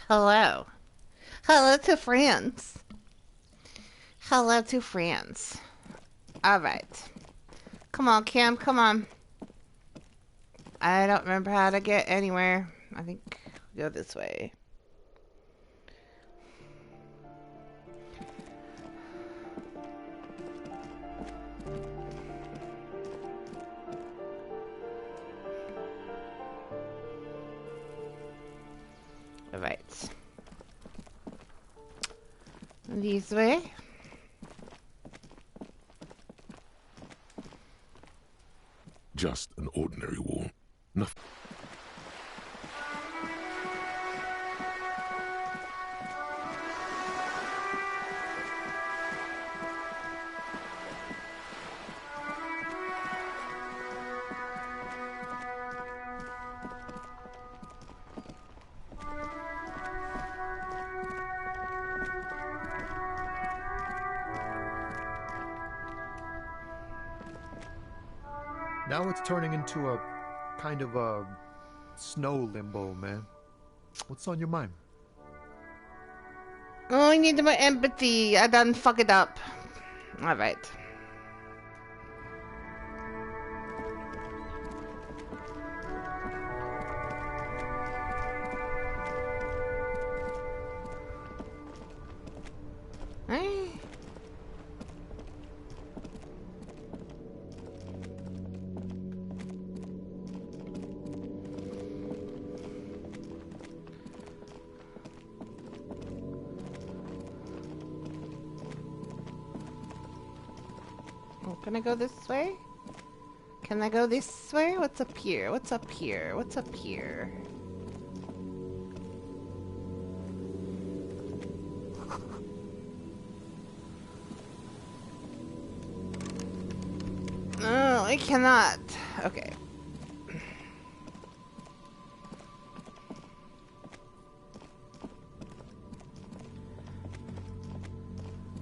Hello. Hello to friends. Hello to friends. Alright. Come on, Kim, come on. I don't remember how to get anywhere. I think go this way. Alright. This way. Just an ordinary wall. Nothing. Now it's turning into a kind of a snow limbo, man. What's on your mind? Oh, I need my empathy. I done fuck it up. Alright. Hey. Can I go this way? Can I go this way? What's up here? What's up here? What's up here? No, I cannot. Okay.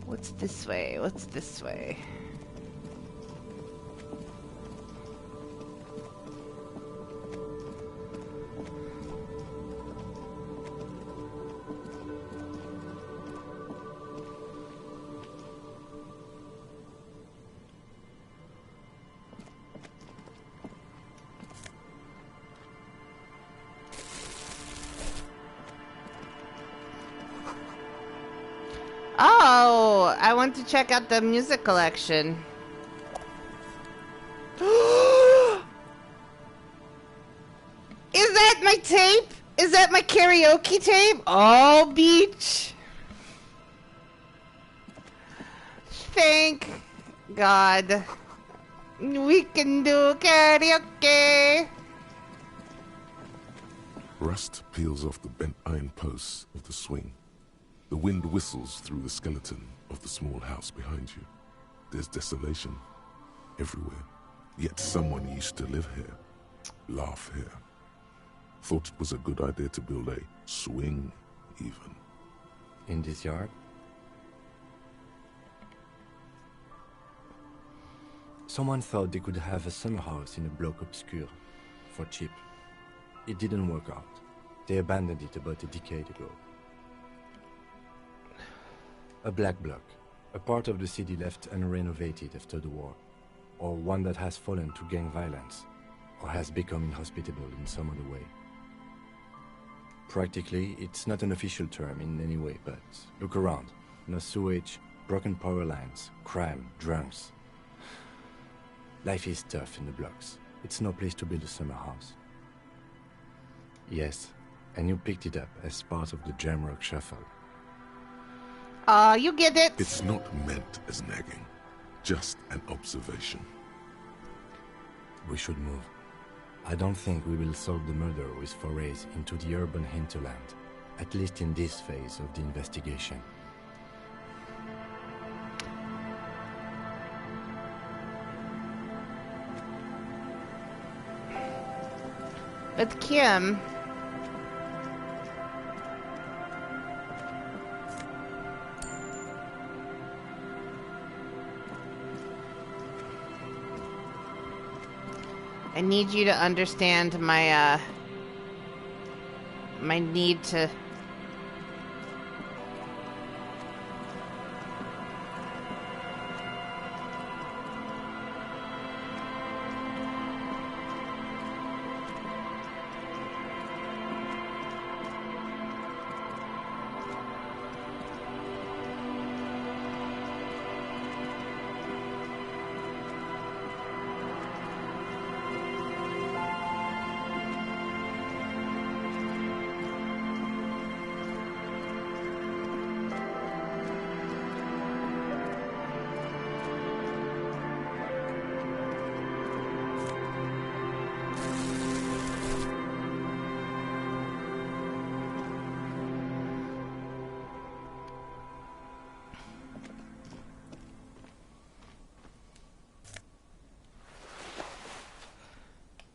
What's this way? What's this way? Oh, I want to check out the music collection. Is that my tape? Is that my karaoke tape? Oh, beach. Thank God. We can do karaoke. Rust peels off the bent iron posts of the swing. The wind whistles through the skeleton of the small house behind you. There's desolation everywhere. Yet someone used to live here, laugh here. Thought it was a good idea to build a swing, even. In this yard? Someone thought they could have a summer house in a bloc obscur, for cheap. It didn't work out. They abandoned it about a decade ago. A black bloc, a part of the city left unrenovated after the war, or one that has fallen to gang violence, or has become inhospitable in some other way. Practically, it's not an official term in any way, but look around. No sewage, broken power lines, crime, drunks. Life is tough in the blocks. It's no place to build a summer house. Yes, and you picked it up as part of the Jamrock Shuffle. You get it. It's not meant as nagging, just an observation. We should move. I don't think we will solve the murder with forays into the urban hinterland, at least in this phase of the investigation. But Kim... I need you to understand my, my need to...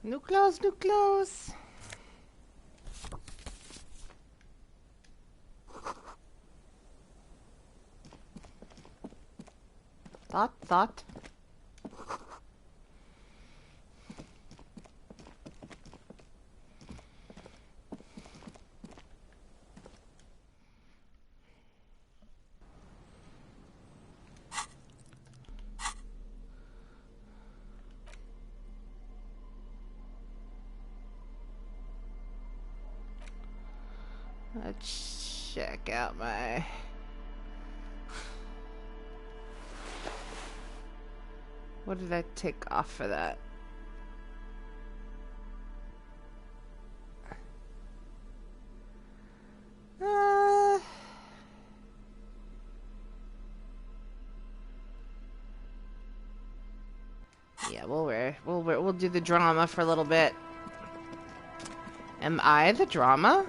New clothes, new clothes. Thought. Let's check out my... What did I take off for that? Yeah, we'll do the drama for a little bit. Am I the drama?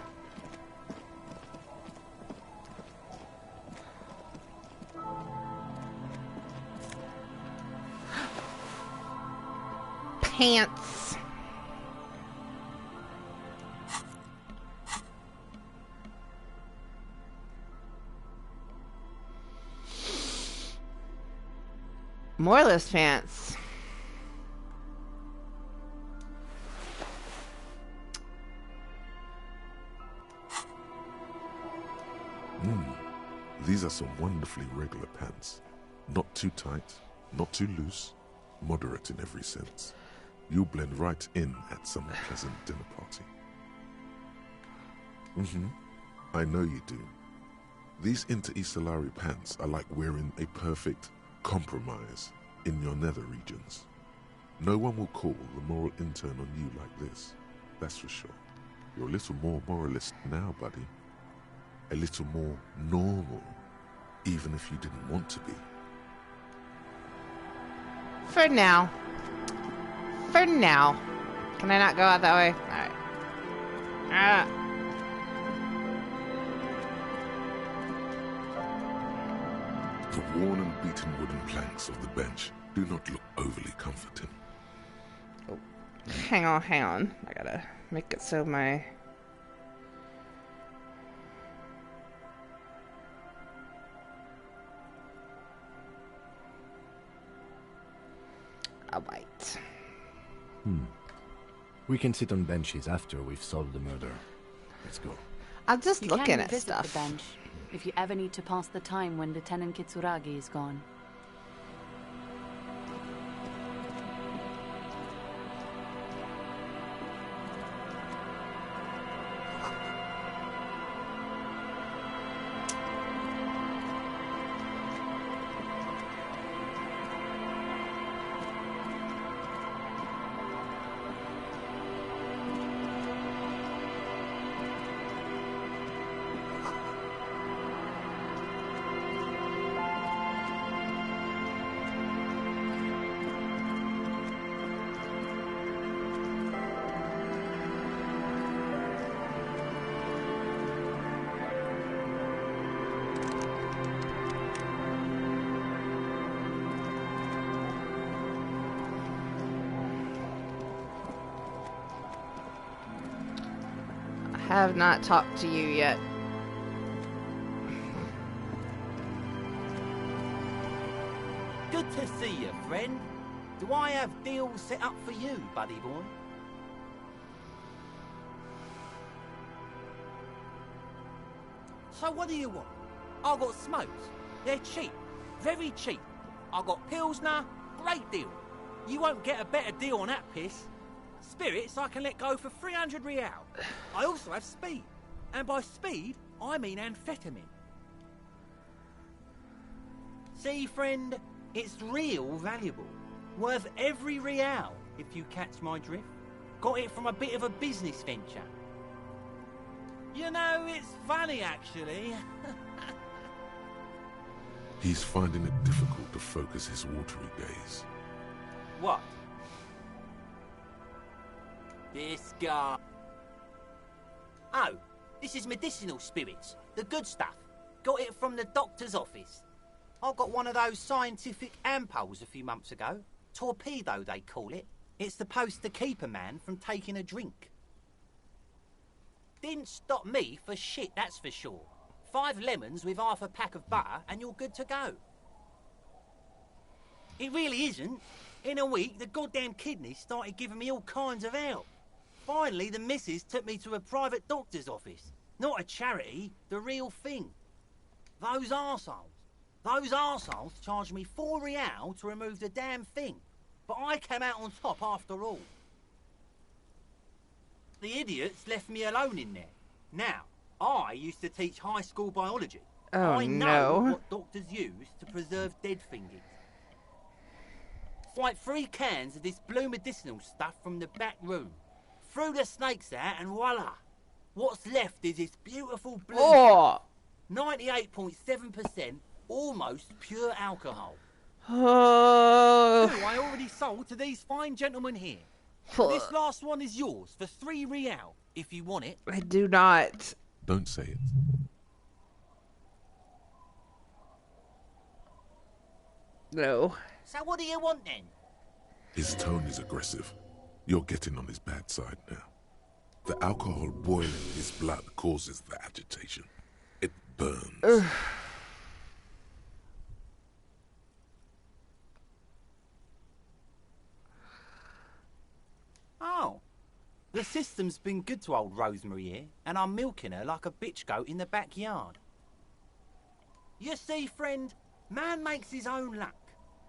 Pants. Moreless pants. These are some wonderfully regular pants. Not too tight, not too loose, moderate in every sense. You'll blend right in at some pleasant dinner party. I know you do. These inter-Isolari pants are like wearing a perfect compromise in your nether regions. No one will call the moral intern on you like this, that's for sure. You're a little more moralist now, buddy. A little more normal, even if you didn't want to be. For now. For now. Can I not go out that way? Alright. The worn and beaten wooden planks of the bench do not look overly comforting. Oh. Hang on. I gotta make it so my... Alright. We can sit on benches after we've solved the murder. Let's go. I'm just You looking can at visit stuff. the bench if you ever need to pass the time when Lieutenant Kitsuragi is gone. have not talked to you yet. Good to see you, friend. Do I have deals set up for you, buddy boy? So what do you want? I got smokes. They're cheap. Very cheap. I got Pilsner. Great deal. You won't get a better deal on that piss. Spirits I can let go for 300 real. I also have speed. And by speed, I mean amphetamine. See, friend, it's real valuable. Worth every real, if you catch my drift. Got it from a bit of a business venture. You know, it's funny, actually. He's finding it difficult to focus his watery gaze. What? This guy. Oh, this is medicinal spirits. The good stuff. Got it from the doctor's office. I got one of those scientific ampoules a few months ago. Torpedo, they call it. It's supposed to keep a man from taking a drink. Didn't stop me for shit, that's for sure. 5 lemons with half a pack of butter and you're good to go. It really isn't. In a week, the goddamn kidneys started giving me all kinds of help. Finally, the missus took me to a private doctor's office. Not a charity, the real thing. Those arseholes charged me 4 real to remove the damn thing. But I came out on top after all. The idiots left me alone in there. Now, I used to teach high school biology. Oh, I know no. what doctors use to preserve dead thingies. It's like 3 cans of this blue medicinal stuff from the back room. Threw the snakes out and voila. What's left is this beautiful blue Oh. 98.7% almost pure alcohol. Oh. Who I already sold to these fine gentlemen here. This last one is yours for 3 real, if you want it. I do not. Don't say it. No. So what do you want then? His tone is aggressive. You're getting on his bad side now. The alcohol boiling in his blood causes the agitation. It burns. Oh, the system's been good to old Rosemary here, and I'm milking her like a bitch goat in the backyard. You see, friend, man makes his own luck,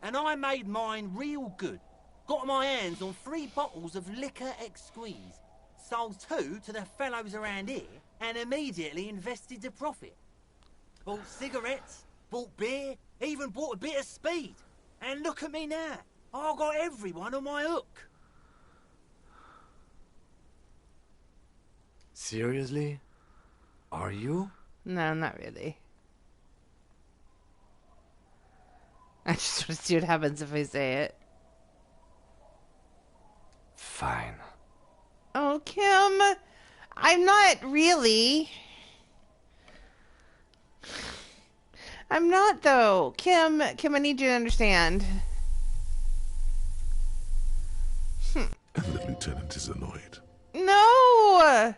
and I made mine real good. Got my hands on 3 bottles of liquor ex-squeeze, sold 2 to the fellows around here, and immediately invested the profit. Bought cigarettes, bought beer, even bought a bit of speed. And look at me now, I've got everyone on my hook. Seriously? Are you? No, not really. I just want to see what happens if I say it. Fine. Oh, Kim, I'm not really. I'm not, though. Kim, I need you to understand. And the lieutenant is annoyed. No!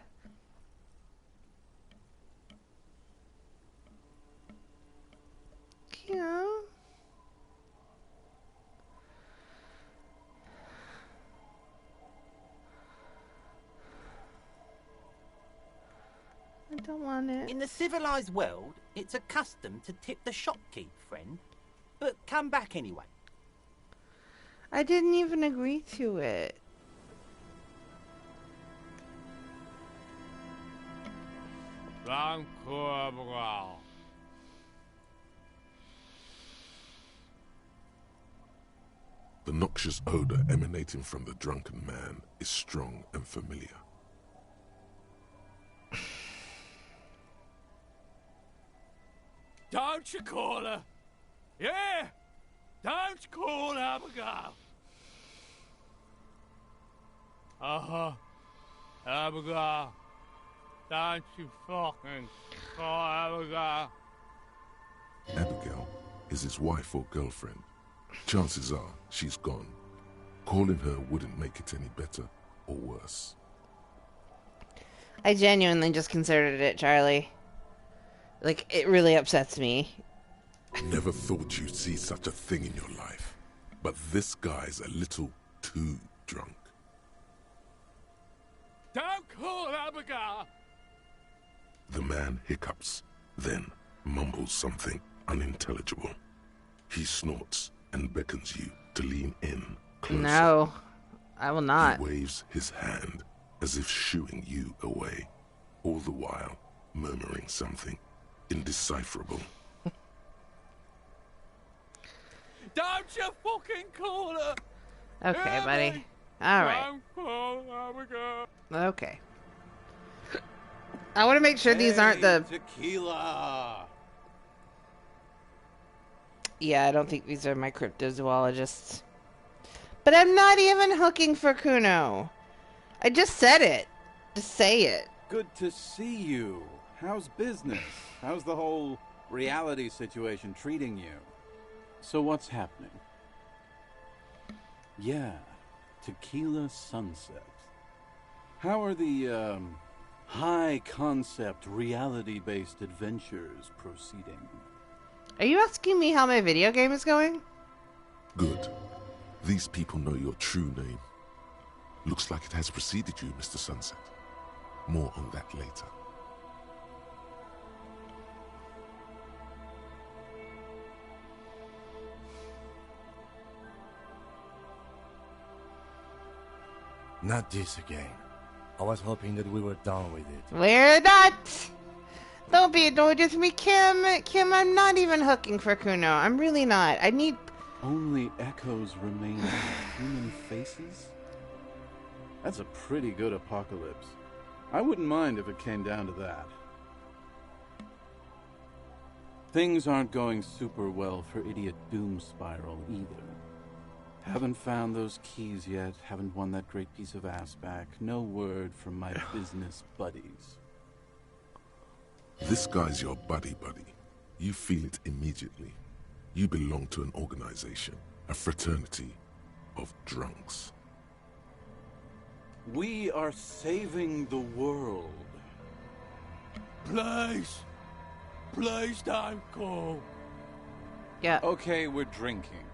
Kim? I don't want it. In the civilized world, it's a custom to tip the shopkeep, friend. But come back anyway. I didn't even agree to it. The noxious odor emanating from the drunken man is strong and familiar. Don't you call her? Yeah! Don't call Abigail! Abigail. Don't you fucking call Abigail. Abigail is his wife or girlfriend. Chances are she's gone. Calling her wouldn't make it any better or worse. I genuinely just considered it, Charlie. Like, it really upsets me. Never thought you'd see such a thing in your life. But this guy's a little too drunk. Don't call Abigail! The man hiccups, then mumbles something unintelligible. He snorts and beckons you to lean in closer. No, I will not. He waves his hand as if shooing you away, all the while murmuring something indecipherable. Don't you fucking call her! Okay, Hear buddy. me? All right. Don't call Abigail. Okay. I want to make sure these aren't the... Tequila! Yeah, I don't think these are my cryptozoologists. But I'm not even hooking for Kuno. I just said it. Just say it. Good to see you. How's business? How's the whole reality situation treating you? So what's happening? Yeah, Tequila Sunset. How are the, high-concept, reality-based adventures proceeding? Are you asking me how my video game is going? Good. These people know your true name. Looks like it has preceded you, Mr. Sunset. More on that later. Not this again. I was hoping that we were done with it. We're not. Don't be annoyed with me, Kim. Kim, I'm not even hooking for Kuno. I'm really not. I need... Only echoes remain of human faces? That's a pretty good apocalypse. I wouldn't mind if it came down to that. Things aren't going super well for Idiot Doom Spiral either. Haven't found those keys yet, haven't won that great piece of ass back. No word from my business buddies. This guy's your buddy. You feel it immediately. You belong to an organization, a fraternity of drunks. We are saving the world. Please. Please don't call. Yeah. Okay, we're drinking.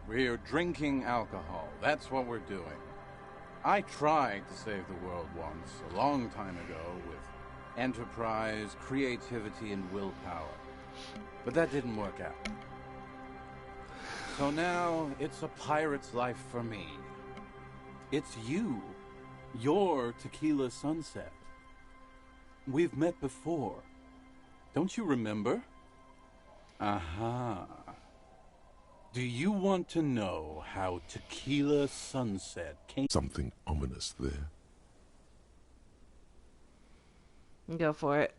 We're drinking alcohol. That's what we're doing. I tried to save the world once, a long time ago, with enterprise, creativity, and willpower. But that didn't work out. So now, it's a pirate's life for me. It's you. Your Tequila Sunset. We've met before. Don't you remember? Aha. Do you want to know how Tequila Sunset came? Something ominous there. Go for it.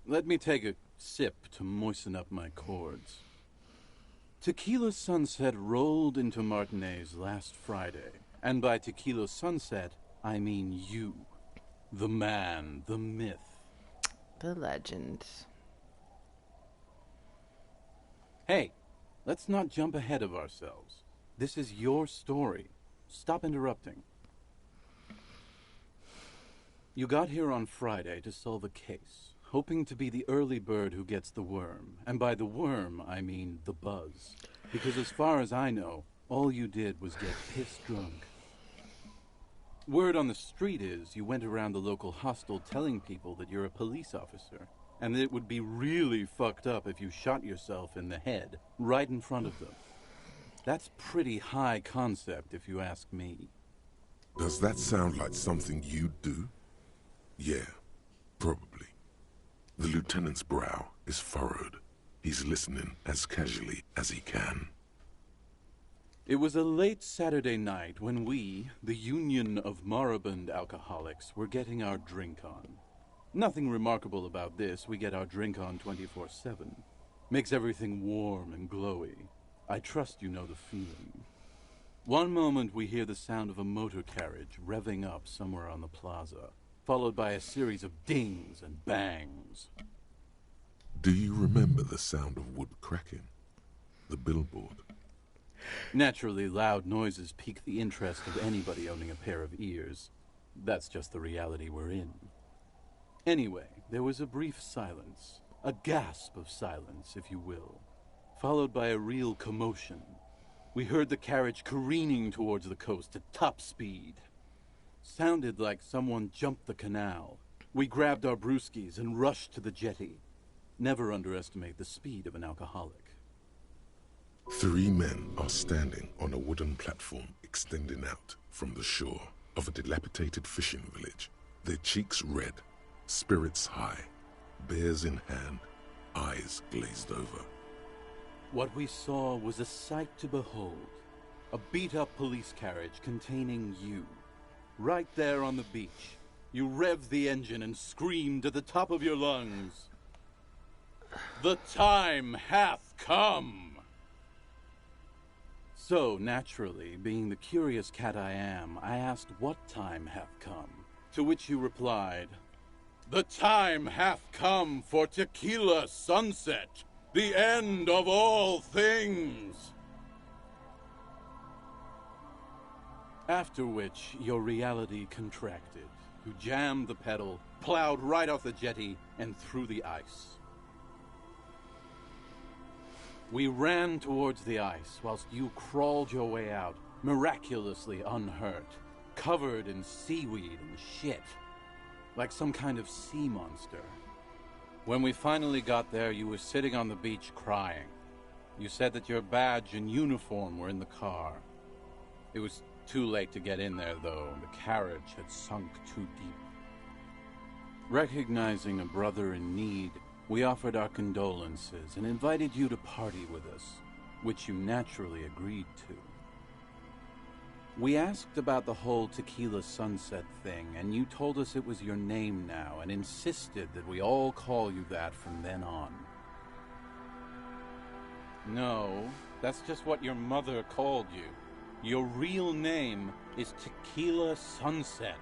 Let me take a sip to moisten up my chords. Tequila Sunset rolled into Martinez last Friday. And by Tequila Sunset, I mean you. The man, the myth. The legend. Hey, let's not jump ahead of ourselves. This is your story. Stop interrupting. You got here on Friday to solve a case, hoping to be the early bird who gets the worm. And by the worm, I mean the buzz. Because as far as I know, all you did was get pissed drunk. Word on the street is you went around the local hostel telling people that you're a police officer, and that it would be really fucked up if you shot yourself in the head right in front of them. That's pretty high concept, if you ask me. Does that sound like something you'd do? Yeah, probably. The lieutenant's brow is furrowed. He's listening as casually as he can. It was a late Saturday night when we, the Union of Moribund Alcoholics, were getting our drink on. Nothing remarkable about this. We get our drink on 24/7. Makes everything warm and glowy. I trust you know the feeling. One moment we hear the sound of a motor carriage revving up somewhere on the plaza, followed by a series of dings and bangs. Do you remember the sound of wood cracking? The billboard? Naturally, loud noises pique the interest of anybody owning a pair of ears. That's just the reality we're in. Anyway, there was a brief silence. A gasp of silence, if you will. Followed by a real commotion. We heard the carriage careening towards the coast at top speed. Sounded like someone jumped the canal. We grabbed our brewskis and rushed to the jetty. Never underestimate the speed of an alcoholic. 3 men are standing on a wooden platform extending out from the shore of a dilapidated fishing village. Their cheeks red, spirits high, bears in hand, eyes glazed over. What we saw was a sight to behold. A beat-up police carriage containing you. Right there on the beach. You revved the engine and screamed at the top of your lungs. "The time hath come!" So, naturally, being the curious cat I am, I asked what time hath come. To which you replied, "The time hath come for tequila sunset, the end of all things." After which, your reality contracted. You jammed the pedal, plowed right off the jetty, and through the ice. We ran towards the ice, whilst you crawled your way out, miraculously unhurt, covered in seaweed and shit, like some kind of sea monster. When we finally got there, you were sitting on the beach crying. You said that your badge and uniform were in the car. It was too late to get in there, though. The carriage had sunk too deep. Recognizing a brother in need, we offered our condolences and invited you to party with us, which you naturally agreed to. We asked about the whole tequila sunset thing, and you told us it was your name now and insisted that we all call you that from then on. No, that's just what your mother called you. Your real name is Tequila Sunset.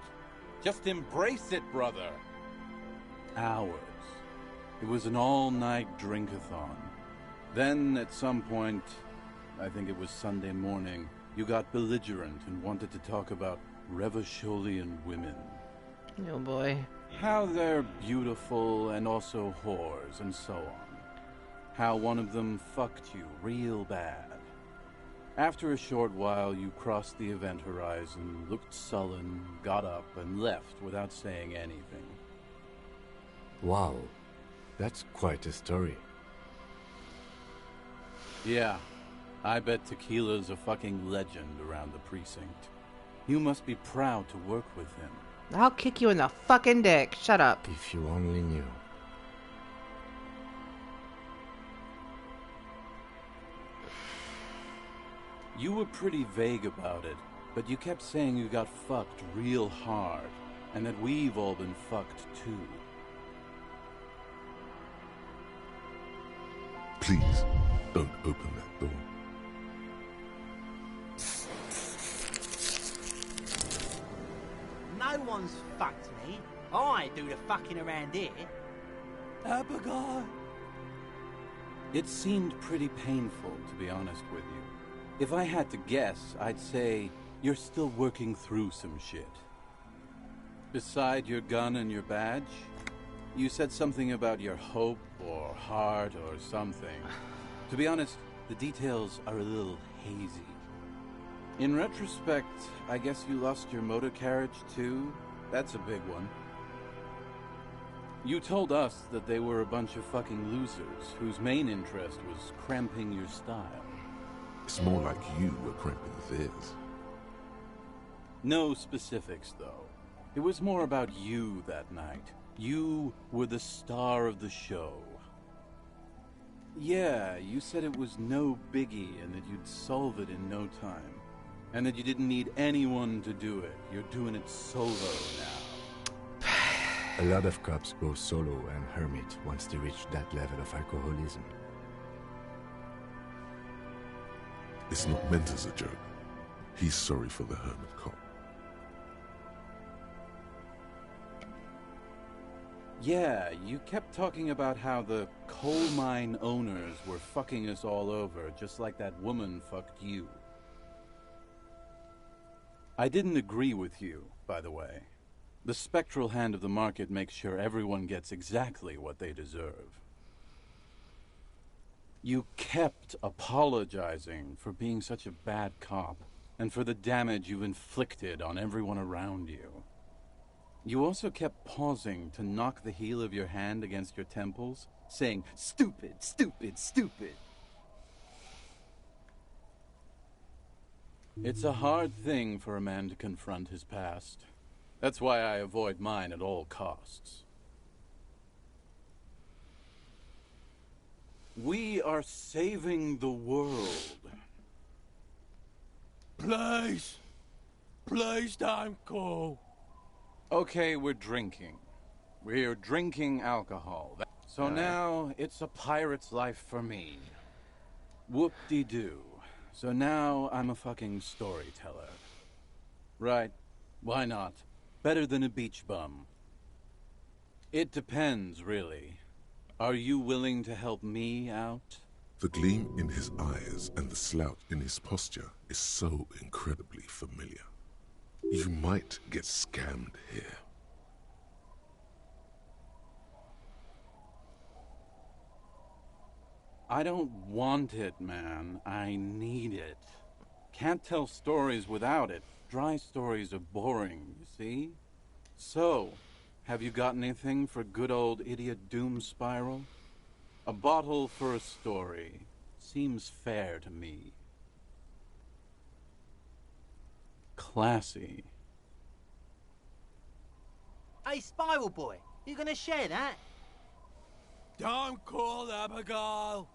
Just embrace it, brother. Ours. It was an all-night drink-a-thon. Then, at some point, I think it was Sunday morning, you got belligerent and wanted to talk about Revacholian women. Oh boy. How they're beautiful and also whores and so on. How one of them fucked you real bad. After a short while, you crossed the event horizon, looked sullen, got up, and left without saying anything. Wow, that's quite a story. Yeah, I bet Tequila's a fucking legend around the precinct. You must be proud to work with him. I'll kick you in the fucking dick. Shut up. If you only knew. You were pretty vague about it, but you kept saying you got fucked real hard, and that we've all been fucked too. Please, don't open that door. No one's fucked me. I do the fucking around here. Abigail! It seemed pretty painful, to be honest with you. If I had to guess, I'd say you're still working through some shit. Beside your gun and your badge, you said something about your hope or heart or something. To be honest, the details are a little hazy. In retrospect, I guess you lost your motor carriage too? That's a big one. You told us that they were a bunch of fucking losers whose main interest was cramping your style. It's more like you were cramping theirs. No specifics, though. It was more about you that night. You were the star of the show. Yeah, you said it was no biggie and that you'd solve it in no time. And that you didn't need anyone to do it. You're doing it solo now. A lot of cops go solo and hermit once they reach that level of alcoholism. It's not meant as a joke. He's sorry for the hermit cop. Yeah, you kept talking about how the coal mine owners were fucking us all over, just like that woman fucked you. I didn't agree with you, by the way. The spectral hand of the market makes sure everyone gets exactly what they deserve. You kept apologizing for being such a bad cop, and for the damage you've inflicted on everyone around you. You also kept pausing to knock the heel of your hand against your temples, saying, "Stupid, stupid, stupid." It's a hard thing for a man to confront his past. That's why I avoid mine at all costs. We are saving the world. Please. Please don't call. Okay, we're drinking. We're drinking alcohol. So now it's a pirate's life for me. Whoop-de-doo. So now I'm a fucking storyteller. Right. Why not? Better than a beach bum. It depends, really. Are you willing to help me out? The gleam in his eyes and the slouch in his posture is so incredibly familiar. You might get scammed here. I don't want it, man. I need it. Can't tell stories without it. Dry stories are boring, you see? So, have you got anything for good old Idiot Doom Spiral? A bottle for a story. Seems fair to me. Classy. Hey, Spiral Boy, you gonna share that? Don't call Abigail.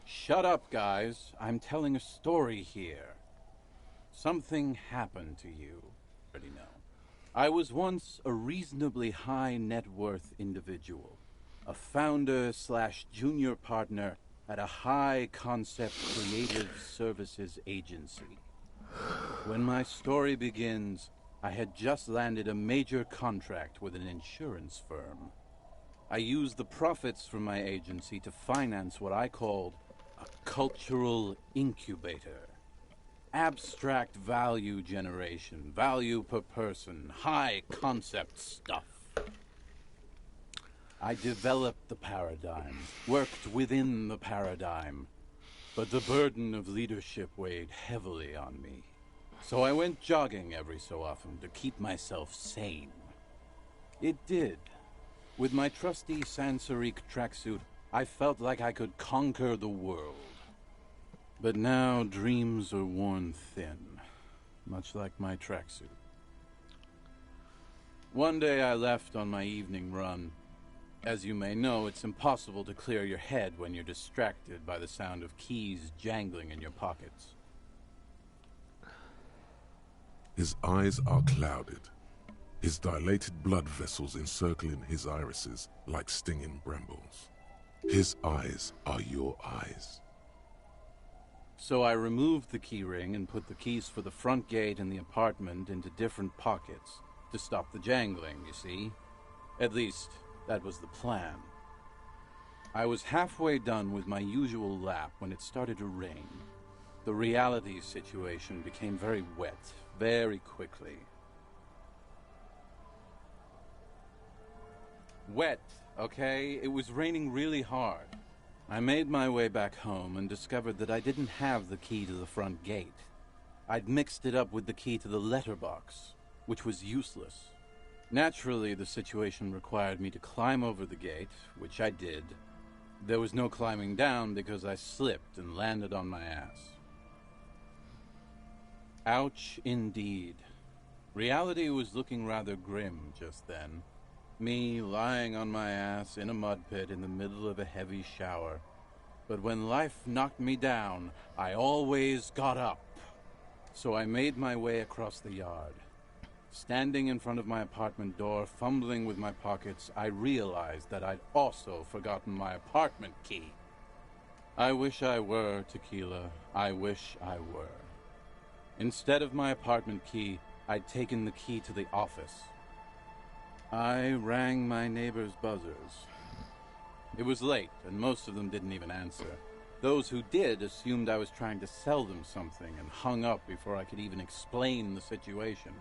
Shut up, guys. I'm telling a story here. Something happened to you. Already know. I was once a reasonably high net worth individual. A founder/junior partner at a high concept creative services agency. When my story begins, I had just landed a major contract with an insurance firm. I used the profits from my agency to finance what I called a cultural incubator. Abstract value generation, value per person, high concept stuff. I developed the paradigm, worked within the paradigm, but the burden of leadership weighed heavily on me. So I went jogging every so often to keep myself sane. It did. With my trusty Sansarique tracksuit, I felt like I could conquer the world. But now dreams are worn thin, much like my tracksuit. One day I left on my evening run. As you may know, it's impossible to clear your head when you're distracted by the sound of keys jangling in your pockets. His eyes are clouded, his dilated blood vessels encircling his irises like stinging brambles. His eyes are your eyes. So I removed the key ring and put the keys for the front gate and the apartment into different pockets to stop the jangling, you see. At least, that was the plan. I was halfway done with my usual lap when it started to rain. The reality situation became very wet, very quickly. Wet, okay? It was raining really hard. I made my way back home and discovered that I didn't have the key to the front gate. I'd mixed it up with the key to the letterbox, which was useless. Naturally, the situation required me to climb over the gate, which I did. There was no climbing down because I slipped and landed on my ass. Ouch, indeed. Reality was looking rather grim just then. Me lying on my ass in a mud pit in the middle of a heavy shower. But when life knocked me down, I always got up. So I made my way across the yard. Standing in front of my apartment door, fumbling with my pockets, I realized that I'd also forgotten my apartment key. I wish I were, Tequila. I wish I were. Instead of my apartment key, I'd taken the key to the office. I rang my neighbors' buzzers. It was late, and most of them didn't even answer. Those who did assumed I was trying to sell them something and hung up before I could even explain the situation.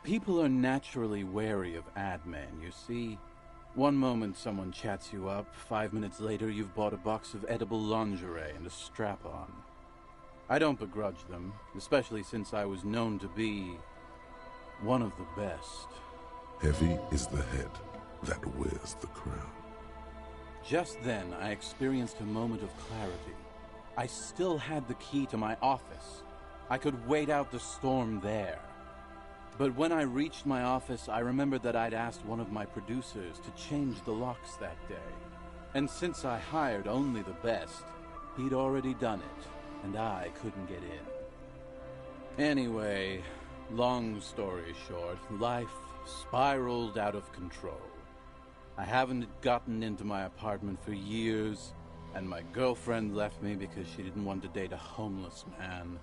People are naturally wary of ad men, you see. One moment someone chats you up, 5 minutes later you've bought a box of edible lingerie and a strap-on. I don't begrudge them, especially since I was known to be one of the best. Heavy is the head that wears the crown. Just then, I experienced a moment of clarity. I still had the key to my office. I could wait out the storm there. But when I reached my office, I remembered that I'd asked one of my producers to change the locks that day. And since I hired only the best, he'd already done it, and I couldn't get in. Anyway, long story short, life spiraled out of control. I haven't gotten into my apartment for years, and my girlfriend left me because she didn't want to date a homeless man.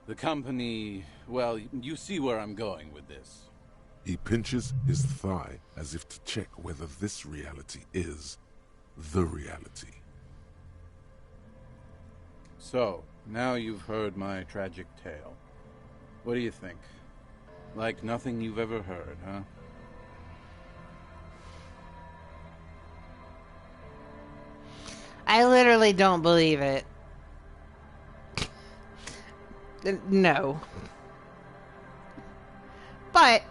The company, well, you see where I'm going with this. He pinches his thigh as if to check whether this reality is the reality. So, now you've heard my tragic tale. What do you think? Like nothing you've ever heard, huh? I literally don't believe it. No. But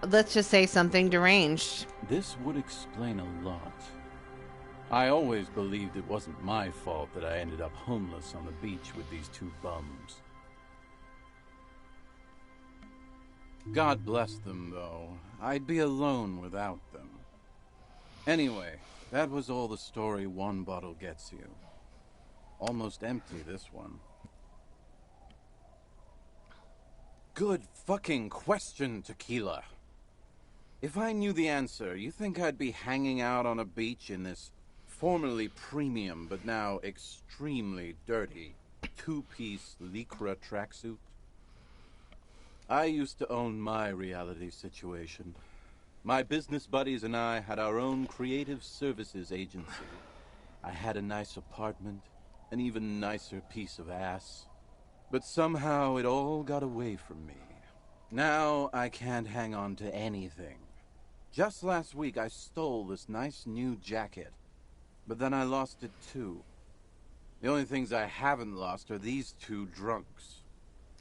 let's just say something deranged. This would explain a lot. I always believed it wasn't my fault that I ended up homeless on the beach with these two bums. God bless them, though. I'd be alone without them. Anyway, that was all the story one bottle gets you. Almost empty, this one. Good fucking question, Tequila. If I knew the answer, you think I'd be hanging out on a beach in this formerly premium but now extremely dirty two-piece lycra tracksuit? I used to own my reality situation. My business buddies and I had our own creative services agency. I had a nice apartment, an even nicer piece of ass. But somehow it all got away from me. Now I can't hang on to anything. Just last week I stole this nice new jacket, but then I lost it too. The only things I haven't lost are these two drunks.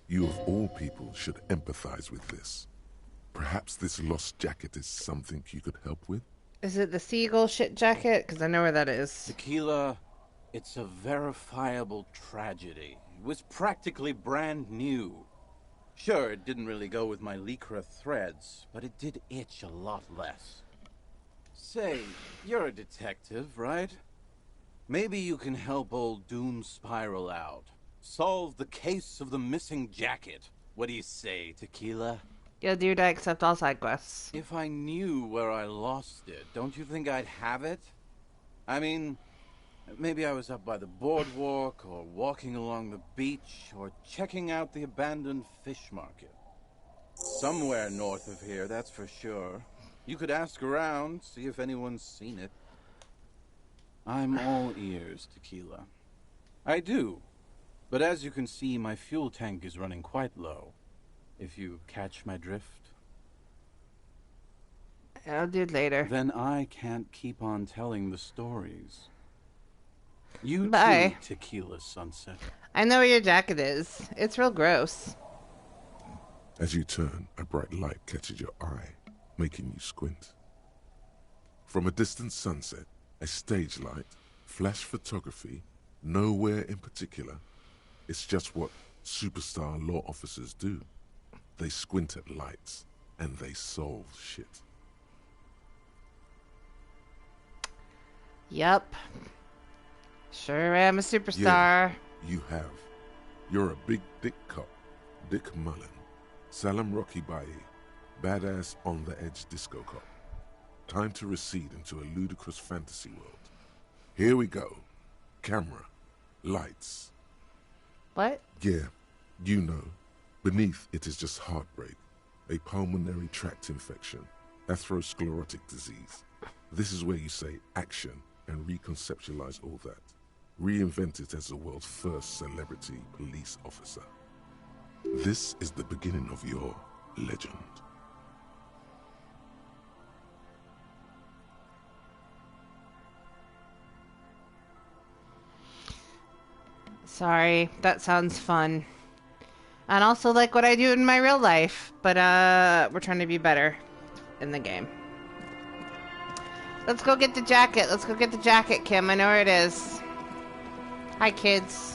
You of all people should empathize with this. Perhaps this lost jacket is something you could help with? Is it the seagull shit jacket? Because I know where that is. Tequila, it's a verifiable tragedy. It was practically brand new. Sure, it didn't really go with my lycra threads, but it did itch a lot less. Say, you're a detective, right? Maybe you can help old Doom Spiral out. Solve the case of the missing jacket. What do you say, Tequila? Yo, dude, I accept all side quests. If I knew where I lost it, don't you think I'd have it? I mean, maybe I was up by the boardwalk, or walking along the beach, or checking out the abandoned fish market. Somewhere north of here, that's for sure. You could ask around, see if anyone's seen it. I'm all ears, Tequila. I do. But as you can see, my fuel tank is running quite low. If you catch my drift. I'll do it later. Then I can't keep on telling the stories. You Bye. too, Tequila Sunset. I know where your jacket is. It's real gross. As you turn, a bright light catches your eye, making you squint. From a distant sunset, a stage light, flash photography, nowhere in particular. It's just what superstar law officers do. They squint at lights, and they solve shit. Yup. Sure am a superstar. Yeah, you have. You're a big dick cop, Dick Mullen, Salam Rocky Bayi, badass on-the-edge disco cop. Time to recede into a ludicrous fantasy world. Here we go. Camera. Lights. What? Yeah, you know. Beneath it is just heartbreak, a pulmonary tract infection, atherosclerotic disease. This is where you say action and reconceptualize all that. Reinvent it as the world's first celebrity police officer. This is the beginning of your legend. Sorry, that sounds fun. And also like what I do in my real life. But we're trying to be better in the game. Let's go get the jacket. Let's go get the jacket, Kim. I know where it is. Hi, kids.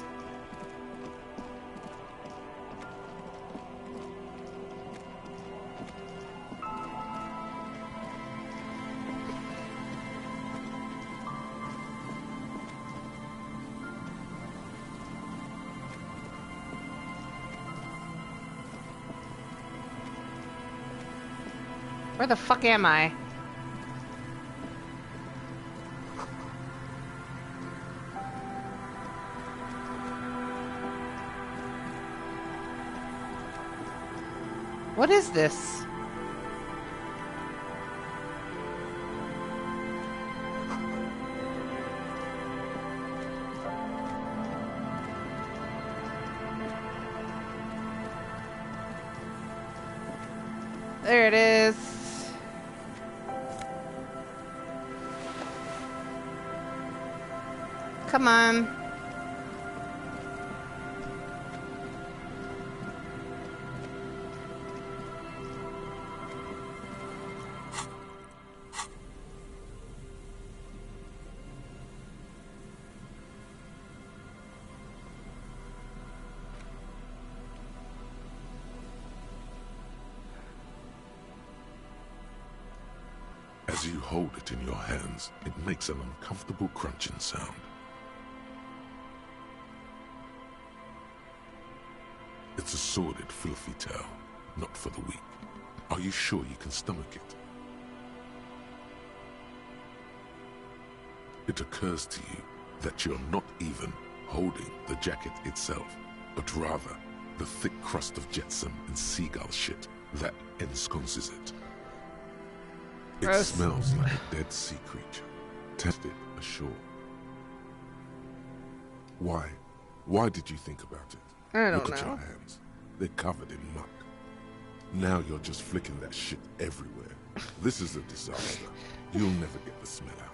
Where the fuck am I? What is this? There it is. Come on. As you hold it in your hands, it makes an uncomfortable crunching sound. It's a sordid, filthy tale, not for the weak. Are you sure you can stomach it? It occurs to you that you're not even holding the jacket itself, but rather the thick crust of jetsam and seagull shit that ensconces it. It Gross. smells like a dead sea creature, tested ashore. Why? Why did you think about it? I Look don't at know. your hands. They're covered in muck. Now you're just flicking that shit everywhere. This is a disaster. You'll never get the smell out.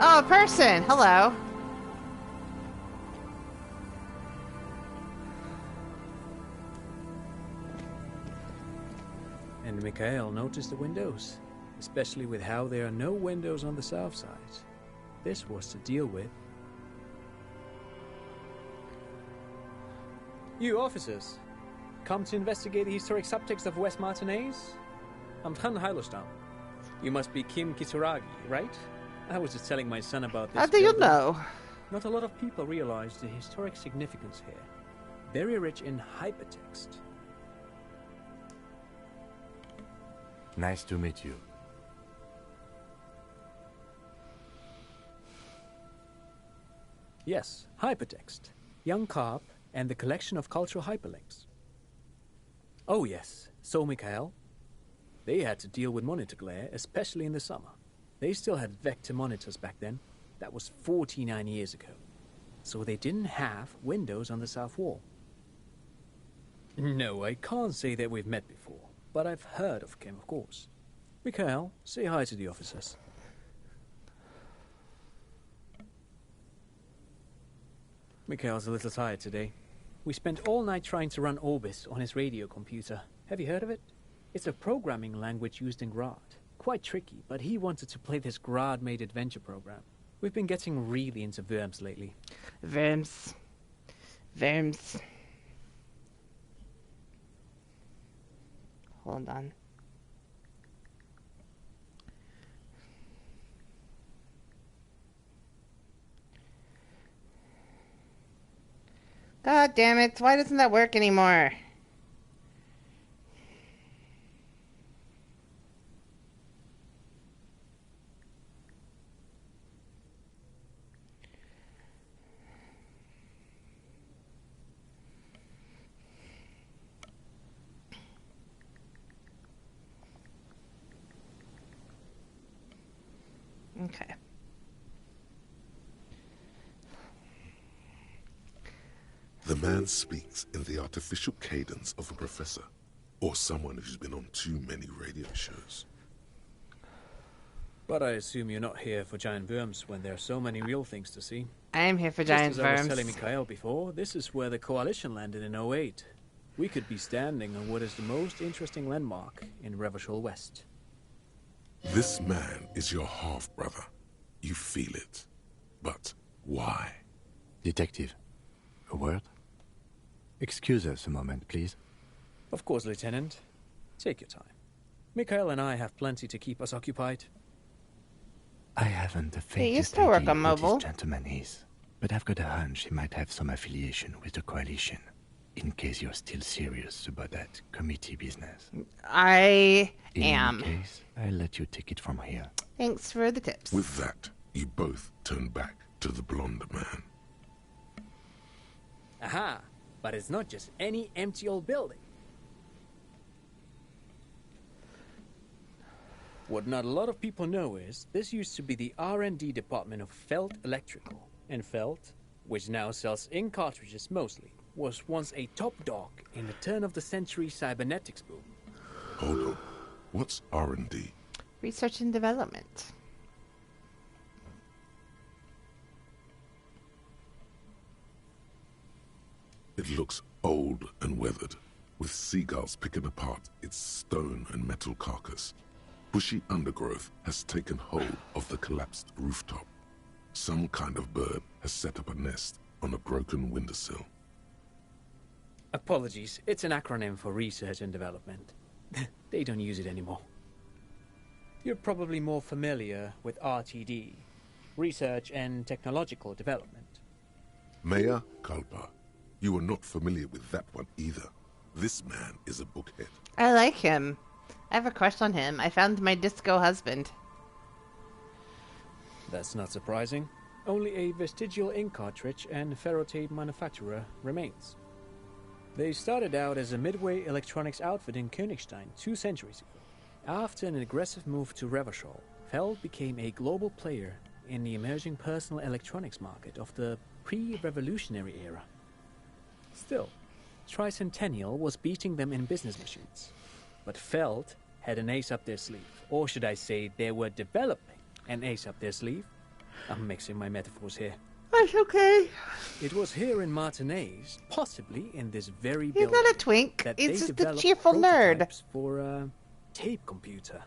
Oh, a person. Hello. And Mikhail noticed the windows, especially with how there are no windows on the south side. This was to deal with. You officers, come to investigate the historic subtext of West Martinez? I'm Tran Hailostam. You must be Kim Kisuragi, right? I was just telling my son about this. How do you building. know? Not a lot of people realize the historic significance here. Very rich in hypertext. Nice to meet you. Yes, hypertext. Young Carp and the collection of cultural hyperlinks. Oh yes, so Mikhail. They had to deal with monitor glare, especially in the summer. They still had vector monitors back then. That was 49 years ago. So they didn't have windows on the south wall. No, I can't say that we've met before, but I've heard of Kim, of course. Mikhail, say hi to the officers. Mikhail's a little tired today. We spent all night trying to run Orbis on his radio computer. Have you heard of it? It's a programming language used in Grad. Quite tricky, but he wanted to play this Grad-made adventure program. We've been getting really into Worms lately. Worms. Worms. Hold on. God damn it. Why doesn't that work anymore? Okay. The man speaks in the artificial cadence of a professor, or someone who's been on too many radio shows. But I assume you're not here for giant worms when there are so many real things to see. I am here for Just giant as I was worms. telling Mikhail before, this is where the Coalition landed in '08. We could be standing on what is the most interesting landmark in Revachol West. This man is your half-brother. You feel it. But why? Detective, a word? Excuse us a moment, please. Of course, Lieutenant. Take your time. Mikhail and I have plenty to keep us occupied. I haven't the He used faintest to work idea on who mobile. this gentleman is, but I've got a hunch he might have some affiliation with the Coalition, in case you're still serious about that committee business. I In am. any case, I'll let you take it from here. Thanks for the tips. With that, you both turn back to the blonde man. Aha! But it's not just any empty old building. What not a lot of people know is, this used to be the R&D department of Felt Electrical. And Felt, which now sells ink cartridges mostly, was once a top dog in the turn-of-the-century cybernetics boom. Hold on. What's R&D? Research and development. It looks old and weathered, with seagulls picking apart its stone and metal carcass. Bushy undergrowth has taken hold of the collapsed rooftop. Some kind of bird has set up a nest on a broken windowsill. Apologies, it's an acronym for research and development. They don't use it anymore. You're probably more familiar with RTD, Research and Technological Development. Mea culpa. You are not familiar with that one either. This man is a bookhead. I like him. I have a crush on him. I found my disco husband. That's not surprising. Only a vestigial ink cartridge and ferrotape manufacturer remains. They started out as a midway electronics outfit in Königstein 2 centuries ago. After an aggressive move to Revachol, Feld became a global player in the emerging personal electronics market of the pre-revolutionary era. Still, Tricentennial was beating them in business machines. But Feld had an ace up their sleeve. Or should I say, they were developing an ace up their sleeve? I'm mixing my metaphors here. That's okay. It was here in Martinez, possibly in this very He's building, not a twink. that He's they just a developed cheerful nerd. prototypes for a tape computer.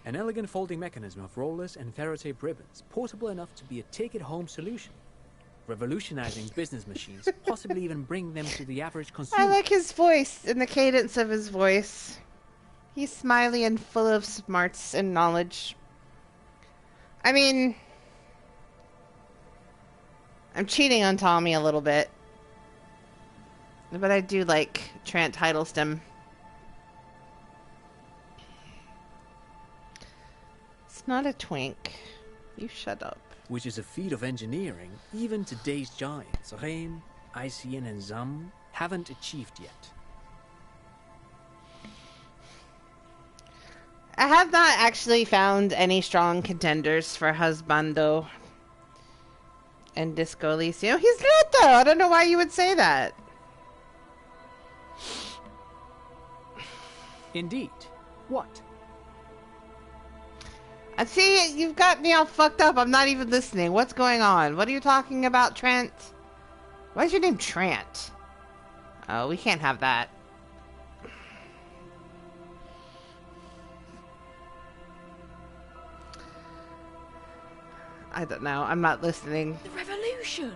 An elegant folding mechanism of rollers and ferrotape ribbons, portable enough to be a take-it-home solution. Revolutionizing business machines, possibly even bring them to the average consumer. I like his voice and the cadence of his voice. He's smiley and full of smarts and knowledge. I mean, I'm cheating on Tommy a little bit. But I do like Trent Hiddleston. It's not a twink. You shut up. Which is a feat of engineering even today's giants, Rehm, ICN and ZAM, haven't achieved yet. I have not actually found any strong contenders for Husbando and Disco Elysium. He's not, though. I don't know why you would say that. Indeed. What? I see, you've got me all fucked up. I'm not even listening. What's going on? What are you talking about, Trent? Why is your name Trent? Oh, we can't have that. I don't know. I'm not listening. The revolution!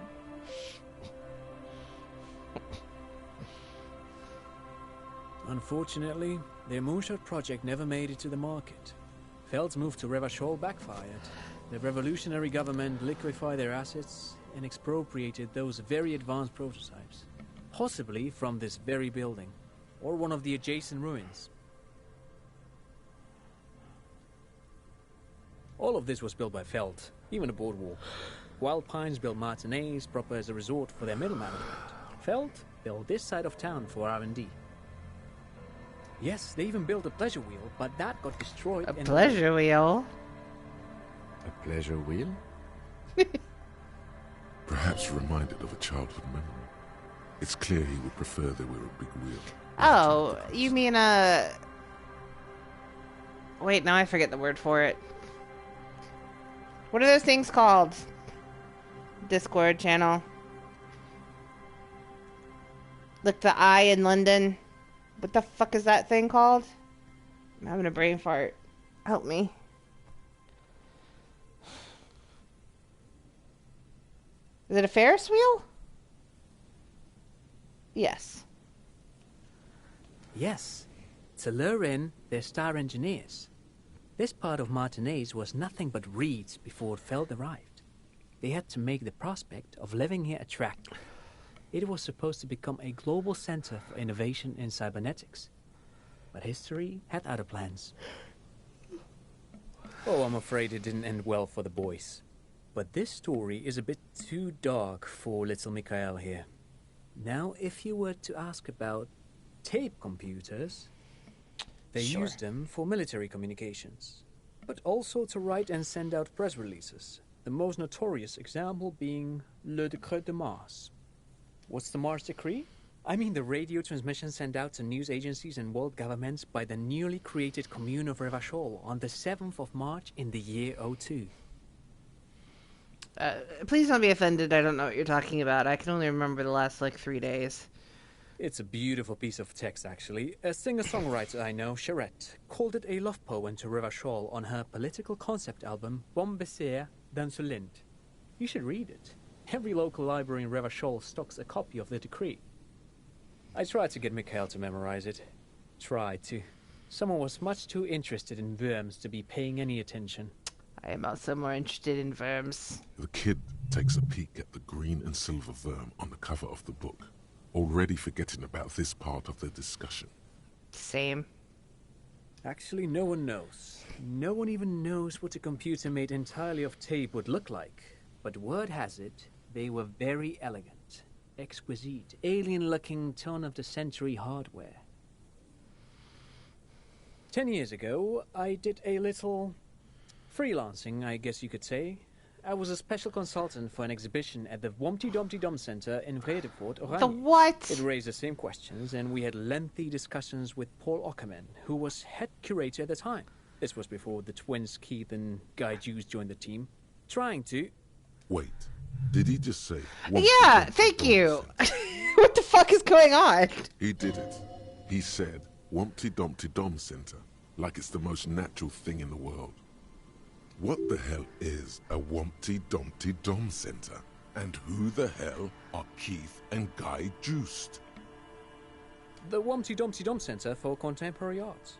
Unfortunately, their moonshot project never made it to the market. Feld's move to Revachol backfired. The revolutionary government liquefied their assets and expropriated those very advanced prototypes. Possibly from this very building, or one of the adjacent ruins. All of this was built by Feld, even the boardwalk. Wild Pines built Martinez proper as a resort for their middle management. Feld built this side of town for R&D. Yes, they even built a pleasure wheel, but that got destroyed. A pleasure wheel? A pleasure wheel? Perhaps reminded of a childhood memory. It's clear he would prefer there were a big wheel. Oh, you mean wait, now I forget the word for it. What are those things called? Discord channel. Like the eye in London. What the fuck is that thing called? I'm having a brain fart. Help me. Is it a Ferris wheel? Yes. Yes. To lure in their star engineers. This part of Martinez was nothing but reeds before Feld arrived. They had to make the prospect of living here attractive. It was supposed to become a global center for innovation in cybernetics. But history had other plans. Oh, I'm afraid it didn't end well for the boys. But this story is a bit too dark for little Mikhail here. Now, if you were to ask about tape computers, they used them for military communications, but also to write and send out press releases, the most notorious example being Le Décret de Mars. What's the Mars Decree? I mean the radio transmission sent out to news agencies and world governments by the newly created Commune of Revachol on the 7th of March in the year 02. Please don't be offended. I don't know what you're talking about. I can only remember the last, 3 days. It's a beautiful piece of text, actually. A singer-songwriter I know, Charette, called it a love poem to Revachol on her political concept album, Bon Baiser dans le Lind. You should read it. Every local library in Revachol stocks a copy of the decree. I tried to get Mikhail to memorize it. Tried to. Someone was much too interested in worms to be paying any attention. I am also more interested in worms. The kid takes a peek at the green and silver worm on the cover of the book, already forgetting about this part of the discussion. Same. Actually, no one knows. No one even knows what a computer made entirely of tape would look like. But word has it, they were very elegant, exquisite, alien-looking turn-of-the-century hardware. 10 years ago, I did a little freelancing, I guess you could say. I was a special consultant for an exhibition at the Womty Dumpty Dum Center in Vredefort, Oranje. The what? It raised the same questions, and we had lengthy discussions with Paul Ockerman, who was head curator at the time. This was before the twins Keith and Guy Juice joined the team, trying to... Wait, did he just say... Yeah, thank you. What the fuck is going on? He did it. He said, Wumpty Dumpty Dom Center, like it's the most natural thing in the world. What the hell is a Wumpty Dumpty Dom Center? And who the hell are Keith and Guy Juiced? The Womty Dumpty Dum Center for Contemporary Arts.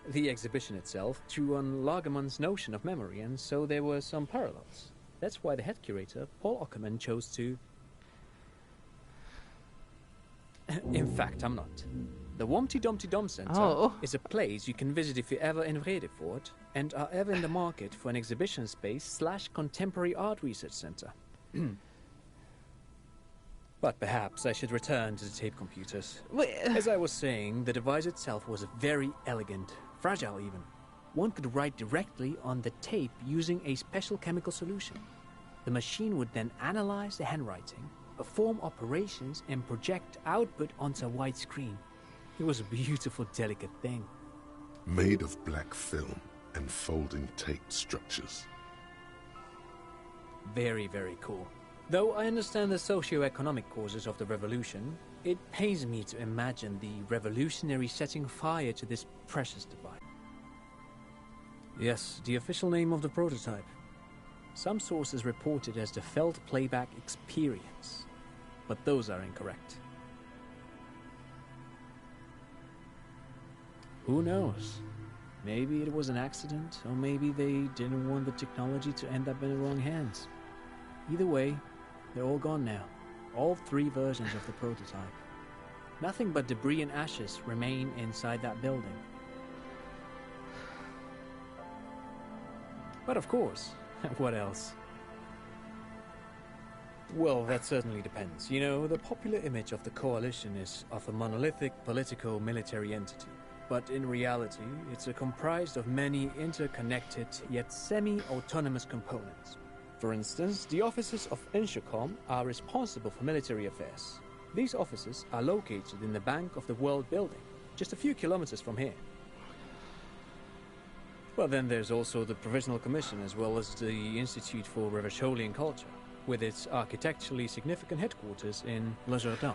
The exhibition itself drew on Lagerman's notion of memory, and so there were some parallels. That's why the head curator, Paul Ockerman, chose to... In fact, I'm not. The Womty Dumpty Dum Center is a place you can visit if you're ever in Vredefort and are ever in the market for an exhibition space / contemporary art research center. But perhaps I should return to the tape computers. As I was saying, the device itself was very elegant, fragile even. One could write directly on the tape using a special chemical solution. The machine would then analyze the handwriting, perform operations, and project output onto a white screen. It was a beautiful, delicate thing. Made of black film and folding tape structures. Very, very cool. Though I understand the socio-economic causes of the revolution, it pains me to imagine the revolutionary setting fire to this precious device. Yes, the official name of the prototype. Some sources report it as the Feld Playback Experience, but those are incorrect. Who knows? Maybe it was an accident, or maybe they didn't want the technology to end up in the wrong hands. Either way, they're all gone now. All 3 versions of the prototype. Nothing but debris and ashes remain inside that building. But of course, what else? Well, that certainly depends. You know, the popular image of the coalition is of a monolithic politico-military entity. but in reality, it's comprised of many interconnected yet semi-autonomous components. For instance, the offices of Inchicom are responsible for military affairs. These offices are located in the Bank of the World building, just a few kilometers from here. Well, then there's also the Provisional Commission, as well as the Institute for Revacholian Culture, with its architecturally significant headquarters in Le Jardin.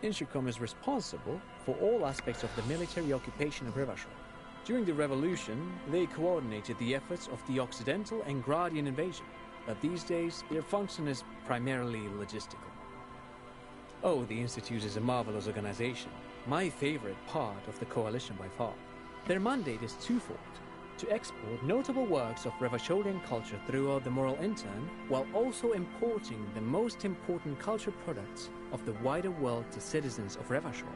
Inchicom is responsible for all aspects of the military occupation of Revachol. During the revolution, they coordinated the efforts of the Occidental and Gradian invasion, but these days their function is primarily logistical. Oh, the Institute is a marvelous organization, my favorite part of the coalition by far. Their mandate is twofold: to export notable works of Revacholian culture throughout the moral intern, while also importing the most important cultural products of the wider world to citizens of Revachol.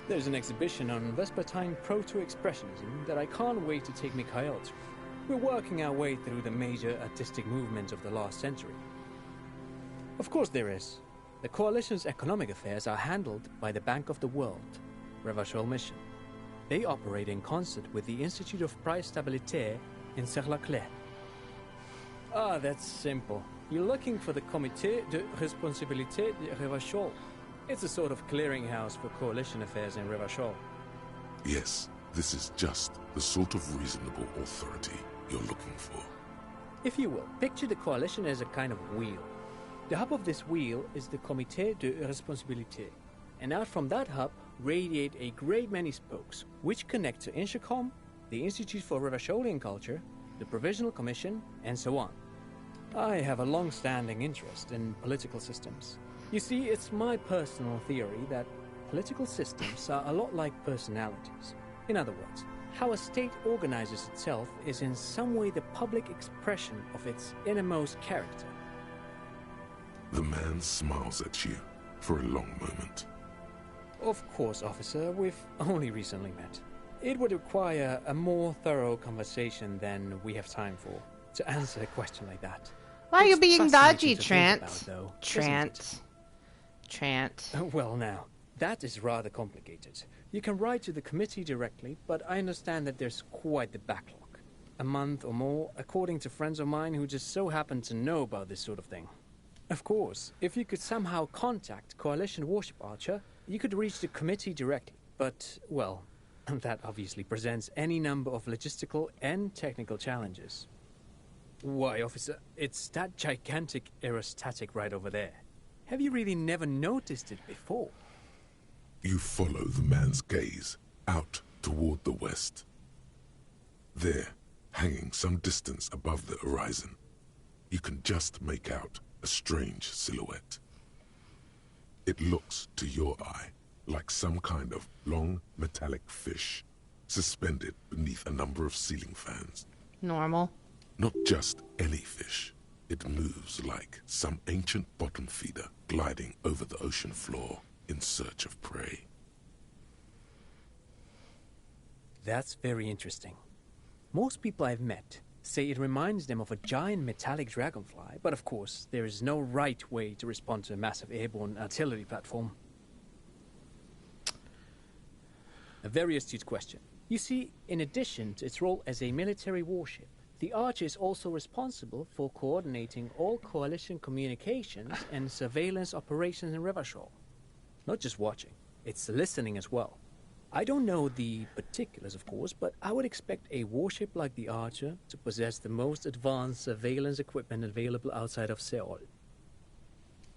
There's an exhibition on Vespertine Proto-Expressionism that I can't wait to take Mikhail to. We're working our way through the major artistic movements of the last century. Of course there is. The Coalition's economic affairs are handled by the Bank of the World, Revachol Mission. They operate in concert with the Institute of Price Stabilité in Serre-la-Claire. Ah, that's simple. You're looking for the Comité de Responsabilité de Revachol. It's a sort of clearinghouse for coalition affairs in Revachol. Yes, this is just the sort of reasonable authority you're looking for. If you will, picture the coalition as a kind of wheel. The hub of this wheel is the Comité de Responsabilité, and out from that hub radiate a great many spokes, which connect to Inchicom, the Institute for Revacholian Culture, the Provisional Commission, and so on. I have a long-standing interest in political systems. You see, it's my personal theory that political systems are a lot like personalities. In other words, how a state organizes itself is in some way the public expression of its innermost character. The man smiles at you for a long moment. Of course, officer, we've only recently met. It would require a more thorough conversation than we have time for to answer a question like that. Why are you It's being fascinating dodgy, to think Trent? about, though, Trent. Trent. Well, now, that is rather complicated. You can write to the committee directly, but I understand that there's quite the backlog. A month or more, according to friends of mine who just so happen to know about this sort of thing. Of course, if you could somehow contact Coalition Warship Archer, you could reach the committee directly. But, well, that obviously presents any number of logistical and technical challenges. Why, officer, it's that gigantic aerostatic right over there. Have you really never noticed it before? You follow the man's gaze out toward the west. There, hanging some distance above the horizon, you can just make out a strange silhouette. It looks to your eye like some kind of long metallic fish suspended beneath a number of ceiling fans. Normal. Not just any fish. It moves like some ancient bottom feeder gliding over the ocean floor in search of prey. That's very interesting. Most people I've met say it reminds them of a giant metallic dragonfly, but of course, there is no right way to respond to a massive airborne artillery platform. A very astute question. You see, in addition to its role as a military warship, the Archer is also responsible for coordinating all coalition communications and surveillance operations in Revachol. Not just watching, it's listening as well. I don't know the particulars, of course, but I would expect a warship like the Archer to possess the most advanced surveillance equipment available outside of Seoul.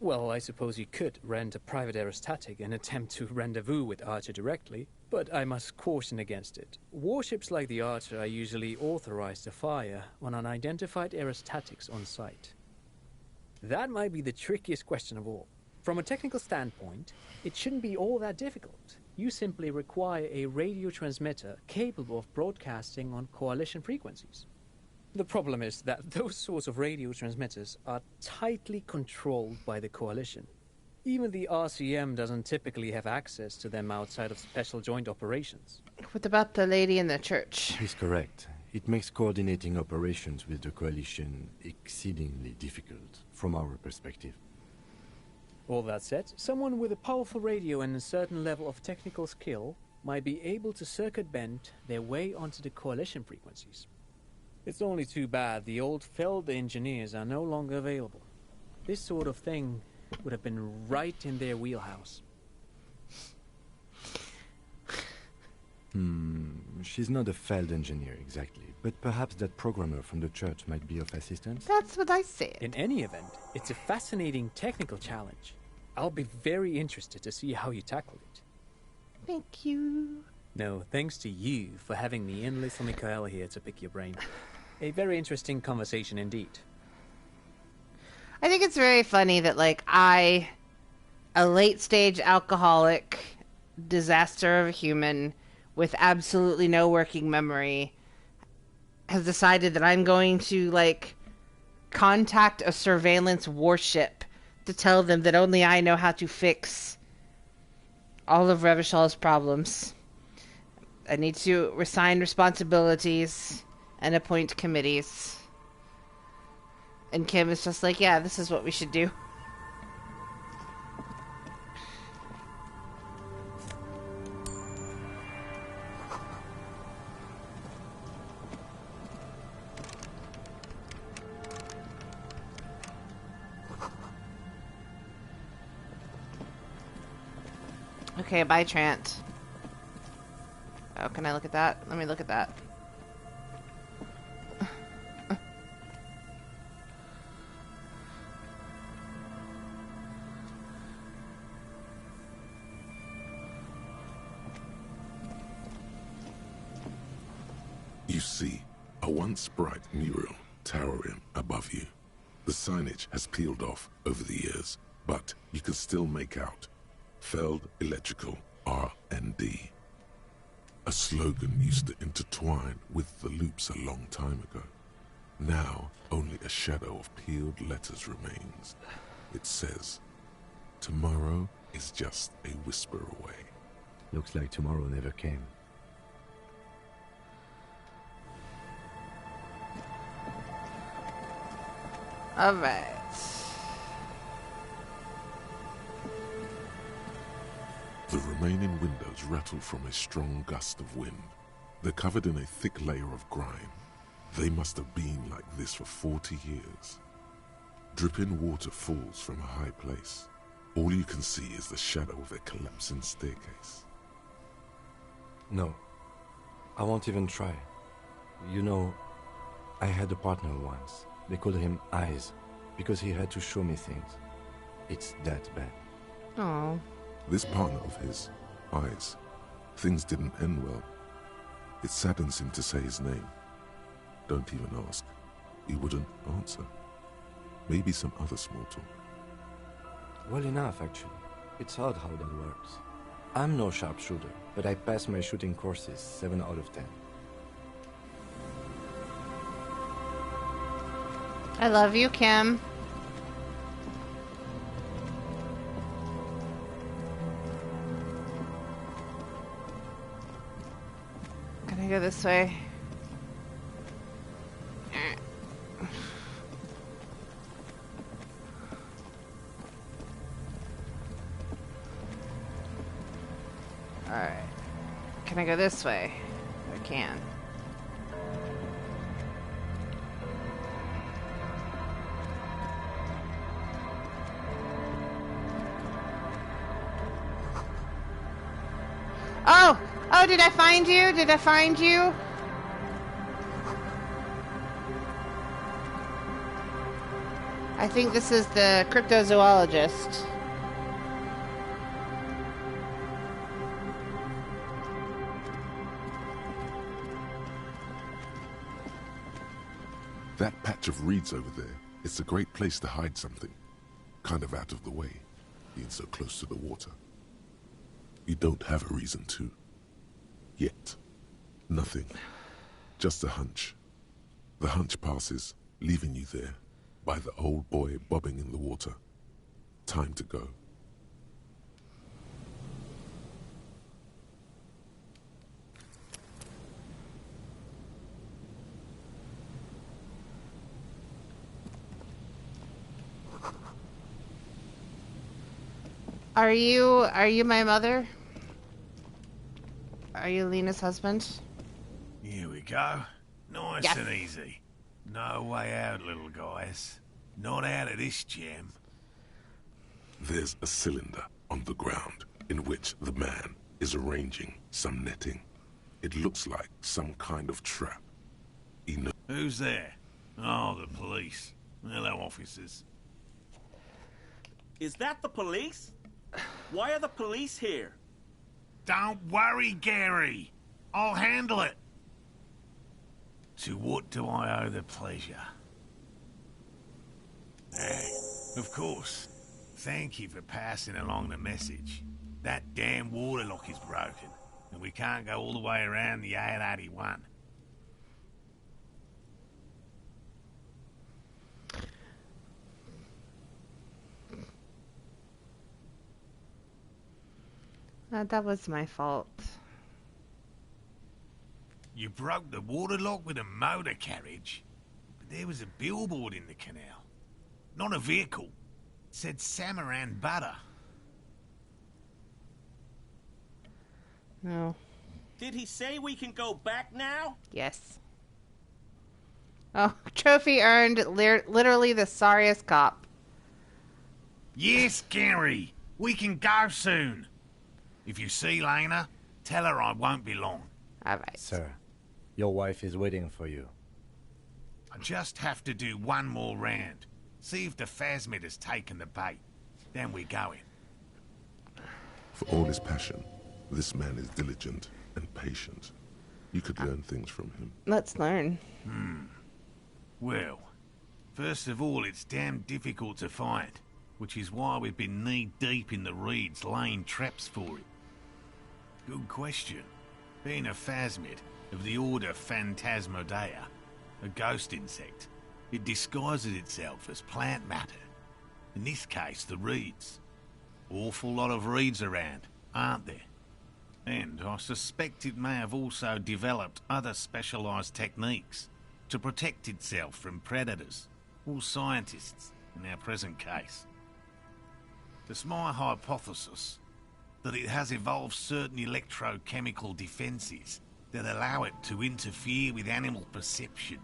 Well, I suppose you could rent a private aerostatic and attempt to rendezvous with Archer directly, but I must caution against it. Warships like the Archer are usually authorized to fire on unidentified aerostatics on site. That might be the trickiest question of all. From a technical standpoint, it shouldn't be all that difficult. You simply require a radio transmitter capable of broadcasting on coalition frequencies. The problem is that those sorts of radio transmitters are tightly controlled by the coalition. Even the RCM doesn't typically have access to them outside of special joint operations. What about the lady in the church? He's correct. It makes coordinating operations with the coalition exceedingly difficult from our perspective. All that said, someone with a powerful radio and a certain level of technical skill might be able to circuit bend their way onto the coalition frequencies. It's only too bad the old Feld engineers are no longer available. This sort of thing would have been right in their wheelhouse. She's not a Feld engineer exactly, but perhaps that programmer from the church might be of assistance. That's what I said. In any event, it's a fascinating technical challenge. I'll be very interested to see how you tackle it. Thank you. No, thanks to you for having the endless Michael here to pick your brain. A very interesting conversation indeed. I think it's very funny that, like, a late-stage alcoholic, disaster of a human with absolutely no working memory, has decided that I'm going to, like, contact a surveillance warship to tell them that only I know how to fix all of Revachal's problems. I need to resign responsibilities and appoint committees. And Kim is just like, yeah, this is what we should do. Okay, bye, Trant. Oh, can I look at that? Let me look at that. You see a once bright mural towering above you. The signage has peeled off over the years, but you can still make out Feld Electrical R&D. A slogan used to intertwine with the loops a long time ago. Now, only a shadow of peeled letters remains. It says, tomorrow is just a whisper away. Looks like tomorrow never came. Alright. The remaining windows rattle from a strong gust of wind. They're covered in a thick layer of grime. They must have been like this for 40 years. Dripping water falls from a high place. All you can see is the shadow of a collapsing staircase. No, I won't even try. You know, I had a partner once. They called him Eyes, because he had to show me things. It's that bad. Oh. This partner of his, Eyes, things didn't end well. It saddens him to say his name. Don't even ask. He wouldn't answer. Maybe some other small talk. Well enough, actually. It's odd how that works. I'm no sharpshooter, but I passed my shooting courses 7 out of 10. I love you, Kim. Can I go this way? Alright. Can I go this way? I can. Oh! Oh, did I find you? Did I find you? I think this is the cryptozoologist. That patch of reeds over there, it's a great place to hide something. Kind of out of the way, being so close to the water. You don't have a reason to. Yet. Nothing. Just a hunch. The hunch passes, leaving you there, by the old boy bobbing in the water. Time to go. Are you my mother? Are you Lena's husband? Here we go. Nice Yes. and easy. No way out, little guys. Not out of this jam. There's a cylinder on the ground in which the man is arranging some netting. It looks like some kind of trap. He knows. Who's there? Oh, the police. Hello, officers. Is that the police? Why are the police here? Don't worry, Gary. I'll handle it. To what do I owe the pleasure? Of course. Thank you for passing along the message. That damn water lock is broken, and we can't go all the way around the 881. That was my fault. You broke the water lock with a motor carriage, but there was a billboard in the canal. Not a vehicle. It said Samaran Butter. No. Did he say we can go back now? Yes. Oh, trophy earned. Literally the sorriest cop. Yes, Gary. We can go soon. If you see Lena, tell her I won't be long. All right. Sir, your wife is waiting for you. I just have to do one more round. See if the phasmid has taken the bait. Then we're going. For all his passion, this man is diligent and patient. You could learn things from him. Let's learn. Well, first of all, it's damn difficult to find, which is why we've been knee-deep in the reeds laying traps for it. Good question. Being a phasmid of the order Phantasmodea, a ghost insect, it disguises itself as plant matter. In this case, the reeds. Awful lot of reeds around, aren't there? And I suspect it may have also developed other specialised techniques to protect itself from predators, or scientists, in our present case. It's my hypothesis that it has evolved certain electrochemical defences that allow it to interfere with animal perception,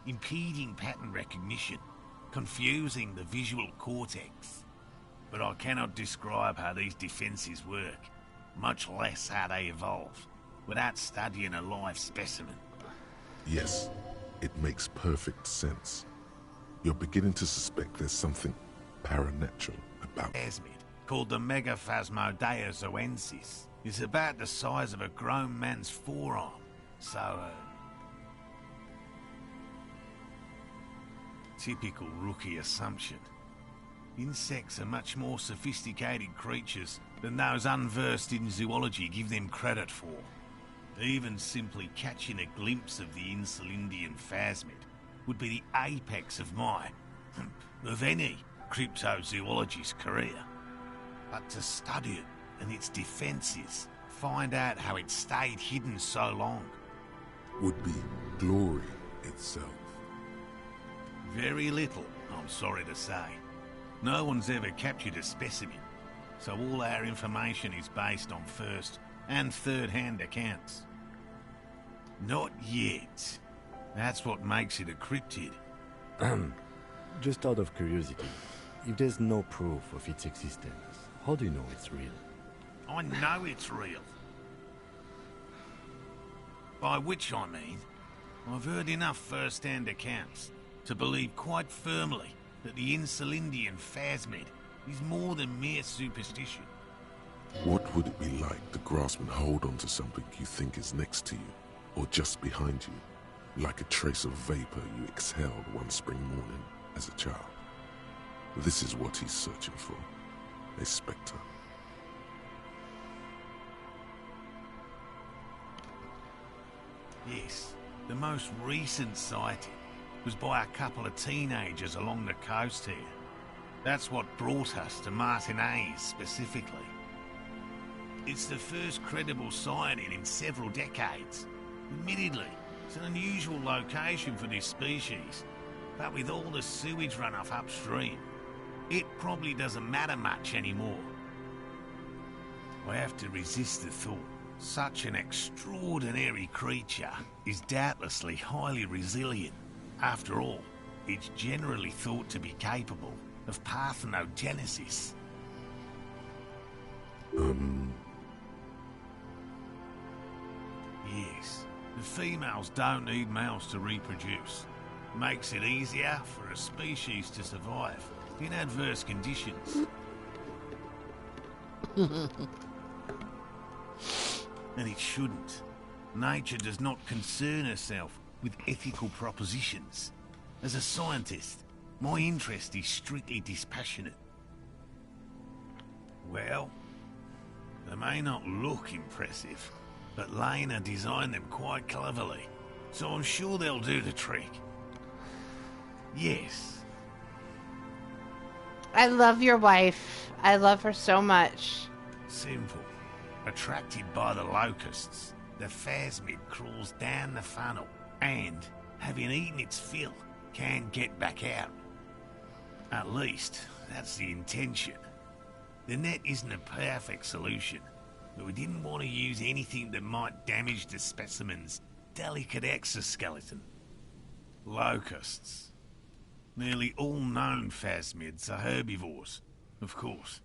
impeding pattern recognition, confusing the visual cortex. But I cannot describe how these defences work, much less how they evolve, without studying a live specimen. Yes, it makes perfect sense. You're beginning to suspect there's something paranatural about Phasmid, called the Megaphasmodea zoensis, is about the size of a grown man's forearm. So, typical rookie assumption. Insects are much more sophisticated creatures than those unversed in zoology give them credit for. Even simply catching a glimpse of the Insulindian phasmid would be the apex of my, of any, cryptozoologist's career. But to study it and its defences, find out how it stayed hidden so long. would be glory itself. Very little, I'm sorry to say. No one's ever captured a specimen, so all our information is based on first and third-hand accounts. Not yet. That's what makes it a cryptid. Just out of curiosity, if there's no proof of its existence, how do you know it's real? I know it's real. By which I mean, I've heard enough first-hand accounts to believe quite firmly that the Insulindian phasmid is more than mere superstition. What would it be like to grasp and hold onto something you think is next to you, or just behind you, like a trace of vapor you exhaled one spring morning as a child? This is what he's searching for. A spectre. Yes, the most recent sighting was by a couple of teenagers along the coast here. That's what brought us to Martinez specifically. It's the first credible sighting in several decades. Admittedly, it's an unusual location for this species, but with all the sewage runoff upstream, it probably doesn't matter much anymore. I have to resist the thought Such an extraordinary creature is doubtlessly highly resilient. After all, it's generally thought to be capable of parthenogenesis. Yes, the females don't need males to reproduce. Makes it easier for a species to survive in adverse conditions. And it shouldn't. Nature does not concern herself with ethical propositions. As a scientist, my interest is strictly dispassionate. Well, they may not look impressive, but Lena designed them quite cleverly, so I'm sure they'll do the trick. Yes. I love your wife. I love her so much. Simple. Attracted by the locusts, the phasmid crawls down the funnel and, having eaten its fill, can get back out. At least, that's the intention. The net isn't a perfect solution, but we didn't want to use anything that might damage the specimen's delicate exoskeleton. Locusts. Nearly all known phasmids are herbivores, of course.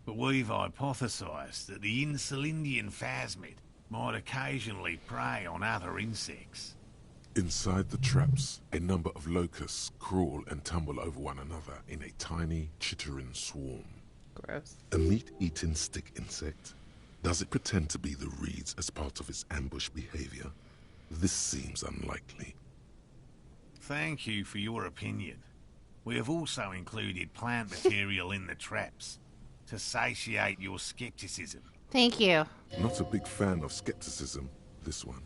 But we've hypothesized that the Insulindian phasmid might occasionally prey on other insects. Inside the traps, a number of locusts crawl and tumble over one another in a tiny, chittering swarm. Gross. A meat-eating stick insect? Does it pretend to be the reeds as part of its ambush behavior? This seems unlikely. Thank you for your opinion. We have also included plant material in the traps to satiate your skepticism. Thank you. Not a big fan of skepticism, this one.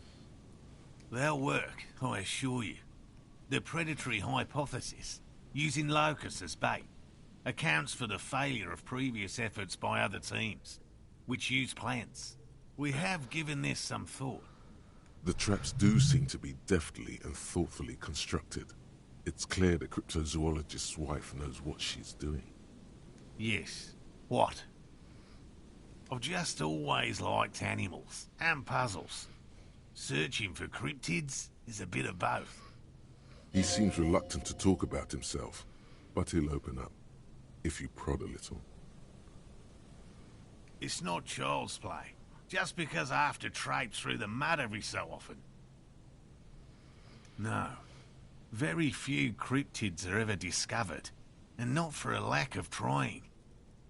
They'll work, I assure you. The predatory hypothesis, using locusts as bait, accounts for the failure of previous efforts by other teams, which use plants. We have given this some thought. The traps do seem to be deftly and thoughtfully constructed. It's clear the cryptozoologist's wife knows what she's doing. Yes. What? I've just always liked animals and puzzles. Searching for cryptids is a bit of both. He seems reluctant to talk about himself, but he'll open up, if you prod a little. It's not child's play, just because I have to traipse through the mud every so often. No, very few cryptids are ever discovered, and not for a lack of trying.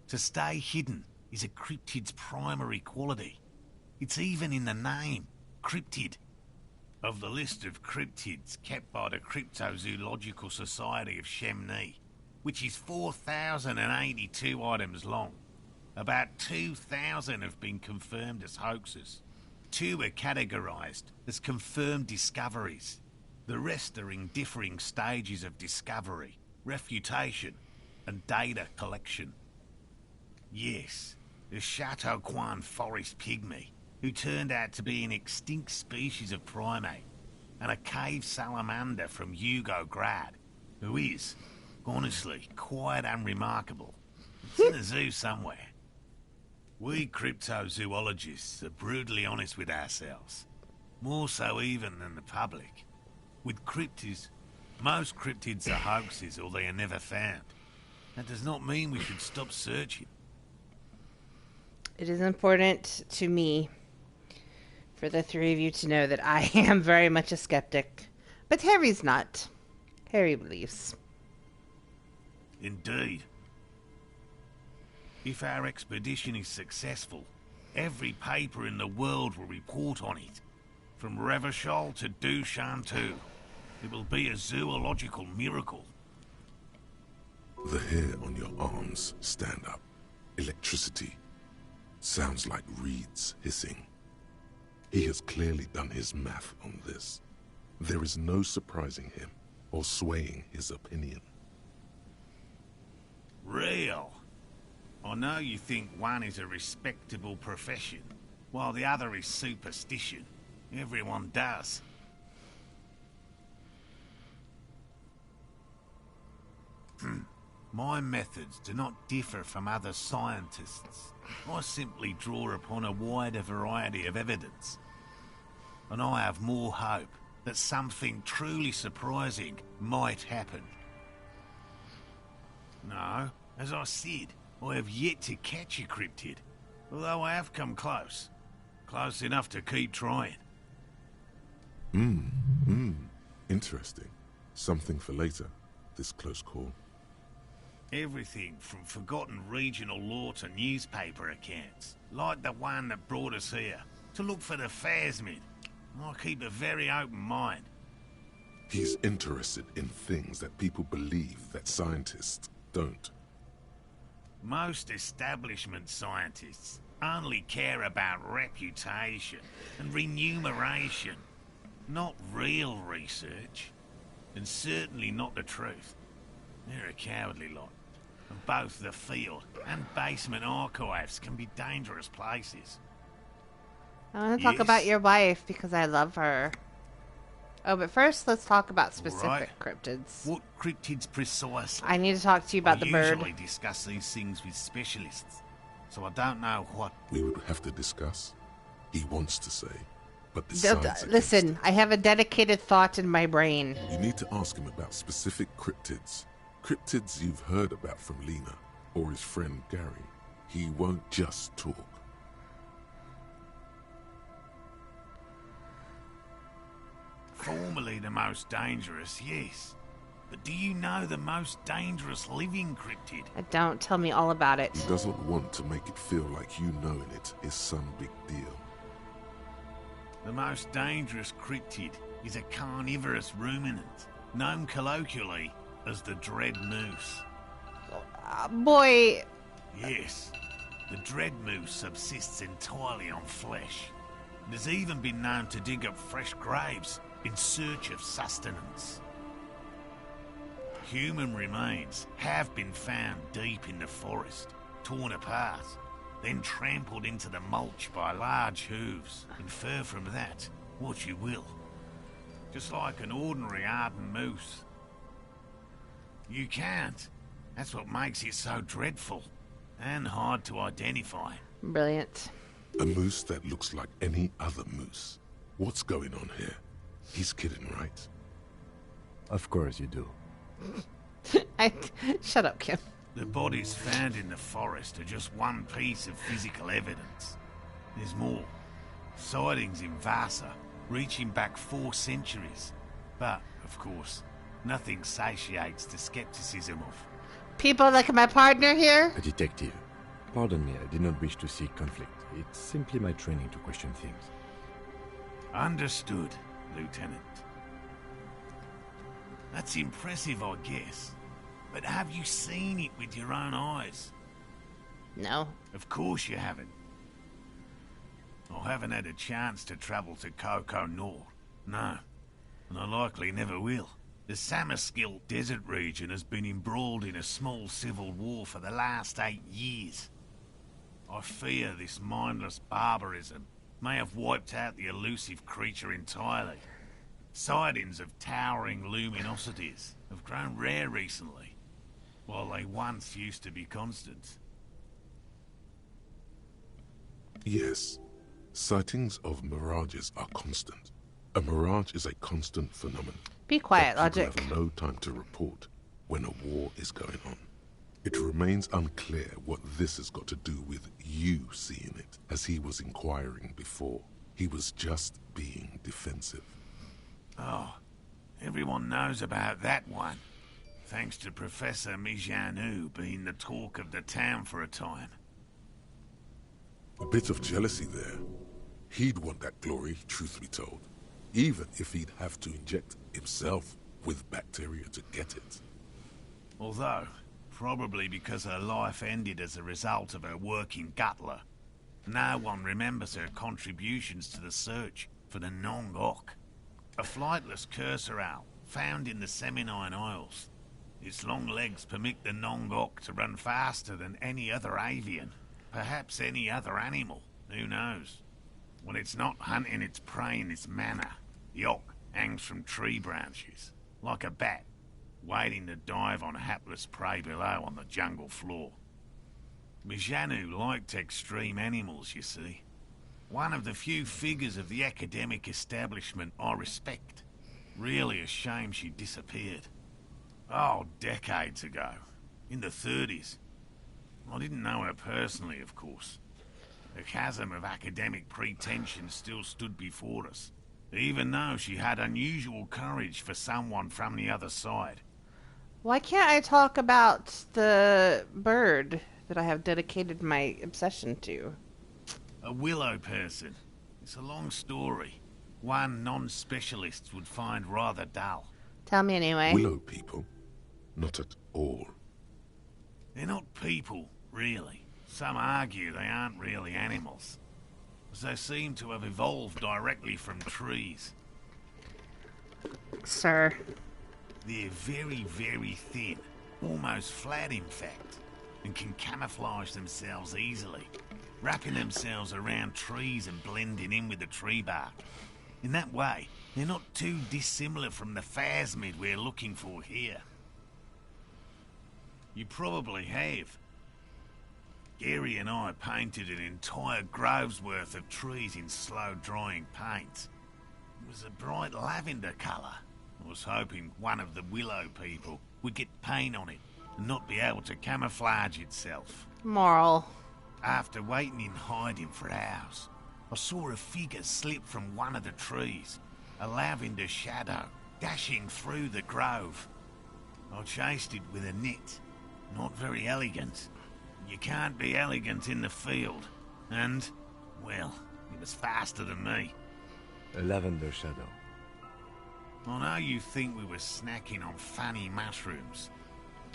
To stay hidden is a cryptid's primary quality. It's even in the name, cryptid. Of the list of cryptids kept by the Cryptozoological Society of Chemnee, which is 4,082 items long, about 2,000 have been confirmed as hoaxes. 2 are categorized as confirmed discoveries. The rest are in differing stages of discovery, refutation, and data collection. Yes, the Chateauquan forest pygmy, who turned out to be an extinct species of primate, and a cave salamander from Hugo-Grad, who is, honestly, quite unremarkable. It's in a zoo somewhere. We cryptozoologists are brutally honest with ourselves, more so even than the public. With cryptids, most cryptids are hoaxes or they are never found. That does not mean we should stop searching. It is important to me for the 3 of you to know that I am very much a skeptic. But Harry's not. Harry believes. Indeed. If our expedition is successful, every paper in the world will report on it. From Revachol to Dushantu. It will be a zoological miracle. The hair on your arms stand up. Electricity. Sounds like reeds hissing. He has clearly done his math on this. There is no surprising him or swaying his opinion. Real. I know you think one is a respectable profession, while the other is superstition. Everyone does. My methods do not differ from other scientists. I simply draw upon a wider variety of evidence. And I have more hope that something truly surprising might happen. No, as I said, I have yet to catch a cryptid, although I have come close. Close enough to keep trying. Interesting. Something for later, this close call. Everything from forgotten regional lore to newspaper accounts, like the one that brought us here, to look for the Phasmid. I keep a very open mind. He's interested in things that people believe that scientists don't. Most establishment scientists only care about reputation and remuneration, not real research, and certainly not the truth. They're a cowardly lot, and both the field and basement archives can be dangerous places. I want to talk about your wife because I love her. Oh, but first let's talk about specific cryptids. What cryptids precisely? I need to talk to you about the bird. I usually discuss these things with specialists, so I don't know what... We would have to discuss. He wants to say, but the science listen, I have a dedicated thought in my brain. You need to ask him about specific cryptids. Cryptids you've heard about from Lena or his friend Gary. He won't just talk. Formerly the most dangerous, yes. But do you know the most dangerous living cryptid? Don't tell me all about it. He doesn't want to make it feel like you knowing it is some big deal. The most dangerous cryptid is a carnivorous ruminant, known colloquially as the Dread Moose. Boy... Yes, the Dread Moose subsists entirely on flesh. It has even been known to dig up fresh graves in search of sustenance. Human remains have been found deep in the forest, torn apart, then trampled into the mulch by large hooves. Infer from that what you will. Just like an ordinary ardent moose. You can't. That's what makes it so dreadful and hard to identify. Brilliant. A moose that looks like any other moose. What's going on here? He's kidding, right? Of course you do. Shut up, Kim. The bodies found in the forest are just one piece of physical evidence. There's more. Sightings in Vasa, reaching back 4 centuries. But, of course, nothing satiates the skepticism of people like my partner here. A detective. Pardon me, I did not wish to seek conflict. It's simply my training to question things. Understood, Lieutenant. That's impressive, I guess. But have you seen it with your own eyes? No. Of course you haven't. I haven't had a chance to travel to Coco Nor. No. And I likely never will. The Samaskill desert region has been embroiled in a small civil war for the last 8 years. I fear this mindless barbarism may have wiped out the elusive creature entirely. Sightings of towering luminosities have grown rare recently, while they once used to be constant. Yes. Sightings of mirages are constant. A mirage is a constant phenomenon. Be quiet, that people Logic. have no time to report when a war is going on. It remains unclear what this has got to do with you seeing it, as he was inquiring before. He was just being defensive. Oh, everyone knows about that one, thanks to Professor Mijanu being the talk of the town for a time. A bit of jealousy there. He'd want that glory, truth be told, even if he'd have to inject himself with bacteria to get it. Although, probably because her life ended as a result of her work in Gutler, no one remembers her contributions to the search for the Nong-Ok, a flightless cursor owl found in the Seminine Isles. Its long legs permit the Nong-Ok to run faster than any other avian, perhaps any other animal, who knows. When it's not hunting its prey in this manner, the Ok hangs from tree branches, like a bat, waiting to dive on hapless prey below on the jungle floor. Mijanu liked extreme animals, you see. One of the few figures of the academic establishment I respect. Really a shame she disappeared. Oh, decades ago. In the 30s. I didn't know her personally, of course. The chasm of academic pretension still stood before us, even though she had unusual courage for someone from the other side. Why can't I talk about the bird that I have dedicated my obsession to? A willow person. It's a long story. One non-specialists would find rather dull. Tell me anyway. Willow people? Not at all. They're not people, really. Some argue they aren't really animals, as they seem to have evolved directly from trees. Sir. They're very, very thin, almost flat in fact, and can camouflage themselves easily, wrapping themselves around trees and blending in with the tree bark. In that way, they're not too dissimilar from the phasmid we're looking for here. You probably have. Gary and I painted an entire grove's worth of trees in slow-drying paint. It was a bright lavender colour. I was hoping one of the willow people would get paint on it and not be able to camouflage itself. Moral. After waiting in hiding for hours, I saw a figure slip from one of the trees, a lavender shadow dashing through the grove. I chased it with a net. Not very elegant. You can't be elegant in the field. And, well, it was faster than me. A lavender shadow. I know you think we were snacking on funny mushrooms.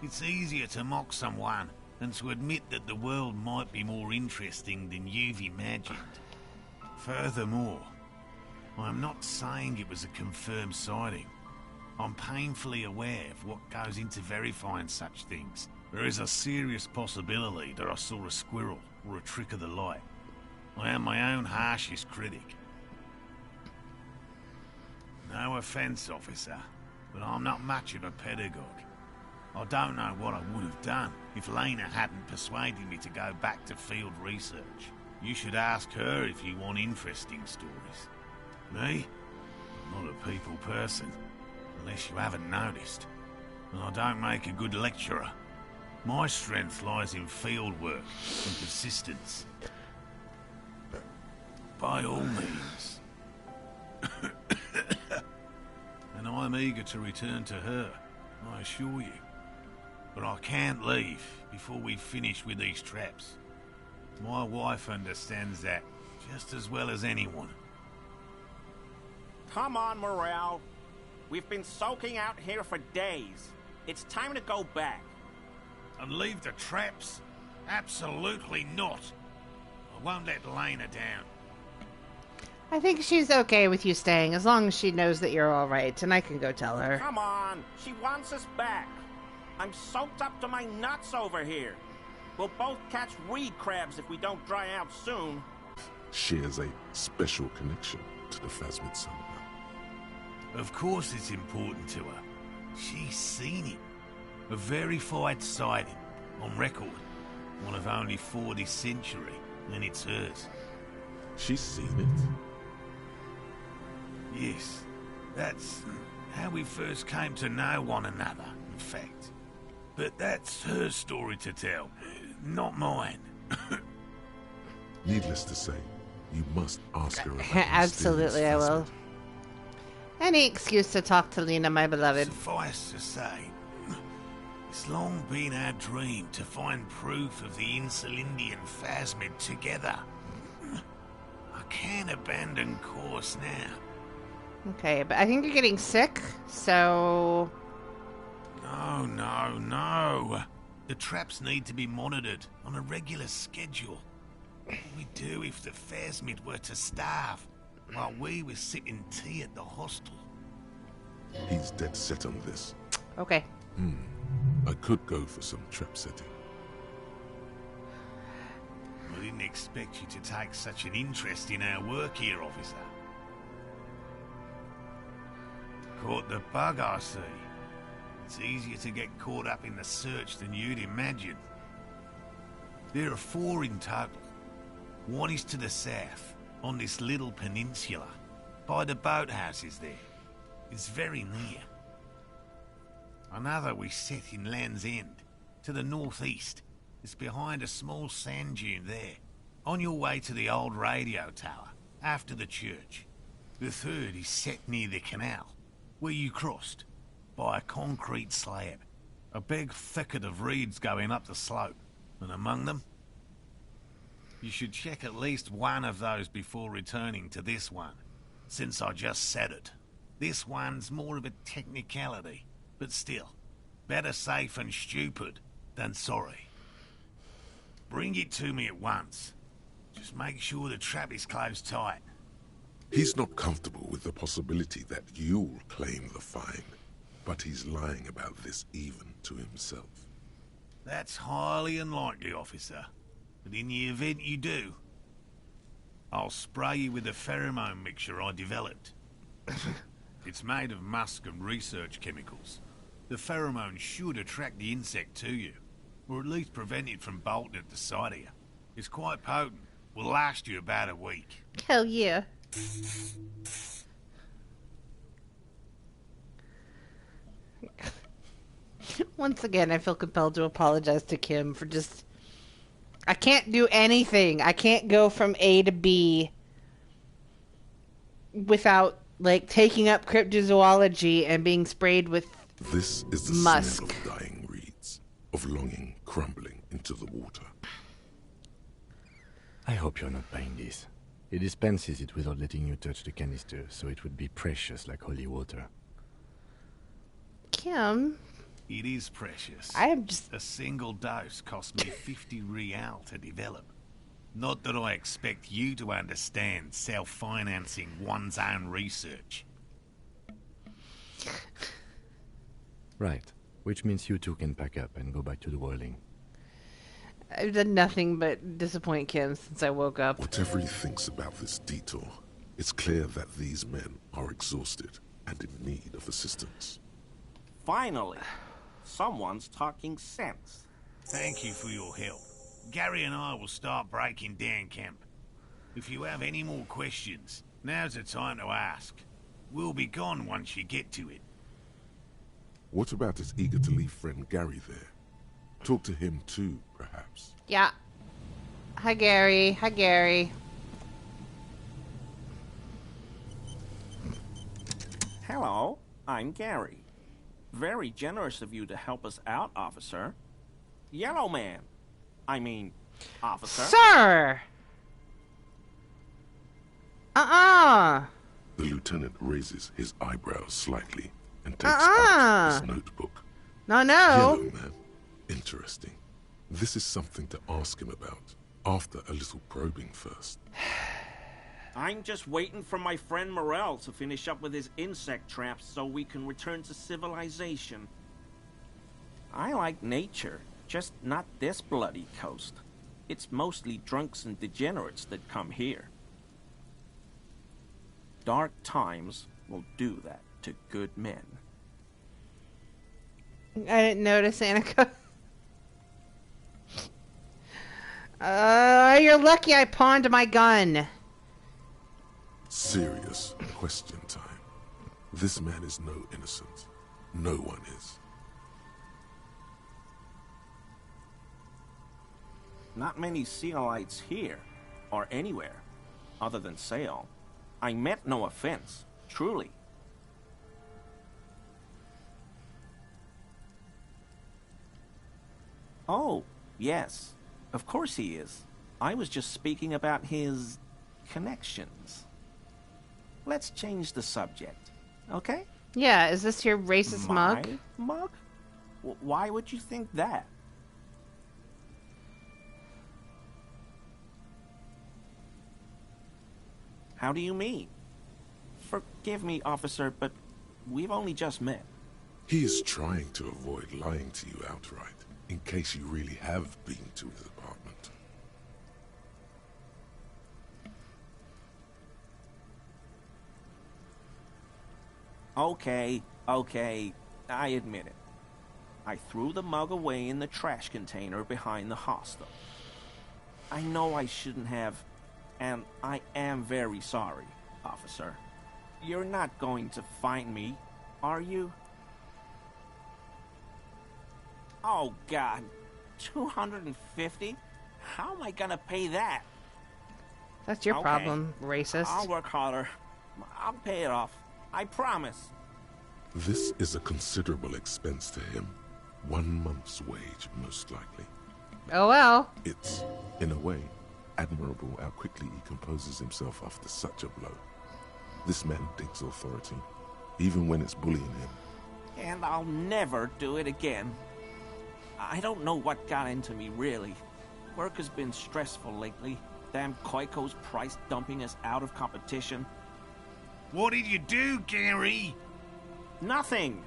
It's easier to mock someone than to admit that the world might be more interesting than you've imagined. Furthermore, I'm not saying it was a confirmed sighting. I'm painfully aware of what goes into verifying such things. There is a serious possibility that I saw a squirrel or a trick of the light. I am my own harshest critic. No offence, officer, but I'm not much of a pedagogue. I don't know what I would have done if Lena hadn't persuaded me to go back to field research. You should ask her if you want interesting stories. Me? I'm not a people person, unless you haven't noticed. And I don't make a good lecturer. My strength lies in field work and persistence. By all means. And I'm eager to return to her, I assure you. But I can't leave before we've finished with these traps. My wife understands that just as well as anyone. Come on, Morel. We've been soaking out here for days. It's time to go back. And leave the traps? Absolutely not. I won't let Lena down. I think she's okay with you staying as long as she knows that you're alright, and I can go tell her. Come on. She wants us back. I'm soaked up to my nuts over here. We'll both catch reed crabs if we don't dry out soon. Shares a special connection to the Phasmid somehow. Of course it's important to her. She's seen it. A verified sighting, on record. One of only 4 this century, and it's hers. She's seen it? Yes, that's how we first came to know one another, in fact. But that's her story to tell, not mine. Needless to say, you must ask her about Absolutely, I will. Any excuse to talk to Lena, my beloved. Suffice to say, it's long been our dream to find proof of the Insulindian Phasmid together. I can't abandon course now. Okay, but I think you're getting sick, so... No. The traps need to be monitored on a regular schedule. What would we do if the Phasmid were to starve while we were sipping tea at the hostel? He's dead set on this. Okay. I could go for some trap setting. I didn't expect you to take such an interest in our work here, officer. Caught the bug, I see. It's easier to get caught up in the search than you'd imagine. There are 4 in total. One is to the south, on this little peninsula, by the boathouses there. It's very near. Another we set in Land's End, to the northeast. It's behind a small sand dune there, on your way to the old radio tower, after the church. The third is set near the canal, where you crossed, by a concrete slab. A big thicket of reeds going up the slope, and among them... You should check at least one of those before returning to this one, since I just said it. This one's more of a technicality, but still, better safe and stupid than sorry. Bring it to me at once. Just make sure the trap is closed tight. He's not comfortable with the possibility that you'll claim the find, but he's lying about this even to himself. That's highly unlikely, officer. But in the event you do, I'll spray you with a pheromone mixture I developed. It's made of musk and research chemicals. The pheromone should attract the insect to you, or at least prevent it from bolting at the sight of you. It's quite potent. Will last you about a week. Hell yeah. Once again, I feel compelled to apologize to Kim for just... I can't do anything. I can't go from A to B without, like, taking up cryptozoology and being sprayed with This is the musk. smell of dying reeds, of longing crumbling into the water. I hope you're not buying this. He dispenses it without letting you touch the canister, so it would be precious like holy water. Kim, It is precious. I am just... A single dose cost me 50 real to develop. Not that I expect you to understand self-financing one's own research. Right. Which means you two can pack up and go back to the whirling. I've done nothing but disappoint Kim since I woke up. Whatever he thinks about this detour, it's clear that these men are exhausted and in need of assistance. Finally, someone's talking sense. Thank you for your help. Gary and I will start breaking down camp. If you have any more questions, now's the time to ask. We'll be gone once you get to it. What about his eager-to-leave friend Gary there? Talk to him too, perhaps. Yeah. Hi, Gary. Hi, Gary. Hello, I'm Gary. Very generous of you to help us out, officer. Yellow man. I mean, officer. Sir! The lieutenant raises his eyebrows slightly and takes out his notebook. No. Yellow man. Interesting. This is something to ask him about, after a little probing first. I'm just waiting for my friend Morel to finish up with his insect traps so we can return to civilization. I like nature, just not this bloody coast. It's mostly drunks and degenerates that come here. Dark times will do that to good men. I didn't notice, Annika. You're lucky I pawned my gun. Serious question time. This man is no innocent. No one is. Not many Sealites here, or anywhere, other than Sail. I meant no offense, truly. Oh, yes. Of course he is. I was just speaking about his connections. Let's change the subject, okay? Yeah, is this your racist mug? My mug? Why would you think that? How do you mean? Forgive me, officer, but we've only just met. He is trying to avoid lying to you outright, in case you really have been to his apartment. Okay, I admit it. I threw the mug away in the trash container behind the hostel. I know I shouldn't have, and I am very sorry, officer. You're not going to find me, are you? Oh, God. 250? How am I gonna pay that? That's your problem, racist. I'll work harder. I'll pay it off. I promise. This is a considerable expense to him. 1 month's wage, most likely. Oh well. It's, in a way, admirable how quickly he composes himself after such a blow. This man digs authority, even when it's bullying him. And I'll never do it again. I don't know what got into me, really. Work has been stressful lately. Damn Koiko's price dumping us out of competition. What did you do, Gary? Nothing.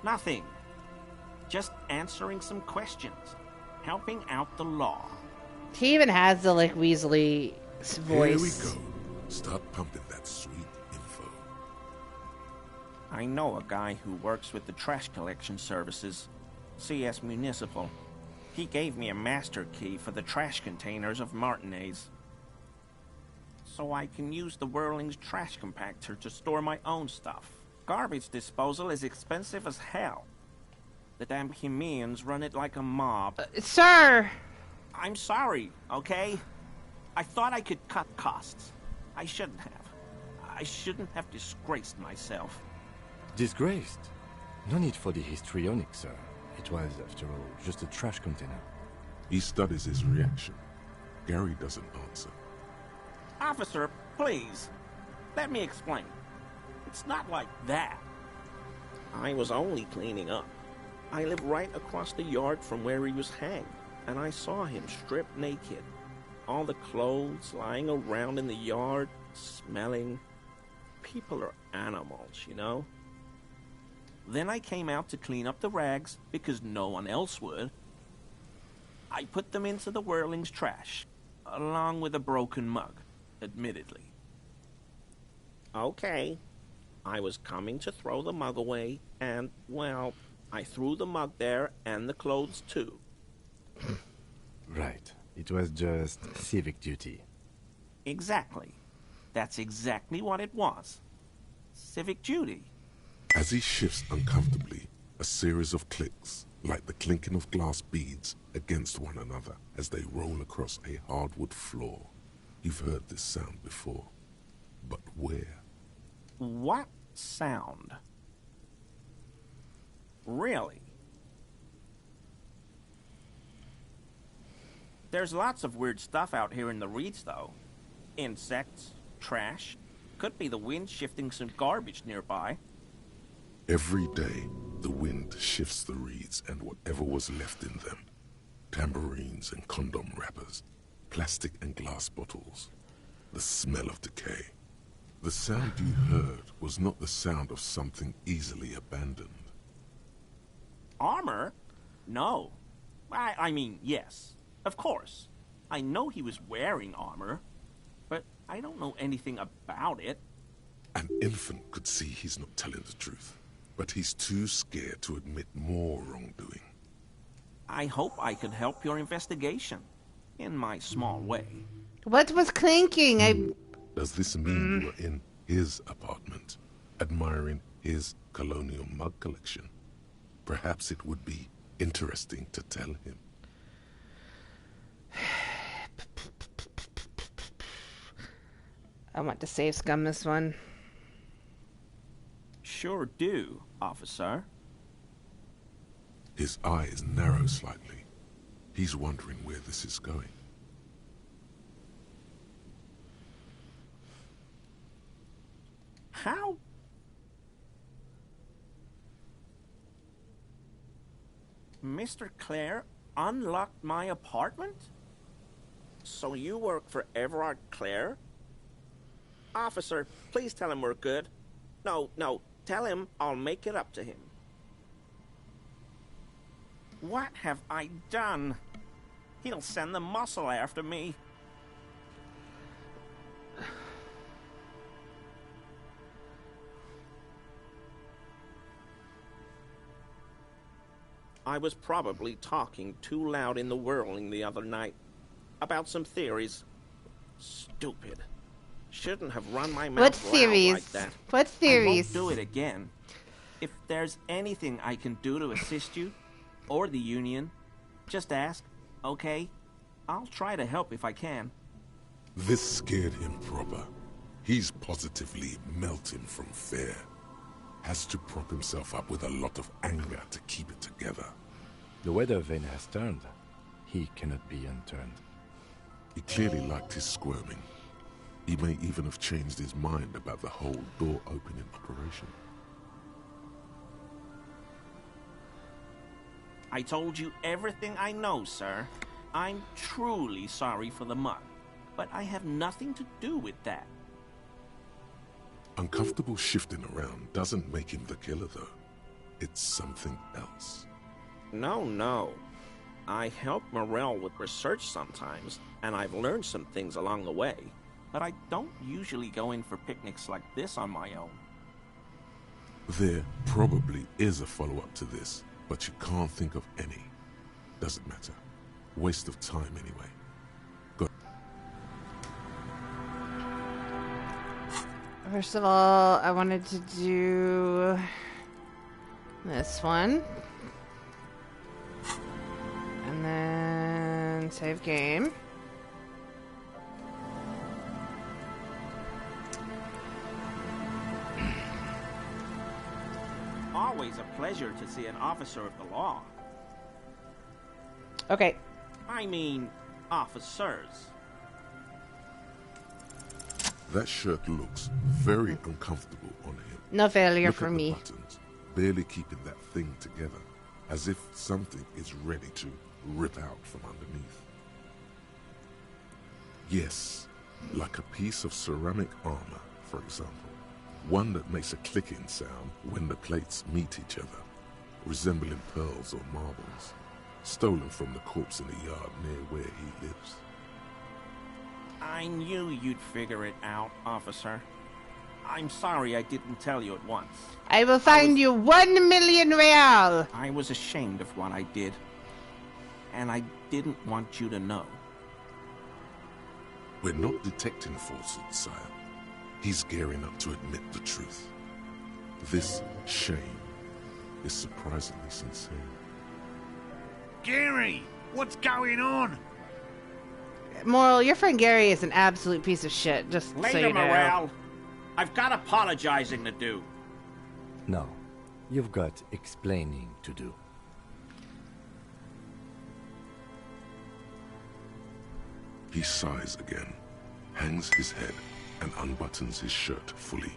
Nothing. Just answering some questions. Helping out the law. He even has the, like, Weasley voice. Here we go. Start pumping that sweet info. I know a guy who works with the trash collection services. CS Municipal. He gave me a master key for the trash containers of Martinez. So I can use the Whirling's trash compactor to store my own stuff. Garbage disposal is expensive as hell. The damn Hemians run it like a mob. Sir! I'm sorry, okay? I thought I could cut costs. I shouldn't have. I shouldn't have disgraced myself. Disgraced? No need for the histrionic, sir. It was, after all, just a trash container. He studies his reaction. Gary doesn't answer. Officer, please. Let me explain. It's not like that. I was only cleaning up. I live right across the yard from where he was hanged, and I saw him stripped naked. All the clothes lying around in the yard, smelling. People are animals, you know? Then I came out to clean up the rags, because no one else would. I put them into the Whirling's trash, along with a broken mug, admittedly. Okay. I was coming to throw the mug away, and, well, I threw the mug there and the clothes too. Right. It was just civic duty. Exactly. That's exactly what it was. Civic duty. As he shifts uncomfortably, a series of clicks, like the clinking of glass beads against one another as they roll across a hardwood floor. You've heard this sound before. But where? What sound? Really? There's lots of weird stuff out here in the reeds, though. Insects, trash. Could be the wind shifting some garbage nearby. Every day, the wind shifts the reeds and whatever was left in them. Tambourines and condom wrappers, plastic and glass bottles. The smell of decay. The sound you heard was not the sound of something easily abandoned. Armor? No. I mean, yes. Of course. I know he was wearing armor, but I don't know anything about it. An infant could see he's not telling the truth, but he's too scared to admit more wrongdoing. I hope I could help your investigation, in my small way. What was clinking? Does this mean you were in his apartment, admiring his colonial mug collection? Perhaps it would be interesting to tell him. I want to save scum this one. Sure do, officer. His eyes narrow slightly. He's wondering where this is going. How? Mr. Clare unlocked my apartment? So you work for Everard Clare? Officer, please tell him we're good. No, tell him I'll make it up to him. What have I done? He'll send the muscle after me. I was probably talking too loud in the whirling the other night. About some theories. Stupid. Shouldn't have run my mouth What loud theories? like that. What theories? I won't do it again. If there's anything I can do to assist you, or the Union, just ask, okay? I'll try to help if I can. This scared him proper. He's positively melting from fear. Has to prop himself up with a lot of anger to keep it together. The weather vane has turned. He cannot be unturned. He clearly liked his squirming. He may even have changed his mind about the whole door-opening operation. I told you everything I know, sir. I'm truly sorry for the muck, but I have nothing to do with that. Uncomfortable shifting around doesn't make him the killer, though. It's something else. No. I help Morell with research sometimes, and I've learned some things along the way, but I don't usually go in for picnics like this on my own. There probably is a follow-up to this, but you can't think of any. Doesn't matter. Waste of time anyway. Go. First of all, I wanted to do this one. And then save game. Always a pleasure to see an officer of the law. Okay. I mean, officers. That shirt looks very uncomfortable on him. No failure Look for at the me. buttons, barely keeping that thing together, as if something is ready to rip out from underneath. Yes, like a piece of ceramic armor, for example. One that makes a clicking sound when the plates meet each other, resembling pearls or marbles, stolen from the corpse in the yard near where he lives. I knew you'd figure it out, officer. I'm sorry I didn't tell you at once. I will find you 1 million real. I was ashamed of what I did. And I didn't want you to know. We're not detecting falsehood, sire. He's gearing up to admit the truth. This shame is surprisingly sincere. Gary, what's going on? Moral, your friend Gary is an absolute piece of shit, just so Later, you know. Morale. I've got apologizing to do. No, you've got explaining to do. He sighs again, hangs his head, and unbuttons his shirt fully.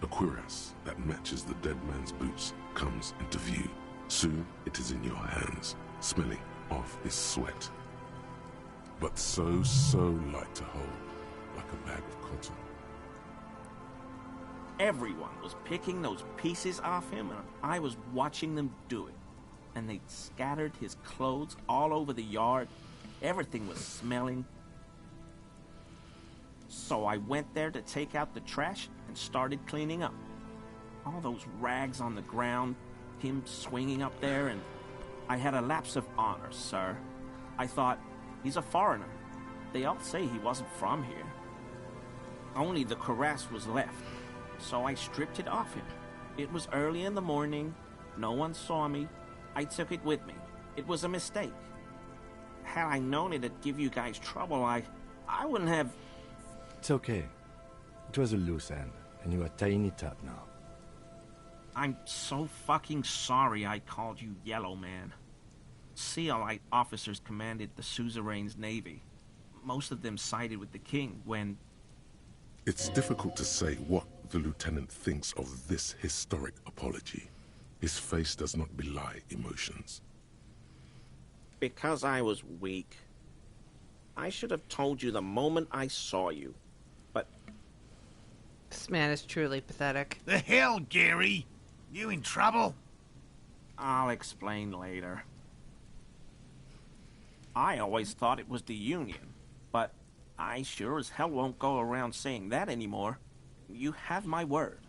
A cuirass that matches the dead man's boots comes into view. Soon it is in your hands, smelling of his sweat. But so light to hold, like a bag of cotton. Everyone was picking those pieces off him, and I was watching them do it. And they'd scattered his clothes all over the yard. Everything was smelling. So I went there to take out the trash and started cleaning up. All those rags on the ground, him swinging up there, and I had a lapse of honor, sir. I thought, he's a foreigner. They all say he wasn't from here. Only the cuirass was left, so I stripped it off him. It was early in the morning. No one saw me. I took it with me. It was a mistake. Had I known it'd give you guys trouble, I wouldn't have... It's okay. It was a loose end, and you are tying it up now. I'm so fucking sorry I called you Yellow Man. Sealite officers commanded the suzerain's navy. Most of them sided with the king when... It's difficult to say what the lieutenant thinks of this historic apology. His face does not belie emotions. Because I was weak. I should have told you the moment I saw you. But... This man is truly pathetic. The hell, Gary? You in trouble? I'll explain later. I always thought it was the Union, but I sure as hell won't go around saying that anymore. You have my word.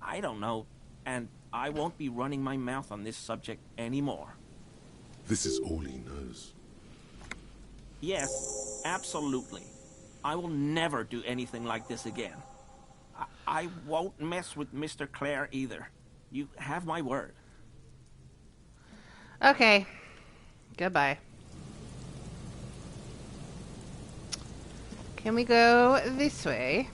I don't know, and I won't be running my mouth on this subject anymore. This is all he knows. Yes, absolutely. I will never do anything like this again. I won't mess with Mr. Clare either. You have my word. Okay. Goodbye. Can we go this way?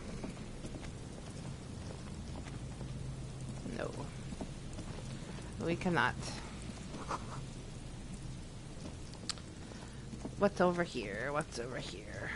No. We cannot. What's over here? What's over here?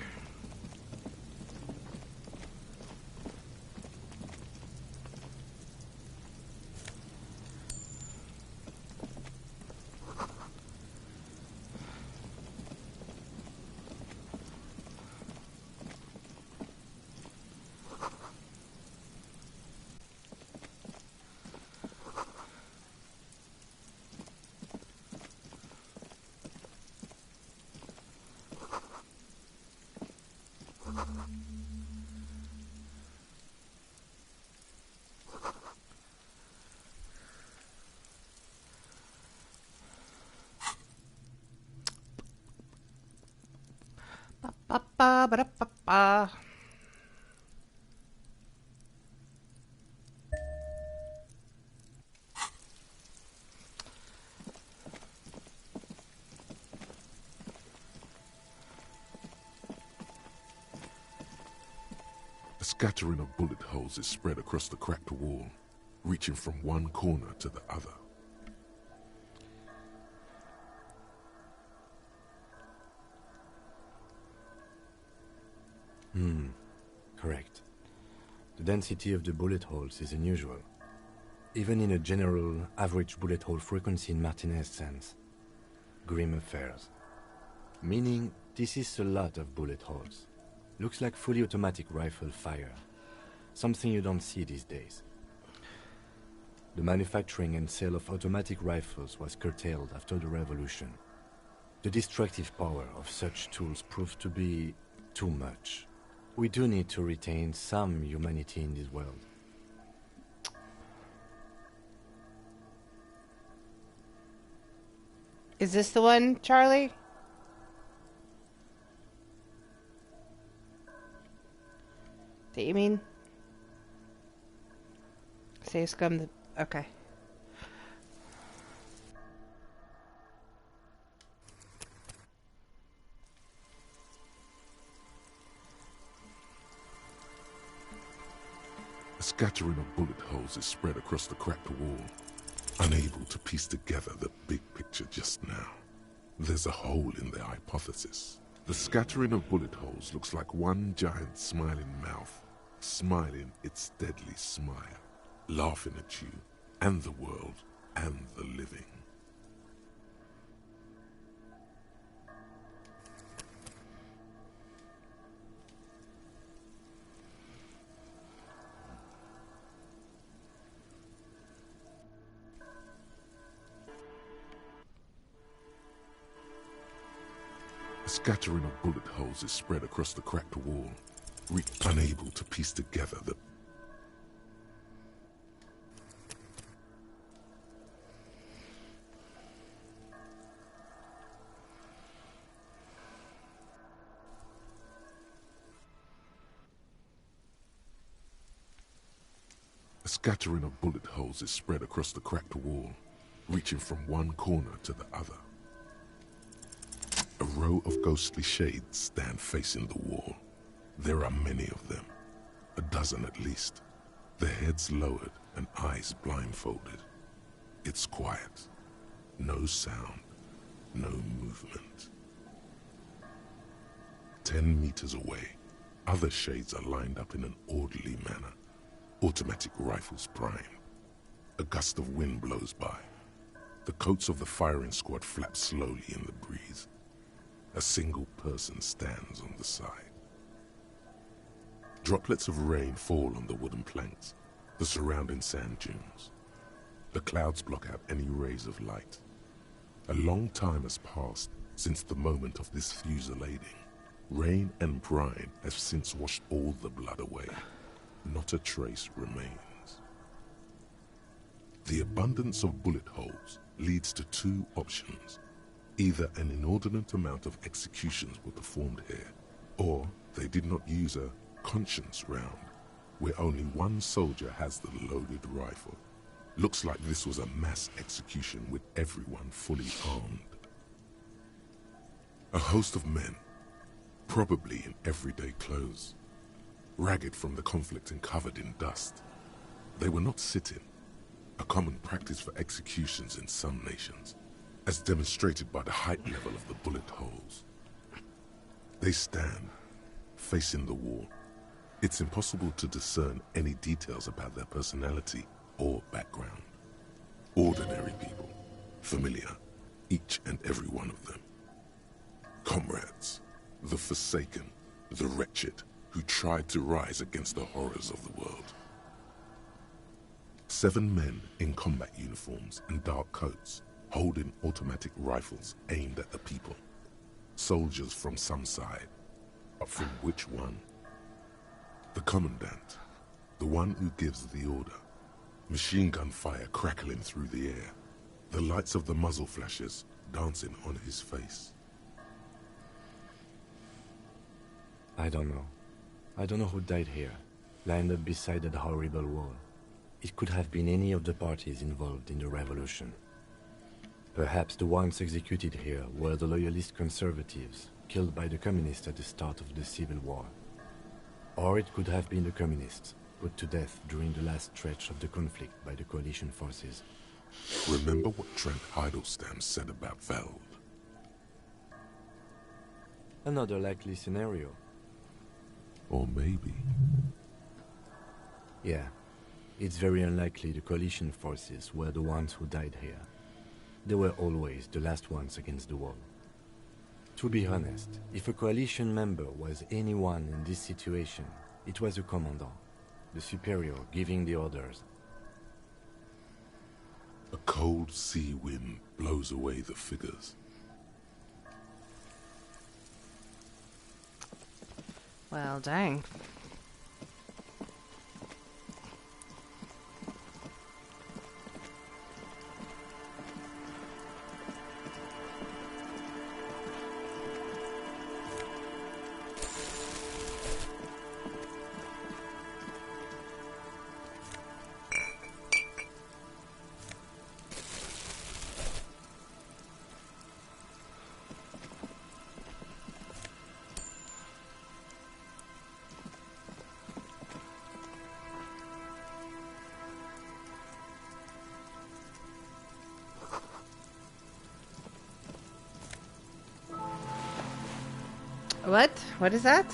Ba-ba-ba-da-ba-ba. A scattering of bullet holes is spread across the cracked wall, reaching from one corner to the other. Correct. The density of the bullet holes is unusual. Even in a general average bullet hole frequency in Martinez sense. Grim affairs. Meaning, this is a lot of bullet holes. Looks like fully automatic rifle fire. Something you don't see these days. The manufacturing and sale of automatic rifles was curtailed after the revolution. The destructive power of such tools proved to be too much. We do need to retain some humanity in this world. Is this the one, Charlie? That you mean? Say scum the... Okay. A scattering of bullet holes is spread across the cracked wall, unable to piece together the big picture just now. There's a hole in their hypothesis. The scattering of bullet holes looks like one giant smiling mouth, smiling its deadly smile, laughing at you, and the world, and the living. A scattering of bullet holes is spread across the cracked wall, unable to piece together the... A scattering of bullet holes is spread across the cracked wall, reaching from one corner to the other. A row of ghostly shades stand facing the wall. There are many of them, a dozen at least, their heads lowered and eyes blindfolded. It's quiet, no sound, no movement. 10 meters away, other shades are lined up in an orderly manner, automatic rifles primed. A gust of wind blows by. The coats of the firing squad flap slowly in the breeze. A single person stands on the side. Droplets of rain fall on the wooden planks, the surrounding sand dunes. The clouds block out any rays of light. A long time has passed since the moment of this fusillading. Rain and brine have since washed all the blood away. Not a trace remains. The abundance of bullet holes leads to two options. Either an inordinate amount of executions were performed here, or they did not use a conscience round, where only one soldier has the loaded rifle. Looks like this was a mass execution with everyone fully armed. A host of men, probably in everyday clothes, ragged from the conflict and covered in dust. They were not sitting, a common practice for executions in some nations, as demonstrated by the height level of the bullet holes. They stand, facing the wall. It's impossible to discern any details about their personality or background. Ordinary people, familiar, each and every one of them. Comrades, the forsaken, the wretched, who tried to rise against the horrors of the world. 7 men in combat uniforms and dark coats, holding automatic rifles aimed at the people. Soldiers from some side, but from which one? The commandant, the one who gives the order. Machine gun fire crackling through the air, the lights of the muzzle flashes dancing on his face. I don't know. I don't know who died here, lined up beside that horrible wall. It could have been any of the parties involved in the revolution. Perhaps the ones executed here were the loyalist conservatives, killed by the communists at the start of the Civil War. Or it could have been the communists, put to death during the last stretch of the conflict by the coalition forces. Remember what Trent Heidelstein said about Veld? Another likely scenario. Or maybe... Yeah, it's very unlikely the coalition forces were the ones who died here. They were always the last ones against the wall. To be honest, if a coalition member was anyone in this situation, it was a commandant, the superior giving the orders. A cold sea wind blows away the figures. Well, dang. What? What is that?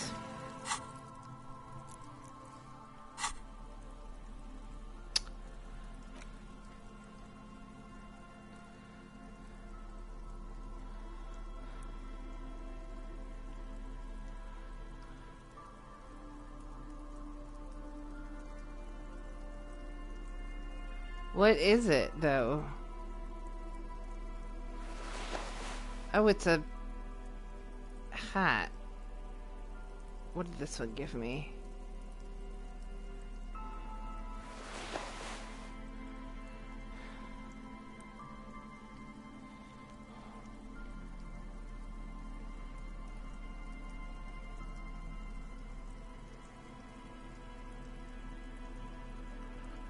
What is it, though? Oh, it's a hat. What did this one give me?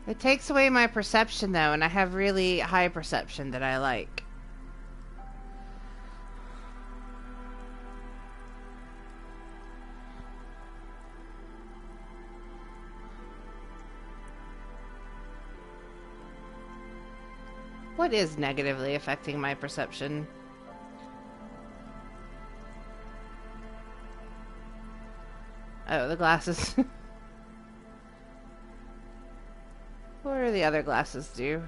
It takes away my perception, though, and I have really high perception that I like. What is negatively affecting my perception? Oh, the glasses. What do the other glasses do?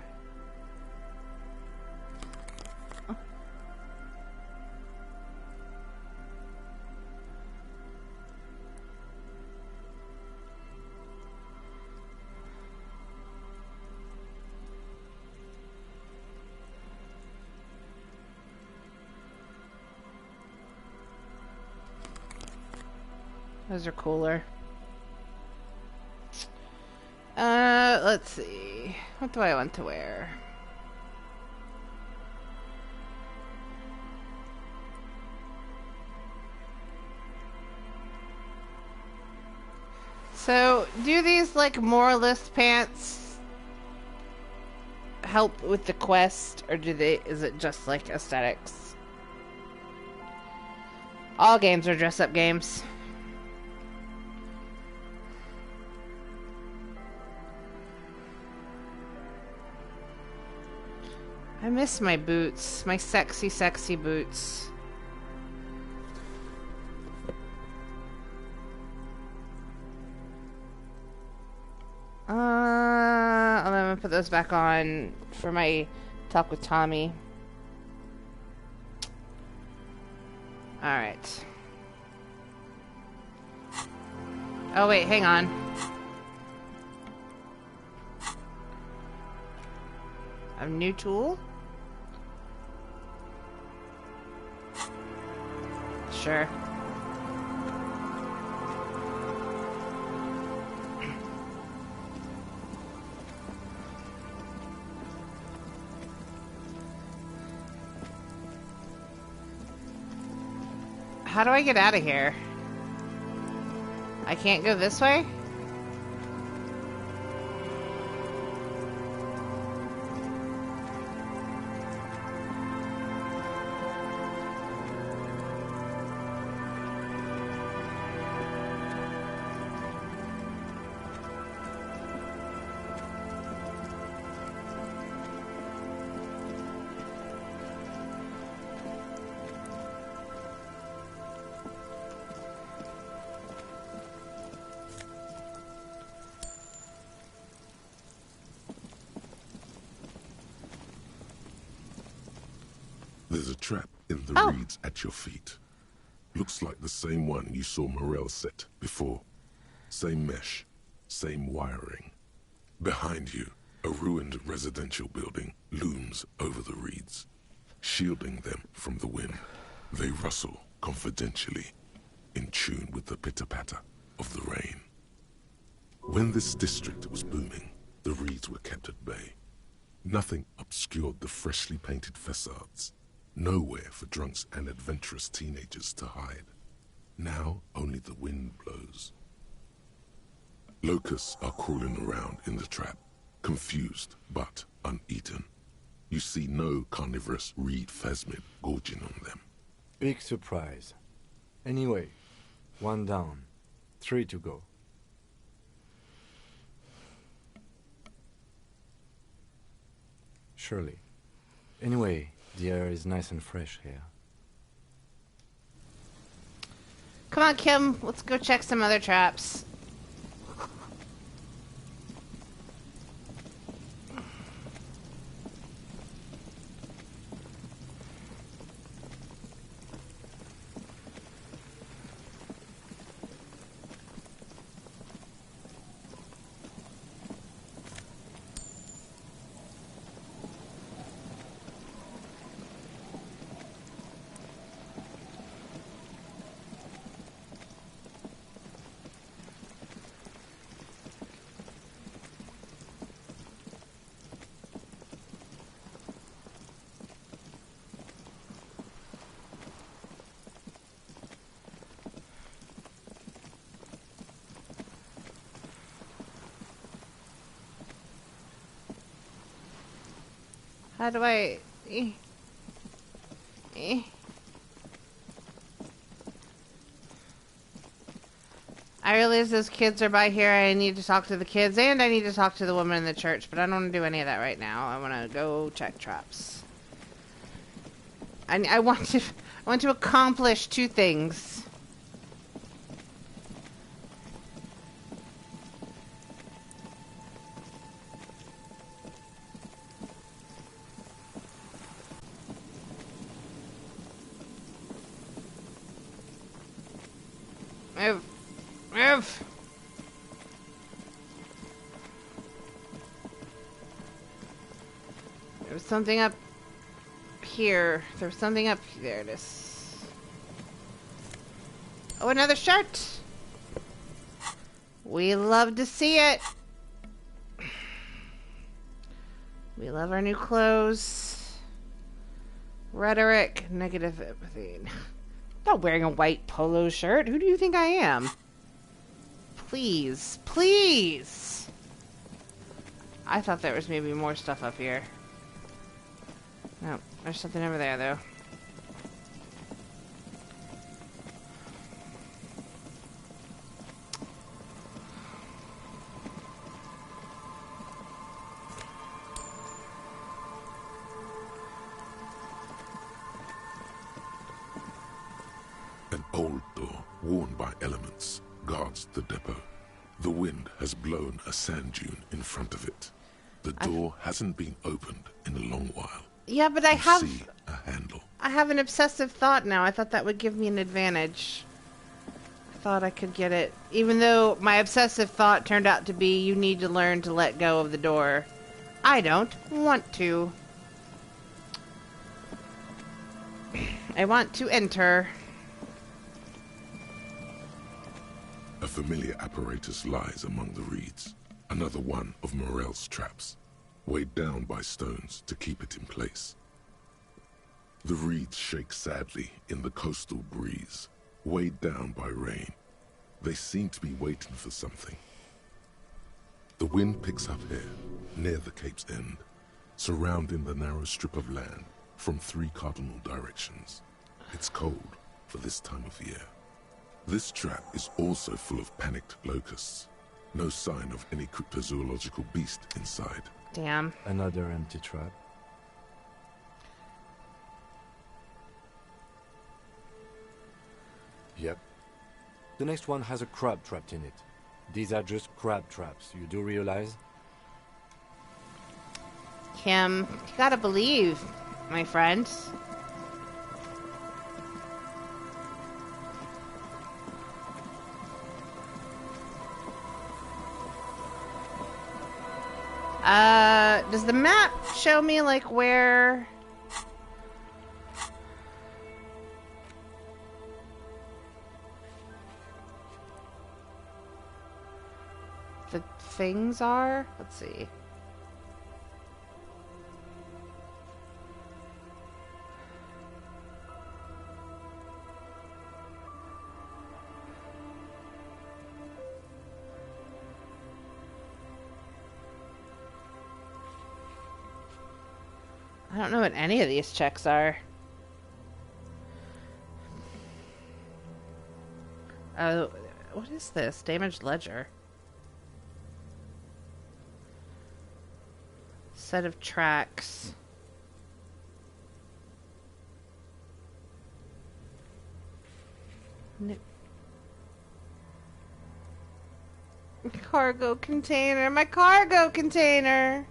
Those are cooler. let's see. What do I want to wear? So, do these, like, moralist pants help with the quest, or is it just, like, aesthetics? All games are dress-up games. I miss my boots. My sexy, sexy boots. I'm gonna put those back on for my talk with Tommy. Alright. Oh wait, hang on. A new tool? Sure. How do I get out of here? I can't go this way? There's a trap in the reeds at your feet. Looks like the same one you saw Morel set before. Same mesh, same wiring. Behind you, a ruined residential building looms over the reeds, shielding them from the wind. They rustle confidentially, in tune with the pitter-patter of the rain. When this district was booming, the reeds were kept at bay. Nothing obscured the freshly painted facades. Nowhere for drunks and adventurous teenagers to hide. Now only the wind blows. Locusts are crawling around in the trap, confused but uneaten. You see no carnivorous reed phasmid gorging on them. Big surprise. Anyway, 1 down, 3 to go. Surely. Anyway, the air is nice and fresh here. Come on, Kim. Let's go check some other traps. How do I... I realize those kids are by here. I need to talk to the kids, and I need to talk to the woman in the church, but I don't want to do any of that right now. I want to go check traps. I want to accomplish 2 things. Move. Move. There's something up here. There's something up here. There it is. Oh, another shirt. We love to see it. We love our new clothes. Rhetoric, negative empathy. I'm not wearing a white polo shirt. Who do you think I am? Please, please. I thought there was maybe more stuff up here. No, there's something over there, though. An old door, worn by elements, guards the depot. The wind has blown a sand dune in front of it. The door hasn't been opened in a long while. Yeah, but I See a handle. I have an obsessive thought now. I thought that would give me an advantage. I thought I could get it. Even though my obsessive thought turned out to be, you need to learn to let go of the door. I don't want to. I want to enter. A familiar apparatus lies among the reeds. Another one of Morel's traps, weighed down by stones to keep it in place. The reeds shake sadly in the coastal breeze, weighed down by rain. They seem to be waiting for something. The wind picks up here, near the cape's end, surrounding the narrow strip of land from 3 cardinal directions. It's cold for this time of year. This trap is also full of panicked locusts. No sign of any cryptozoological beast inside. Damn. Another empty trap. Yep. The next one has a crab trapped in it. These are just crab traps, you do realize? Kim, you gotta believe, my friend. Does the map show me, like, where... the things are? Let's see. I don't know what any of these checks are. Oh, what is this? Damaged ledger. Set of tracks. Cargo container. My cargo container.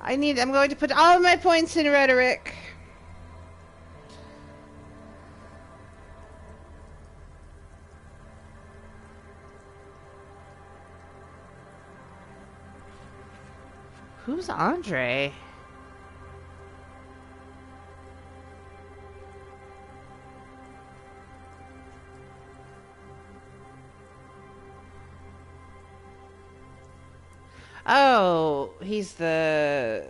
I'm going to put all of my points in rhetoric. Who's Andre? Oh, he's the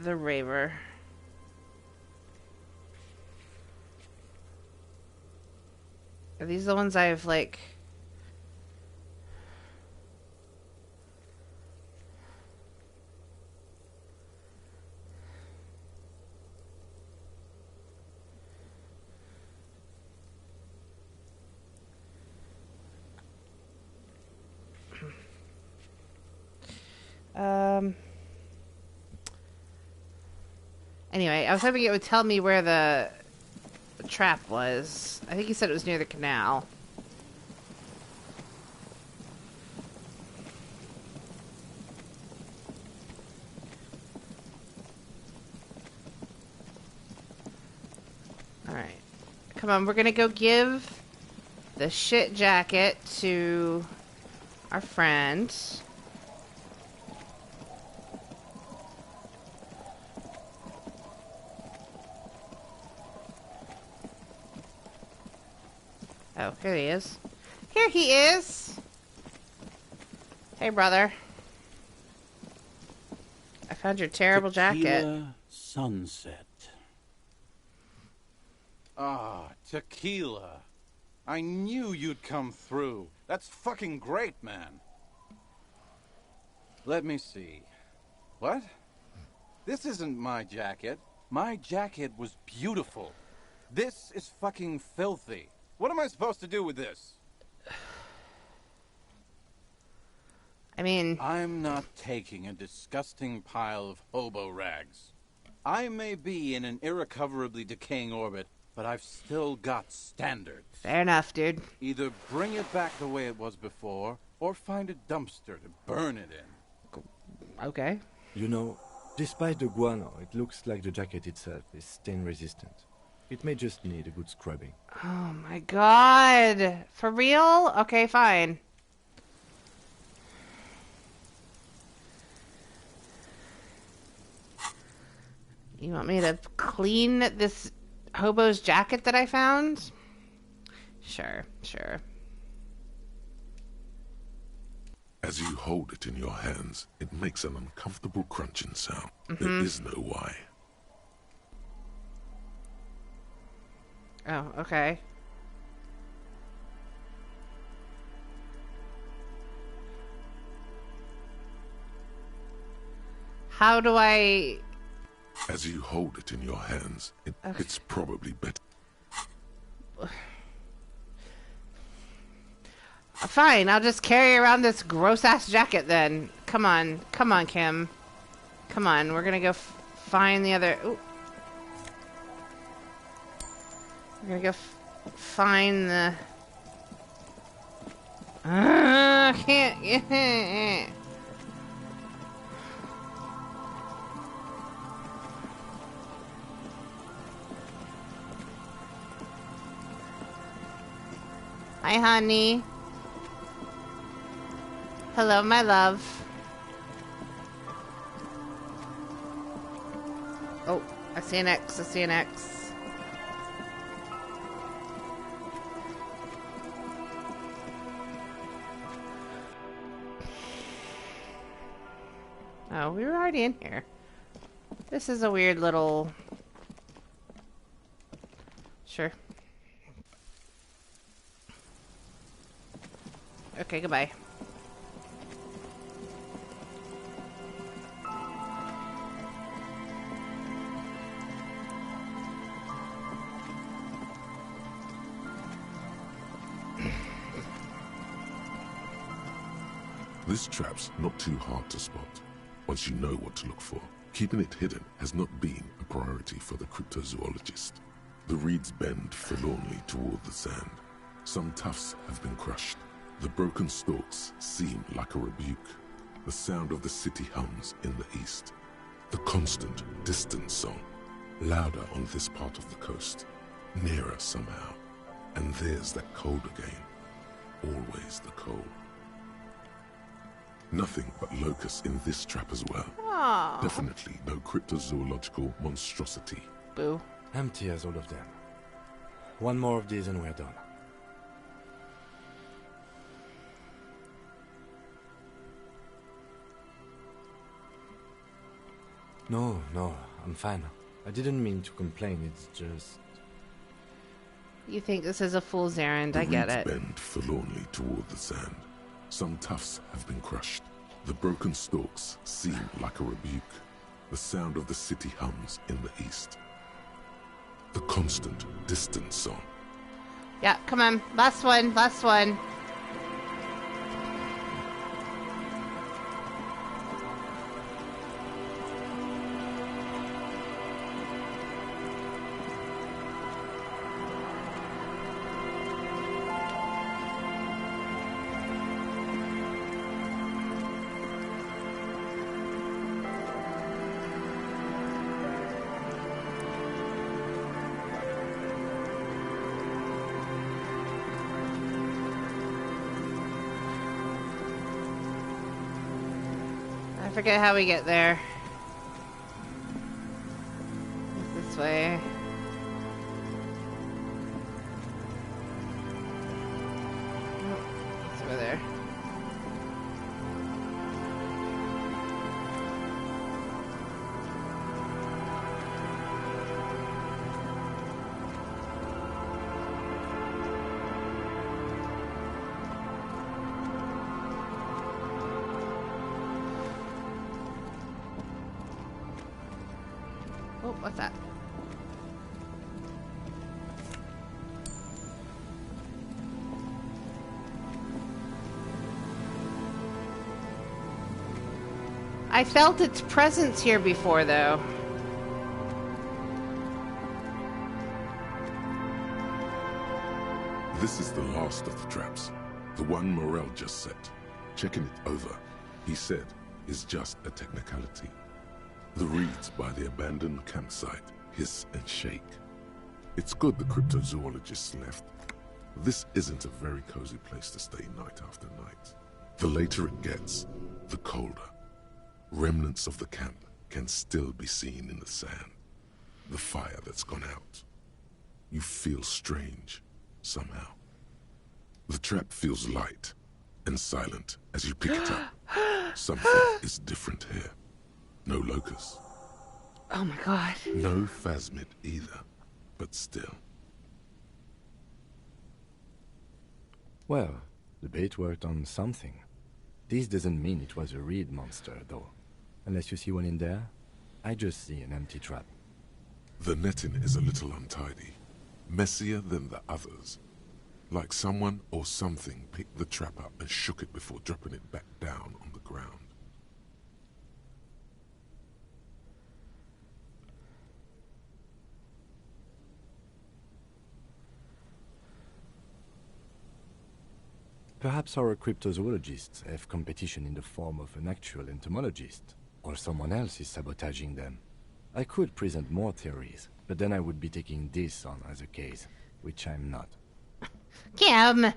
raver. Are these the ones I've, like... Anyway, I was hoping it would tell me where the trap was. I think he said it was near the canal. Alright. Come on, we're gonna go give the shit jacket to our friend. Oh, here he is. Here he is! Hey, brother. I found your terrible jacket. Tequila sunset. Ah, tequila. I knew you'd come through. That's fucking great, man. Let me see. What? This isn't my jacket. My jacket was beautiful. This is fucking filthy. What am I supposed to do with this? I mean... I'm not taking a disgusting pile of hobo rags. I may be in an irrecoverably decaying orbit, but I've still got standards. Fair enough, dude. Either bring it back the way it was before, or find a dumpster to burn it in. Okay. You know, despite the guano, it looks like the jacket itself is stain resistant. It may just need a good scrubbing. Oh my god. For real? Okay, fine. You want me to clean this hobo's jacket that I found? Sure, sure. As you hold it in your hands, it makes an uncomfortable crunching sound. There is no why. Oh, okay. How do I... As you hold it in your hands, it's probably better. Fine, I'll just carry around this gross-ass jacket then. Come on, Kim. Come on, we're gonna go find the other... Ooh. We're gonna go find the... I can't... Hi, honey. Hello, my love. Oh, I see an X. I see an X. Oh, we were already in here. This is a weird little... Sure. Okay, goodbye. This trap's not too hard to spot, once you know what to look for. Keeping it hidden has not been a priority for the cryptozoologist. The reeds bend forlornly toward the sand. Some tufts have been crushed. The broken stalks seem like a rebuke. The sound of the city hums in the east. The constant, distant song, louder on this part of the coast, nearer somehow. And there's that cold again. Always the cold. Nothing but locusts in this trap as well. Aww. Definitely no cryptozoological monstrosity. Boo. Empty as all of them. One more of these and we're done. No, I'm fine. I didn't mean to complain, it's just... You think this is a fool's errand, I get it. The reeds bend forlornly toward the sand. Some tufts have been crushed. The broken stalks seem like a rebuke. The sound of the city hums in the east. The constant, distant song. Yeah, come on. Last one, last one. I forget how we get there. This way. Oh, it's over there. Oh, what's that? I felt its presence here before, though. This is the last of the traps. The one Morel just set. Checking it over, he said, is just a technicality. The reeds by the abandoned campsite hiss and shake. It's good the cryptozoologists left. This isn't a very cozy place to stay night after night. The later it gets, the colder. Remnants of the camp can still be seen in the sand. The fire that's gone out. You feel strange, somehow. The trap feels light and silent as you pick it up. Something is different here. No locust. Oh my god. No phasmid either, but still. Well, the bait worked on something. This doesn't mean it was a reed monster, though. Unless you see one in there, I just see an empty trap. The netting is a little untidy, messier than the others. Like someone or something picked the trap up and shook it before dropping it back down on the ground. Perhaps our cryptozoologists have competition in the form of an actual entomologist, or someone else is sabotaging them. I could present more theories, but then I would be taking this on as a case, which I'm not. Kim!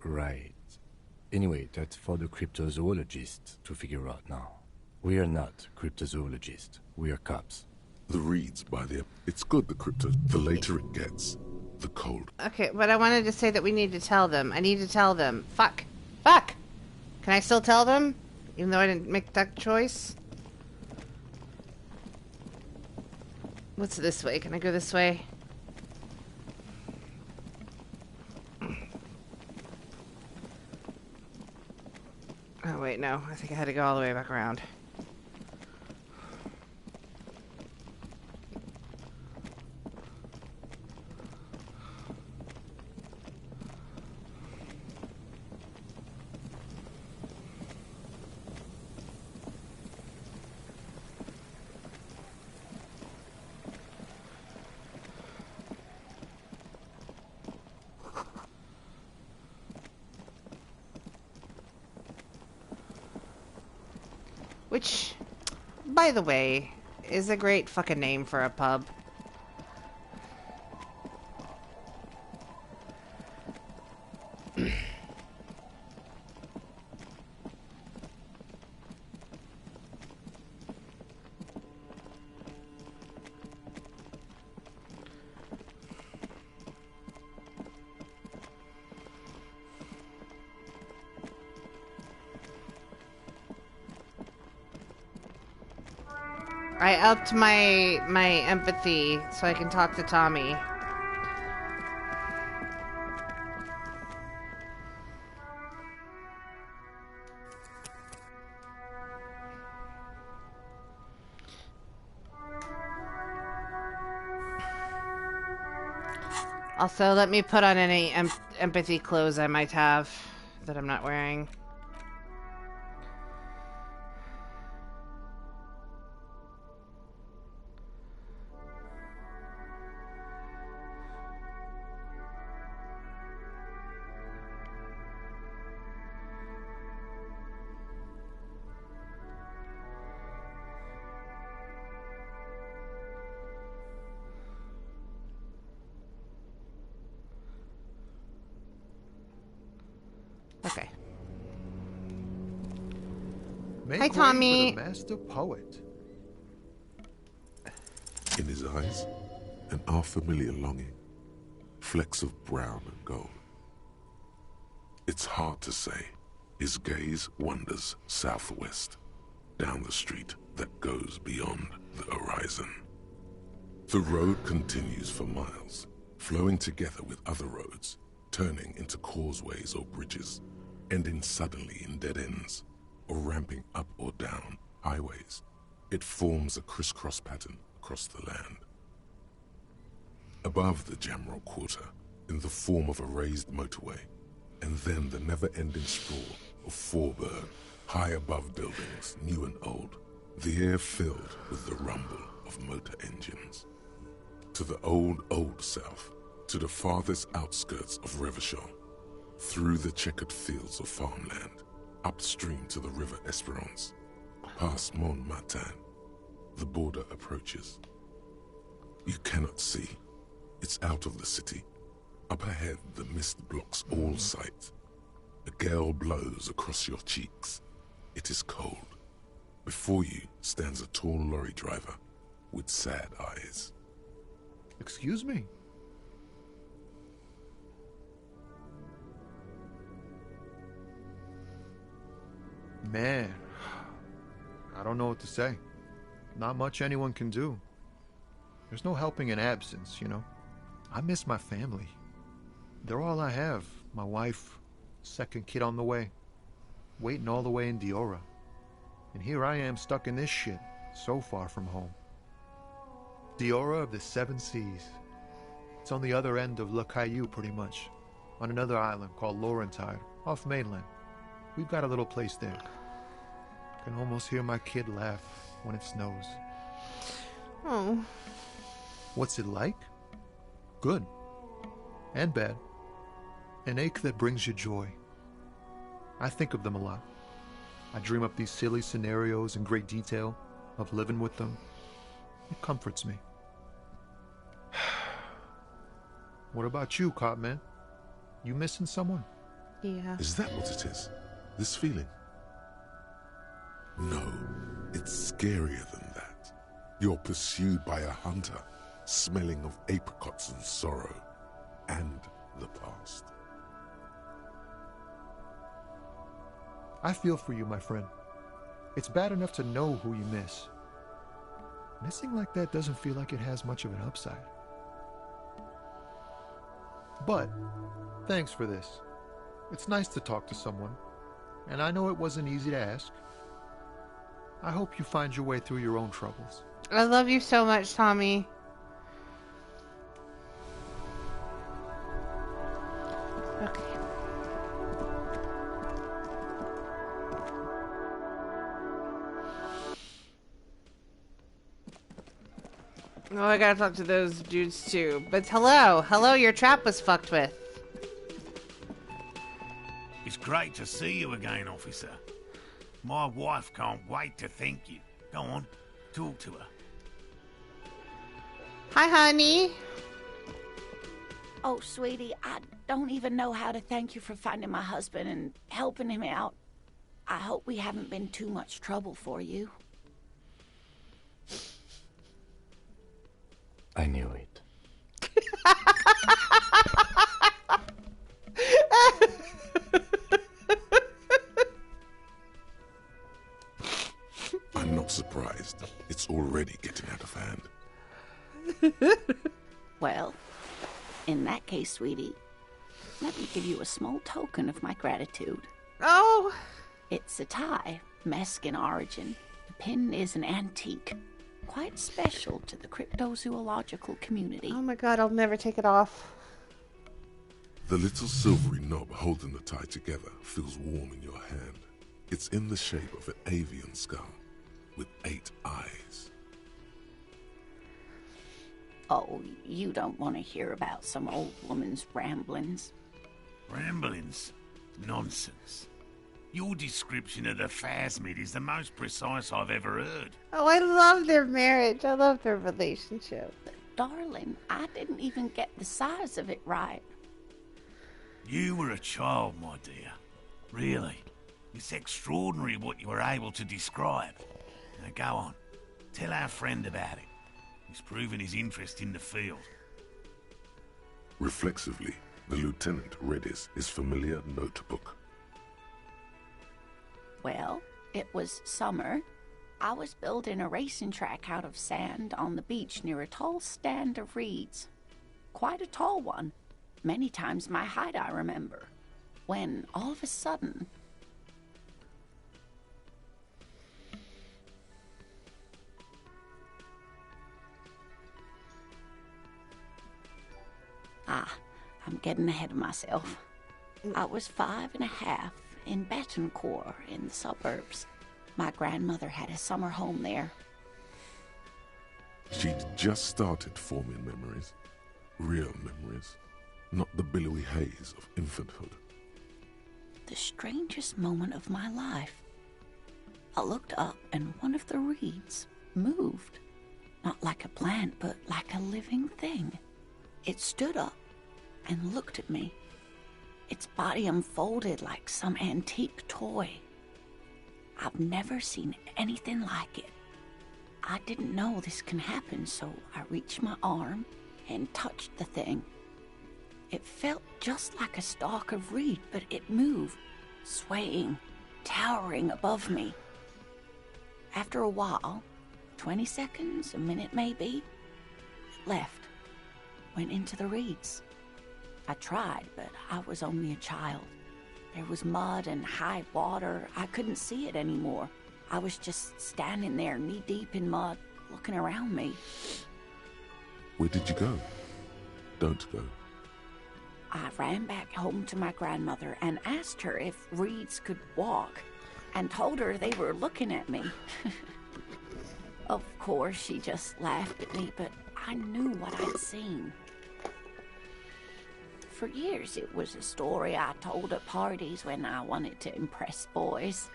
Right. Anyway, that's for the cryptozoologists to figure out now. We are not cryptozoologists. We are cops. The reeds by the... It's good the later it gets, the cold. Okay, but I wanted to say that we need to tell them. I need to tell them. Fuck. Fuck! Can I still tell them? Even though I didn't make that choice? What's this way? Can I go this way? Oh, wait, no. I think I had to go all the way back around. Which, by the way, is a great fucking name for a pub. I upped my empathy so I can talk to Tommy. Also, let me put on any empathy clothes I might have that I'm not wearing. Okay. Make Hi, way Tommy. for the master poet. In his eyes, an unfamiliar longing. Flecks of brown and gold. It's hard to say. His gaze wanders southwest, down the street that goes beyond the horizon. The road continues for miles, flowing together with other roads, turning into causeways or bridges, ending suddenly in dead ends. or ramping up or down highways. It forms a crisscross pattern across the land. Above the Jamrock Quarter, in the form of a raised motorway, and then the never-ending sprawl of Forburg, high above buildings, new and old, the air filled with the rumble of motor engines. To the old south, to the farthest outskirts of Revachol, through the checkered fields of farmland, upstream to the river Esperance, past Montmartin, the border approaches. You cannot see. It's out of the city. Up ahead, the mist blocks all sight. A gale blows across your cheeks. It is cold. Before you stands a tall lorry driver with sad eyes. Excuse me? Man, I don't know what to say. Not much anyone can do. There's no helping in absence, you know. I miss my family. They're all I have. My wife, second kid on the way, waiting all the way in Diora. And here I am stuck in this shit, so far from home. Diora of the Seven Seas. It's on the other end of Le Caillou, pretty much, on another island called Laurentide, off mainland. We've got a little place there. I can almost hear my kid laugh when it snows. Oh. What's it like? Good. And bad. An ache that brings you joy. I think of them a lot. I dream up these silly scenarios in great detail of living with them. It comforts me. What about you, Cop Man? You missing someone? Yeah. Is that what it is? This feeling? No, it's scarier than that. You're pursued by a hunter, smelling of apricots and sorrow, and the past. I feel for you, my friend. It's bad enough to know who you miss. Missing like that doesn't feel like it has much of an upside. But, thanks for this. It's nice to talk to someone, and I know it wasn't easy to ask. I hope you find your way through your own troubles. I love you so much, Tommy. Okay. Oh, I gotta talk to those dudes too. But hello, your trap was fucked with. It's great to see you again, officer. My wife can't wait to thank you. Go on, talk to her. Hi, honey. Oh, sweetie, I don't even know how to thank you for finding my husband and helping him out. I hope we haven't been too much trouble for you. I knew it. I'm not surprised. It's already getting out of hand. Well, in that case, sweetie, let me give you a small token of my gratitude. Oh! It's a tie, Mesk in origin. The pin is an antique, quite special to the cryptozoological community. Oh my god, I'll never take it off. The little silvery knob holding the tie together feels warm in your hand. It's in the shape of an avian skull with 8 eyes. Oh, you don't want to hear about some old woman's ramblings. Ramblings? Nonsense. Your description of the Phasmid is the most precise I've ever heard. Oh, I love their marriage. I love their relationship. But darling, I didn't even get the size of it right. You were a child, my dear. Really. It's extraordinary what you were able to describe. Now go on. Tell our friend about it. He's proven his interest in the field. Reflexively, the lieutenant read his familiar notebook. Well, it was summer. I was building a racing track out of sand on the beach near a tall stand of reeds. Quite a tall one. Many times my height, I remember. When, all of a sudden... getting ahead of myself. I was 5.5 in Betancourt in the suburbs. My grandmother had a summer home there. She'd just started forming memories. Real memories. Not the billowy haze of infanthood. The strangest moment of my life. I looked up and one of the reeds moved. Not like a plant, but like a living thing. It stood up and looked at me. Its body unfolded like some antique toy. I've never seen anything like it. I didn't know this can happen, so I reached my arm and touched the thing. It felt just like a stalk of reed, but it moved, swaying, towering above me. After a while, 20 seconds, a minute maybe, it left, went into the reeds. I tried, but I was only a child. There was mud and high water. I couldn't see it anymore. I was just standing there, knee-deep in mud, looking around me. Where did you go? Don't go. I ran back home to my grandmother and asked her if reeds could walk, and told her they were looking at me. Of course, she just laughed at me, but I knew what I'd seen. For years, it was a story I told at parties when I wanted to impress boys.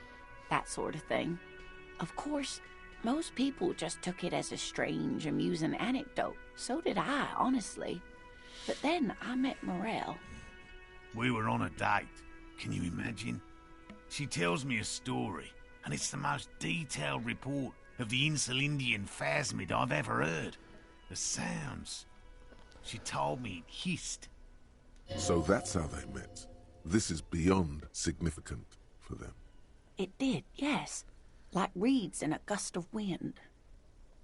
That sort of thing. Of course, most people just took it as a strange, amusing anecdote. So did I, honestly. But then I met Morel. We were on a date. Can you imagine? She tells me a story, and it's the most detailed report of the Insulindian phasmid I've ever heard. The sounds. She told me it hissed. So that's how they met. This is beyond significant for them. It did, yes. Like reeds in a gust of wind.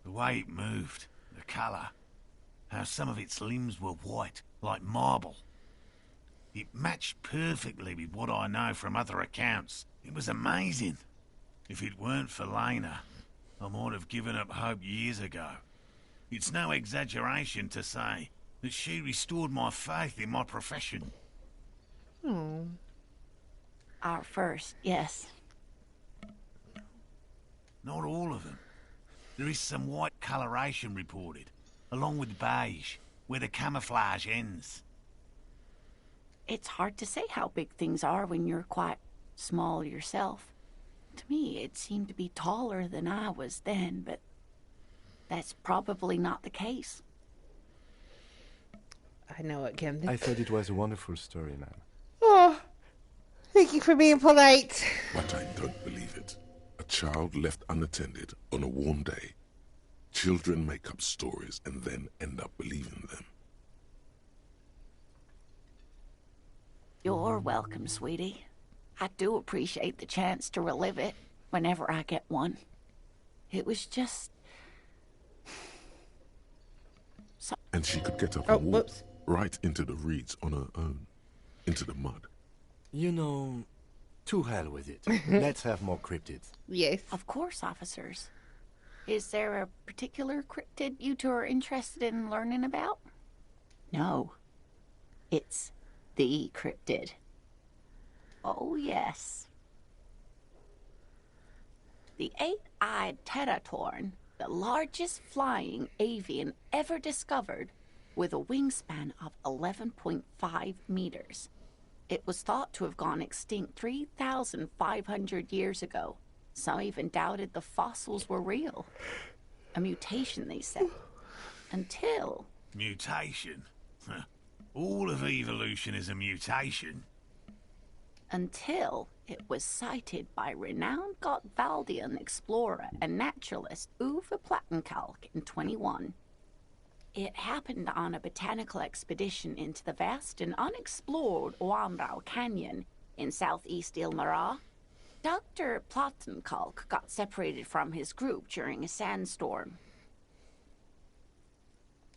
The way it moved, the colour, how some of its limbs were white, like marble. It matched perfectly with what I know from other accounts. It was amazing. If it weren't for Lena, I might have given up hope years ago. It's no exaggeration to say that she restored my faith in my profession. Oh. Our first, yes. Not all of them. There is some white coloration reported, along with beige, where the camouflage ends. It's hard to say how big things are when you're quite small yourself. To me, it seemed to be taller than I was then, but that's probably not the case. I know it, Kim. I thought it was a wonderful story, ma'am. Oh, thank you for being polite. But I don't believe it. A child left unattended on a warm day. Children make up stories and then end up believing them. You're welcome, sweetie. I do appreciate the chance to relive it whenever I get one. It was just... And she could get up and walk right into the reeds on her own. Into the mud. You know, to hell with it. Let's have more cryptids. Yes. Of course, officers. Is there a particular cryptid you two are interested in learning about? No. It's the cryptid. Oh, yes. The eight-eyed teratorn, the largest flying avian ever discovered, with a wingspan of 11.5 meters. It was thought to have gone extinct 3,500 years ago. Some even doubted the fossils were real. A mutation, they said. Until... Mutation? All of evolution is a mutation. Until it was sighted by renowned Gotvaldian explorer and naturalist Uwe Plattenkalk in 21. It happened on a botanical expedition into the vast and unexplored Oamrau Canyon in southeast Ilmara. Dr. Plattenkalk got separated from his group during a sandstorm.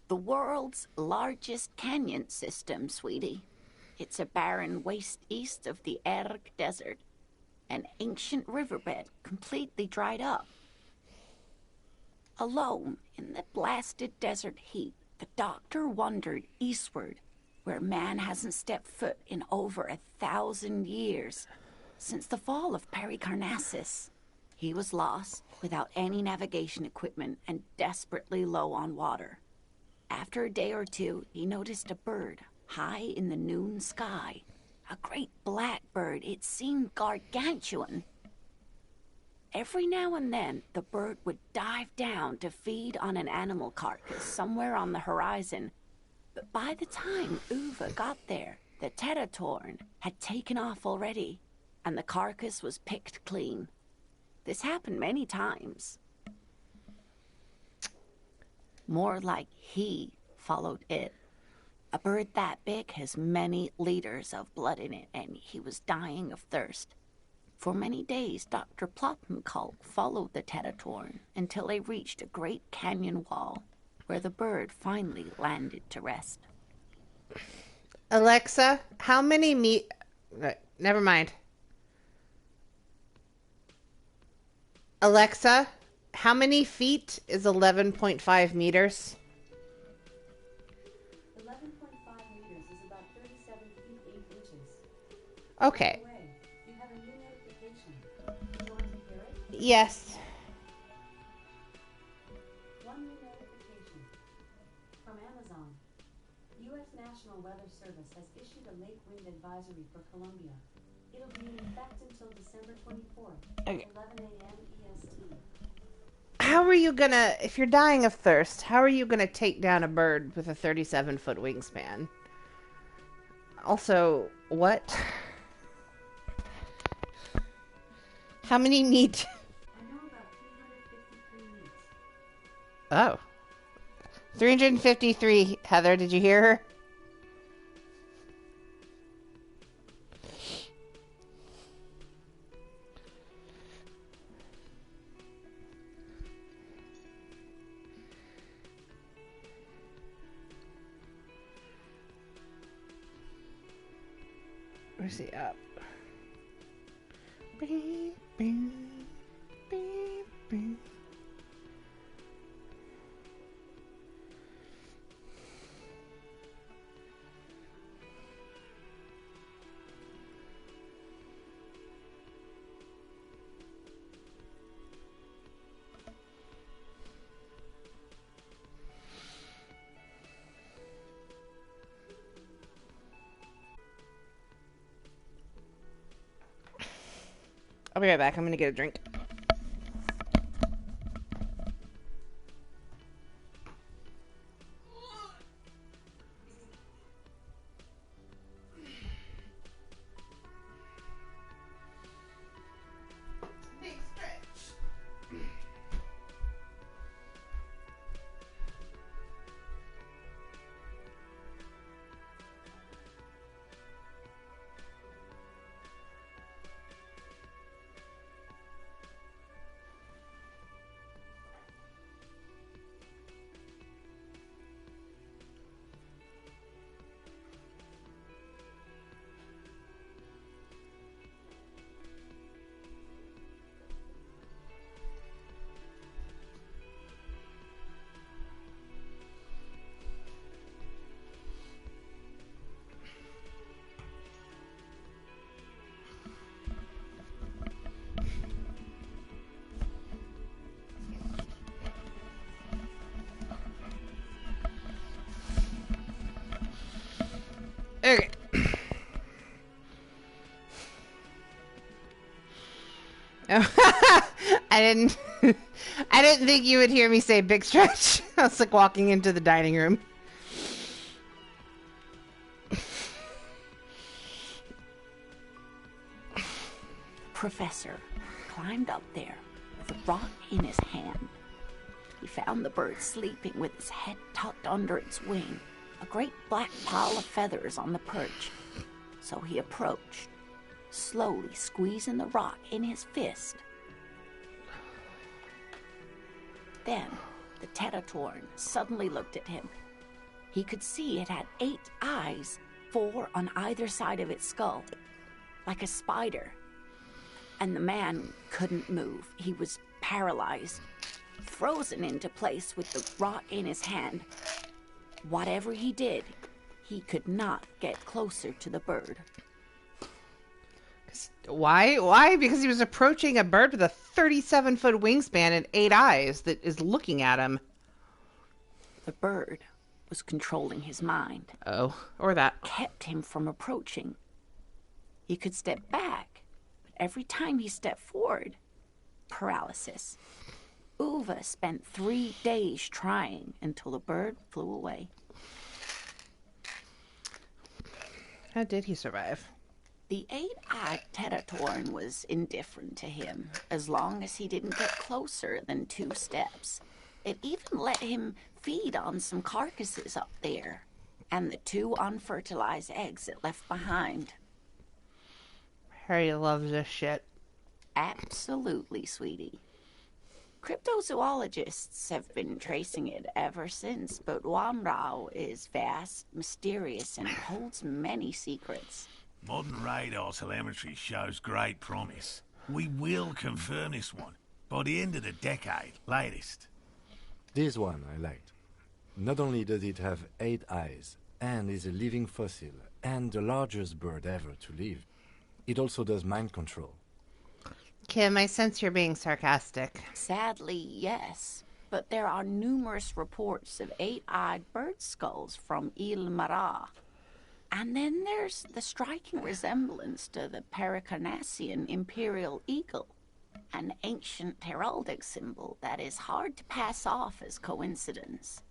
The world's largest canyon system, sweetie. It's a barren waste east of the Erg Desert, an ancient riverbed completely dried up. Alone in the blasted desert heat, the doctor wandered eastward, where man hasn't stepped foot in over 1,000 years, since the fall of Pericarnassus. He was lost, without any navigation equipment, and desperately low on water. After a day or two, he noticed a bird high in the noon sky. A great black bird. It seemed gargantuan. Every now and then, the bird would dive down to feed on an animal carcass somewhere on the horizon. But by the time Uwe got there, the Teratorn had taken off already, and the carcass was picked clean. This happened many times. More like he followed it. A bird that big has many liters of blood in it, and he was dying of thirst. For many days, Dr. Plottenkalk followed the Teratorn until they reached a great canyon wall, where the bird finally landed to rest. Alexa, how many never mind. Alexa, how many feet is 11.5 meters? 11.5 meters is about 37 feet 8 inches. Okay. By the way, you have a new notification. Do you want to hear it? Yes. One new notification. From Amazon. U.S. National Weather Service has issued a lake wind advisory for Colombia. It'll be in effect until December 24th, Okay. 11 a.m. EST. How are you gonna, if you're dying of thirst, how are you gonna take down a bird with a 37-foot wingspan? Also, what? How many meat? I know about 353 meats. Oh. 353. Heather, did you hear her? Where's he up? Beep, beep, beep, beep. I'll be right back. I'm gonna get a drink. Big stretch. Okay. I didn't I didn't think you would hear me say big stretch. I was like walking into the dining room. Professor climbed up there with a rock in his hand. He found the bird sleeping with his head tucked under its wing, a great black pile of feathers on the perch. So he approached, slowly squeezing the rock in his fist. Then the Teratorn suddenly looked at him. He could see it had 8 eyes, 4 on either side of its skull, like a spider. And the man couldn't move. He was paralyzed, frozen into place with the rock in his hand. Whatever he did, He could not get closer to the bird. Why? Why? Because he was approaching a bird with a 37-foot wingspan and 8 eyes that is looking at him. The bird was controlling his mind. Oh, or that. Kept him from approaching. He could step back, but every time he stepped forward, paralysis. Uva spent 3 days trying until the bird flew away. How did he survive? The 8-eyed Tetatorn was indifferent to him, as long as he didn't get closer than 2 steps. It even let him feed on some carcasses up there, and the 2 unfertilized eggs it left behind. Harry loves this shit. Absolutely, sweetie. Cryptozoologists have been tracing it ever since, but Wanrao is vast, mysterious, and holds many secrets. Modern radar telemetry shows great promise. We will confirm this one by the end of the decade, latest. This one I liked. Not only does it have 8 eyes, and is a living fossil, and the largest bird ever to live, it also does mind control. Kim, I sense you're being sarcastic. Sadly, yes. But there are numerous reports of 8-eyed bird skulls from Il Mara. And then there's the striking resemblance to the Pericarnassian imperial eagle, an ancient heraldic symbol that is hard to pass off as coincidence.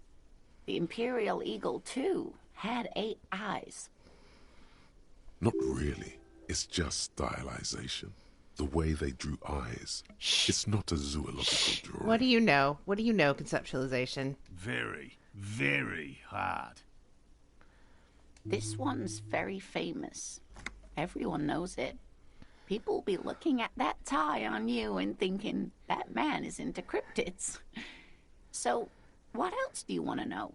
The imperial eagle, too, had 8 eyes. Not really. It's just stylization. The way they drew eyes. It's not a zoological drawing. What do you know? What do you know, conceptualization? Very, very hard. This one's very famous. Everyone knows it. People will be looking at that tie on you and thinking, that man is into cryptids. So, what else do you want to know?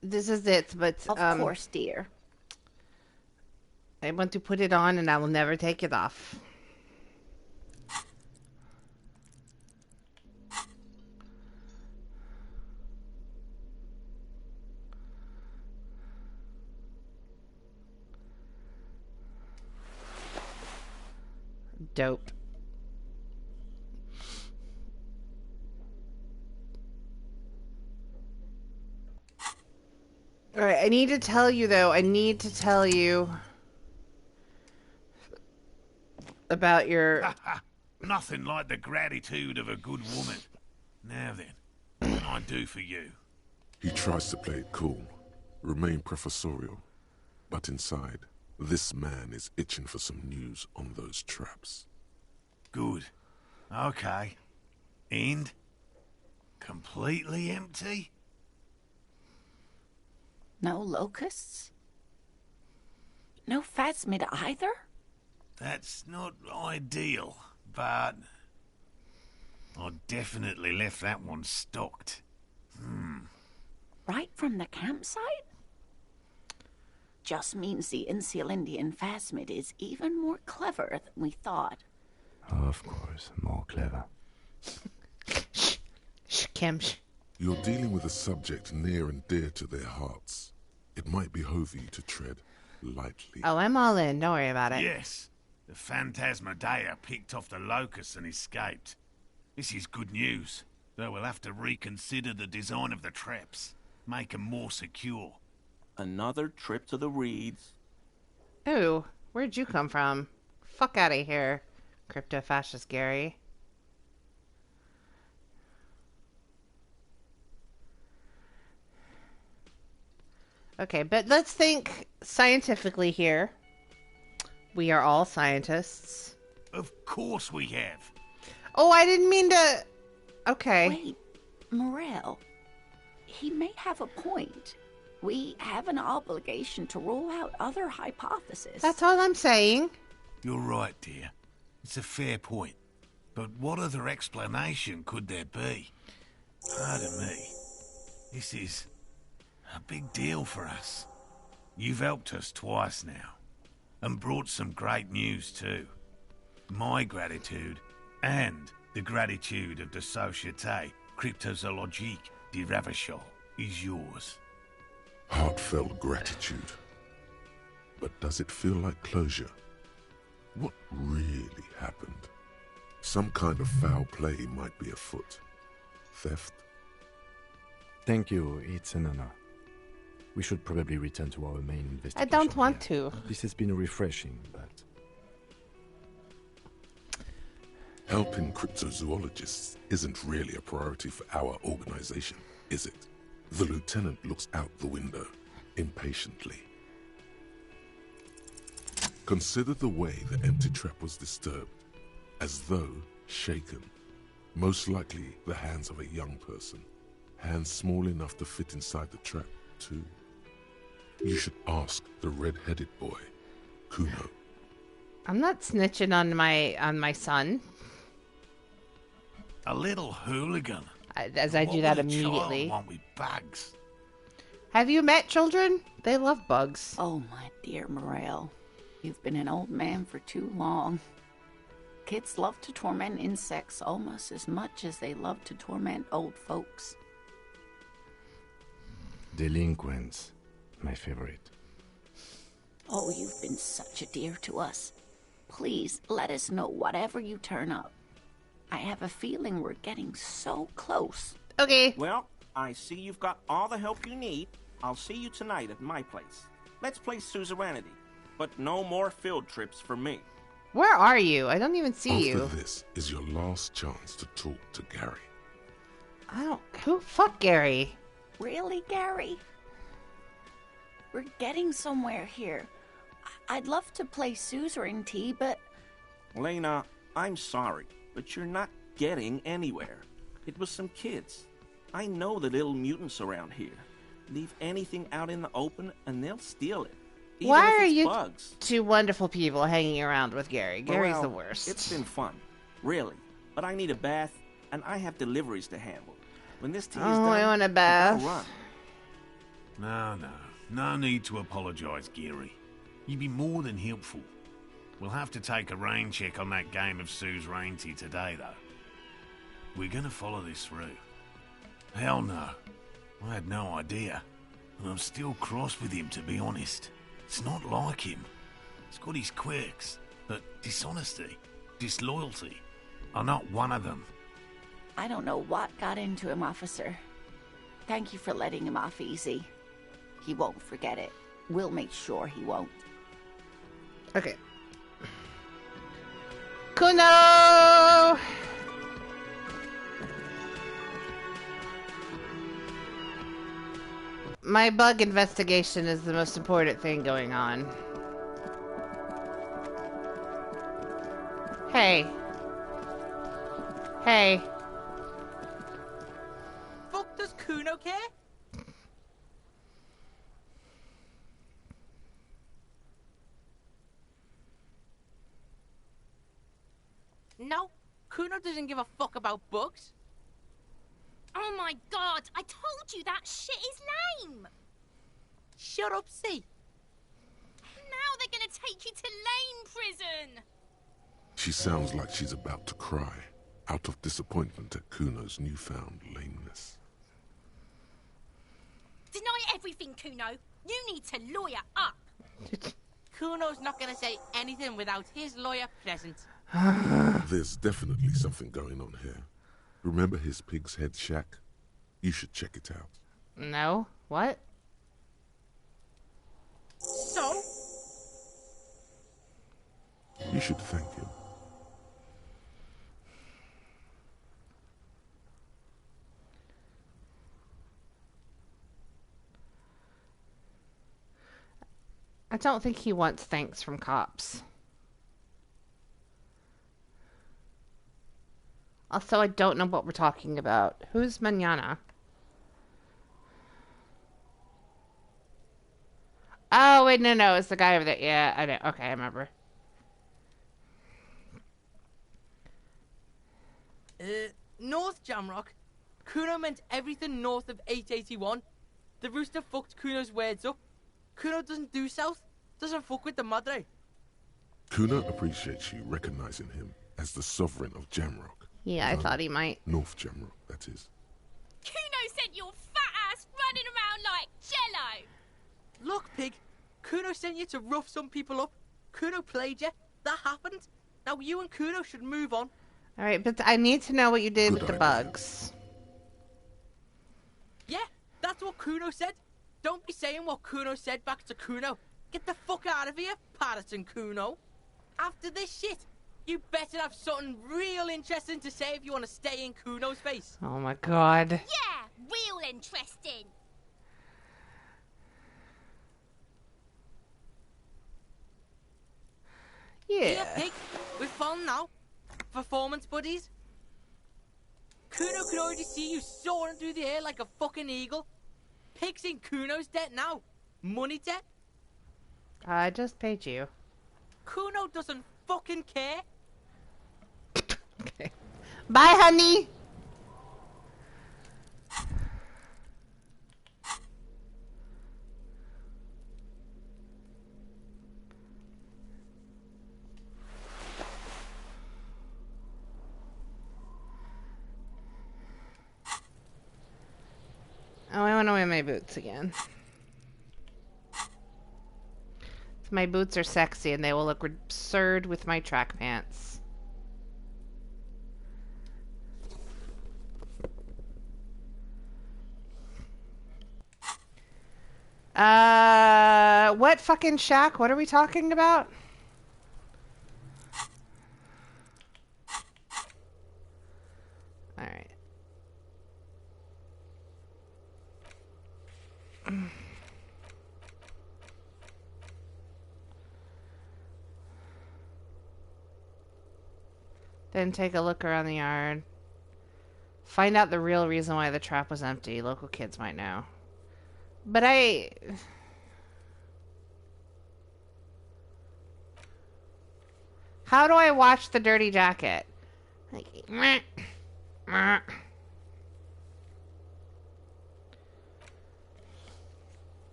This is it, but... Of course, dear. I want to put it on and I will never take it off. Dope. Alright, I need to tell you though, about your... Nothing like the gratitude of a good woman. Now then, what can I do for you? He tries to play it cool, remain professorial, but inside, this man is itching for some news on those traps. Good. Okay. And? Completely empty? No locusts? No phasmid either? That's not ideal, but... I definitely left that one stocked. Right from the campsite? Just means the Insulindian phasmid is even more clever than we thought. Of course, more clever. Shh, Kim. You're dealing with a subject near and dear to their hearts. It might behove you to tread lightly. Oh, I'm all in. Don't worry about it. Yes. The Phantasmadeia picked off the locust and escaped. This is good news, though we'll have to reconsider the design of the traps. Make them more secure. Another trip to the Reeds. Ooh, where'd you come from? Fuck out of here, crypto-fascist Gary. Okay, but let's think scientifically here. We are all scientists. Of course we have. Oh, I didn't mean to... Okay. Wait, Morel. He may have a point. We have an obligation to rule out other hypotheses. That's all I'm saying. You're right, dear. It's a fair point. But what other explanation could there be? Pardon me. This is a big deal for us. You've helped us twice now. And brought some great news too. My gratitude, and the gratitude of the Société Cryptozoologique de Ravachol, is yours. Heartfelt gratitude. But does it feel like closure? What really happened? Some kind of foul play might be afoot. Theft? Thank you, it's an honor. We should probably return to our main investigation. I don't want here. to. This has been refreshing, but... Helping cryptozoologists isn't really a priority for our organization, is it? The lieutenant looks out the window, impatiently. Consider the way the empty trap was disturbed, as though shaken. Most likely the hands of a young person. Hands small enough to fit inside the trap, too. You should ask the red-headed boy, Kuno. I'm not snitching on my son. A little hooligan. As I do that What would a child immediately. want with bugs? Have you met children? They love bugs. Oh, my dear Morel. You've been an old man for too long. Kids love to torment insects almost as much as they love to torment old folks. Delinquents, my favorite. Oh, you've been such a dear to us. Please, let us know whatever you turn up. I have a feeling we're getting so close. Okay. Well, I see you've got all the help you need. I'll see you tonight at my place. Let's play suzerainty, but no more field trips for me. Where are you? I don't even see you. After this is your last chance to talk to Gary. Fuck Gary. Really, Gary? We're getting somewhere here. I'd love to play suzerainty, but... Lena, I'm sorry, but you're not getting anywhere. It was some kids. I know the little mutants around here. Leave anything out in the open and they'll steal it. Even Why if are it's you bugs. two wonderful people hanging around with Gary? Gary's Well, the worst. It's been fun, really. But I need a bath, and I have deliveries to handle. When this tea is done, I want a I gotta bath. run. No need to apologise, Geary. You'd be more than helpful. We'll have to take a rain check on that game of suzerainty today, though. We're gonna follow this through. Hell no. I had no idea. And I'm still cross with him, to be honest. It's not like him. He's got his quirks, but dishonesty, disloyalty are not one of them. I don't know what got into him, officer. Thank you for letting him off easy. He won't forget it. We'll make sure he won't. Okay. Kuno! My bug investigation is the most important thing going on. Hey. Hey. Fuck does Kuno care? No, Kuno doesn't give a fuck about bugs. Oh my god, I told you that shit is lame! Shut up, see. Now they're gonna take you to lame prison! She sounds like she's about to cry, out of disappointment at Kuno's newfound lameness. Deny everything, Kuno. You need to lawyer up. Kuno's not gonna say anything without his lawyer present. There's definitely something going on here. Remember his pig's head shack? You should check it out. No? What? So? You should thank him. I don't think he wants thanks from cops. Also, I don't know what we're talking about. Who's Manana? Oh, wait, no, it's the guy over there. Yeah, I know. Okay, I remember. North Jamrock. Kuno meant everything north of 881. The rooster fucked Kuno's words up. Kuno doesn't do south. Doesn't fuck with the Madre. Kuno appreciates you recognizing him as the sovereign of Jamrock. Yeah, I thought he might. North Jamrock, that is. Kuno sent your fat ass running around like Jello! Look, pig. Kuno sent you to rough some people up. Kuno played you. That happened. Now you and Kuno should move on. Alright, but I need to know what you did Good with the idea. bugs. Yeah, that's what Kuno said. Don't be saying what Kuno said back to Kuno. Get the fuck out of here, Patterson Kuno. After this shit, you better have something real interesting to say if you want to stay in Kuno's face. Oh my god. Yeah, real interesting. Here, Yeah. pig. We're fun now. Performance buddies. Kuno could already see you soaring through the air like a fucking eagle. Pig's in Kuno's debt now. Money debt. I just paid you. Kuno doesn't fucking care. Okay. Bye, honey. Oh, I want to wear my boots again. My boots are sexy and they will look absurd with my track pants. What fucking shack? What are we talking about? Alright. Then take a look around the yard. Find out the real reason why the trap was empty. Local kids might know. But how do I watch the dirty jacket?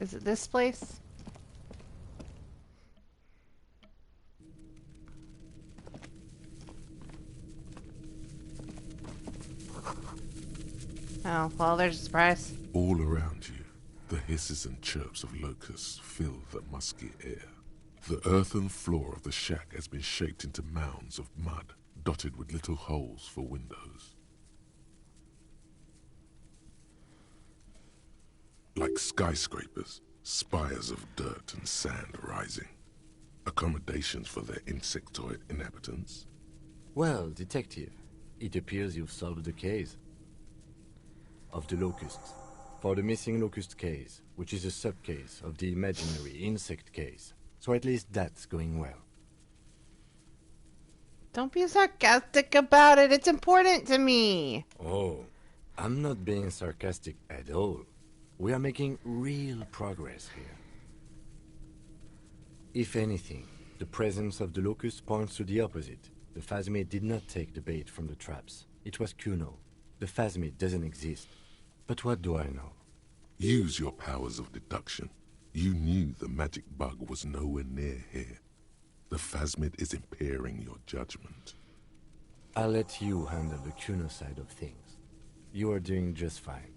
Is it this place? Oh, well, there's a surprise. All around you, the hisses and chirps of locusts fill the musky air. The earthen floor of the shack has been shaped into mounds of mud, dotted with little holes for windows. Like skyscrapers, spires of dirt and sand rising. Accommodations for their insectoid inhabitants. Well, detective, it appears you've solved the case of the locusts. For the missing locust case, which is a sub-case of the imaginary insect case. So at least that's going well. Don't be sarcastic about it. It's important to me. Oh, I'm not being sarcastic at all. We are making real progress here. If anything, the presence of the locust points to the opposite. The phasmid did not take the bait from the traps. It was Kuno. The phasmid doesn't exist. But what do I know? Use your powers of deduction. You knew the magic bug was nowhere near here. The phasmid is impairing your judgment. I'll let you handle the Kuno side of things. You are doing just fine.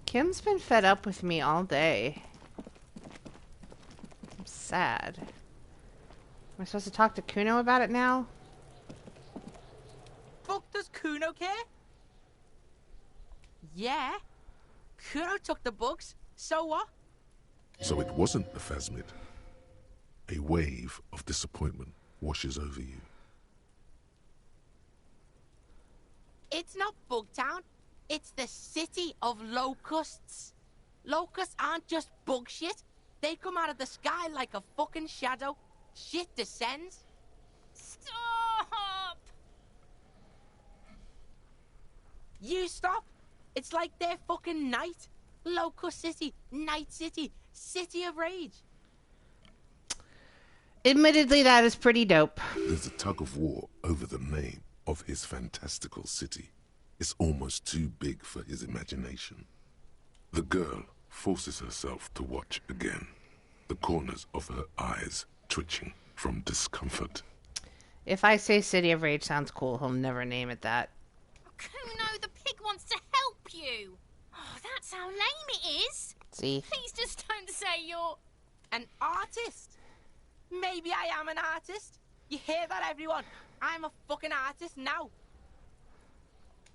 Kim's been fed up with me all day. I'm sad. Am I supposed to talk to Kuno about it now? Fuck does Kuno care? Yeah. Kuno took the bugs. So what? So it wasn't the phasmid. A wave of disappointment washes over you. It's not Bugtown. It's the city of locusts. Locusts aren't just bug shit. They come out of the sky like a fucking shadow. Shit descends. Stop! You stop. It's like their fucking night. Locust City, Night City, City of Rage. Admittedly, that is pretty dope. There's a tug of war over the name of his fantastical city. It's almost too big for his imagination. The girl forces herself to watch again, the corners of her eyes twitching from discomfort. If I say City of Rage sounds cool, he'll never name it that. Kuno, the pig wants to help you. Oh, that's how lame it is. See? Please just don't say you're... An artist? Maybe I am an artist. You hear that, everyone? I'm a fucking artist now.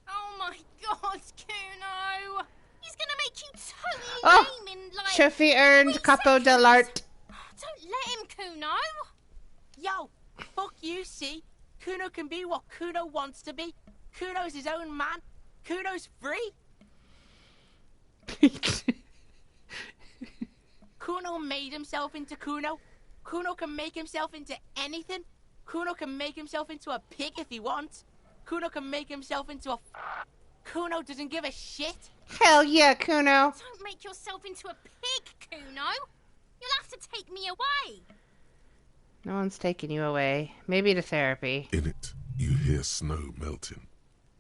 Oh my God, Kuno. He's gonna make you totally Oh, lame in like... Chuffy earned Capo dell'Art. Don't let him, Kuno. Yo, fuck you, see? Kuno can be what Kuno wants to be. Kuno's his own man. Kuno's free. Kuno made himself into Kuno. Kuno can make himself into anything. Kuno can make himself into a pig if he wants. Kuno can make himself into a... Kuno doesn't give a shit. Hell yeah, Kuno. Don't make yourself into a pig, Kuno. You'll have to take me away. No one's taking you away. Maybe to therapy. In it, you hear snow melting,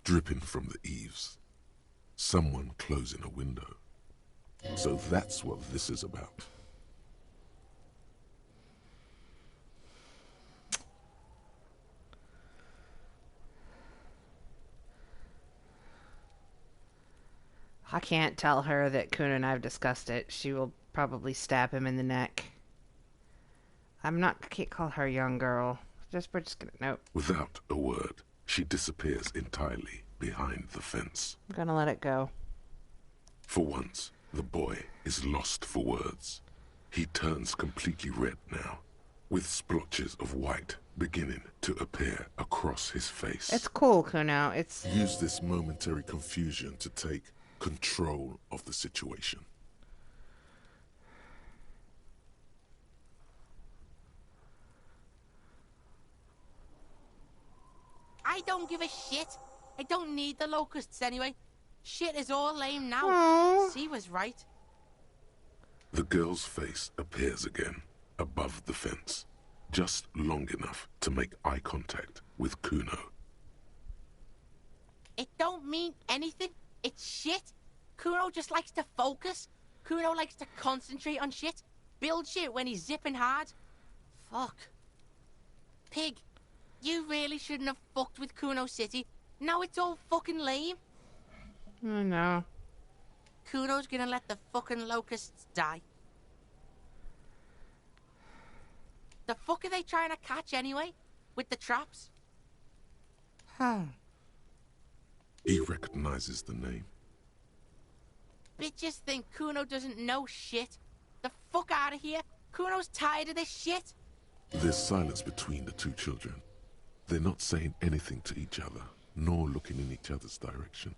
dripping from the eaves. Someone closing a window. So that's what this is about. I can't tell her that Kuno and I have discussed it. She will probably stab him in the neck. I can't call her young girl. We're just gonna, nope. Without a word, she disappears entirely behind the fence. I'm gonna let it go. For once, the boy is lost for words. He turns completely red now, with splotches of white beginning to appear across his face. It's cool, Kuno. Use this momentary confusion to take control of the situation. I don't give a shit. I don't need the locusts anyway. Shit is all lame now. Aww. C was right. The girl's face appears again, above the fence, just long enough to make eye contact with Kuno. It don't mean anything. It's shit. Kuno just likes to focus. Kuno likes to concentrate on shit. Build shit when he's zipping hard. Fuck. Pig, you really shouldn't have fucked with Kuno City. Now it's all fucking lame. Oh no. Kuno's gonna let the fucking locusts die. The fuck are they trying to catch anyway? With the traps? He recognizes the name. Bitches think Kuno doesn't know shit. The fuck out of here. Kuno's tired of this shit. There's silence between the two children. They're not saying anything to each other, nor looking in each other's direction.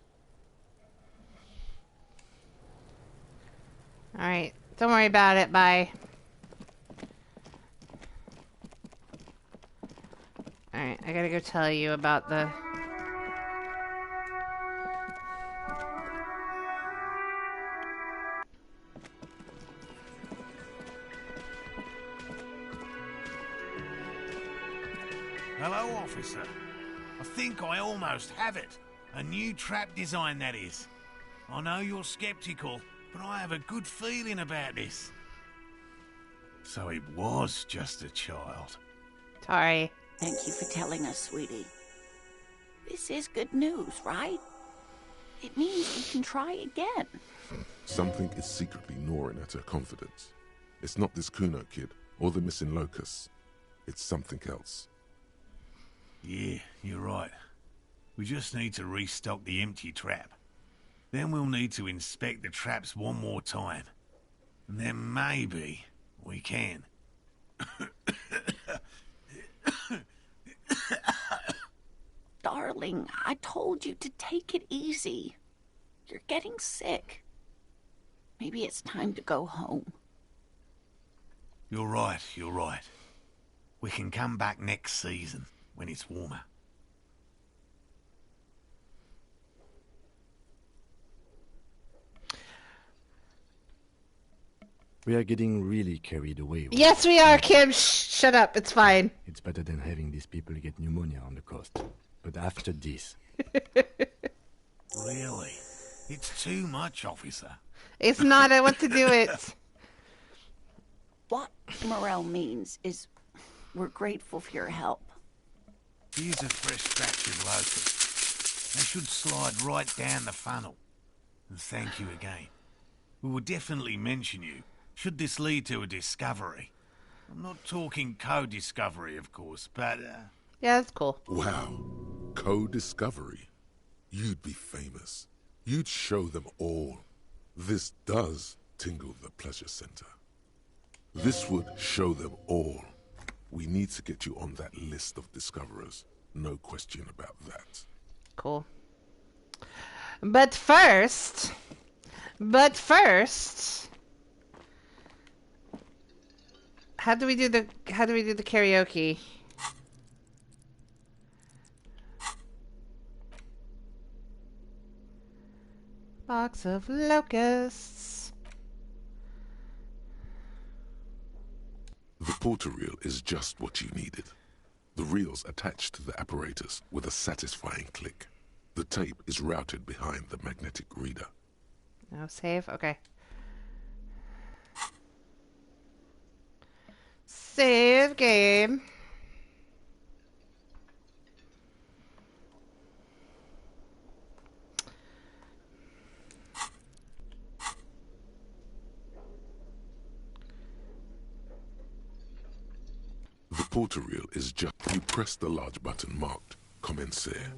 Alright, don't worry about it. Bye. Alright, I gotta go tell you about the... Hello, officer. I think I almost have it. A new trap design, that is. I know you're skeptical, but I have a good feeling about this. So it was just a child. Sorry. Thank you for telling us, sweetie. This is good news, right? It means we can try again. Something is secretly gnawing at her confidence. It's not this Kuno kid, or the missing locusts. It's something else. Yeah, you're right. We just need to restock the empty trap. Then we'll need to inspect the traps one more time. And then maybe we can. Darling, I told you to take it easy. You're getting sick. Maybe it's time to go home. You're right, you're right. We can come back next season, when it's warmer. We are getting really carried away. Yes, we are, Kim. Shut up. It's fine. It's better than having these people get pneumonia on the coast. But after this... Really? It's too much, officer. It's not. I want to do it. What Morel means is we're grateful for your help. Here's a fresh batch of locusts. They should slide right down the funnel. And thank you again. We will definitely mention you, should this lead to a discovery. I'm not talking co-discovery, of course, but, Yeah, that's cool. Wow. Co-discovery. You'd be famous. You'd show them all. This does tingle the pleasure center. This would show them all. We need to get you on that list of discoverers. No question about that. Cool. But first, how do we do the karaoke? Box of locusts. The porter reel is just what you needed. The reel's attached to the apparatus with a satisfying click. The tape is routed behind the magnetic reader. Now save. Okay. Save game. The porter reel is just... You press the large button marked Commencer,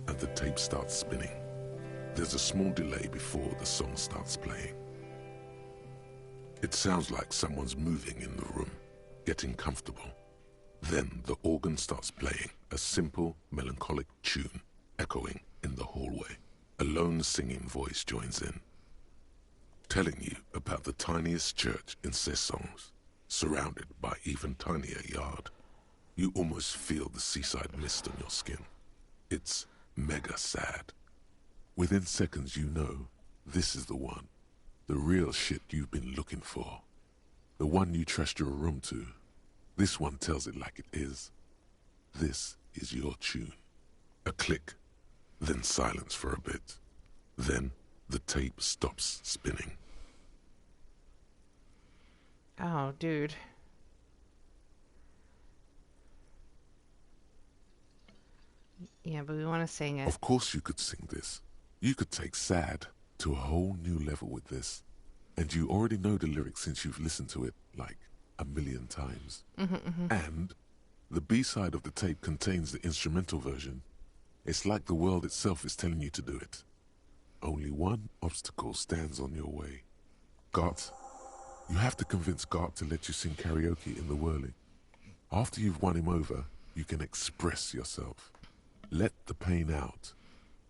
and the tape starts spinning. There's a small delay before the song starts playing. It sounds like someone's moving in the room, getting comfortable. Then the organ starts playing a simple, melancholic tune, echoing in the hallway. A lone singing voice joins in, telling you about the tiniest church in Cessons, surrounded by even tinier yard. You almost feel the seaside mist on your skin. It's mega sad. Within seconds you know this is the one. The real shit you've been looking for. The one you trust your room to. This one tells it like it is. This is your tune. A click, then silence for a bit. Then the tape stops spinning. Oh, dude. Yeah, but we want to sing it. Of course you could sing this. You could take sad to a whole new level with this. And you already know the lyrics since you've listened to it like 1,000,000 times. And the B-side of the tape contains the instrumental version. It's like the world itself is telling you to do it. Only one obstacle stands on your way. Gart. You have to convince Gart to let you sing karaoke in the whirling. After you've won him over, you can express yourself. Let the pain out.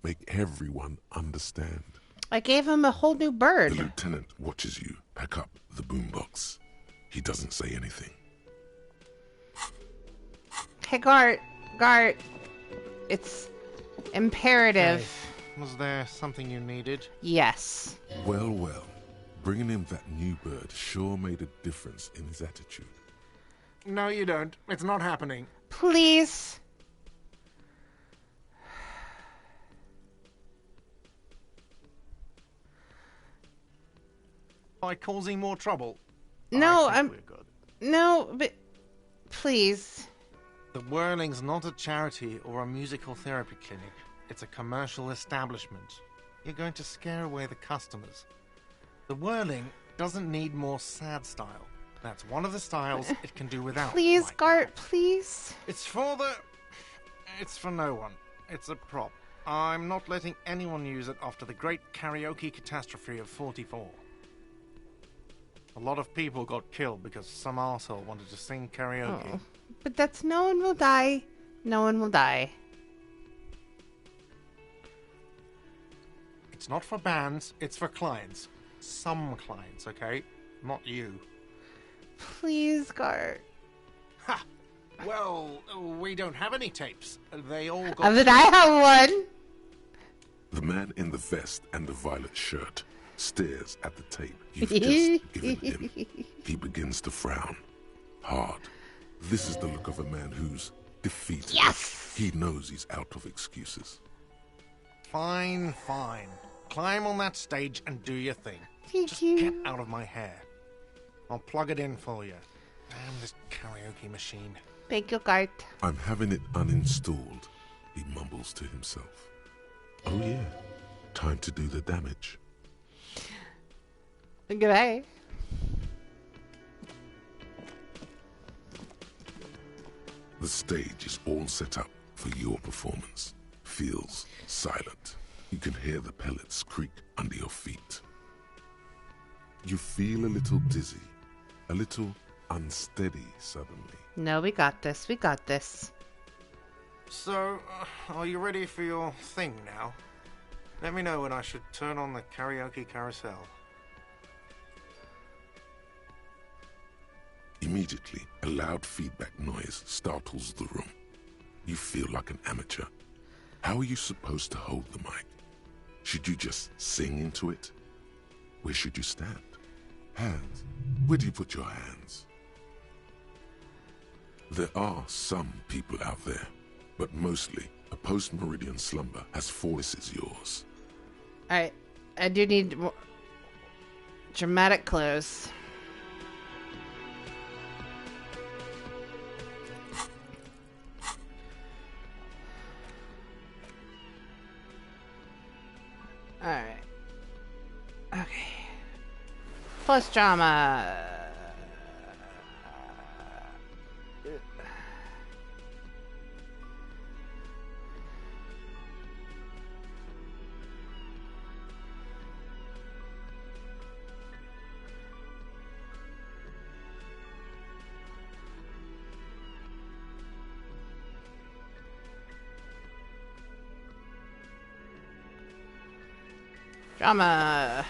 Make everyone understand. I gave him a whole new bird. The lieutenant watches you pack up the boombox. He doesn't say anything. Hey, Gart. It's imperative. Hey, was there something you needed? Yes. Well. Bringing him that new bird sure made a difference in his attitude. No, you don't. It's not happening. Please. By causing more trouble. No, we're good. No, but please. The Whirling's not a charity or a musical therapy clinic. It's a commercial establishment. You're going to scare away the customers. The Whirling doesn't need more sad style. That's one of the styles it can do without. Please, right Gart, now. please. It's for no one. It's a prop. I'm not letting anyone use it after the great karaoke catastrophe of 44. A lot of people got killed because some arsehole wanted to sing karaoke. Oh, but that's no one will die. No one will die. It's not for bands, it's for clients. Some clients, okay? Not you. Please, Gart. Ha! Well, we don't have any tapes. They all got... But I have one. The man in the vest and the violet shirt stares at the tape you've just given him. He begins to frown. Hard. This is the look of a man who's defeated. Yes! He knows he's out of excuses. Fine. climb on that stage and do your thing. Thank Just you. get out of my hair. I'll plug it in for you. Damn this karaoke machine. Thank you, Gart. I'm having it uninstalled, he mumbles to himself. Oh yeah, time to do the damage. Goodbye. The stage is all set up for your performance. Feels silent. You can hear the pellets creak under your feet. You feel a little dizzy, a little unsteady suddenly. No, we got this. We got this. So, are you ready for your thing now? Let me know when I should turn on the karaoke carousel. Immediately, a loud feedback noise startles the room. You feel like an amateur. How are you supposed to hold the mic? Should you just sing into it? Where should you stand? Hands. Where do you put your hands? There are some people out there, but mostly a post-meridian slumber has forces yours. Alright, I do need more dramatic clothes. Alright. Okay. Plus drama. Drama.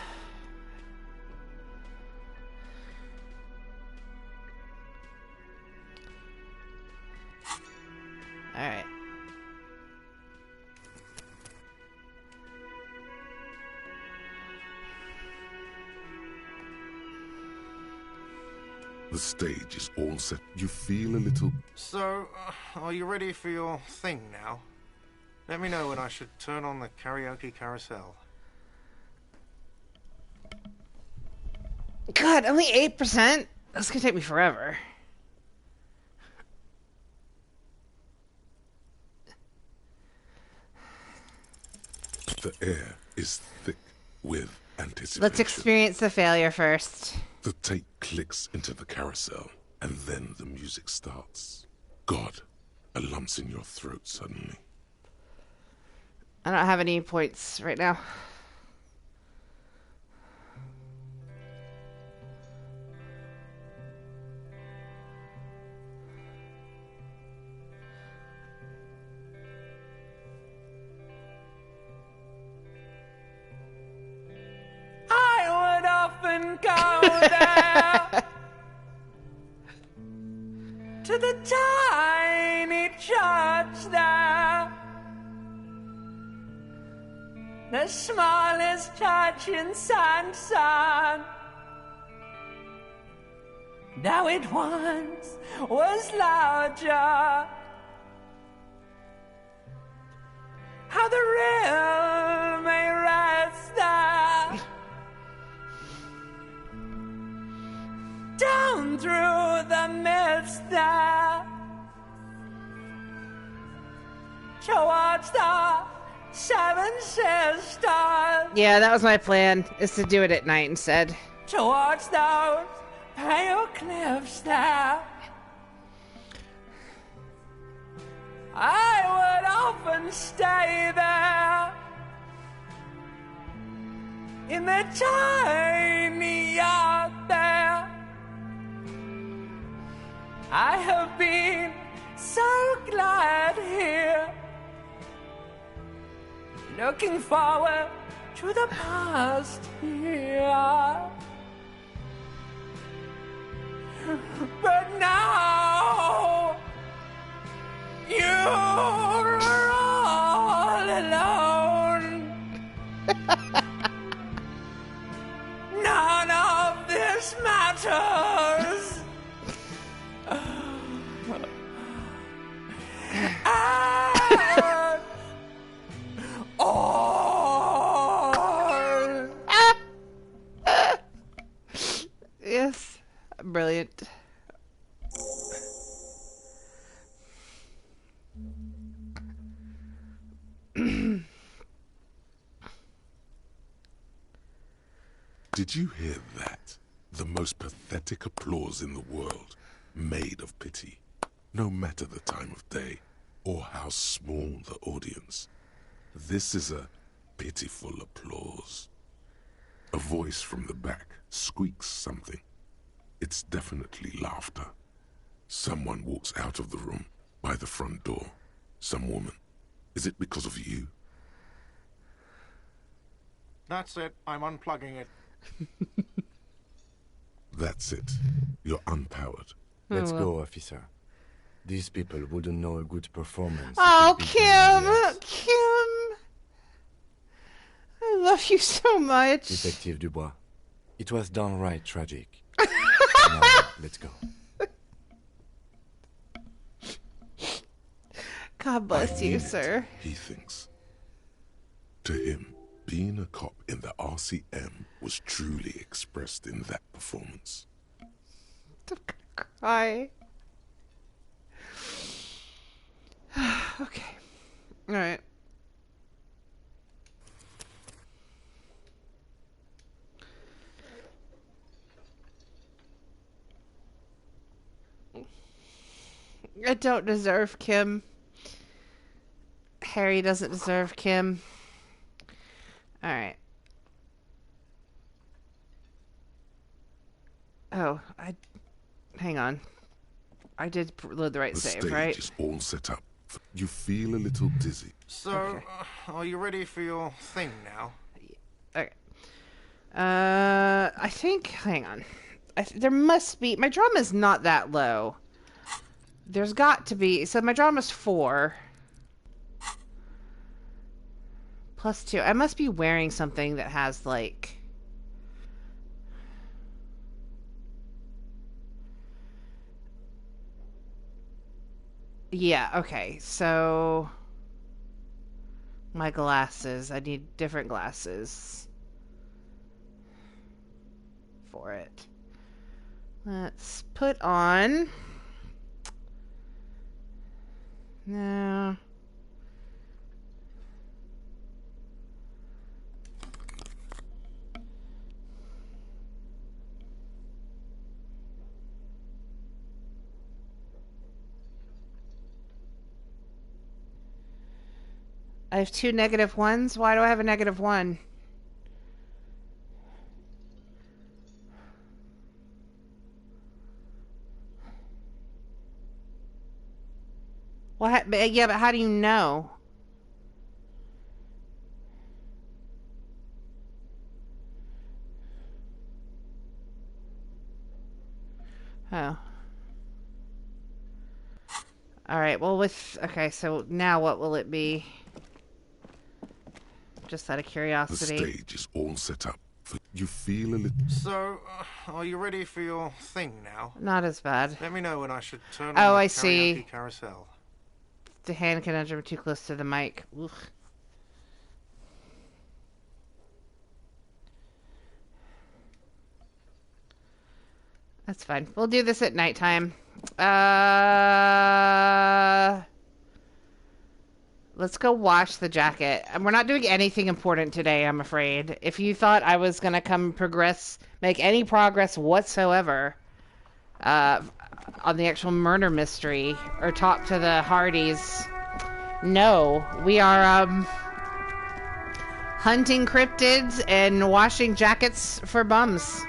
Alright. The stage is all set. You feel a little... So, are you ready for your thing now? Let me know when I should turn on the karaoke carousel. God, only 8%? That's gonna take me forever. The air is thick with anticipation. Let's experience the failure first. The tape clicks into the carousel, and then the music starts. God, a lump's in your throat suddenly. I don't have any points right now. I would often go there to the tiny church there, the smallest church in Sanson. Now it once was larger. How the real may rest there, down through the mist there, towards the Seven Sisters. Yeah, that was my plan, is to do it at night instead. Towards those pale cliffs there, I would often stay there in the tiny yard there. I have been so glad here, looking forward to the past here. But now you're all alone. None of this matters. And all Did you hear that? The most pathetic applause in the world, made of pity, no matter the time of day or how small the audience. This is a pitiful applause. A voice from the back squeaks something. It's definitely laughter. Someone walks out of the room by the front door. Some woman. Is it because of you? That's it. I'm unplugging it. That's it. You're unpowered. Let's go, officer. These people wouldn't know a good performance. Oh, Kim! Kim! I love you so much. Detective Dubois, it was downright tragic. Now, let's go. God bless you, sir. He thinks. To him, being a cop in the RCM was truly expressed in that performance. Cry. Okay. All right. I don't deserve Kim. Harry doesn't deserve Kim. All right. Oh, hang on. I did load the right The save, stage right? is all set up. You feel a little dizzy. So, Okay. Are you ready for your thing now? Okay. I think. Hang on. There must be. My drama's not that low. There's got to be. So my drama's 4. Plus 2. I must be wearing something that has like. Yeah, okay. So my glasses. I need different glasses for it. Let's put on. No. I have 2 -1s. Why do I have a -1? What? Yeah, but how do you know? Oh. Alright, well okay, so now what will it be? Just out of The curiosity. stage is all set up. You feel a little... So, are you ready for your thing now? Not as bad. Let me know when I should turn Oh, on the I see. karaoke carousel. The hand conundrum too close to the mic. Ugh. That's fine. We'll do this at nighttime. Let's go wash the jacket. And we're not doing anything important today, I'm afraid. If you thought I was going to make any progress whatsoever on the actual murder mystery or talk to the Hardys, no. We are hunting cryptids and washing jackets for bums.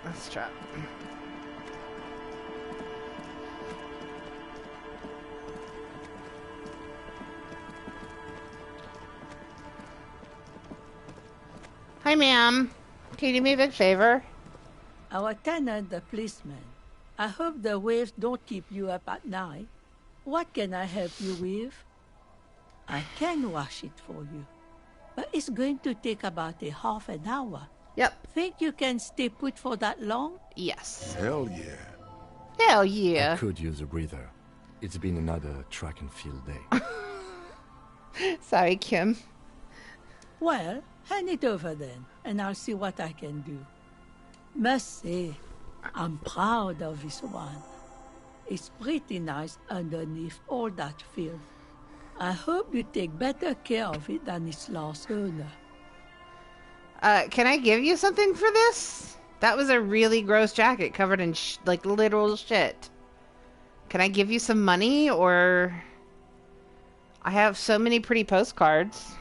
Let's try. Hi, ma'am. Can you do me a big favor? Our tenant, the policeman. I hope the waves don't keep you up at night. What can I help you with? I can wash it for you. but it's going to take about a half an hour. Yep. Think you can stay put for that long? Yes. Hell yeah. Hell I yeah. could use a breather. It's been another track and field day. Sorry, Kim. Well, hand it over then, and I'll see what I can do. Must say, I'm proud of this one. It's pretty nice underneath all that filth. I hope you take better care of it than its last owner. Can I give you something for this? That was a really gross jacket covered in like literal shit. Can I give you some money, or I have so many pretty postcards.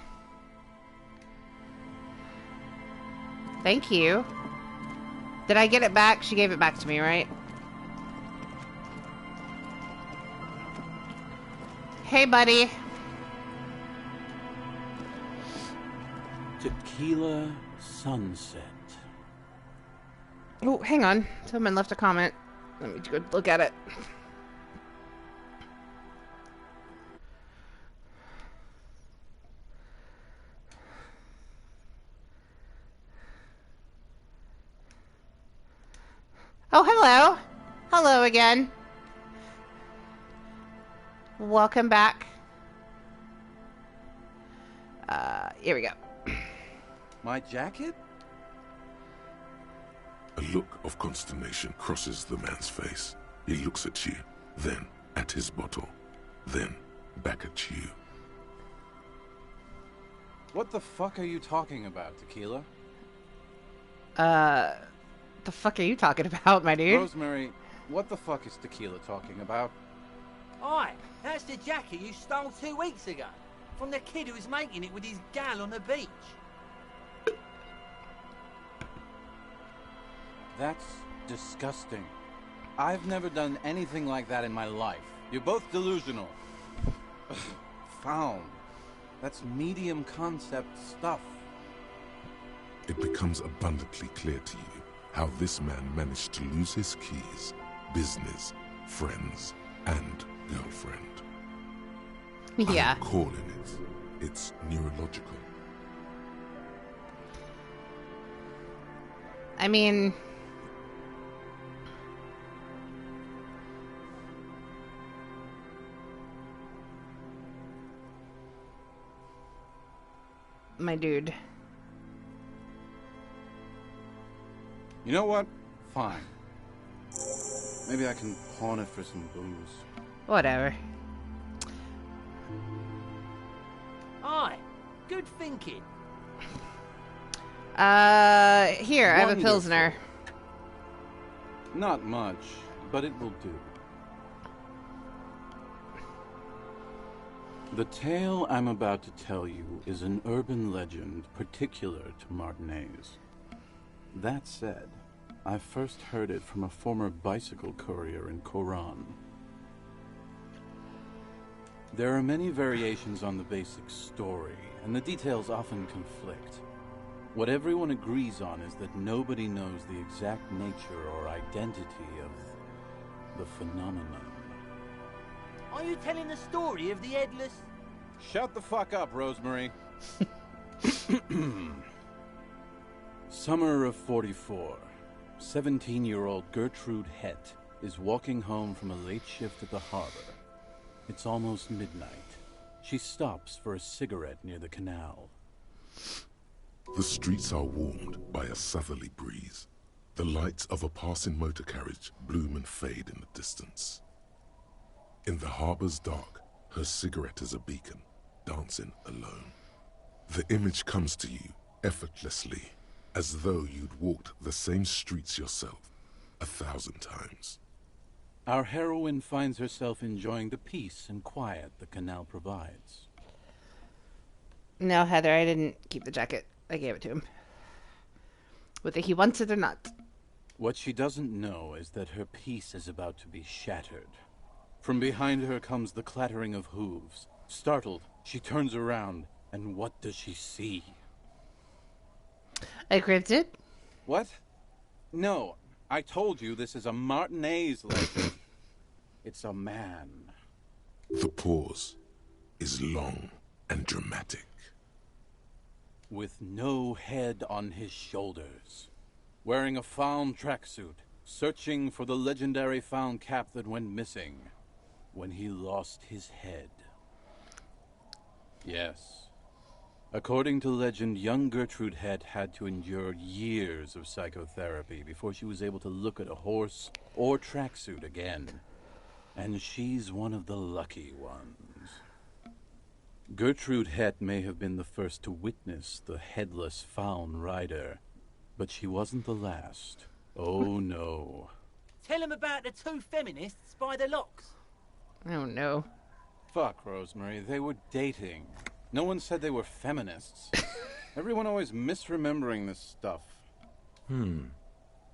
Thank you. Did I get it back? She gave it back to me, right? Hey, buddy. Tequila Sunset. Oh, hang on. Someone left a comment. Let me go look at it. Oh, hello. Hello again. Welcome back. Here we go. My jacket? A look of consternation crosses the man's face. He looks at you, then at his bottle, then back at you. What the fuck are you talking about, Tequila? The fuck are you talking about, my dude? Rosemary, what the fuck is Tequila talking about? Oi, that's the jacket you stole 2 weeks ago. From the kid who was making it with his gal on the beach. That's disgusting. I've never done anything like that in my life. You're both delusional. Found. That's medium concept stuff. It becomes abundantly clear to you how this man managed to lose his keys, business, friends, and girlfriend. Yeah. I'm calling it. It's neurological. I mean... my dude. You know what? Fine. Maybe I can pawn it for some booze. Whatever. Aye, good thinking. Here, I have a Wonderful. Pilsner. Not much, but it will do. The tale I'm about to tell you is an urban legend particular to Martinez. That said, I first heard it from a former bicycle courier in Coran. There are many variations on the basic story, and the details often conflict. What everyone agrees on is that nobody knows the exact nature or identity of the phenomenon. Are you telling the story of the headless... Shut the fuck up, Rosemary. Summer of 44. 17-year-old Gertrude Het is walking home from a late shift at the harbor. It's almost midnight. She stops for a cigarette near the canal. The streets are warmed by a southerly breeze. The lights of a passing motor carriage bloom and fade in the distance. In the harbor's dark, her cigarette is a beacon, dancing alone. The image comes to you effortlessly, as though you'd walked the same streets yourself 1,000 times. Our heroine finds herself enjoying the peace and quiet the canal provides. No, Heather, I didn't keep the jacket. I gave it to him. Whether he wants it or not. What she doesn't know is that her peace is about to be shattered. From behind her comes the clattering of hooves. Startled, she turns around, and what does she see? A cryptid? What? No, I told you this is a Martinez legend. It's a man. The pause is long and dramatic. with no head on his shoulders, wearing a found tracksuit, searching for the legendary found cap that went missing when he lost his head. Yes. According to legend, young Gertrude Het had to endure years of psychotherapy before she was able to look at a horse or tracksuit again. And she's one of the lucky ones. Gertrude Het may have been the first to witness the headless found rider, but she wasn't the last. Oh no. Tell him about the two feminists by the locks. Oh no. Fuck, Rosemary, they were dating. No one said they were feminists. Everyone always misremembering this stuff.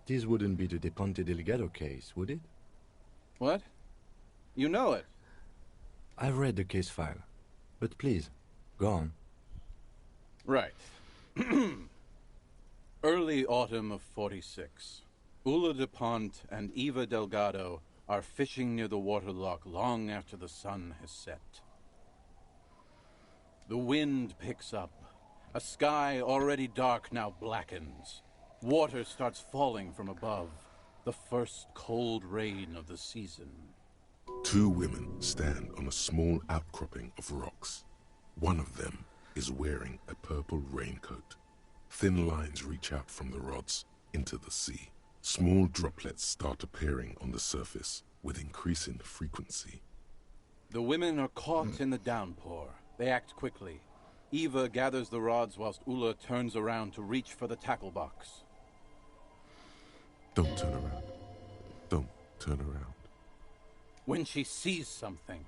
This wouldn't be the De Ponte Delgado case, would it? What? You know it? I've read the case file. But please, go on. Right. Early autumn of 46. Ulla de Pont and Eva Delgado are fishing near the waterlock long after the sun has set. The wind picks up. A sky already dark now blackens. Water starts falling from above. The first cold rain of the season. Two women stand on a small outcropping of rocks. One of them is wearing a purple raincoat. Thin lines reach out from the rods into the sea. Small droplets start appearing on the surface with increasing frequency. The women are caught in the downpour. They act quickly. Eva gathers the rods whilst Ulla turns around to reach for the tackle box. Don't turn around. Don't turn around. When she sees something,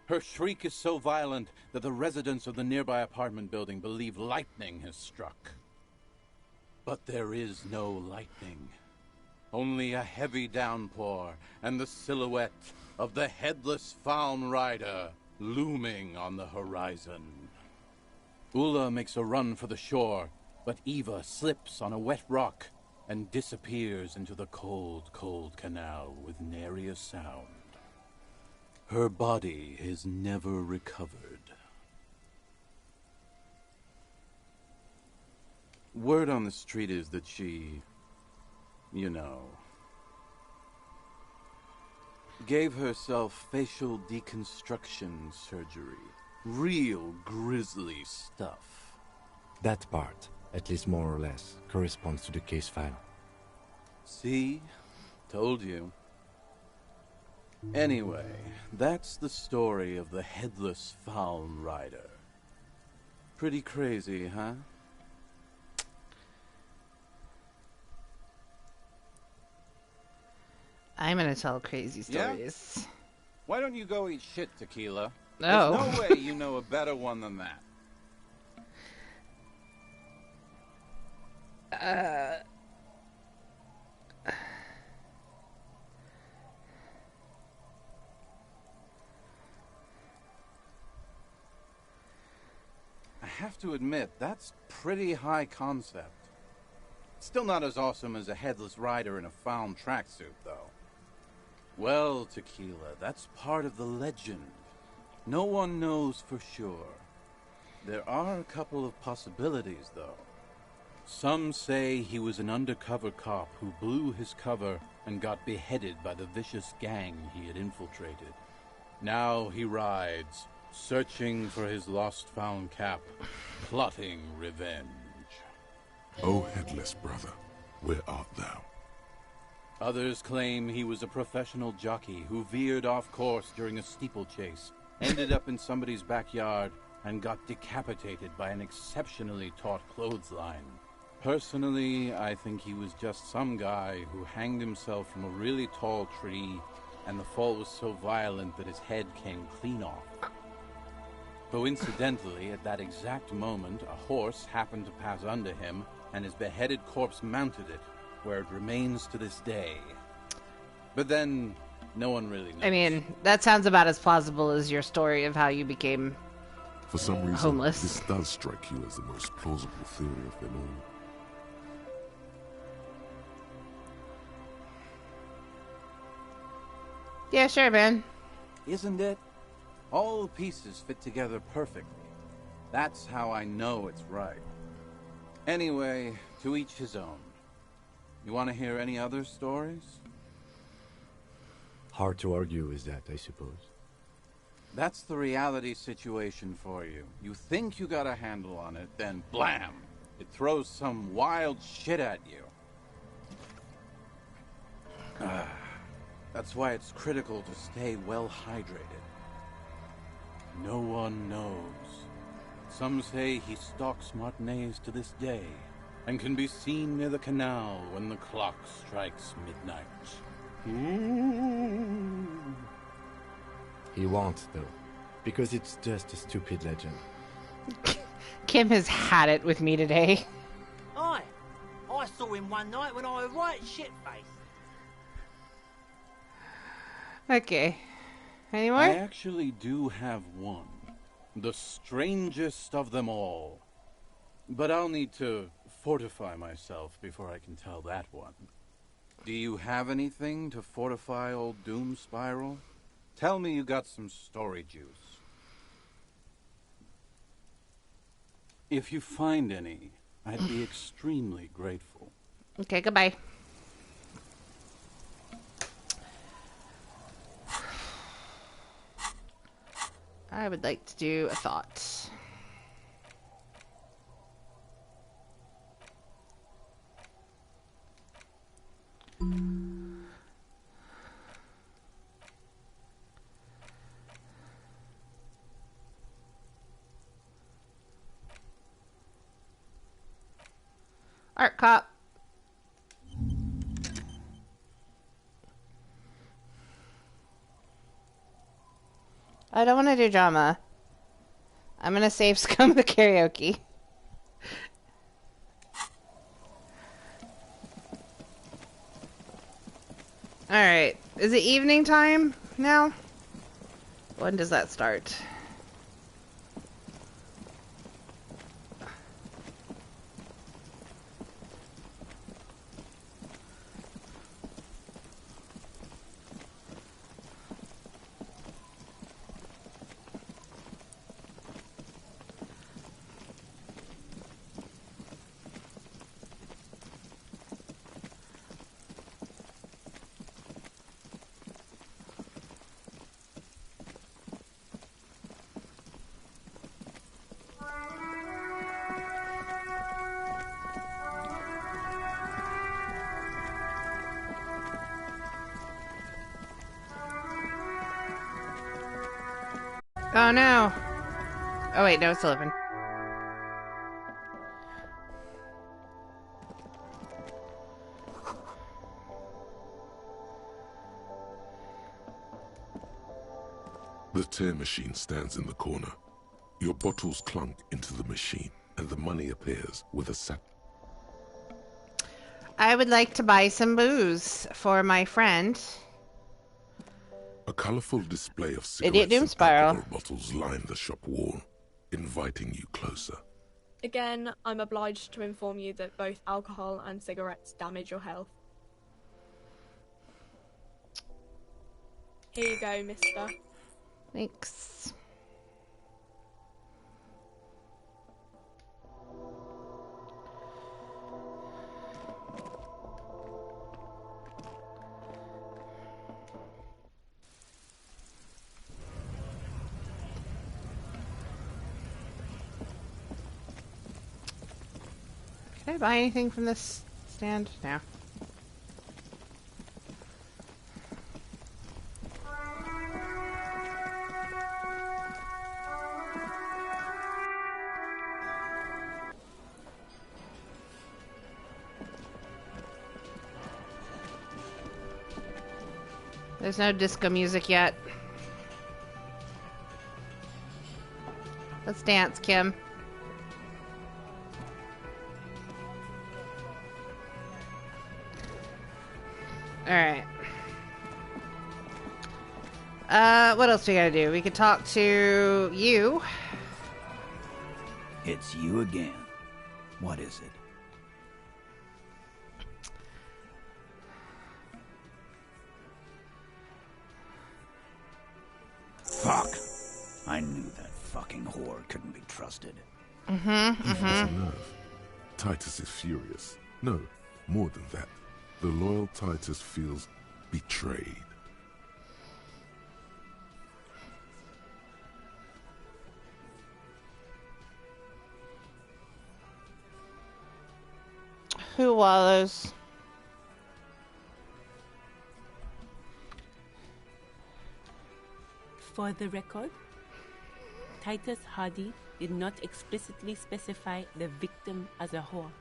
her shriek is so violent that the residents of the nearby apartment building believe lightning has struck. But there is no lightning. Only a heavy downpour and the silhouette of the headless found rider looming on the horizon. Ulla makes a run for the shore, but Eva slips on a wet rock and disappears into the cold, cold canal with nary a sound. Her body is never recovered. Word on the street is that she, you know, gave herself facial deconstruction surgery. Real grisly stuff. That part, at least more or less, corresponds to the case file. See? Told you. Anyway, that's the story of the headless found rider. Pretty crazy, huh? I'm gonna tell crazy stories. Yeah? Why don't you go eat shit, Tequila? Oh. There's no way you know a better one than that. I have to admit, that's pretty high concept. Still not as awesome as a headless rider in a found tracksuit, though. Well, Tequila, that's part of the legend. No one knows for sure. There are a couple of possibilities, though. Some say he was an undercover cop who blew his cover and got beheaded by the vicious gang he had infiltrated. Now he rides, searching for his lost-found cap, plotting revenge. O headless brother, where art thou? Others claim he was a professional jockey who veered off course during a steeplechase, ended up in somebody's backyard, and got decapitated by an exceptionally taut clothesline. Personally, I think he was just some guy who hanged himself from a really tall tree, and the fall was so violent that his head came clean off. Coincidentally, at that exact moment, a horse happened to pass under him, and his beheaded corpse mounted it, where it remains to this day. But then, no one really knows. I mean, that sounds about as plausible as your story of how you became For some reason, homeless. this does strike you as the most plausible theory of them all. Yeah, sure, man. Isn't it? All the pieces fit together perfectly. That's how I know it's right. Anyway, to each his own. You want to hear any other stories? Hard to argue with that, I suppose. That's the reality situation for you. You think you got a handle on it, then blam! It throws some wild shit at you. That's why it's critical to stay well hydrated. No one knows. Some say he stalks Martinez to this day, and can be seen near the canal when the clock strikes midnight. Ooh. He won't, though, because it's just a stupid legend. Kim has had it with me today. Aye. I saw him one night when I was right shit-faced. Okay. Any more? I actually do have one. The strangest of them all. But I'll need to fortify myself before I can tell that one. Do you have anything to fortify old Doom Spiral? Tell me you got some story juice. If you find any, I'd be extremely grateful. Okay, goodbye. I would like to do a thought. Art cop. I don't want to do drama. I'm gonna save Scum the karaoke. Alright. Is it evening time now? When does that start? Oh no. Oh wait, no, it's 11. The tear machine stands in the corner. Your bottles clunk into the machine, and the money appears with a sack. I would like to buy some booze for my friend. A colorful display of Idiot cigarettes Doom and Spiral. alcohol bottles line the shop wall, inviting you closer. Again, I'm obliged to inform you that both alcohol and cigarettes damage your health. Here you go, mister. Thanks. Can I buy anything from this stand? No. There's no disco music yet. Let's dance, Kim. Alright. What else we gotta do? We could talk to you. It's you again. What is it? Fuck. I knew that fucking whore couldn't be trusted. Even as a nerve, Titus is furious. No, more than that. The loyal Titus feels betrayed. Who wallows? For the record, Titus Hardy did not explicitly specify the victim as a whore,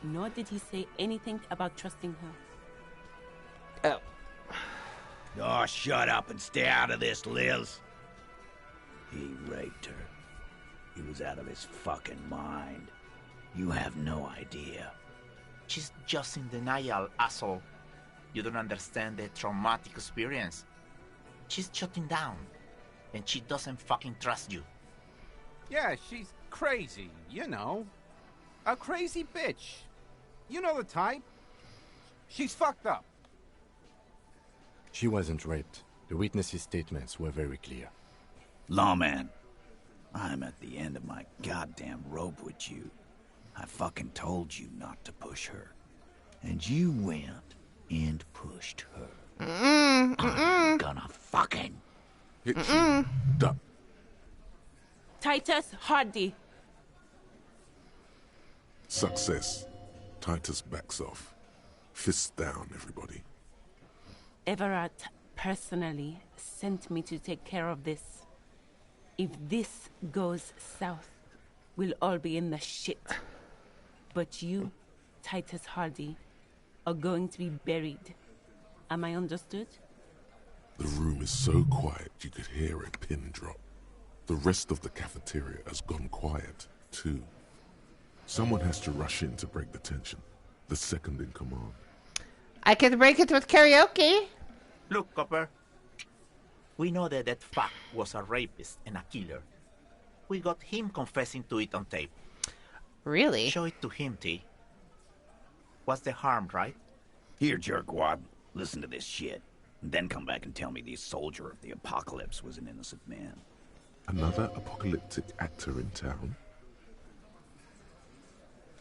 nor did he say anything about trusting her. Oh, shut up and stay out of this, Liz. He raped her. He was out of his fucking mind. You have no idea. She's just in denial, asshole. You don't understand the traumatic experience. She's shutting down, and she doesn't fucking trust you. Yeah, she's crazy, you know. A crazy bitch. You know the type. She's fucked up. She wasn't raped. The witnesses' statements were very clear. Lawman, I'm at the end of my goddamn rope with you. I fucking told you not to push her. And you went and pushed her. I'm gonna fucking... Hit you. Duck. Titus Hardy. Success. Titus backs off. Fists down, everybody. Everett personally sent me to take care of this. If this goes south, we'll all be in the shit. But you, Titus Hardy, are going to be buried. Am I understood? The room is so quiet you could hear a pin drop. The rest of the cafeteria has gone quiet, too. Someone has to rush in to break the tension. The second in command. I can break it with karaoke. Look, Copper. We know that that fuck was a rapist and a killer. We got him confessing to it on tape. Really? Show it to him, T. What's the harm, right? Here, jerkwad, listen to this shit. And then come back and tell me the soldier of the apocalypse was an innocent man. Another apocalyptic actor in town?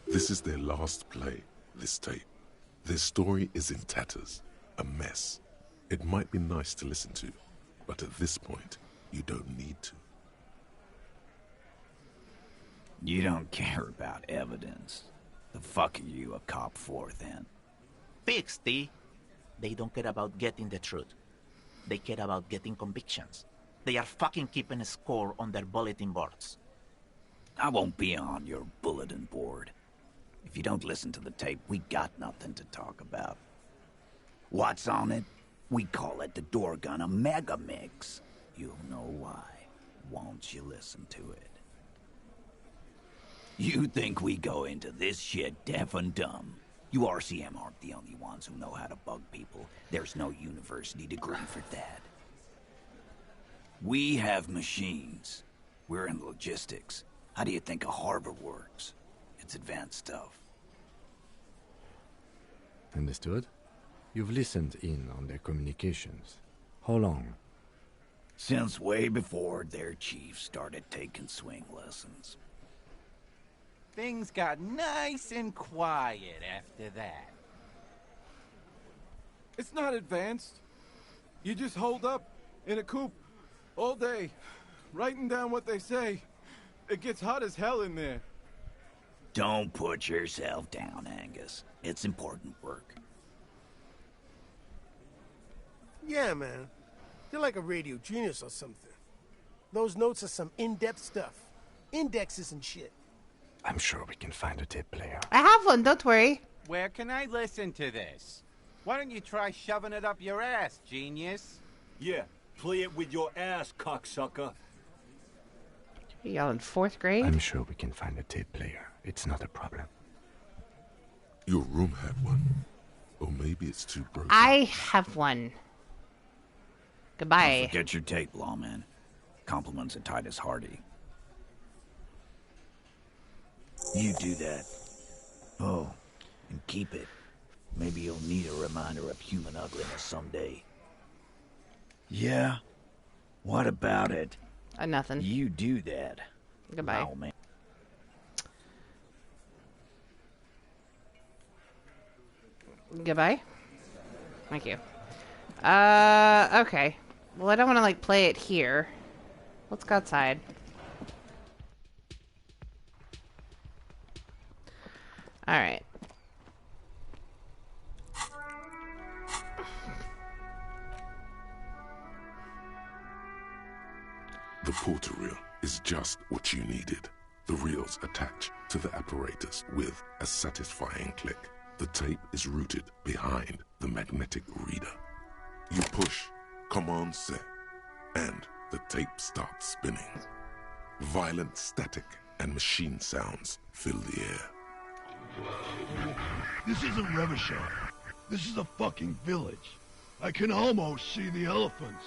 This is their last play, this tape. Their story is in tatters, a mess. It might be nice to listen to, but at this point, you don't need to. You don't care about evidence. The fuck are you a cop for, then? Pigs, T. They don't care about getting the truth. They care about getting convictions. They are fucking keeping a score on their bulletin boards. I won't be on your bulletin board. If you don't listen to the tape, we got nothing to talk about. What's on it? We call it the door gun a mega mix. You'll know why. Won't you listen to it? You think we go into this shit deaf and dumb? You RCM aren't the only ones who know how to bug people. There's no university degree for that. We have machines. We're in logistics. How do you think a harbor works? It's advanced stuff. Understood? You've listened in on their communications. How long? Since way before their chief started taking swing lessons. Things got nice and quiet after that. It's not advanced. You just hold up in a coop all day, writing down what they say. It gets hot as hell in there. Don't put yourself down, Angus. It's important work. Yeah, man. You're like a radio genius or something. Those notes are some in-depth stuff. Indexes and shit. I'm sure we can find a tape player. I have one, don't worry. Where can I listen to this? Why don't you try shoving it up your ass, genius? Yeah, play it with your ass, cocksucker. Are y'all in 4th grade? I'm sure we can find a tape player. It's not a problem. Your room had one. Or maybe it's too broken. I have one. Goodbye. Don't forget your tape, lawman. Compliments of Titus Hardy. You do that. Oh, and keep it. Maybe you'll need a reminder of human ugliness someday. Yeah? What about it? Nothing. You do that. Goodbye. Oh, man. Goodbye. Thank you. Okay. Well, I don't want to, like, play it here. Let's go outside. Alright. The porter reel is just what you needed. The reels attach to the apparatus with a satisfying click. The tape is routed behind the magnetic reader. You push Command Set, and the tape starts spinning. Violent static and machine sounds fill the air. This isn't Revachol. This is a fucking village. I can almost see the elephants.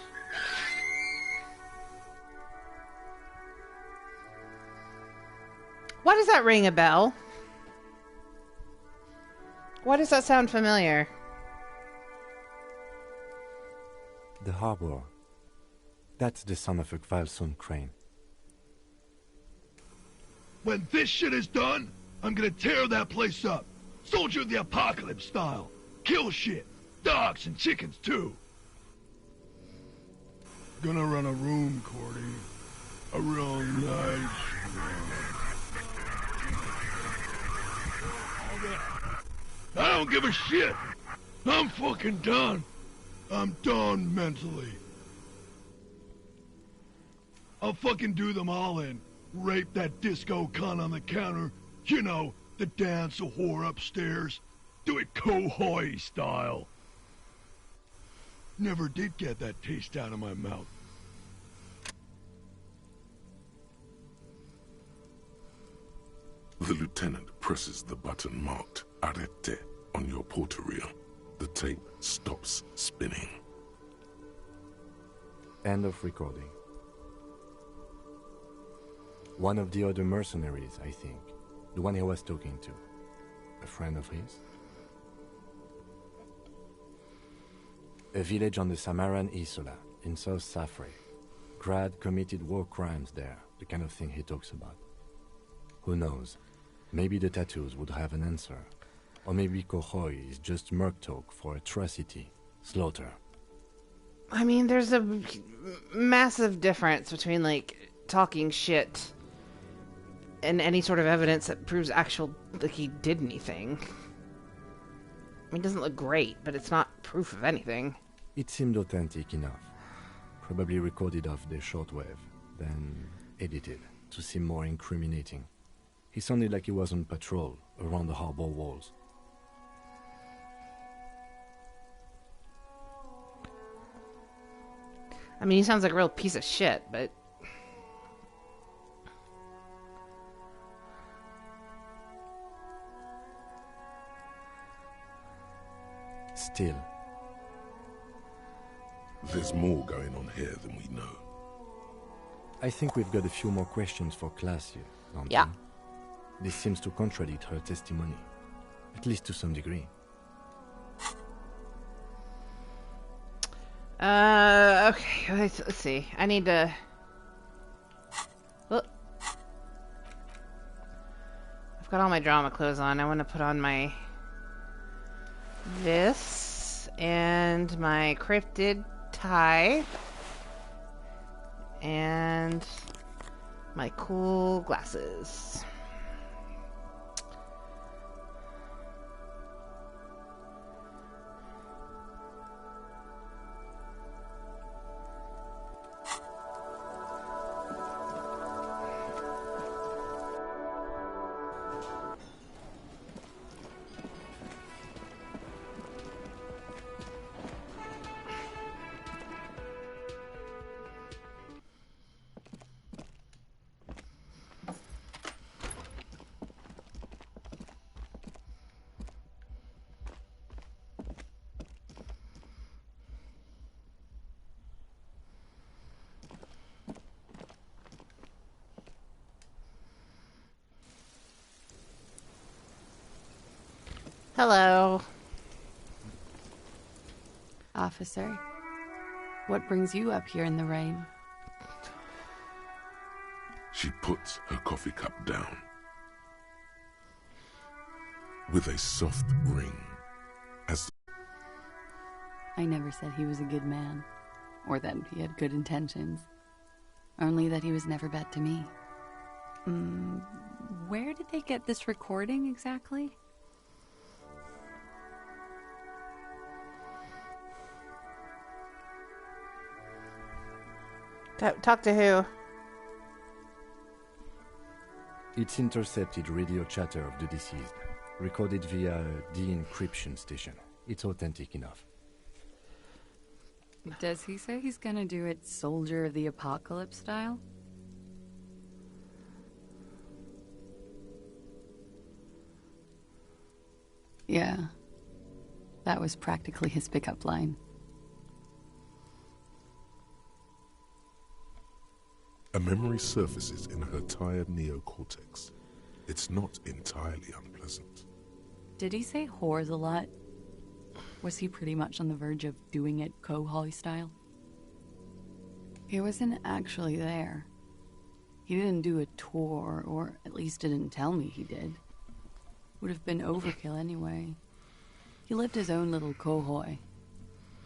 Why does that ring a bell? Why does that sound familiar? The harbor. That's the son of a Kvalson crane. When this shit is done, I'm gonna tear that place up. Soldier of the Apocalypse style. Kill shit. Dogs and chickens too. Gonna run a room, Cordy. A real nice room. I don't give a shit. I'm fucking done. I'm done mentally. I'll fucking do them all in. Rape that disco cunt on the counter. You know, the dance a whore upstairs. Do it Kohoi style. Never did get that taste out of my mouth. The lieutenant presses the button marked Arrête on your porter reel. The tape stops spinning. End of recording. One of the other mercenaries, I think. The one he was talking to. A friend of his. A village on the Samaran Isola, in South Safre. Grad committed war crimes there, the kind of thing he talks about. Who knows? Maybe the tattoos would have an answer. Or maybe Kohoi is just merc talk for atrocity, slaughter. I mean, there's a massive difference between, like, talking shit and any sort of evidence that proves like, he did anything. I mean, it doesn't look great, but it's not proof of anything. It seemed authentic enough. Probably recorded off the shortwave, then edited to seem more incriminating. He sounded like he was on patrol around the harbor walls. I mean, he sounds like a real piece of shit, but... Still. There's more going on here than we know. I think we've got a few more questions for class here, don't Yeah. we? This seems to contradict her testimony, at least to some degree. Okay, let's see. I need to... Oh. I've got all my drama clothes on. I want to put on my... this, and my cryptid tie, and my cool glasses. Hello. Officer, what brings you up here in the rain? She puts her coffee cup down. With a soft ring As I never said he was a good man, or that he had good intentions. Only that he was never bad to me. Where did they get this recording exactly? Talk to who? It's intercepted radio chatter of the deceased, recorded via a de-encryption station. It's authentic enough. Does he say he's gonna do it Soldier of the Apocalypse style? Yeah. That was practically his pickup line. a memory surfaces in her tired neocortex. It's not entirely unpleasant. Did he say whores a lot? Was he pretty much on the verge of doing it Kohoi style? He wasn't actually there. He didn't do a tour, or at least didn't tell me he did. Would have been overkill anyway. He lived his own little Kohoi.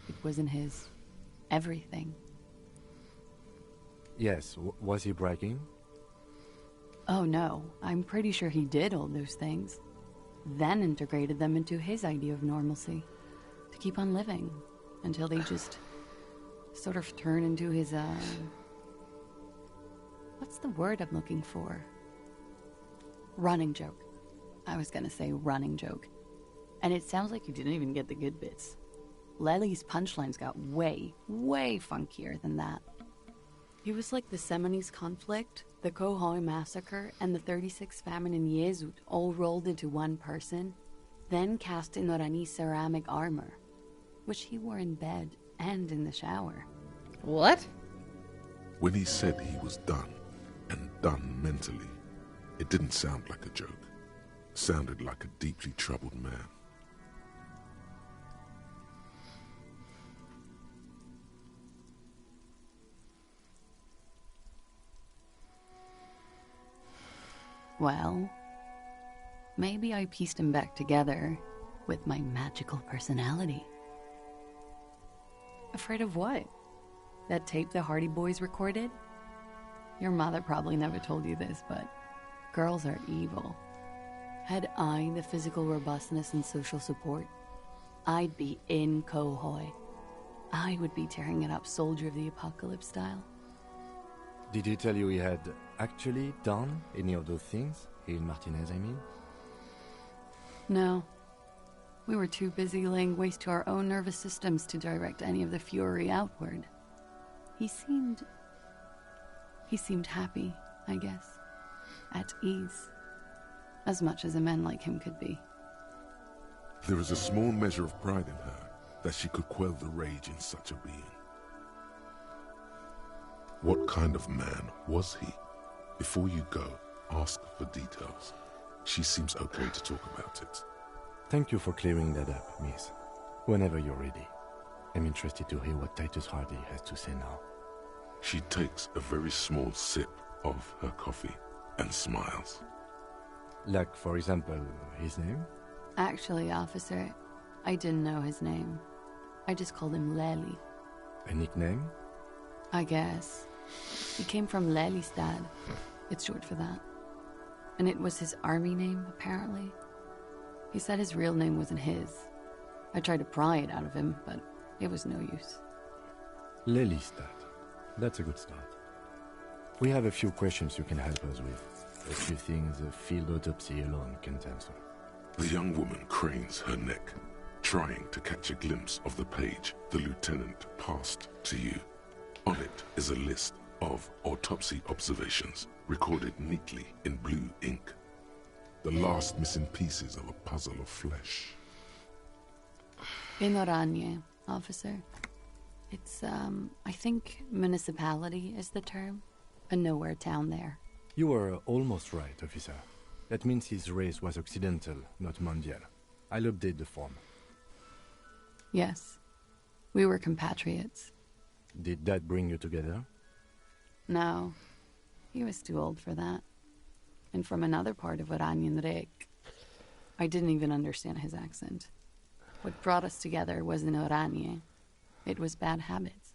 It wasn't his everything. Yes, was he bragging? Oh no, I'm pretty sure he did all those things. Then integrated them into his idea of normalcy. To keep on living. Until they just sort of turn into his, what's the word I'm looking for? Running joke. I was gonna say running joke. And it sounds like you didn't even get the good bits. Lely's punchlines got way, way funkier than that. He was like the Seminoles conflict, the Kohoi massacre, and the 36 famine in Yezud all rolled into one person, then cast in Orani's ceramic armor, which he wore in bed and in the shower. What? When he said he was done, and done mentally, it didn't sound like a joke. It sounded like a deeply troubled man. Well, maybe I pieced him back together with my magical personality. Afraid of what? That tape the Hardy Boys recorded? Your mother probably never told you this, but girls are evil. Had I the physical robustness and social support, I'd be in Kohoi. I would be tearing it up Soldier of the Apocalypse style. Did he tell you he had actually done any of those things? In Martinez, I mean? No. We were too busy laying waste to our own nervous systems to direct any of the fury outward. He seemed happy, I guess. At ease. As much as a man like him could be. There is a small measure of pride in her that she could quell the rage in such a being. What kind of man was he? Before you go, ask for details. She seems okay to talk about it. Thank you for clearing that up, miss. Whenever you're ready. I'm interested to hear what Titus Hardy has to say now. She takes a very small sip of her coffee and smiles. Like, for example, his name? Actually, officer, I didn't know his name. I just called him Lely. A nickname? I guess. He came from Lelystad. It's short for that. And it was his army name, apparently. He said his real name wasn't his. I tried to pry it out of him, but it was no use. Lelystad. That's a good start. We have a few questions you can help us with. A few things a field autopsy alone can't answer. The young woman cranes her neck, trying to catch a glimpse of the page the lieutenant passed to you. On it is a list of autopsy observations recorded neatly in blue ink. The last missing pieces of a puzzle of flesh. In Oranje, officer. It's, I think municipality is the term. A nowhere town there. You were almost right, officer. That means his race was occidental, not mondial. I'll update the form. Yes. We were compatriots. Did that bring you together? No. He was too old for that. And from another part of Oranjenrek. I didn't even understand his accent. What brought us together wasn't Oranje. It was bad habits.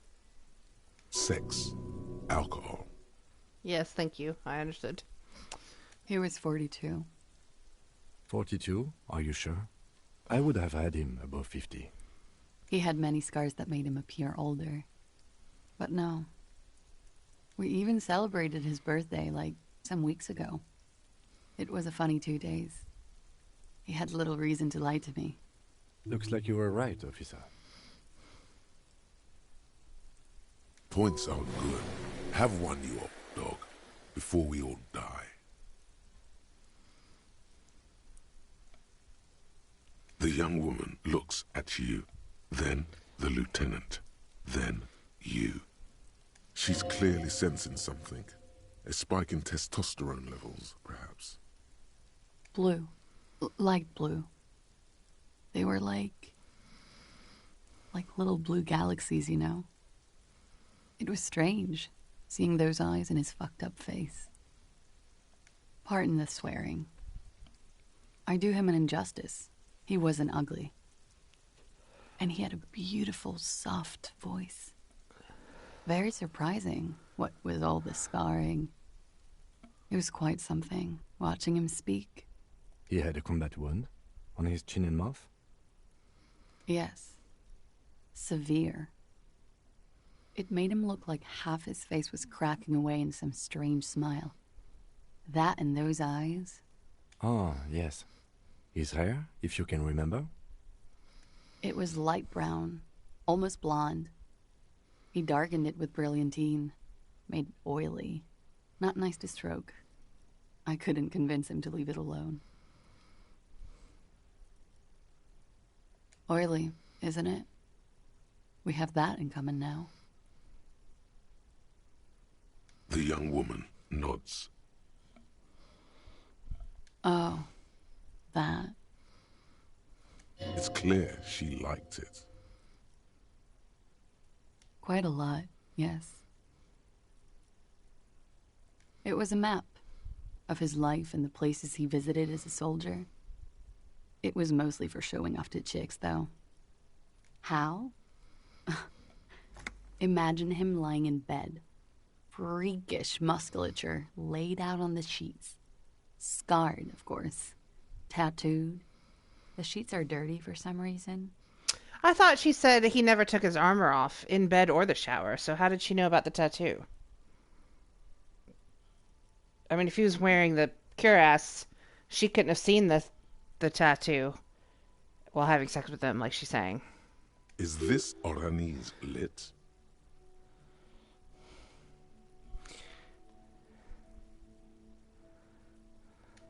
Sex. Alcohol. Yes, thank you. I understood. He was 42. 42? Are you sure? I would have had him above 50. He had many scars that made him appear older. But no. We even celebrated his birthday, like, some weeks ago. It was a funny 2 days. He had little reason to lie to me. Looks like you were right, officer. Points are good. Have one, you old dog, before we all die. The young woman looks at you, then the lieutenant, then you. She's clearly sensing something. A spike in testosterone levels, perhaps. Blue. Light blue. They were like little blue galaxies, you know? It was strange, seeing those eyes in his fucked up face. Pardon the swearing. I do him an injustice. He wasn't ugly. And he had a beautiful, soft voice. Very surprising, what with all the scarring. It was quite something, watching him speak. He had a combat wound on his chin and mouth? Yes. Severe. It made him look like half his face was cracking away in some strange smile. That and those eyes. Ah, yes. His hair, if you can remember? It was light brown, almost blonde. He darkened it with brilliantine, made it oily. Not nice to stroke. I couldn't convince him to leave it alone. Oily, isn't it? We have that in common now. The young woman nods. Oh, that. It's clear she liked it. Quite a lot, yes. It was a map of his life and the places he visited as a soldier. It was mostly for showing off to chicks, though. How? Imagine him lying in bed. Freakish musculature laid out on the sheets. Scarred, of course. Tattooed. The sheets are dirty for some reason. I thought she said he never took his armor off, in bed or the shower, so how did she know about the tattoo? I mean, if he was wearing the cuirass, she couldn't have seen the tattoo while having sex with him, like she's saying. Is this Oranje's lit?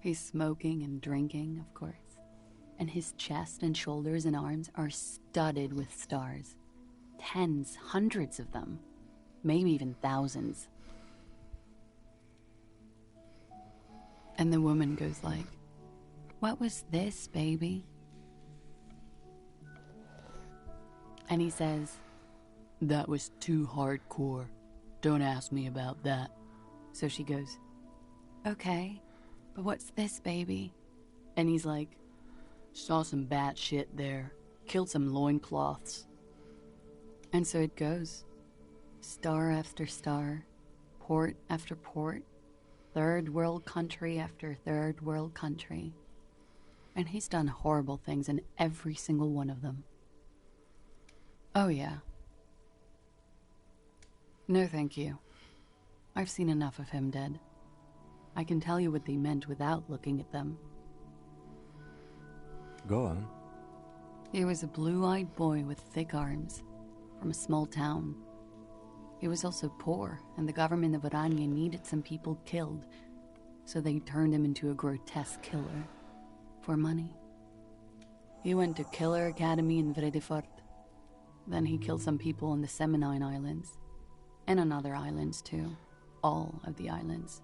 He's smoking and drinking, of course. And his chest and shoulders and arms are studded with stars. Tens, hundreds of them. Maybe even thousands. And the woman goes like, "What was this, baby?" And he says, "That was too hardcore. Don't ask me about that." So she goes, "Okay, but what's this, baby?" And he's like, "Saw some bat shit there. Killed some loincloths." And so it goes. Star after star. Port after port. Third world country after third world country. And he's done horrible things in every single one of them. Oh, yeah. No, thank you. I've seen enough of him dead. I can tell you what they meant without looking at them. Go on. He was a blue-eyed boy with thick arms, from a small town. He was also poor, and the government of Oranje needed some people killed, so they turned him into a grotesque killer. For money. He went to Killer Academy in Vredefort. Then he killed some people on the Semenine Islands. And on other islands, too. All of the islands.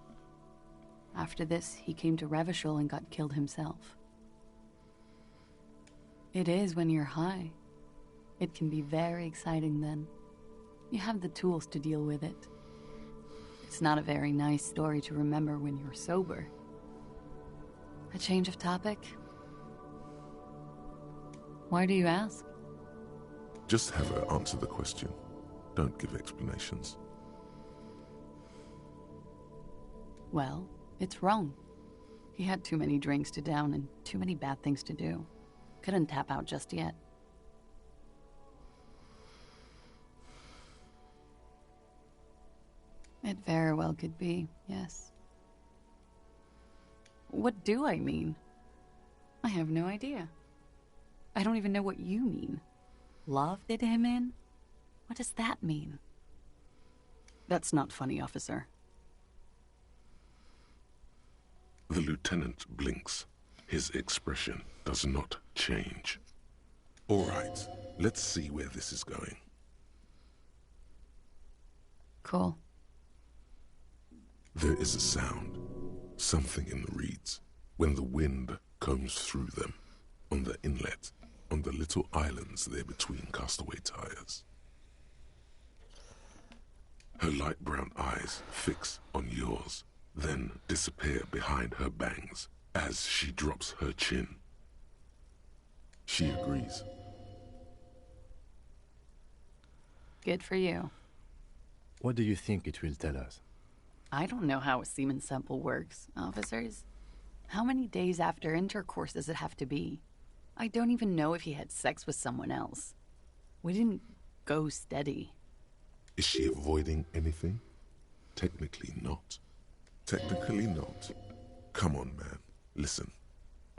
After this, he came to Revachol and got killed himself. It is when you're high. It can be very exciting then. You have the tools to deal with it. It's not a very nice story to remember when you're sober. A change of topic? Why do you ask? Just have her answer the question. Don't give explanations. Well, it's wrong. He had too many drinks to down and too many bad things to do. Couldn't tap out just yet. It very well could be, yes. What do I mean? I have no idea. I don't even know what you mean. Love did him in? What does that mean? That's not funny, officer. The lieutenant blinks. His expression does not change. All right, let's see where this is going. Cool. There is a sound, something in the reeds, when the wind combs through them, on the inlet, on the little islands there between castaway tires. Her light brown eyes fix on yours, then disappear behind her bangs as she drops her chin. She agrees. Good for you. What do you think it will tell us? I don't know how a semen sample works, officers. How many days after intercourse does it have to be? I don't even know if he had sex with someone else. We didn't go steady. Is she avoiding anything? Technically not. Technically not. Come on, man. Listen.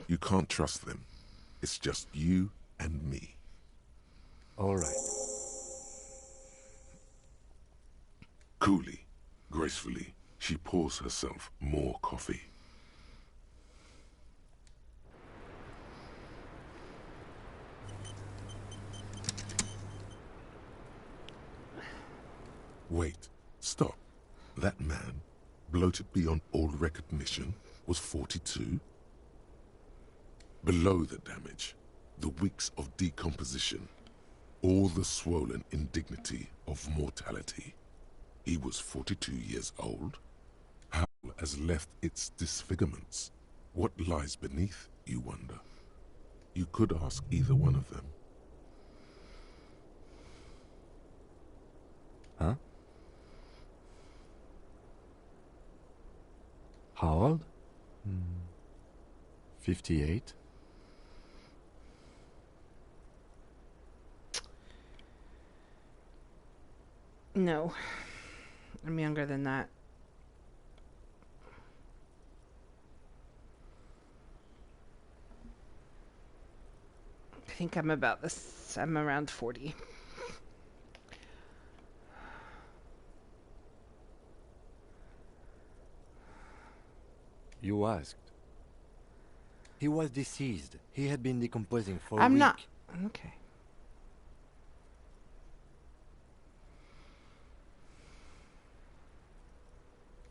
You can't trust them. It's just you and me. All right. Coolly, gracefully, she pours herself more coffee. Wait, stop. That man, bloated beyond all recognition, was 42? Below the damage, the weeks of decomposition, all the swollen indignity of mortality. He was 42 years old. How has left its disfigurements? What lies beneath, you wonder? You could ask either one of them. Huh? How old? 58? No. I'm younger than that. I think I'm about this. I'm around 40. You asked. He was deceased. He had been decomposing for a I'm week. not. Okay.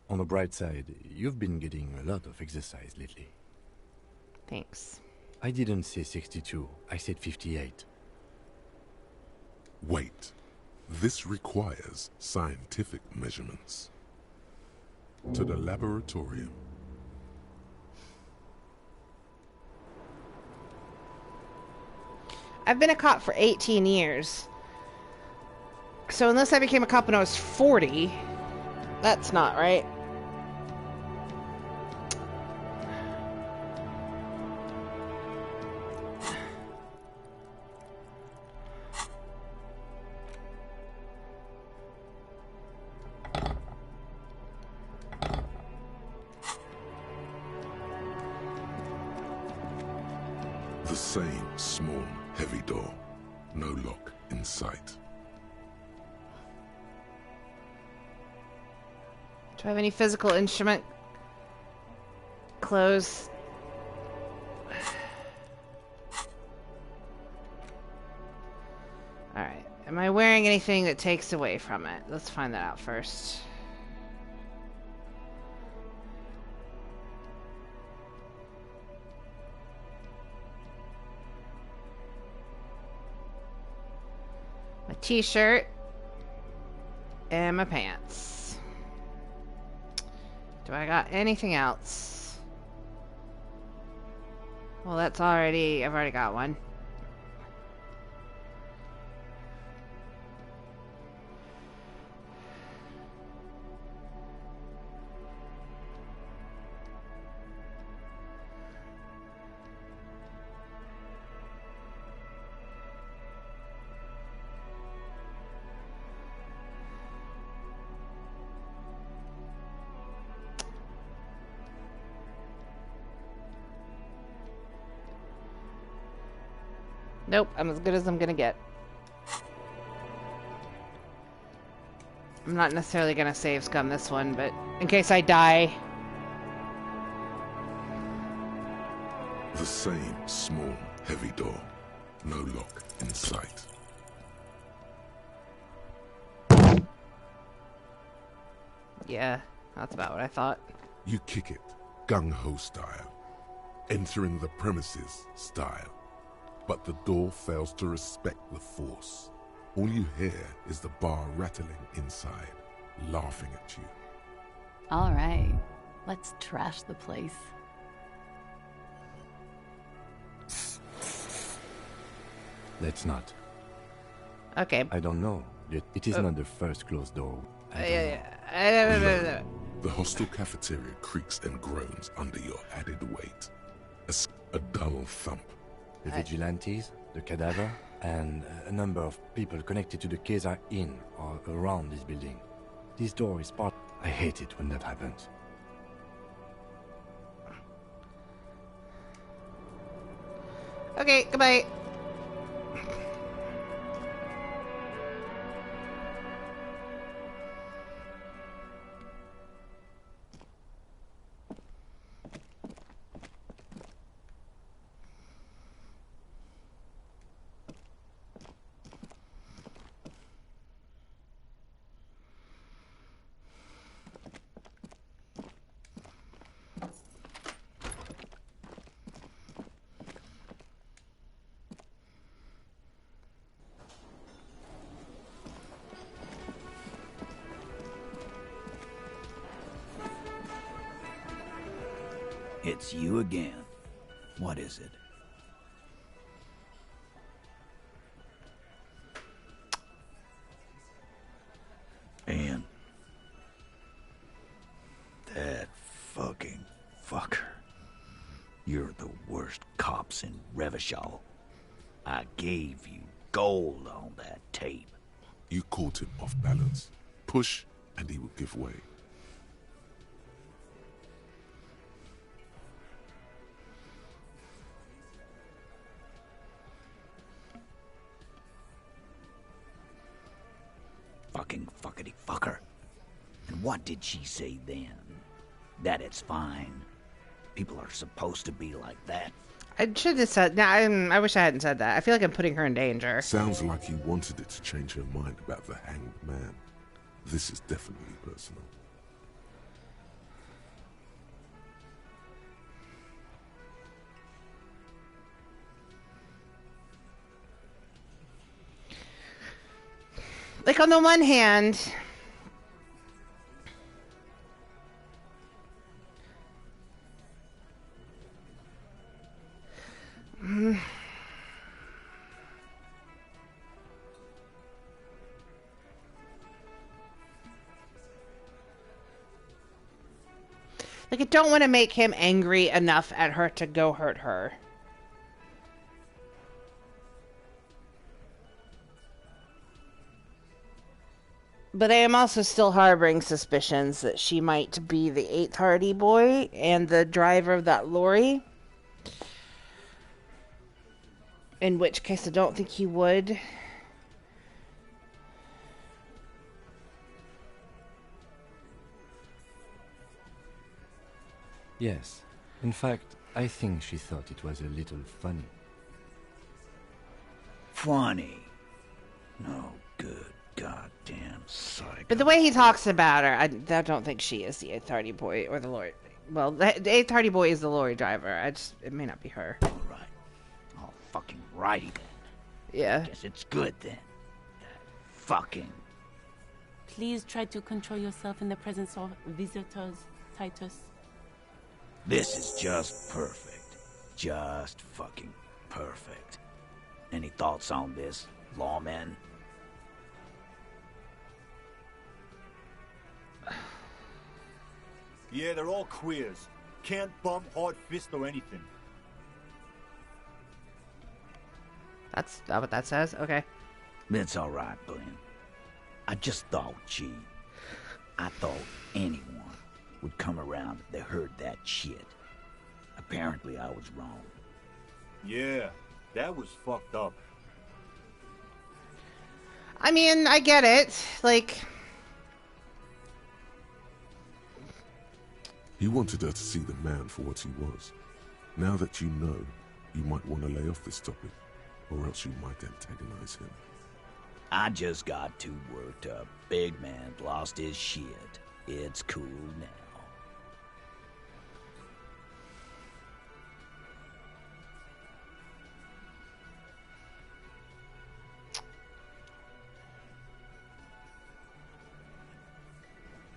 On the bright side, you've been getting a lot of exercise lately. Thanks. I didn't say 62. I said 58. Wait. This requires scientific measurements. To the laboratorium. I've been a cop for 18 years. So unless I became a cop when I was 40, that's not right. The same small, heavy door. No lock in sight. Do I have any physical instrument clothes? Alright. Am I wearing anything that takes away from it? Let's find that out first. My t-shirt and my pants. Do I got anything else? Well, I've already got one. Nope, I'm as good as I'm gonna get. I'm not necessarily gonna save scum this one, but in case I die. The same small, heavy door. No lock in sight. Yeah, that's about what I thought. You kick it, gung-ho style. Entering the premises style. But the door fails to respect the force. All you hear is the bar rattling inside, laughing at you. All right, let's trash the place. Let's not. Okay. I don't know. It is not the first closed door. Below, the hostel cafeteria creaks and groans under your added weight. A dull thump. The vigilantes, the cadaver, and a number of people connected to the case are in or around this building. This door is part. I hate it when that happens. Okay, goodbye. It's you again. What is it? And that fucking fucker. You're the worst cops in Revachol. I gave you gold on that tape. You caught him off balance. Push, and he will give way. Fucking fuckity fucker. And what did she say then? That it's fine. People are supposed to be like that. I should have said. Nah, I wish I hadn't said that. I feel like I'm putting her in danger. Sounds like you wanted it to change her mind about the hanged man. This is definitely personal. Like, on the one hand, like, I don't want to make him angry enough at her to go hurt her. But I am also still harboring suspicions that she might be the 8th Hardy boy and the driver of that lorry. In which case I don't think he would. Yes. In fact, I think she thought it was a little funny. Funny? No good goddamn psycho. But the way he talks about her, I don't think she is the 8th Hardy boy or the lorry. Well, the 8th Hardy boy is the lorry driver. It may not be her. Alright. All fucking righty then. Yeah. Guess it's good then. Fucking. Please try to control yourself in the presence of visitors, Titus. This is just perfect. Just fucking perfect. Any thoughts on this, lawman? Yeah, they're all queers. Can't bump, hard fist, or anything. That's not what that says? Okay. That's alright, Glenn. I just thought, I thought anyone would come around if they heard that shit. Apparently I was wrong. Yeah, That was fucked up. I mean, I get it. Like, He wanted her to see the man for what he was. Now that you know, you might want to lay off this topic, or else you might antagonize him. I just got too worked up. Big man lost his shit. It's cool now.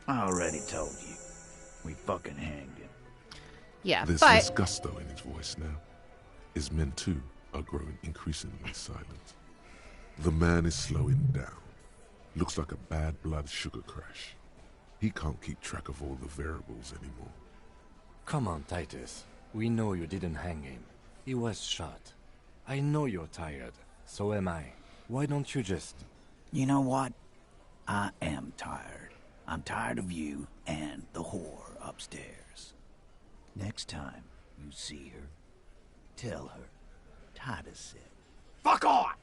I already told you. We fucking hanged him. yeah, There's but less gusto in his voice now. His men, too, are growing increasingly silent. The man is slowing down. Looks like a bad blood sugar crash. He can't keep track of all the variables anymore. Come on, Titus. We know you didn't hang him. He was shot. I know you're tired. So am I. Why don't you just... You know what? I am tired. I'm tired of you and the whore upstairs. Next time you see her, tell her Titus said, "Fuck on!"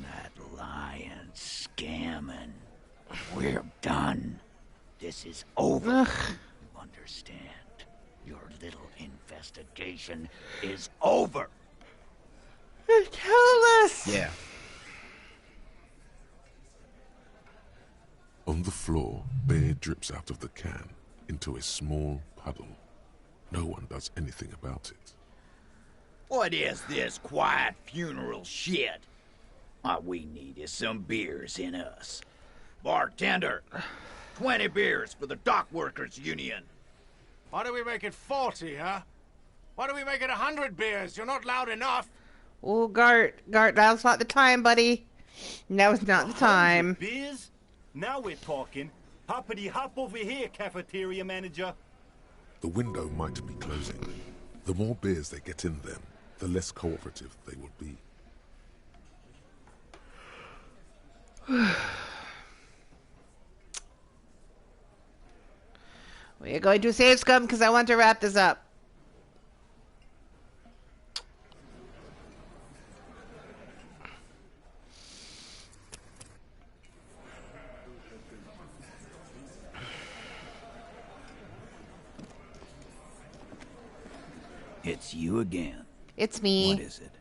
That lying, scamming. We're done. This is over. You understand? Your little investigation is over. tell us. Yeah. On the floor, beer drips out of the can into a small puddle. No one does anything about it. What is this quiet funeral shit? All we need is some beers in us. Bartender, 20 beers for the Dock Workers Union. Why do we make it 40, huh? Why do we make it 100 beers? You're not loud enough. Oh, Gart, now's not the time, buddy. Now is not the time. Beers? Now we're talking. Hoppity hop over here, cafeteria manager. The window might be closing. The more beers they get in them, the less cooperative they will be. We're going to save scum because I want to wrap this up. It's you again. It's me. What is it?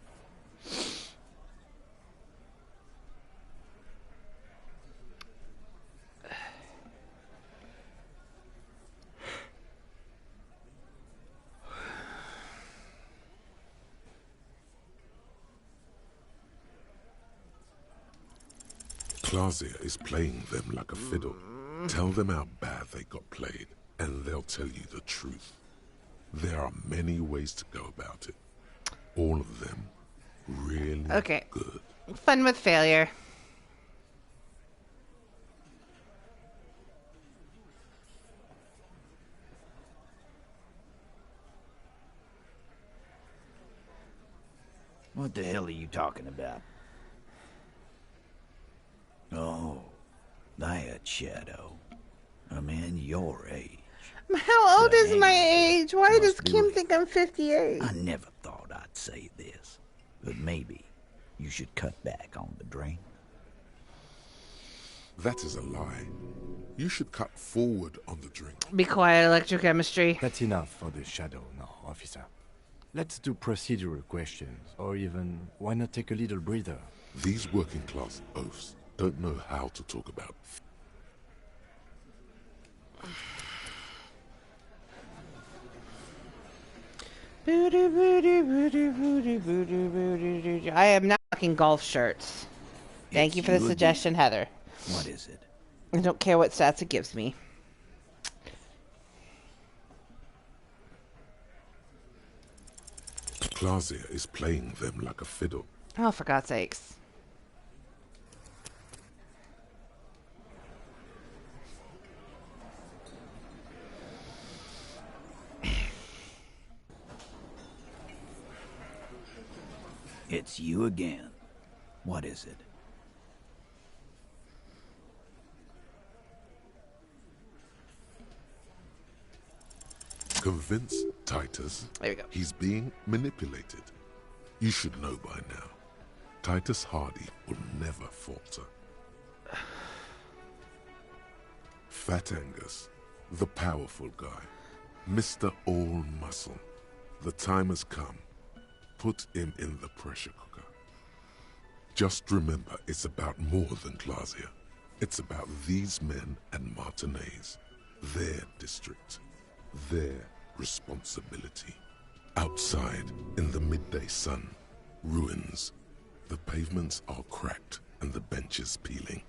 Clausia is playing them like a fiddle. Tell them how bad they got played, and they'll tell you the truth. There are many ways to go about it. All of them really good. Fun with failure. What the hell are you talking about? Oh, that Shadow. A man your age. How old is my age? Why does Kim think I'm 58? I never thought I'd say this, but maybe you should cut back on the drink. That is a lie. You should cut forward on the drink. Be quiet, electrochemistry. That's enough for the Shadow now, officer. Let's do procedural questions, or even, why not take a little breather? These working class oafs don't know how to talk about. I am not fucking golf shirts. Thank you for the suggestion, Heather. What is it? I don't care what stats it gives me. Clausia is playing them like a fiddle. Oh, for God's sakes. It's you again. What is it? Convince Titus there we go. He's being manipulated. You should know by now. Titus Hardy will never falter. Fat Angus, the powerful guy, Mr. All Muscle. The time has come. Put him in the pressure cooker. Just remember, it's about more than Glasia. It's about these men and Martinez, their district, their responsibility. Outside, in the midday sun, ruins. The pavements are cracked and the benches peeling.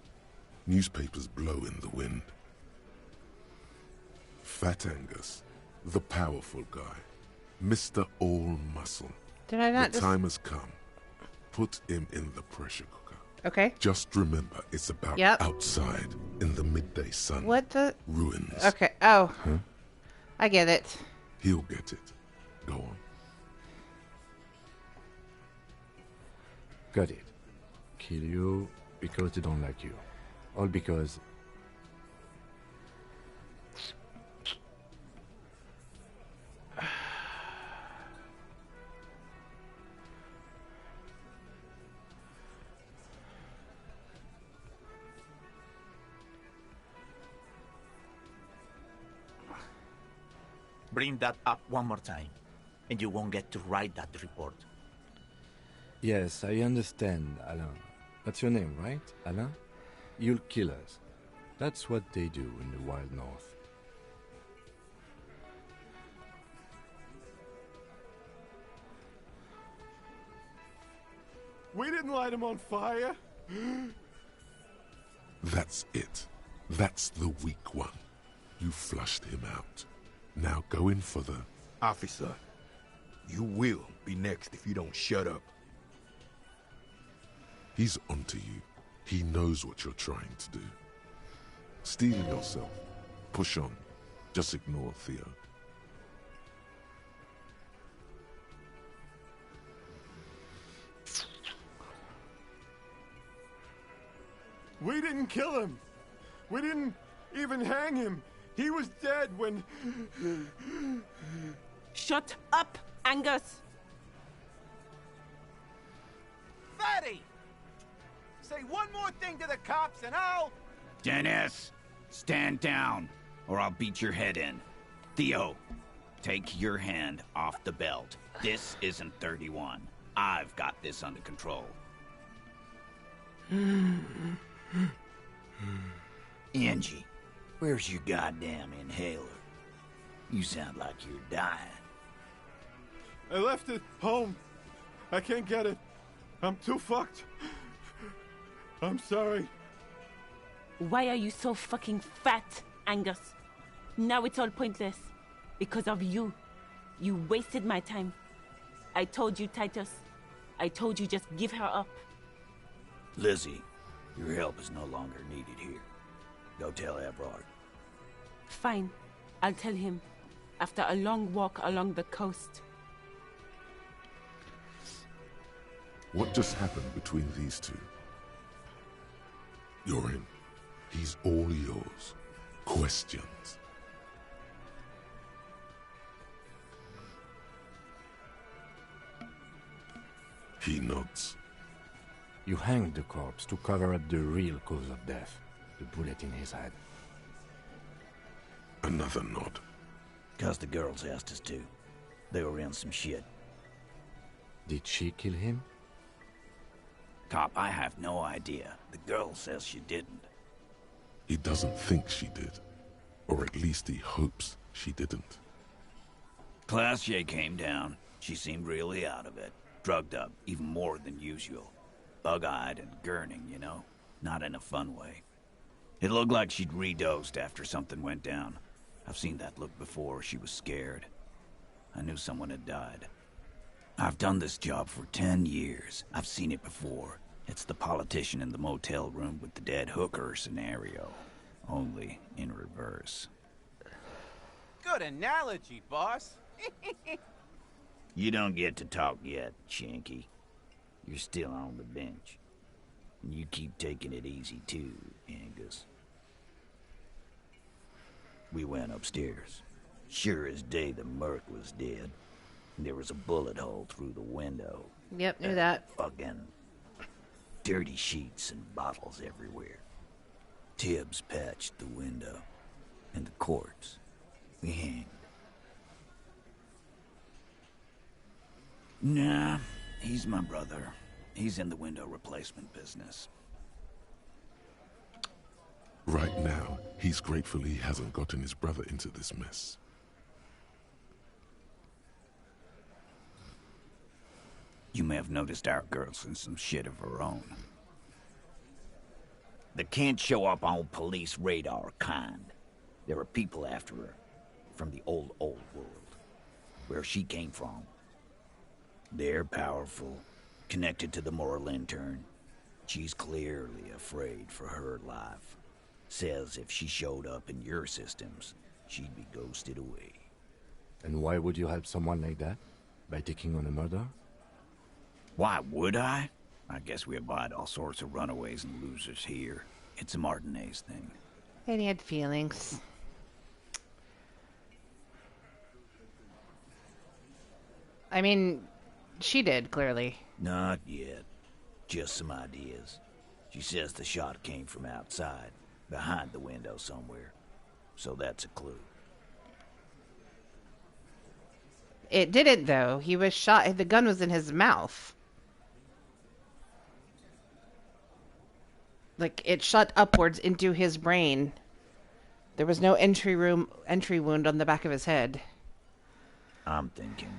Newspapers blow in the wind. Fat Angus, the powerful guy, Mr. All Muscle. Did I not The time has come. Put him in the pressure cooker. Okay. Just remember, it's about outside, in the midday sun. What the? Ruins. Okay. Oh. Huh? I get it. He'll get it. Go on. Got it. Kill you because they don't like you. All because... Bring that up one more time, and you won't get to write that report. Yes, I understand, Alain. That's your name, right, Alain? You'll kill us. That's what they do in the Wild North. We didn't light him on fire. That's it. That's the weak one. You flushed him out. Now go in for the... Officer, you will be next if you don't shut up. He's onto you. He knows what you're trying to do. Steel yourself. Push on. Just ignore Theo. We didn't kill him. We didn't even hang him. He was dead when... Shut up, Angus! Fatty! Say one more thing to the cops and I'll... Dennis, stand down, or I'll beat your head in. Theo, take your hand off the belt. This isn't 31. I've got this under control. Angie, where's your goddamn inhaler? You sound like you're dying. I left it home. I can't get it. I'm too fucked. I'm sorry. Why are you so fucking fat, Angus? Now it's all pointless. Because of you. You wasted my time. I told you, Titus. I told you just give her up. Lizzie, your help is no longer needed here. Go tell Everard. Fine. I'll tell him. After a long walk along the coast. What just happened between these two? You're in. He's all yours. Questions. He nods. You hanged the corpse to cover up the real cause of death. The bullet in his head. Another nod. 'Cause the girls asked us to. They were in some shit. Did she kill him? Cop, I have no idea. The girl says she didn't. He doesn't think she did. Or at least he hopes she didn't. Glacier came down. She seemed really out of it. Drugged up, even more than usual. Bug-eyed and gurning, you know? Not in a fun way. It looked like she'd redosed after something went down. I've seen that look before. She was scared. I knew someone had died. I've done this job for 10 years. I've seen it before. It's the politician in the motel room with the dead hooker scenario. Only in reverse. Good analogy, boss. You don't get to talk yet, Shanky. You're still on the bench. And you keep taking it easy too, Angus. We went upstairs. Sure as day the merc was dead. There was a bullet hole through the window. Yep, knew that. Fucking dirty sheets and bottles everywhere. Tibbs patched the window. And the corpse. We hanged. Nah, he's my brother. He's in the window replacement business. Right now, he's grateful he hasn't gotten his brother into this mess. You may have noticed our girl's in some shit of her own. They can't show up on police radar kind. There are people after her. From the old world. Where she came from. They're powerful. Connected to the moral intern. She's clearly afraid for her life. Says if she showed up in your systems, she'd be ghosted away. And why would you help someone like that? By taking on a murder? Why would I? I guess we abide all sorts of runaways and losers here. It's a Martinez thing. And he had feelings. I mean, she did, clearly. Not yet. Just some ideas. She says the shot came from outside, behind the window somewhere. So that's a clue. It didn't, though. He was shot. The gun was in his mouth. Like, it shot upwards into his brain. There was no entry wound on the back of his head. I'm thinking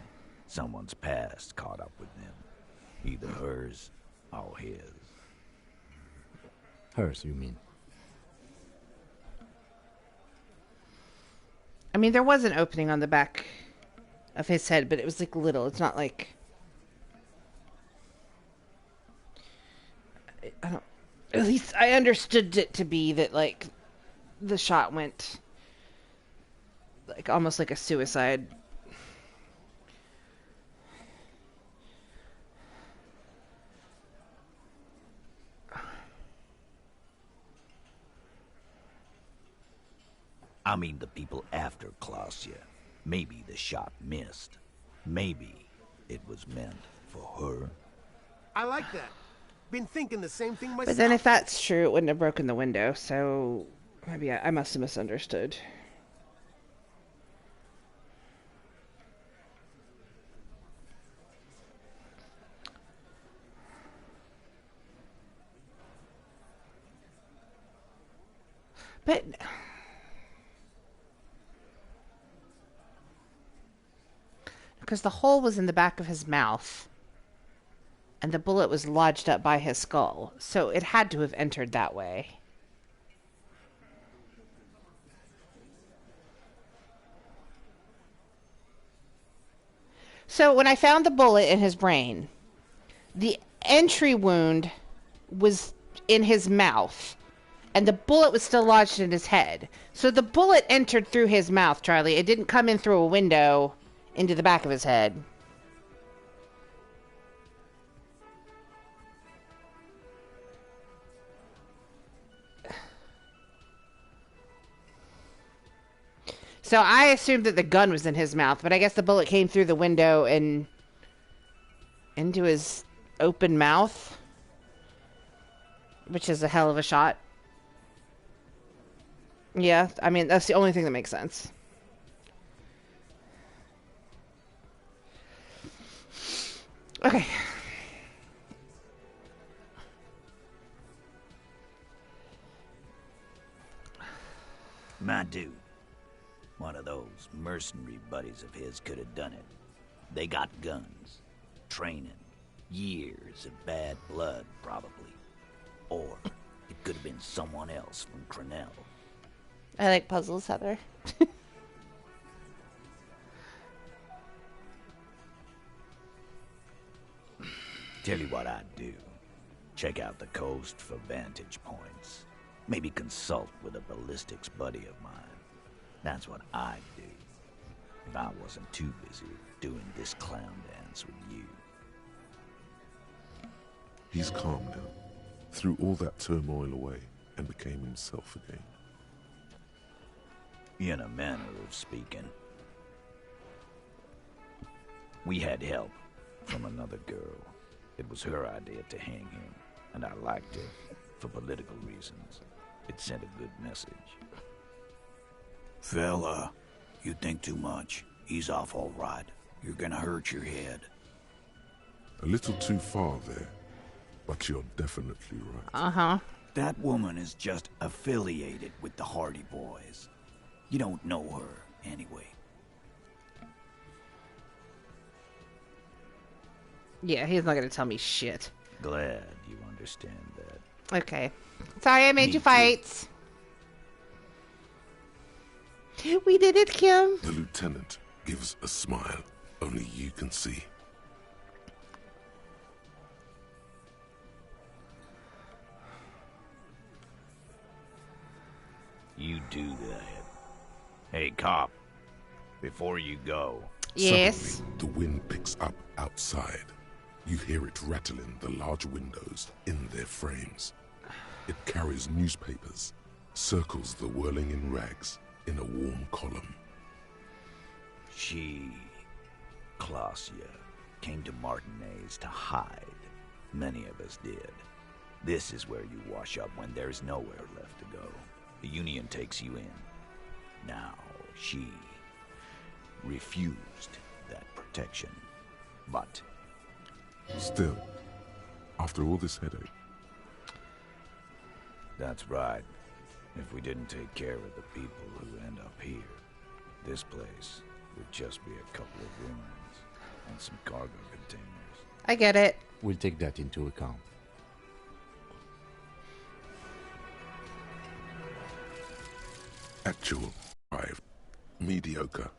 someone's past caught up with them. Either hers or his. Hers, you mean? I mean, there was an opening on the back of his head, but it was like little. It's not like... I don't... At least I understood it to be that, like, the shot went, like, almost like a suicide. I mean the people after Klausya. Maybe the shot missed. Maybe it was meant for her. I like that. Been thinking the same thing myself. But then if that's true, it wouldn't have broken the window, so maybe I must have misunderstood. But... because the hole was in the back of his mouth. And the bullet was lodged up by his skull. So it had to have entered that way. So when I found the bullet in his brain, the entry wound was in his mouth. And the bullet was still lodged in his head. So the bullet entered through his mouth, Charlie. It didn't come in through a window into the back of his head. So I assumed that the gun was in his mouth, but I guess the bullet came through the window and into his open mouth, which is a hell of a shot. Yeah, I mean, that's the only thing that makes sense. Okay. My dude. One of those mercenary buddies of his could have done it. They got guns, training, years of bad blood, probably. Or it could have been someone else from Crenell. I like puzzles, Heather. Tell you what I'd do. Check out the coast for vantage points. Maybe consult with a ballistics buddy of mine. That's what I'd do. If I wasn't too busy doing this clown dance with you. He's calm now. Threw all that turmoil away and became himself again. In a manner of speaking. We had help from another girl. It was her idea to hang him, and I liked it for political reasons. It sent a good message. Fella, you think too much. He's off all right. You're gonna hurt your head. A little too far there, but you're definitely right. Uh-huh. That woman is just affiliated with the Hardy Boys. You don't know her, anyway. Yeah, he's not gonna tell me shit. Glad you understand that. Okay. Sorry I made Me you fight. We did it, Kim. The lieutenant gives a smile only you can see. You do that. Hey, cop. Before you go... Yes? Suddenly, the wind picks up outside. You hear it rattling the large windows in their frames. It carries newspapers, circles the whirling in rags in a warm column. She, Klasia, came to Martinez to hide. Many of us did. This is where you wash up when there's nowhere left to go. The Union takes you in. Now, she refused that protection. But... Still, after all this headache... That's right. If we didn't take care of the people who end up here, this place would just be a couple of ruins and some cargo containers. I get it. We'll take that into account. Actual, arrived. Mediocre,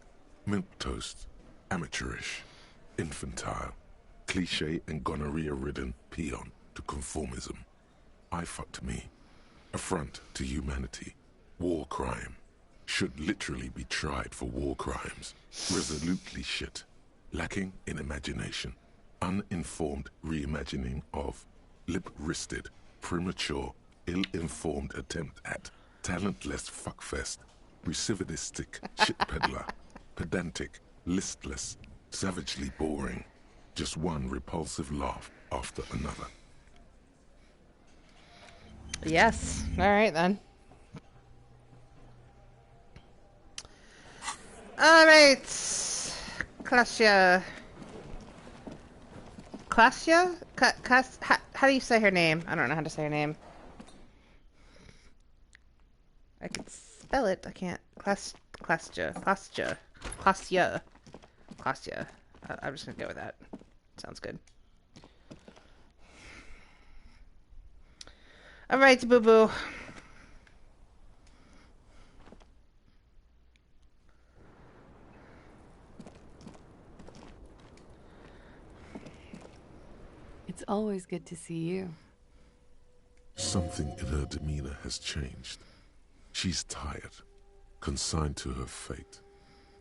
milquetoast, amateurish, infantile, cliché and gonorrhea-ridden peon to conformism. I fucked me. Affront to humanity. War crime. Should literally be tried for war crimes. Resolutely shit. Lacking in imagination. Uninformed reimagining of. Lip-wristed, premature, ill-informed attempt at. Talentless fuckfest. Recidivistic shit peddler. Pedantic, listless, savagely boring. Just one repulsive laugh after another. Yes. All right, then. All right. Klasia. Klasia? How do you say her name? I don't know how to say her name. I can spell it. I can't. Klasia. I'm just gonna go with that. Sounds good. All right, Boo Boo. It's always good to see you. Something in her demeanor has changed. She's tired, consigned to her fate,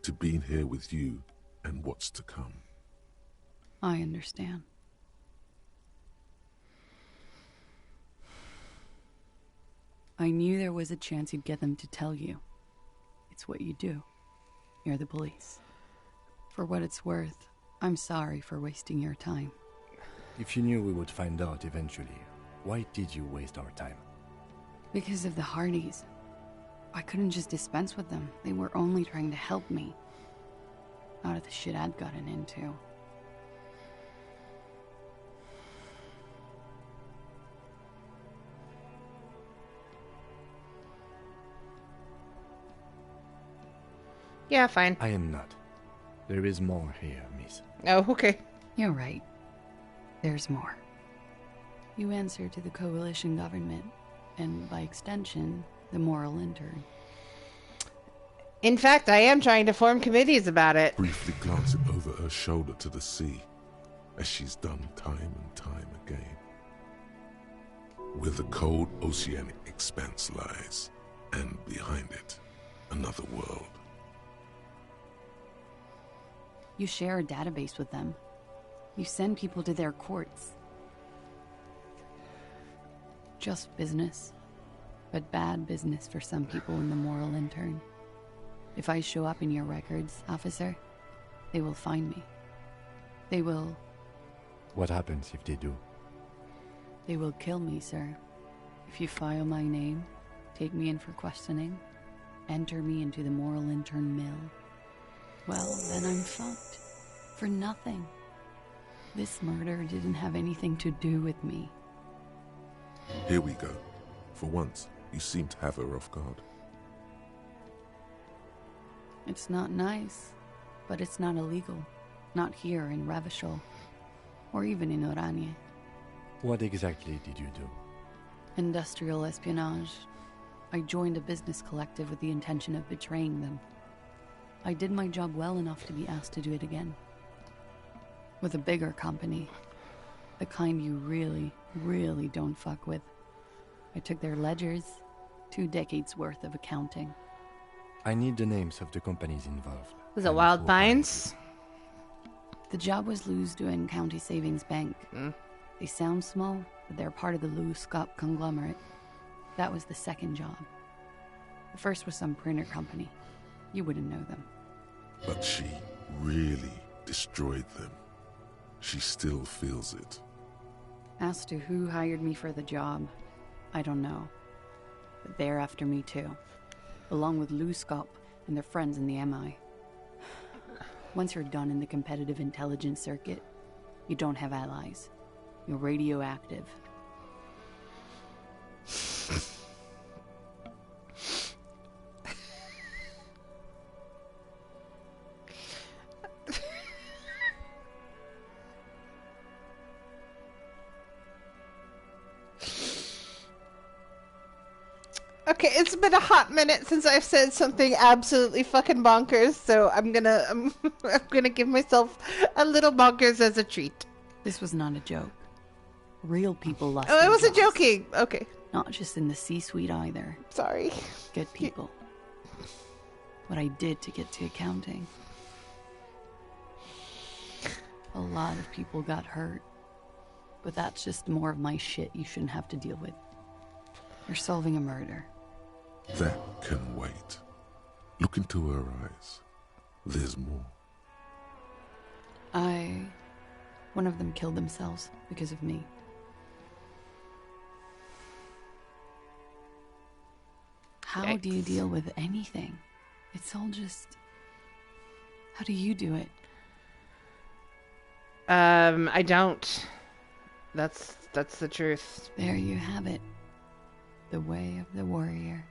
to being here with you and what's to come. I understand. I knew there was a chance you'd get them to tell you. It's what you do. You're the police. For what it's worth, I'm sorry for wasting your time. If you knew we would find out eventually, why did you waste our time? Because of the Hardys. I couldn't just dispense with them. They were only trying to help me. Out of the shit I'd gotten into. Yeah, fine. I am not. There is more here, miss. Oh, okay. You're right. There's more. You answer to the coalition government, and by extension, the moral intern. In fact, I am trying to form committees about it. Briefly glancing over her shoulder to the sea, as she's done time and time again. Where the cold oceanic expanse lies, and behind it, another world. You share a database with them. You send people to their courts. Just business. But bad business for some people in the moral intern. If I show up in your records, officer, they will find me. They will... What happens if they do? They will kill me, sir. If you file my name, take me in for questioning, enter me into the moral intern mill, well, then I'm fucked. For nothing. This murder didn't have anything to do with me. Here we go. For once, you seem to have her off guard. It's not nice, but it's not illegal. Not here in Ravishol, or even in Oranje. What exactly did you do? Industrial espionage. I joined a business collective with the intention of betraying them. I did my job well enough to be asked to do it again. With a bigger company. The kind you really, really don't fuck with. I took their ledgers, 2 decades worth of accounting. I need the names of the companies involved. Was it Wild Pines? The job was Lou's doing County Savings Bank. They sound small, but they're part of the Lou Scott conglomerate. That was the second job. The first was some printer company. You wouldn't know them. But she really destroyed them. She still feels it. As to who hired me for the job, I don't know. But they're after me too. Along with Lou Scott and their friends in the MI. Once you're done in the competitive intelligence circuit, you don't have allies. You're radioactive. Okay, it's been a hot minute since I've said something absolutely fucking bonkers, so I'm gonna give myself a little bonkers as a treat. This was not a joke. Real people lost Oh, I their wasn't jobs. joking. Okay. Not just in the C-suite either. Sorry. Good people. What I did to get to accounting. A lot of people got hurt. But that's just more of my shit you shouldn't have to deal with. You're solving a murder. That can wait. Look into her eyes. There's more. One of them killed themselves because of me. How do you deal with anything? It's all just... How do you do it? I don't. That's the truth. There you have it. The way of the warrior.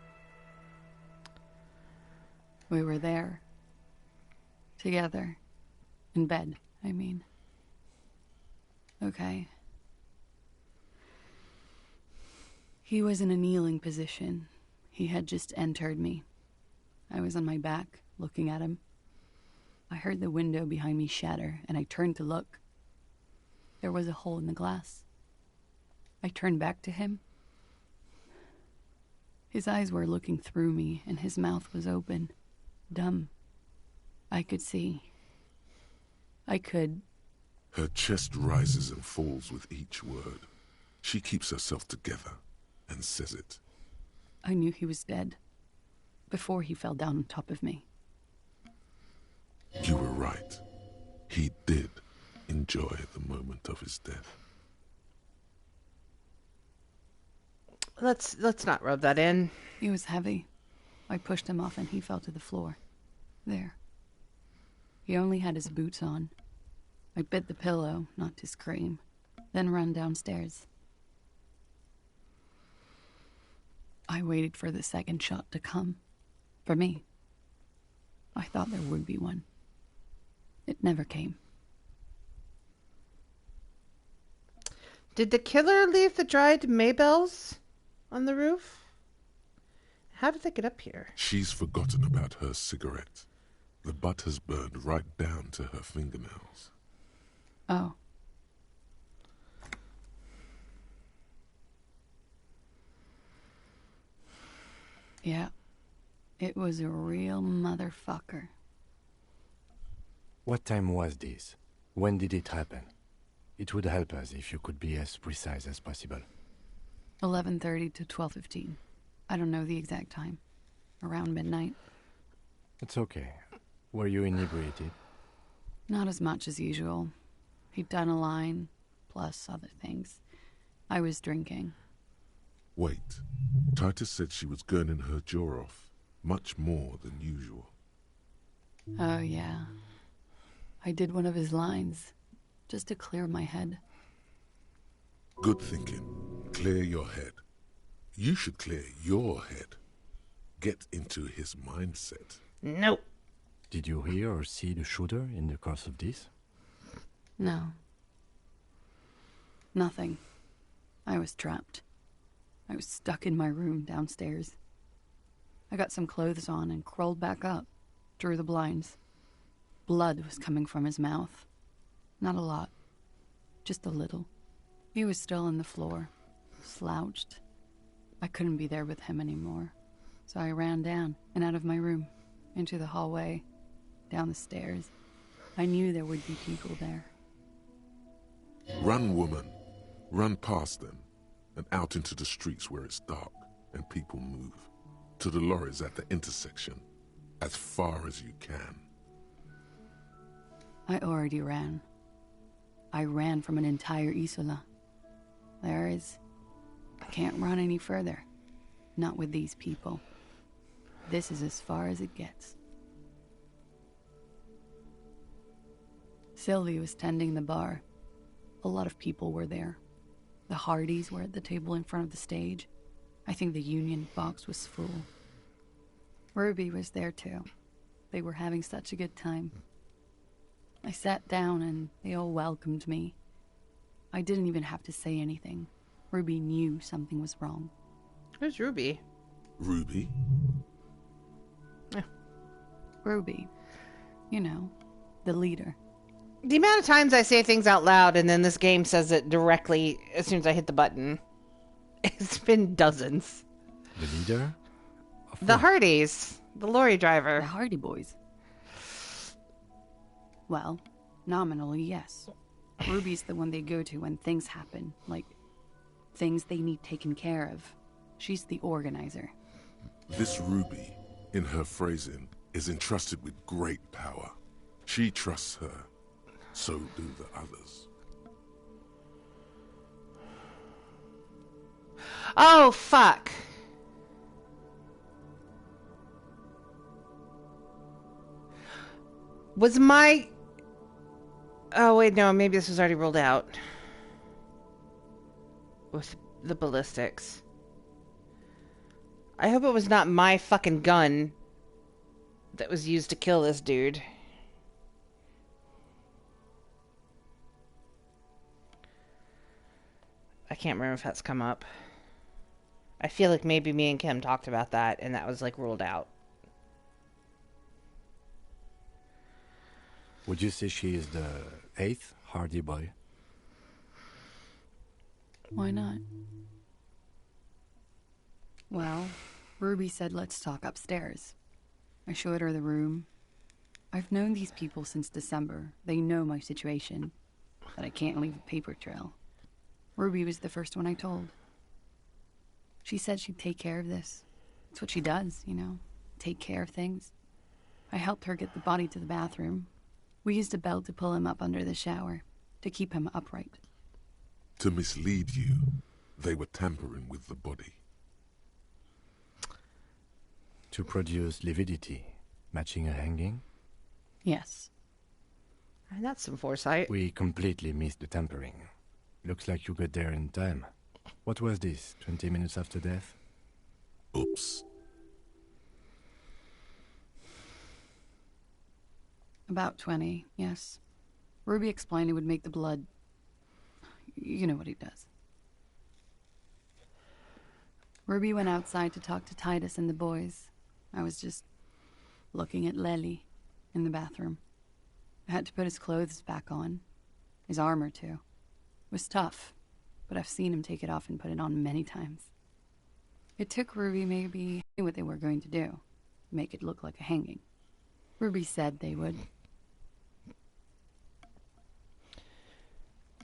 We were there. Together. In bed, I mean. Okay. He was in a kneeling position. He had just entered me. I was on my back, looking at him. I heard the window behind me shatter, and I turned to look. There was a hole in the glass. I turned back to him. His eyes were looking through me, and his mouth was open. Dumb. I could see. I could... Her chest rises and falls with each word. She keeps herself together and says it. I knew he was dead. Before he fell down on top of me. You were right. He did enjoy the moment of his death. Let's not rub that in. He was heavy. I pushed him off and he fell to the floor. There. He only had his boots on. I bit the pillow, not to scream, then ran downstairs. I waited for the second shot to come. For me. I thought there would be one. It never came. Did the killer leave the dried maybells on the roof? How did they get up here? She's forgotten about her cigarette. The butt has burned right down to her fingernails. Oh. Yeah. It was a real motherfucker. What time was this? When did it happen? It would help us if you could be as precise as possible. 11:30 to 12:15. I don't know the exact time. Around midnight. It's okay. Were you inebriated? Not as much as usual. He'd done a line, plus other things. I was drinking. Wait. Titus said she was gurning her jaw off, much more than usual. Oh, yeah. I did one of his lines, just to clear my head. Good thinking. Clear your head. You should clear your head. Get into his mindset. Nope. Did you hear or see the shooter in the course of this? No. Nothing. I was trapped. I was stuck in my room downstairs. I got some clothes on and crawled back up, drew the blinds. Blood was coming from his mouth. Not a lot. Just a little. He was still on the floor, slouched. I couldn't be there with him anymore. So I ran down and out of my room, into the hallway, down the stairs. I knew there would be people there. Run, woman. Run past them and out into the streets where it's dark and people move. To the lorries at the intersection, as far as you can. I already ran. I ran from an entire Isola. I can't run any further. Not with these people. This is as far as it gets. Sylvie was tending the bar. A lot of people were there. The Hardys were at the table in front of the stage. I think the Union box was full. Ruby was there too. They were having such a good time. I sat down and they all welcomed me. I didn't even have to say anything. Ruby knew something was wrong. Who's Ruby? Ruby? Ruby. You know, the leader. The amount of times I say things out loud and then this game says it directly as soon as I hit the button. It's been dozens. The leader? The Hardys. The lorry driver. The Hardy Boys. Well, nominally, yes. Ruby's the one they go to when things happen, like things they need taken care of. She's the organizer. This Ruby, in her phrasing, is entrusted with great power. She trusts her. So do the others. Oh, fuck. Was my... Oh, wait, no, maybe this was already ruled out. With the ballistics. I hope it was not my fucking gun that was used to kill this dude. I can't remember if that's come up. I feel like maybe me and Kim talked about that and that was like ruled out. Would you say she is the 8th Hardy Boy? Why not? Well, Ruby said let's talk upstairs. I showed her the room. I've known these people since December. They know my situation, that I can't leave a paper trail. Ruby was the first one I told. She said she'd take care of this. It's what she does, you know, take care of things. I helped her get the body to the bathroom. We used a belt to pull him up under the shower, to keep him upright. To mislead you, they were tampering with the body. To produce lividity, matching a hanging? Yes. That's some foresight. We completely missed the tampering. Looks like you got there in time. What was this, 20 minutes after death? Oops. About 20, yes. Ruby explained it would make the blood... You know what he does. Ruby went outside to talk to Titus and the boys. I was just looking at Lely in the bathroom. I had to put his clothes back on. His armor, too. It was tough, but I've seen him take it off and put it on many times. It took Ruby maybe knew what they were going to do. Make it look like a hanging. Ruby said they would.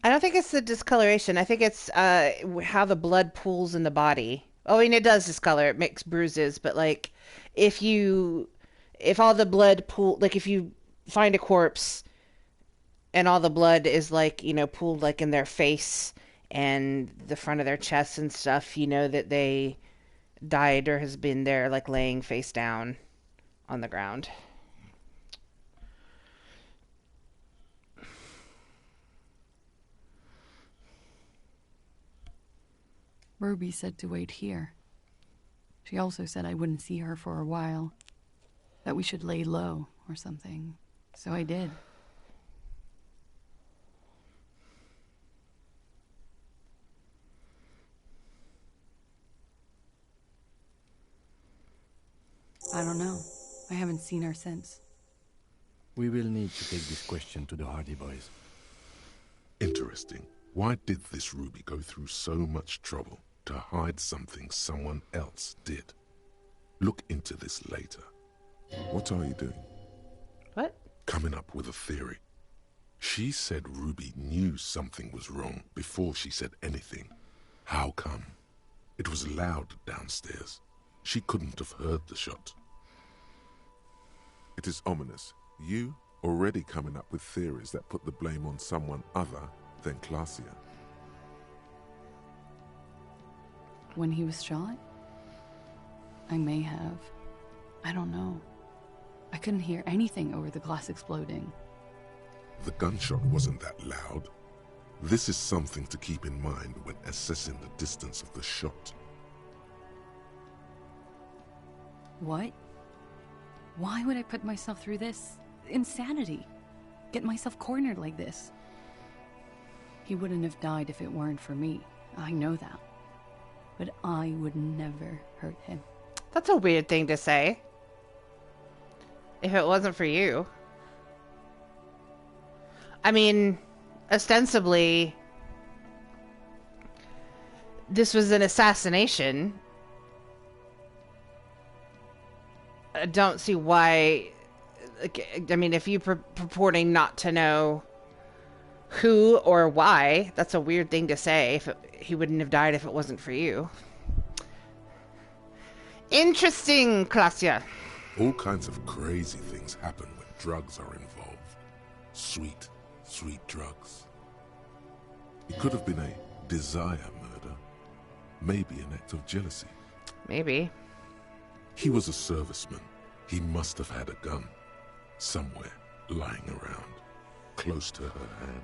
I don't think it's the discoloration. I think it's how the blood pools in the body. Oh, I mean, it does discolor. It makes bruises. But, like, if all the blood pool... Like, if you find a corpse and all the blood is like, pooled like in their face and the front of their chests and stuff, you know that they died or has been there like laying face down on the ground. Ruby said to wait here. She also said I wouldn't see her for a while. That we should lay low or something. So I did. I don't know. I haven't seen her since. We will need to take this question to the Hardy Boys. Interesting. Why did this Ruby go through so much trouble to hide something someone else did? Look into this later. What are you doing? What? Coming up with a theory. She said Ruby knew something was wrong before she said anything. How come? It was loud downstairs. She couldn't have heard the shot. It is ominous. You already coming up with theories that put the blame on someone other than Glacia. When he was shot? I may have. I don't know. I couldn't hear anything over the glass exploding. The gunshot wasn't that loud. This is something to keep in mind when assessing the distance of the shot. What? Why would I put myself through this? Insanity. Get myself cornered like this. He wouldn't have died if it weren't for me. I know that. But I would never hurt him. That's a weird thing to say. If it wasn't for you. I mean, ostensibly, this was an assassination. I don't see why. I mean, if you purporting not to know who or why, that's a weird thing to say. He wouldn't have died if it wasn't for you. Interesting, Glacia. All kinds of crazy things happen when drugs are involved. Sweet, sweet drugs. It could have been a desire murder. Maybe an act of jealousy. Maybe. He was a serviceman. He must have had a gun. Somewhere, lying around. Close to her hand.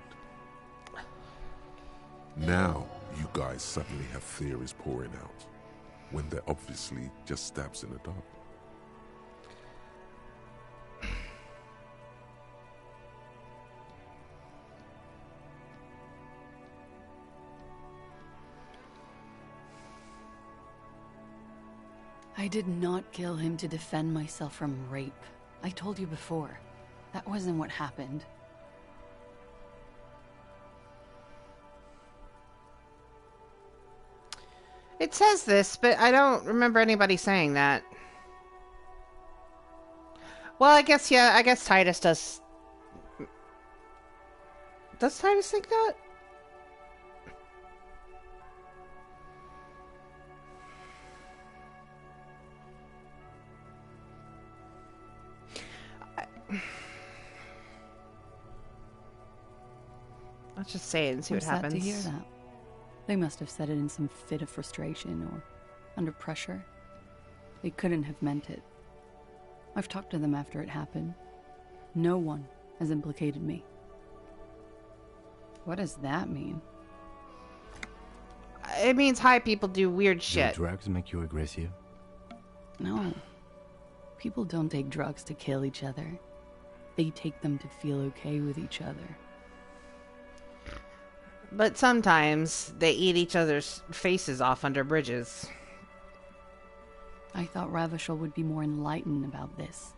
Now, you guys suddenly have theories pouring out. When they're obviously just stabs in the dark. I did not kill him to defend myself from rape. I told you before. That wasn't what happened. It says this, but I don't remember anybody saying that. Well, I guess, yeah, I guess Titus does. Does Titus think that? Let's just say it and see what happens. I'm sad to hear that. They must have said it in some fit of frustration or under pressure. They couldn't have meant it. I've talked to them after it happened. No one has implicated me. What does that mean? It means high people do weird shit. Do drugs make you aggressive? No. People don't take drugs to kill each other. They take them to feel okay with each other. But sometimes they eat each other's faces off under bridges. I thought Ravishal would be more enlightened about this.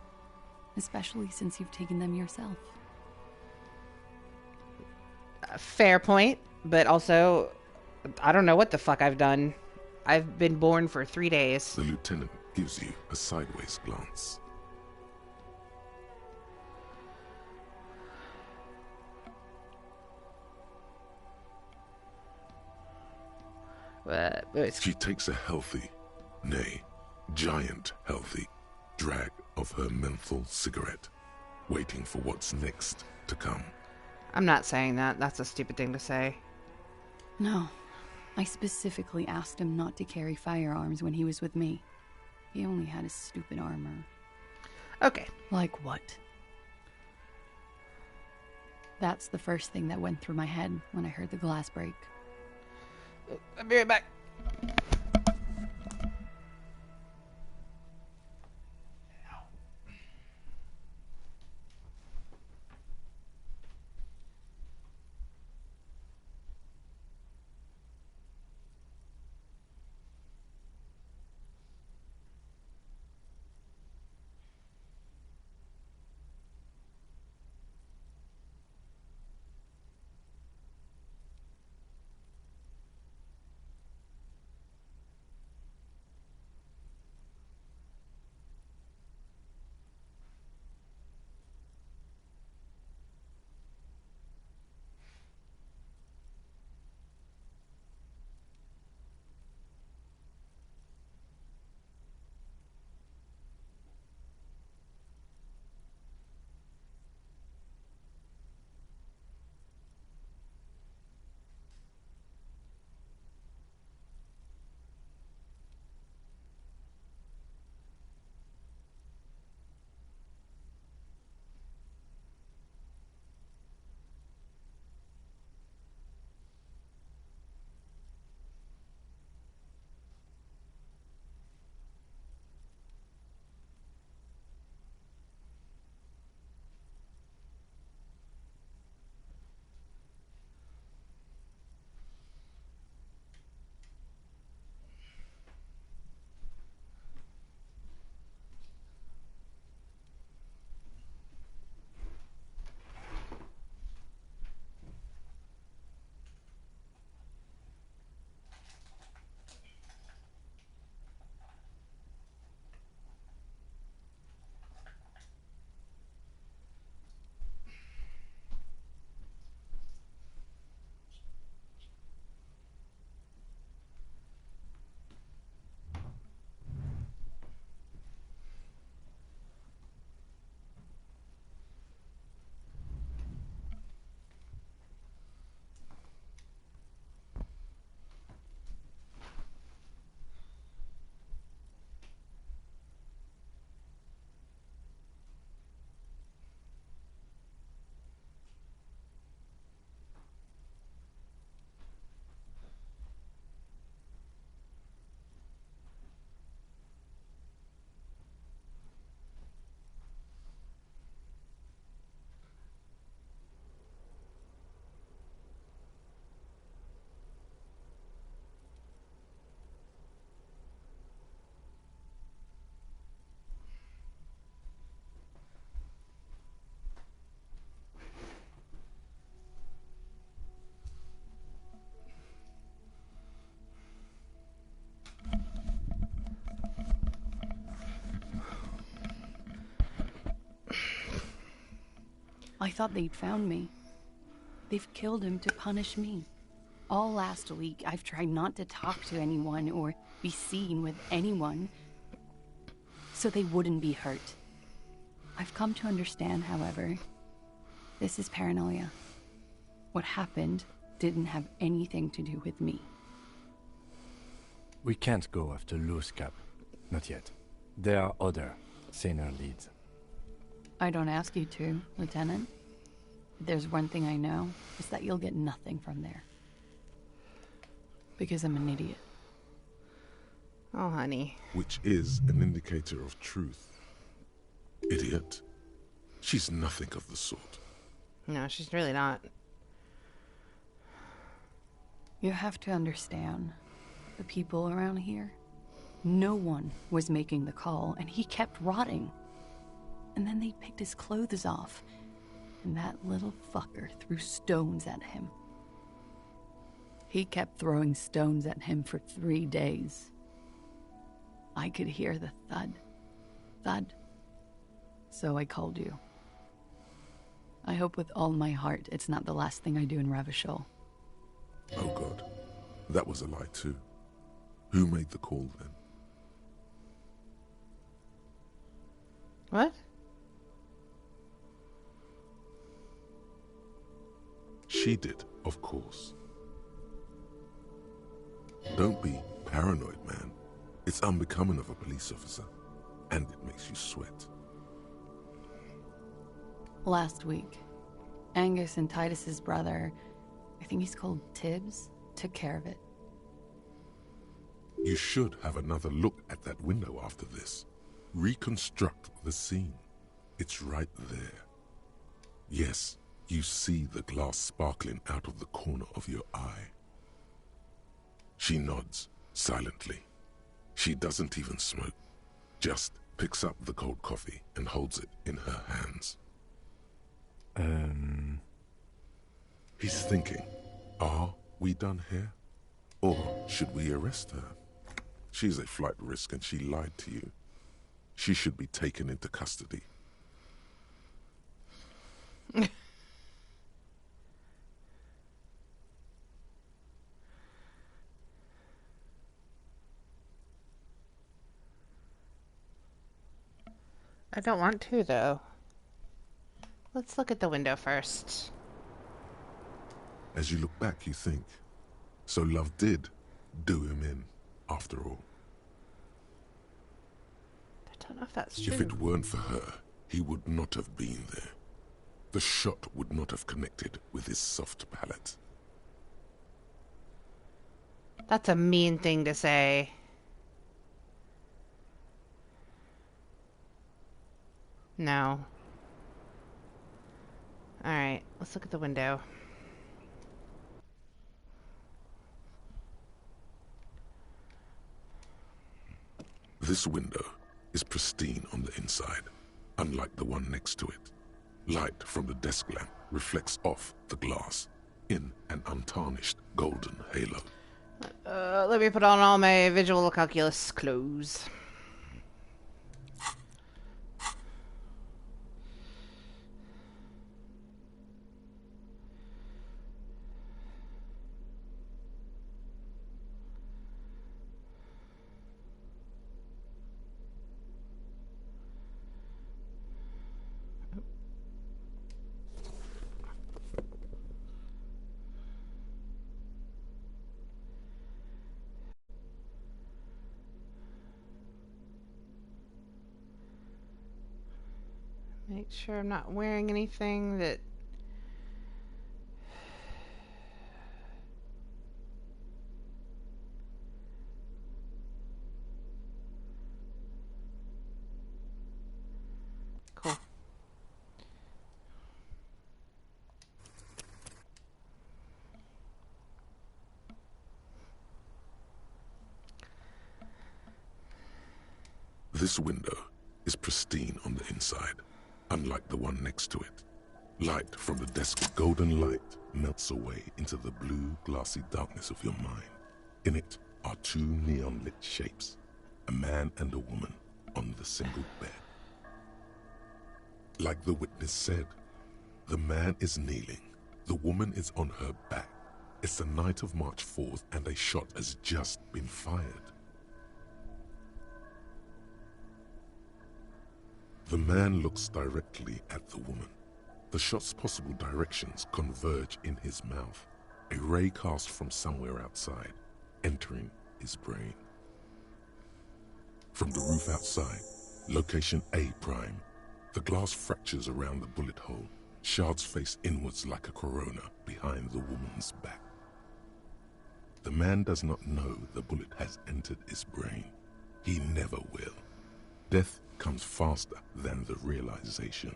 Especially since you've taken them yourself. Fair point, but also, I don't know what the fuck I've done. I've been born for 3 days. The lieutenant gives you a sideways glance. She takes a healthy, nay, giant healthy, drag of her menthol cigarette, waiting for what's next to come. I'm not saying that. That's a stupid thing to say. No. I specifically asked him not to carry firearms when he was with me. He only had his stupid armor. Okay. Like what? That's the first thing that went through my head when I heard the glass break. I'll be right back. I thought they'd found me. They've killed him to punish me. All last week, I've tried not to talk to anyone or be seen with anyone so they wouldn't be hurt. I've come to understand, however, this is paranoia. What happened didn't have anything to do with me. We can't go after Loose Cap. Not yet. There are other, saner leads. I don't ask you to, Lieutenant. If there's one thing I know, it's that you'll get nothing from there. Because I'm an idiot. Oh, honey. Which is an indicator of truth. Idiot. She's nothing of the sort. No, she's really not. You have to understand, the people around here, no one was making the call, and he kept rotting. And then they picked his clothes off, and that little fucker threw stones at him. He kept throwing stones at him for 3 days. I could hear the thud, thud. So I called you. I hope with all my heart it's not the last thing I do in Ravishol. Oh God, that was a lie too. Who made the call then? What? she did, of course. Don't be paranoid, man. It's unbecoming of a police officer, and it makes you sweat. Last week, Angus and Titus's brother, I think he's called Tibbs, took care of it. You should have another look at that window after this. Reconstruct the scene. It's right there. Yes, you see the glass sparkling out of the corner of your eye. She nods, silently. She doesn't even smoke. Just picks up the cold coffee and holds it in her hands. He's thinking, are we done here? Or should we arrest her? She's a flight risk and she lied to you. She should be taken into custody. I don't want to, though. Let's look at the window first. As you look back, you think, so love did do him in, after all. I don't know if that's true. If it weren't for her, he would not have been there. The shot would not have connected with his soft palate. That's a mean thing to say. No. Alright, let's look at the window. This window is pristine on the inside, unlike the one next to it. Light from the desk lamp reflects off the glass in an untarnished golden halo. Let me put on all my visual calculus clothes. Make sure I'm not wearing anything that... Cool. This window is pristine on the inside, unlike the one next to it. Light from the desk's golden light melts away into the blue, glassy darkness of your mind. In it are two neon-lit shapes, a man and a woman on the single bed. Like the witness said, the man is kneeling, the woman is on her back. It's the night of March 4th and a shot has just been fired. The man looks directly at the woman. The shot's possible directions converge in his mouth, a ray cast from somewhere outside, entering his brain. From the roof outside, location A prime, the glass fractures around the bullet hole, shards face inwards like a corona behind the woman's back. The man does not know the bullet has entered his brain. He never will. Death comes faster than the realization.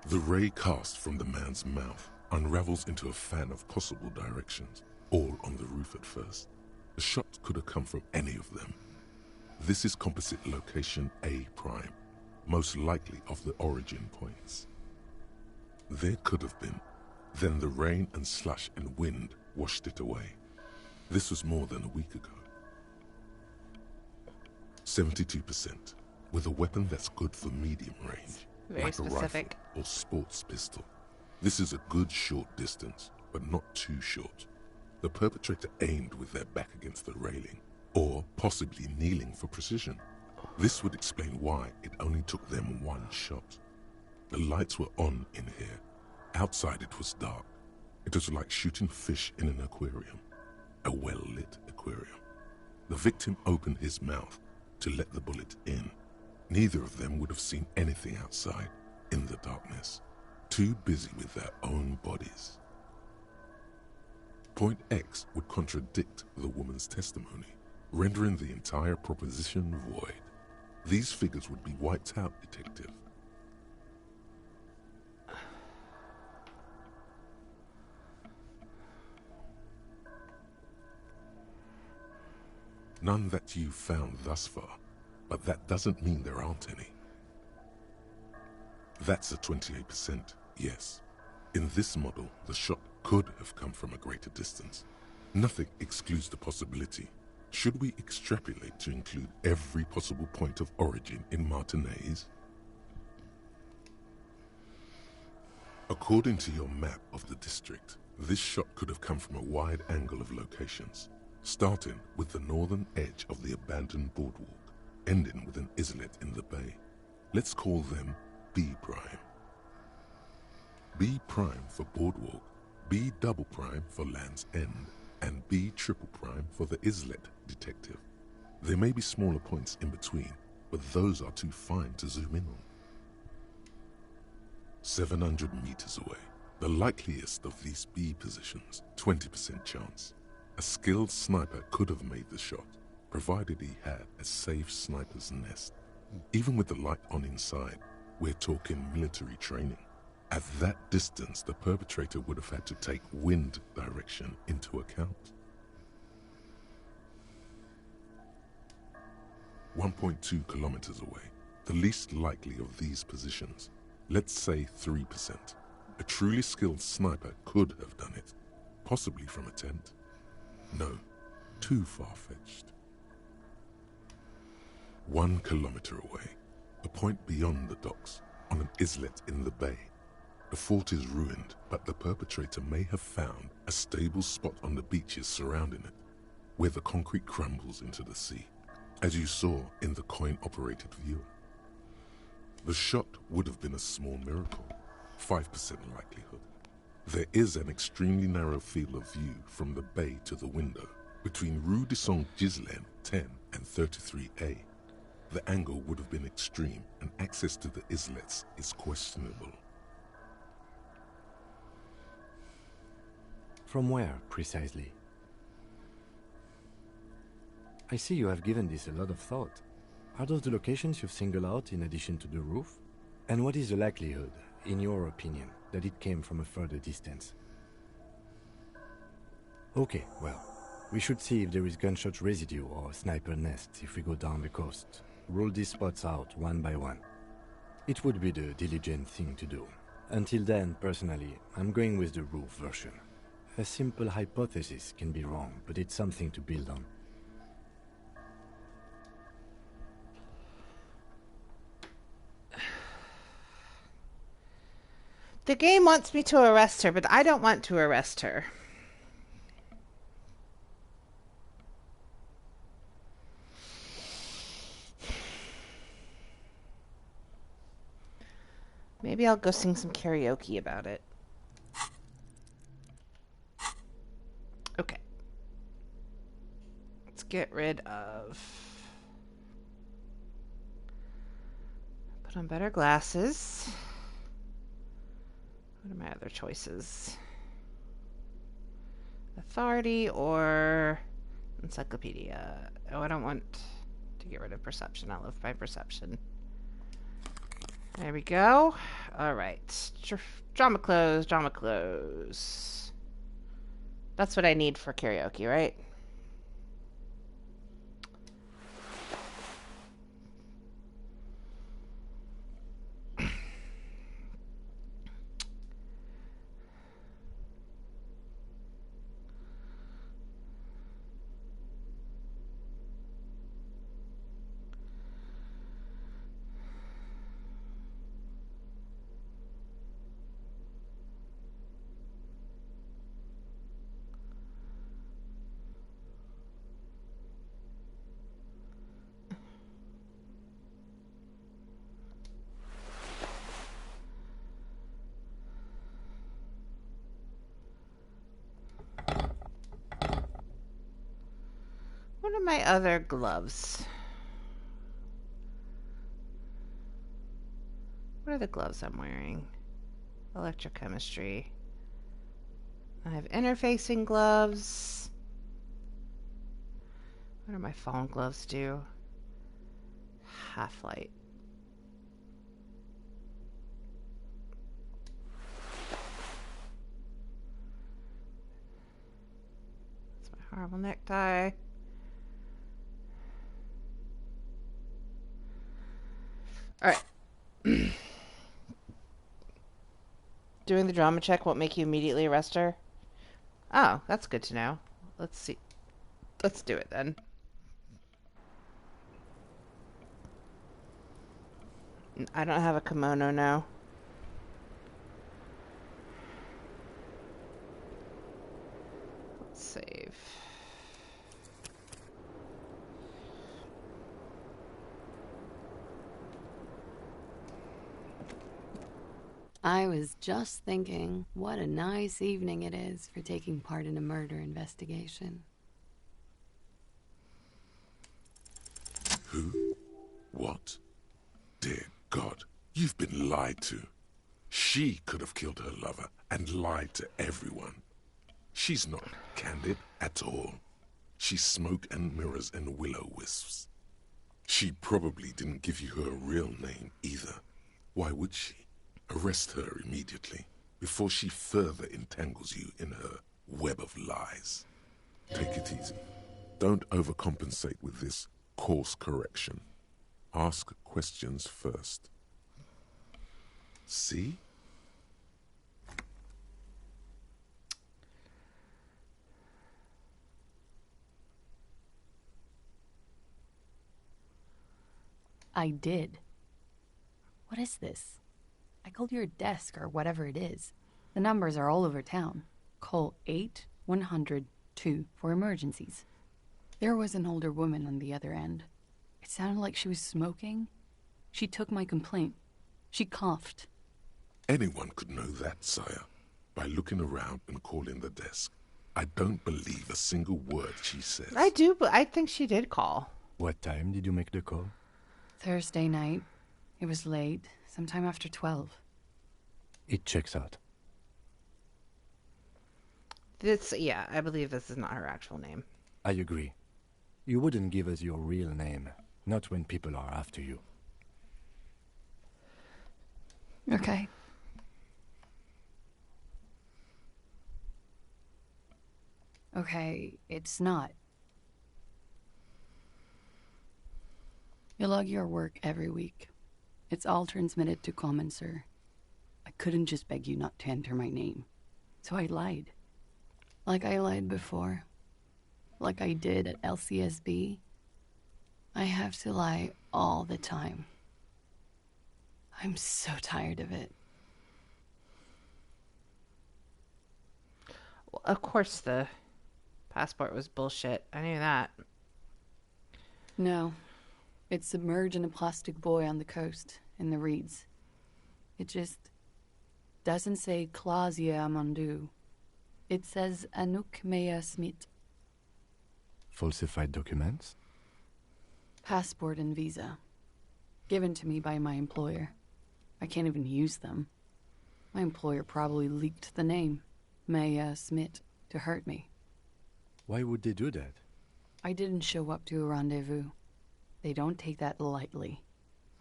The ray cast from the man's mouth unravels into a fan of possible directions, all on the roof at first. The shot could have come from any of them. This is composite location A prime, most likely of the origin points. There could have been. Then the rain and slush and wind washed it away. This was more than a week ago. 72%, with a weapon that's good for medium range, Very like specific. a rifle or sports pistol. This is a good short distance, but not too short. The perpetrator aimed with their back against the railing, or possibly kneeling for precision. This would explain why it only took them one shot. The lights were on in here, Outside it was dark. It was like shooting fish in an aquarium, a well-lit aquarium. The victim opened his mouth to let the bullet in. Neither of them would have seen anything outside in the darkness, too busy with their own bodies. Point X would contradict the woman's testimony, rendering the entire proposition void. These figures would be wiped out, Detective. None that you've found thus far, but that doesn't mean there aren't any. That's a 28%, yes. In this model, the shot could have come from a greater distance. Nothing excludes the possibility. Should we extrapolate to include every possible point of origin in Martinez? According to your map of the district, this shot could have come from a wide angle of locations, starting with the northern edge of the abandoned boardwalk, ending with an islet in the bay. Let's call them B prime. B prime for boardwalk, B double prime for Land's End, and B triple prime for the islet, Detective. There may be smaller points in between, but those are too fine to zoom in on. 700 meters away, the likeliest of these B positions, 20% chance. A skilled sniper could have made the shot, provided he had a safe sniper's nest. Even with the light on inside, we're talking military training. At that distance, the perpetrator would have had to take wind direction into account. 1.2 kilometers away, the least likely of these positions, let's say 3%. A truly skilled sniper could have done it, possibly from a tent. No, too far-fetched. 1 kilometer away, a point beyond the docks, on an islet in the bay. The fort is ruined, but the perpetrator may have found a stable spot on the beaches surrounding it, where the concrete crumbles into the sea, as you saw in the coin-operated viewer. The shot would have been a small miracle, 5% likelihood. There is an extremely narrow field of view from the bay to the window, between Rue de Saint-Ghislain 10 and 33A. The angle would have been extreme, and access to the islets is questionable. From where, precisely? I see you have given this a lot of thought. Are those the locations you've singled out in addition to the roof? And what is the likelihood, in your opinion, that it came from a further distance? Okay, well, we should see if there is gunshot residue or sniper nests if we go down the coast. Rule these spots out one by one. It would be the diligent thing to do. Until then, personally, I'm going with the roof version. A simple hypothesis can be wrong, but it's something to build on. The game wants me to arrest her, but I don't want to arrest her. Maybe I'll go sing some karaoke about it. Okay. Let's get rid of... Put on better glasses. What are my other choices? Authority or encyclopedia? Oh, I don't want to get rid of perception. I love my perception. There we go. All right. Drama close, drama close. That's what I need for karaoke, right? What are my other gloves? What are the gloves I'm wearing? Electrochemistry. I have interfacing gloves. What do my phone gloves do? Half-light. That's my horrible necktie. All right. Doing the drama check won't make you immediately arrest her? Oh, that's good to know. Let's see. Let's do it then. I don't have a kimono now. Let's save. I was just thinking, what a nice evening it is for taking part in a murder investigation. Who? What? Dear God, you've been lied to. She could have killed her lover and lied to everyone. She's not candid at all. She's smoke and mirrors and willow-wisps. She probably didn't give you her real name either. Why would she? Arrest her immediately, before she further entangles you in her web of lies. Take it easy. Don't overcompensate with this course correction. Ask questions first. See? I did. What is this? I called your desk or whatever it is. The numbers are all over town. Call 8-100-2 for emergencies. There was an older woman on the other end. It sounded like she was smoking. She took my complaint. She coughed. Anyone could know that, sire, by looking around and calling the desk. I don't believe a single word she says. I do, but I think she did call. What time did you make the call? Thursday night. It was late, sometime after 12. It checks out. Yeah, I believe this is not her actual name. I agree. You wouldn't give us your real name, not when people are after you. Okay. Okay, it's not. You log your work every week. It's all transmitted to Common, sir. I couldn't just beg you not to enter my name. So I lied. Like I lied before. Like I did at LCSB. I have to lie all the time. I'm so tired of it. Well, of course the passport was bullshit. I knew that. No. It's submerged in a plastic buoy on the coast, in the reeds. It just doesn't say Clausia Amandu. It says Anouk Mea Smith. Falsified documents? Passport and visa. Given to me by my employer. I can't even use them. My employer probably leaked the name, Mea Smith, to hurt me. Why would they do that? I didn't show up to a rendezvous. They don't take that lightly.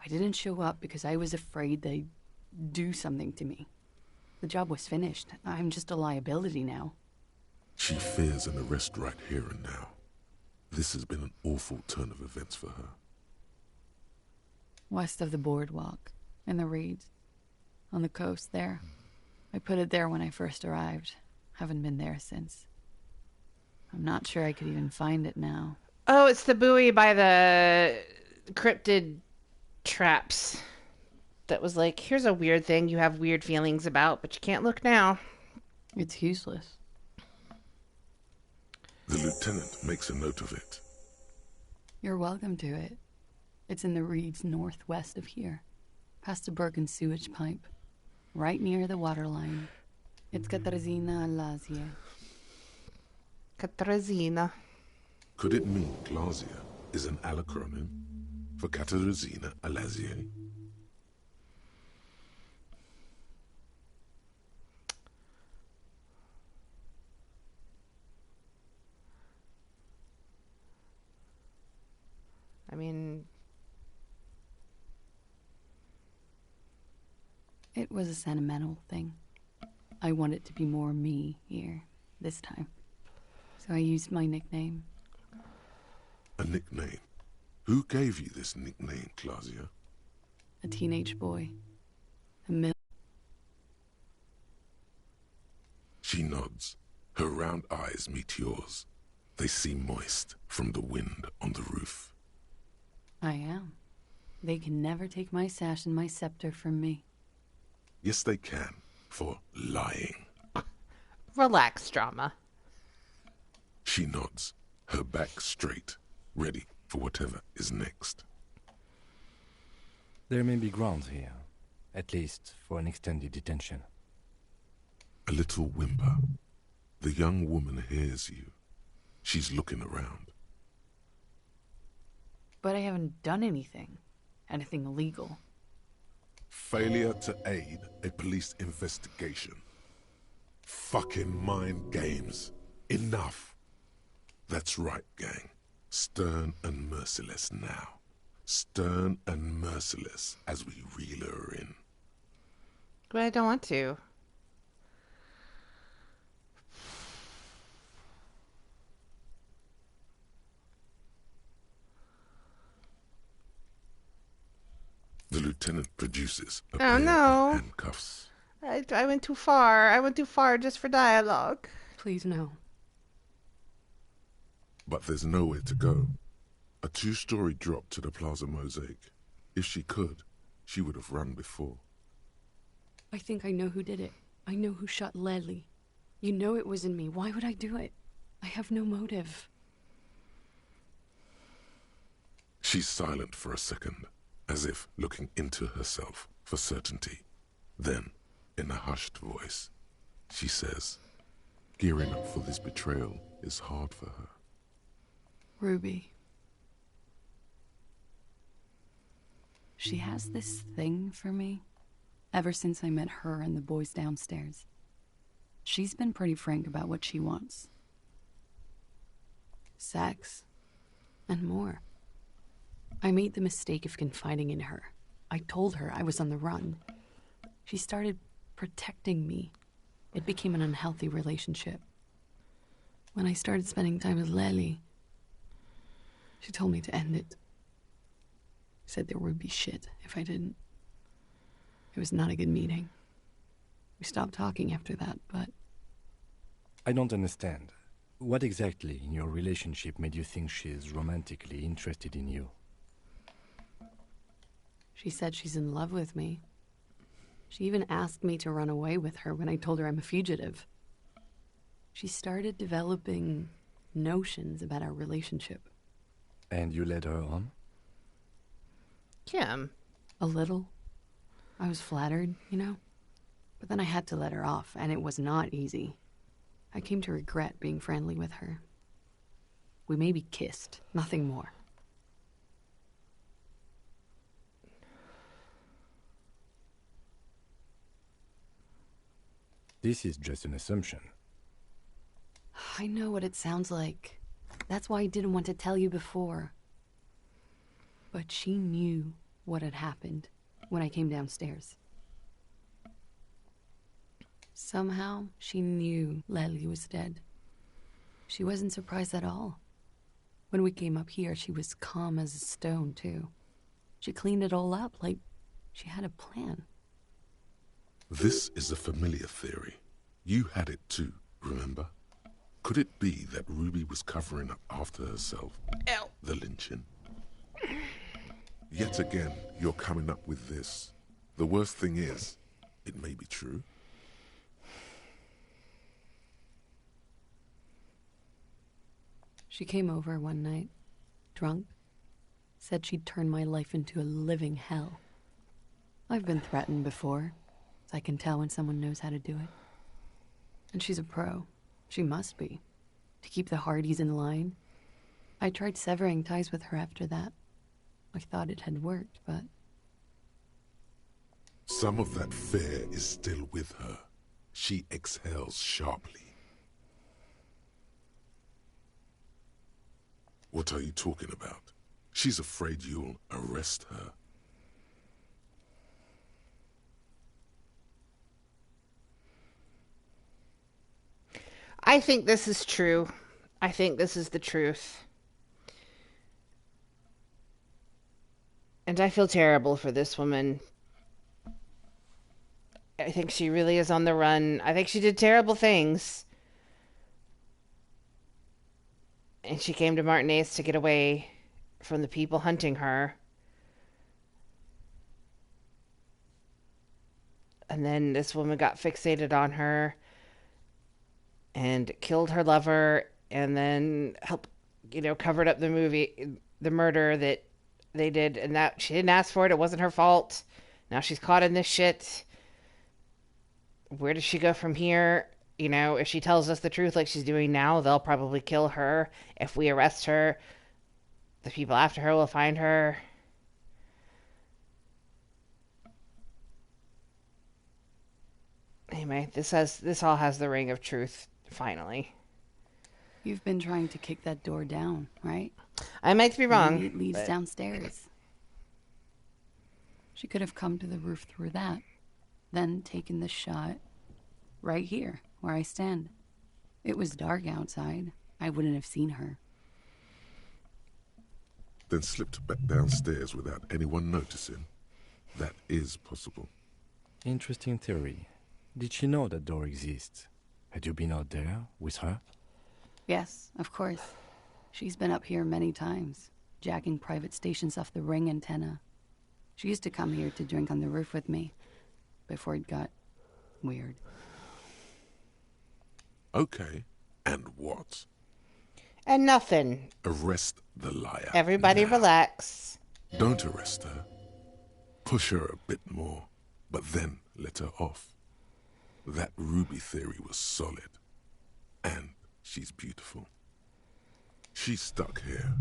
I didn't show up because I was afraid they'd do something to me. The job was finished. I'm just a liability now. She fears an arrest right here and now. This has been an awful turn of events for her. West of the boardwalk, in the reeds, on the coast there. I put it there when I first arrived. Haven't been there since. I'm not sure I could even find it now. Oh, it's the buoy by the cryptid traps. That was like, here's a weird thing you have weird feelings about, but you can't look now. It's useless. The lieutenant makes a note of it. You're welcome to it. It's in the reeds northwest of here, past the Bergen sewage pipe, right near the waterline. It's Katarzyna Alazie. Katarzyna. Could it mean Clausia is an alacronym for Katarzyna Alazier? I mean, it was a sentimental thing. I wanted to be more me here, this time. So I used my nickname. A nickname? Who gave you this nickname, Clausia? A teenage boy. She nods. Her round eyes meet yours. They seem moist from the wind on the roof. I am. They can never take my sash and my scepter from me. Yes, they can, for lying. Relax, drama. She nods, her back straight, ready for whatever is next. There may be grounds here, at least for an extended detention. A little whimper. The young woman hears you. She's looking around. But I haven't done anything. Anything illegal. Failure to aid a police investigation. Fucking mind games. Enough. That's right, gang. Stern and merciless now. Stern and merciless as we reel her in. But I don't want to. The lieutenant produces a Oh pair no. of handcuffs. I went too far. I went too far just for dialogue. Please, no. But there's nowhere to go. A two-story drop to the Plaza Mosaic. If she could, she would have run before. I think I know who did it. I know who shot Lely. You know it wasn't me. Why would I do it? I have no motive. She's silent for a second, as if looking into herself for certainty. Then, in a hushed voice, she says, gearing up for this betrayal is hard for her. Ruby. She has this thing for me, ever since I met her and the boys downstairs. She's been pretty frank about what she wants. Sex. And more. I made the mistake of confiding in her. I told her I was on the run. She started protecting me. It became an unhealthy relationship. When I started spending time with Lely, she told me to end it. Said there would be shit if I didn't. It was not a good meeting. We stopped talking after that, but... I don't understand. What exactly in your relationship made you think she's romantically interested in you? She said she's in love with me. She even asked me to run away with her when I told her I'm a fugitive. She started developing notions about our relationship. And you led her on? Kim. A little. I was flattered, you know? But then I had to let her off, and it was not easy. I came to regret being friendly with her. We maybe kissed, nothing more. This is just an assumption. I know what it sounds like. That's why I didn't want to tell you before. But she knew what had happened when I came downstairs. Somehow, she knew Lely was dead. She wasn't surprised at all. When we came up here, she was calm as a stone, too. She cleaned it all up like she had a plan. This is a familiar theory. You had it too, remember? Could it be that Ruby was covering up after herself? Ow. The lynching? Yet again, you're coming up with this. The worst thing is, it may be true. She came over one night, drunk, said she'd turn my life into a living hell. I've been threatened before, so I can tell when someone knows how to do it. And she's a pro. She must be, to keep the Hardys in line. I tried severing ties with her after that. I thought it had worked, but... Some of that fear is still with her. She exhales sharply. What are you talking about? She's afraid you'll arrest her. I think this is true. I think this is the truth. And I feel terrible for this woman. I think she really is on the run. I think she did terrible things. And she came to Martinez to get away from the people hunting her. And then this woman got fixated on her and killed her lover, and then covered up the murder that they did, and that she didn't ask for it. It wasn't her fault. Now she's caught in this shit. Where does she go from here? If she tells us the truth like she's doing now, they'll probably kill her. If we arrest her, the people after her will find her. Anyway, this all has the ring of truth, finally. You've been trying to kick that door down, right? I might be wrong. Maybe it leads but... downstairs. She could have come to the roof through that, then taken the shot right here, where I stand. It was dark outside. I wouldn't have seen her. Then slipped back downstairs without anyone noticing. That is possible. Interesting theory. Did she know that door exists? Had you been out there with her? Yes, of course. She's been up here many times, jacking private stations off the ring antenna. She used to come here to drink on the roof with me, before it got weird. Okay, and what? And nothing. Arrest the liar. Everybody relax. Don't arrest her. Push her a bit more, but then let her off. That Ruby theory was solid. And she's beautiful. She's stuck here.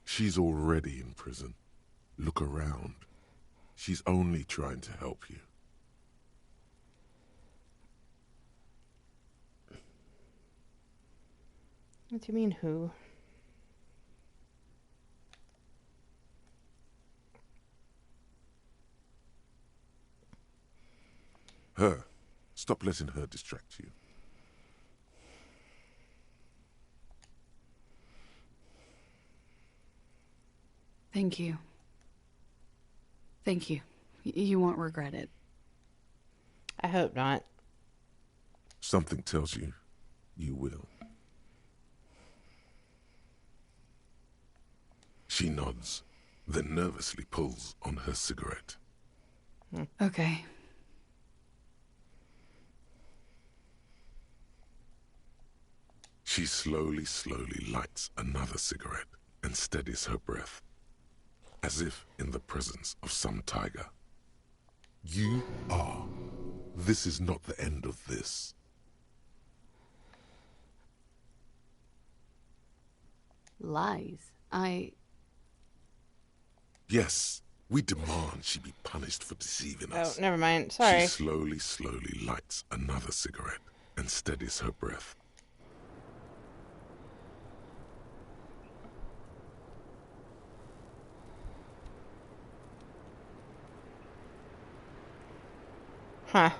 She's already in prison. Look around. She's only trying to help you. What do you mean, who? Her. Stop letting her distract you. Thank you. Thank you. You won't regret it. I hope not. Something tells you, you will. She nods, then nervously pulls on her cigarette. Okay. She slowly lights another cigarette and steadies her breath, as if in the presence of some tiger. You are. This is not the end of this. Lies. Yes, we demand she be punished for deceiving us. Oh, never mind. Sorry. She slowly lights another cigarette and steadies her breath. Huh.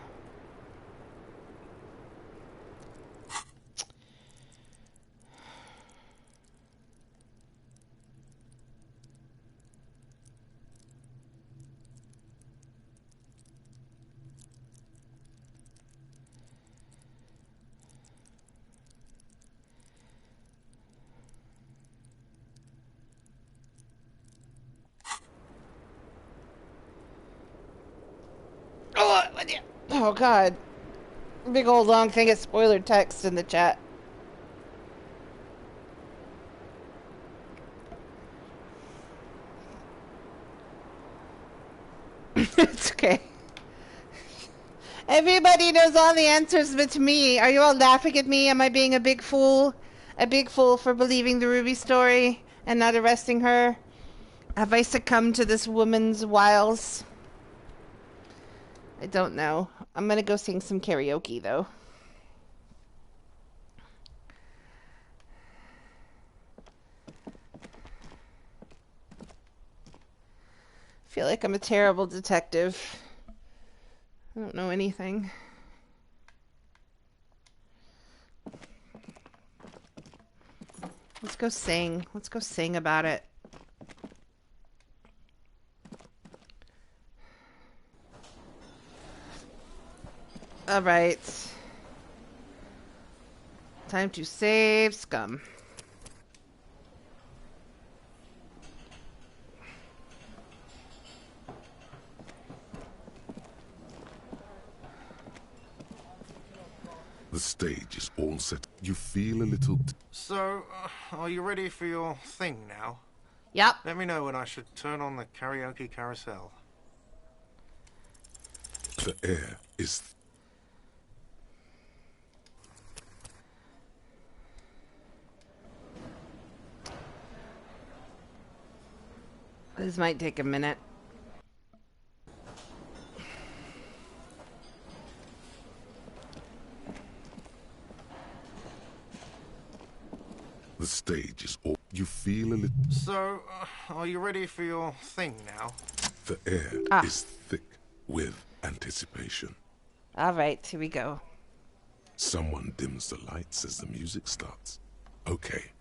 Oh, God. Big old long thing of spoiler text in the chat. It's okay. Everybody knows all the answers but me. Are you all laughing at me? Am I being a big fool? A big fool for believing the Ruby story and not arresting her? Have I succumbed to this woman's wiles? I don't know. I'm gonna go sing some karaoke, though. I feel like I'm a terrible detective. I don't know anything. Let's go sing. Let's go sing about it. All right. Time to save scum. The stage is all set. You feel a little... So, are you ready for your thing now? Yep. Let me know when I should turn on the karaoke carousel. The air is... This might take a minute. The stage is all... You feel a little... So, are you ready for your thing now? The air is thick with anticipation. All right, here we go. Someone dims the lights as the music starts. Okay,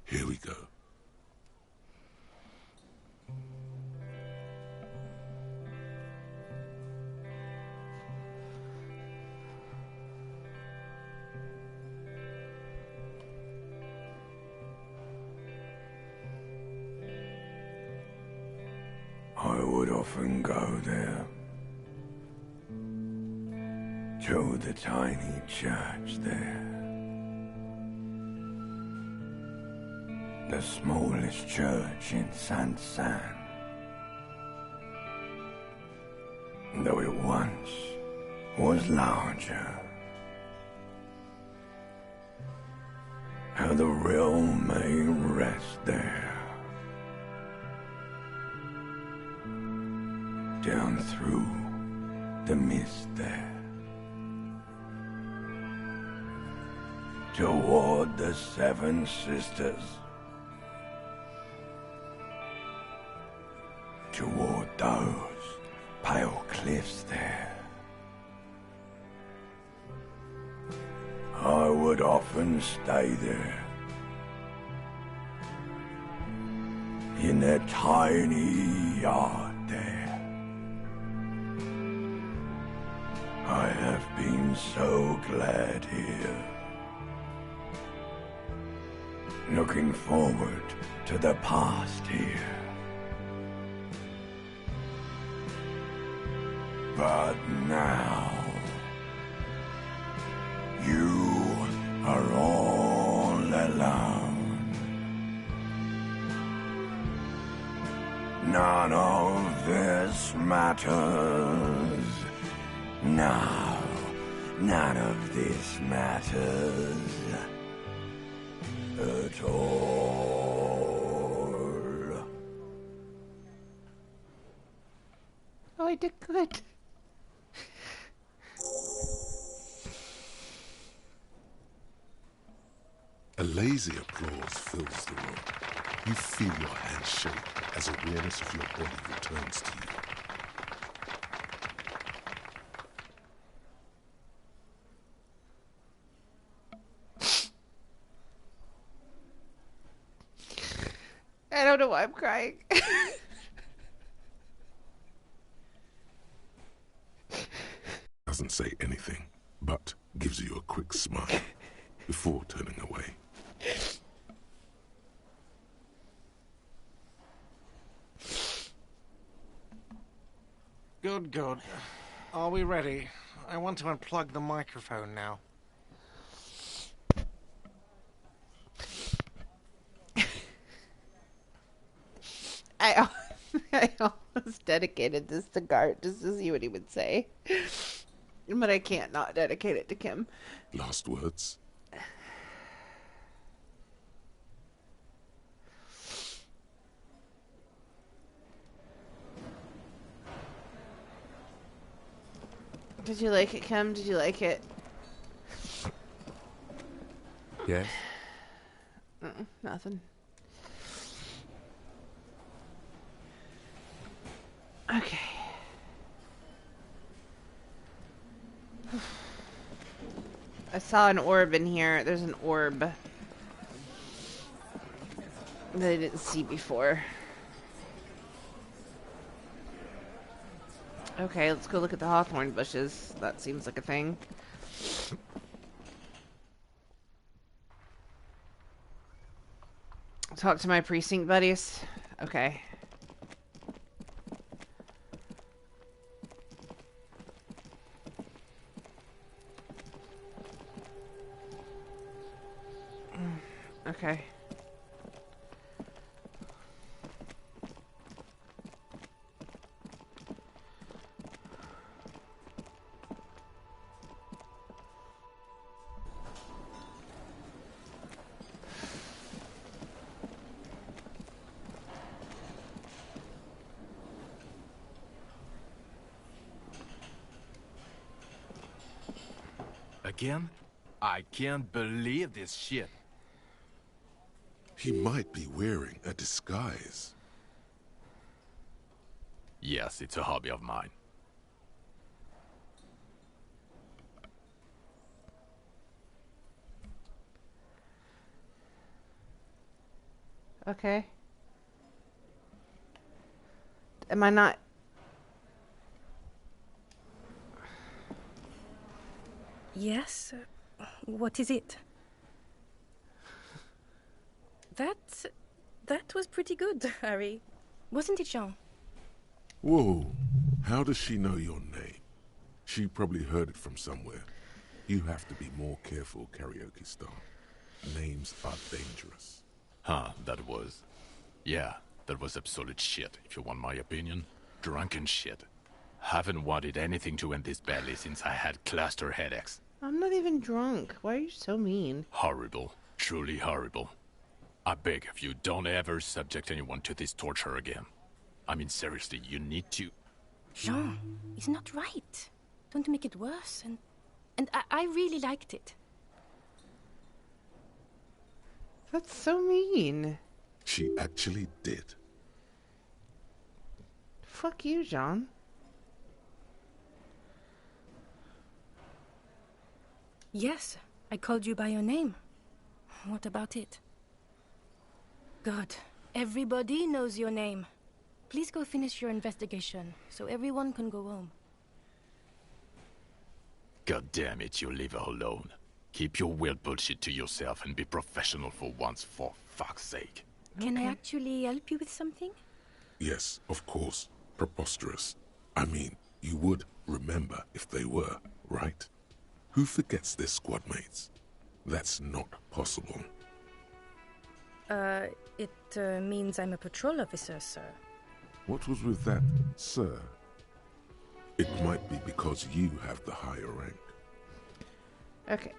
here we go. I would often go there, to the tiny church there, the smallest church in San, though it once was larger. How the realm may rest there. Down through the mist there, toward the Seven Sisters, toward those pale cliffs there. I would often stay there, in that tiny yard there. I have been so glad here, looking forward to the past here. But now, you are all alone. None of this matters. No, none of this matters at all. Oh, I did good. A lazy applause fills the room. You feel your hands shake as awareness of your body returns to you. I don't know why I'm crying. Doesn't say anything, but gives you a quick smile before turning away. Good, good. Are we ready? I want to unplug the microphone now. I almost dedicated this to Gart just to see what he would say. But I can't not dedicate it to Kim. Last words? Did you like it, Kim? Did you like it? Yes? Nothing. Okay. I saw an orb in here. There's an orb that I didn't see before. Okay, let's go look at the hawthorn bushes. That seems like a thing. Talk to my precinct buddies. Okay. Okay. Again? I can't believe this shit. He might be wearing a disguise. Yes, it's a hobby of mine. Okay. Am I not... Yes? What is it? That was pretty good, Harry. Wasn't it, Jean? Whoa, how does she know your name? She probably heard it from somewhere. You have to be more careful, Karaoke Star. Names are dangerous. Huh, that was absolute shit, if you want my opinion. Drunken shit. Haven't wanted anything to end this badly since I had cluster headaches. I'm not even drunk. Why are you so mean? Horrible. Truly horrible. I beg of you, don't ever subject anyone to this torture again. I mean, seriously, you need to... Jean, it's not right. Don't make it worse. And I really liked it. That's so mean. She actually did. Fuck you, Jean. Yes, I called you by your name. What about it? God, everybody knows your name. Please go finish your investigation, so everyone can go home. God damn it, you leave her alone. Keep your weird bullshit to yourself and be professional for once, for fuck's sake. Can I actually help you with something? Yes, of course. Preposterous. I mean, you would remember if they were, right? Who forgets their squad mates? That's not possible. It means I'm a patrol officer, sir. What was with that, sir? It might be because you have the higher rank. Okay.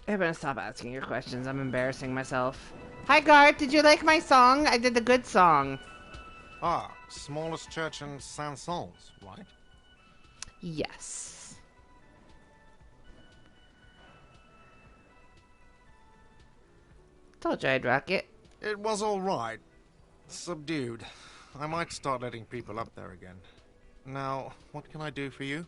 I'm gonna stop asking your questions. I'm embarrassing myself. Hi, guard. Did you like my song? I did the good song. Ah, smallest church in Saint-Saëns, right? Yes. Told you I'd rock it. It was all right. Subdued. I might start letting people up there again. Now, what can I do for you?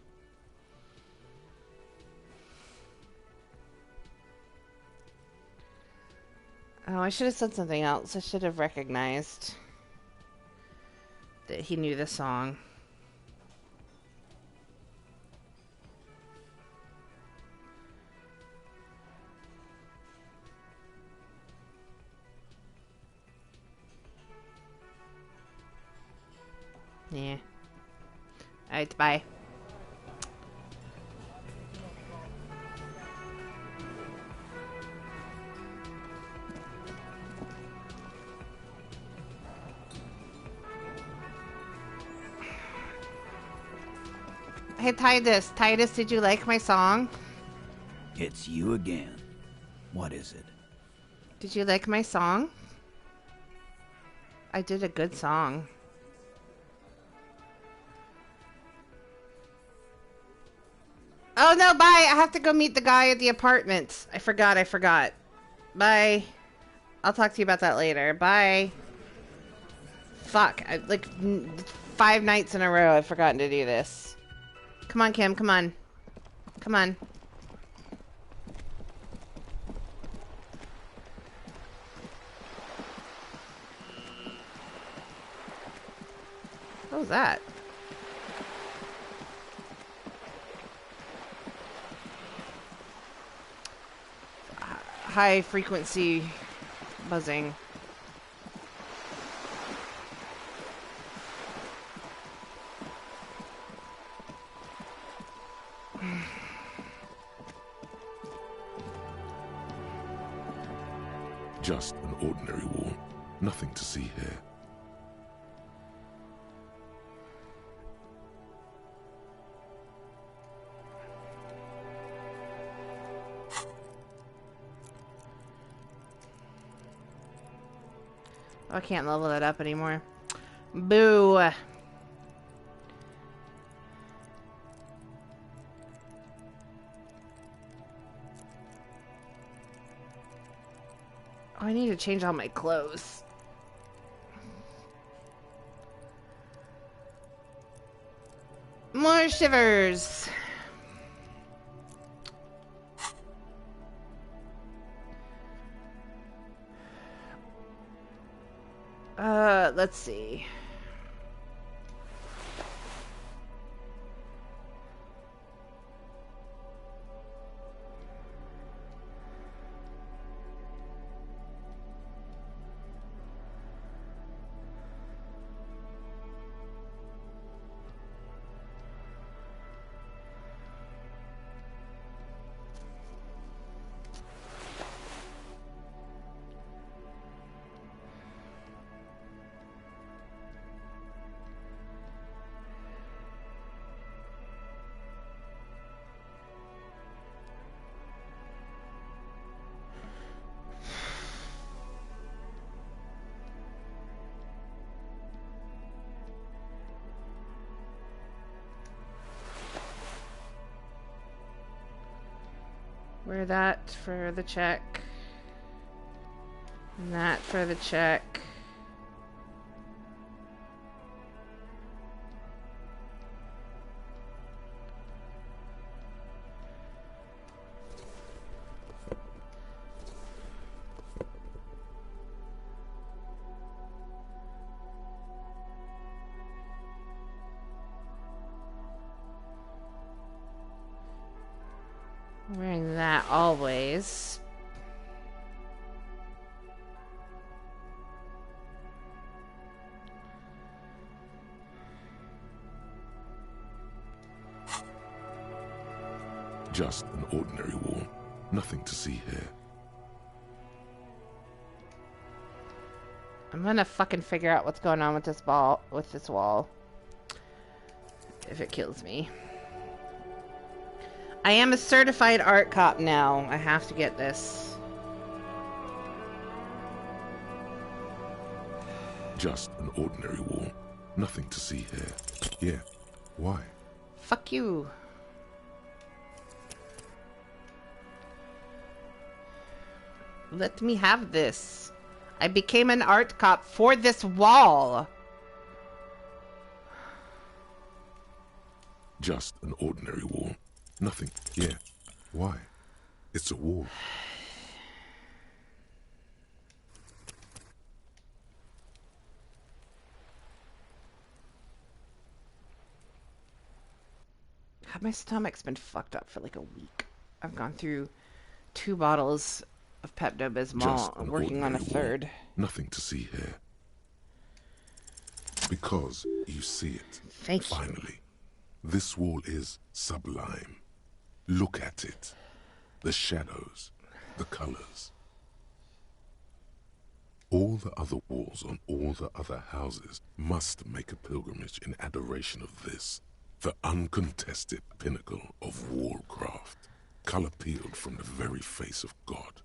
Oh, I should have said something else. I should have recognized that he knew the song. Yeah. Alright, bye. Hey, Titus. Titus, did you like my song? It's you again. What is it? Did you like my song? I did a good song. Oh, no, bye. I have to go meet the guy at the apartment. I forgot. Bye. I'll talk to you about that later. Bye. Fuck. 5 nights in a row I've forgotten to do this. Come on, Kim. Come on. Come on. What was that? High frequency buzzing. Just an ordinary wall. Nothing to see here. Oh, I can't level that up anymore. Boo. Oh, I need to change all my clothes. More shivers. Let's see. Wear that for the check. And that for the check. Wearing that always. Just an ordinary wall. Nothing to see here. I'm gonna fucking figure out what's going on with this wall. If it kills me. I am a certified art cop now. I have to get this. Just an ordinary wall. Nothing to see here. Yeah. Why? Fuck you. Let me have this. I became an art cop for this wall. Just an ordinary wall. Nothing. Yeah. Why? It's a wall. God, my stomach's been fucked up for like a week. I've gone through 2 bottles of Pepto-Bismol. I'm working on a third. Wall. Nothing to see here. Because you see it. Thank you. Finally. This wall is sublime. Look at it. The shadows, the colors. All the other walls on all the other houses must make a pilgrimage in adoration of this, the uncontested pinnacle of wallcraft, color peeled from the very face of God.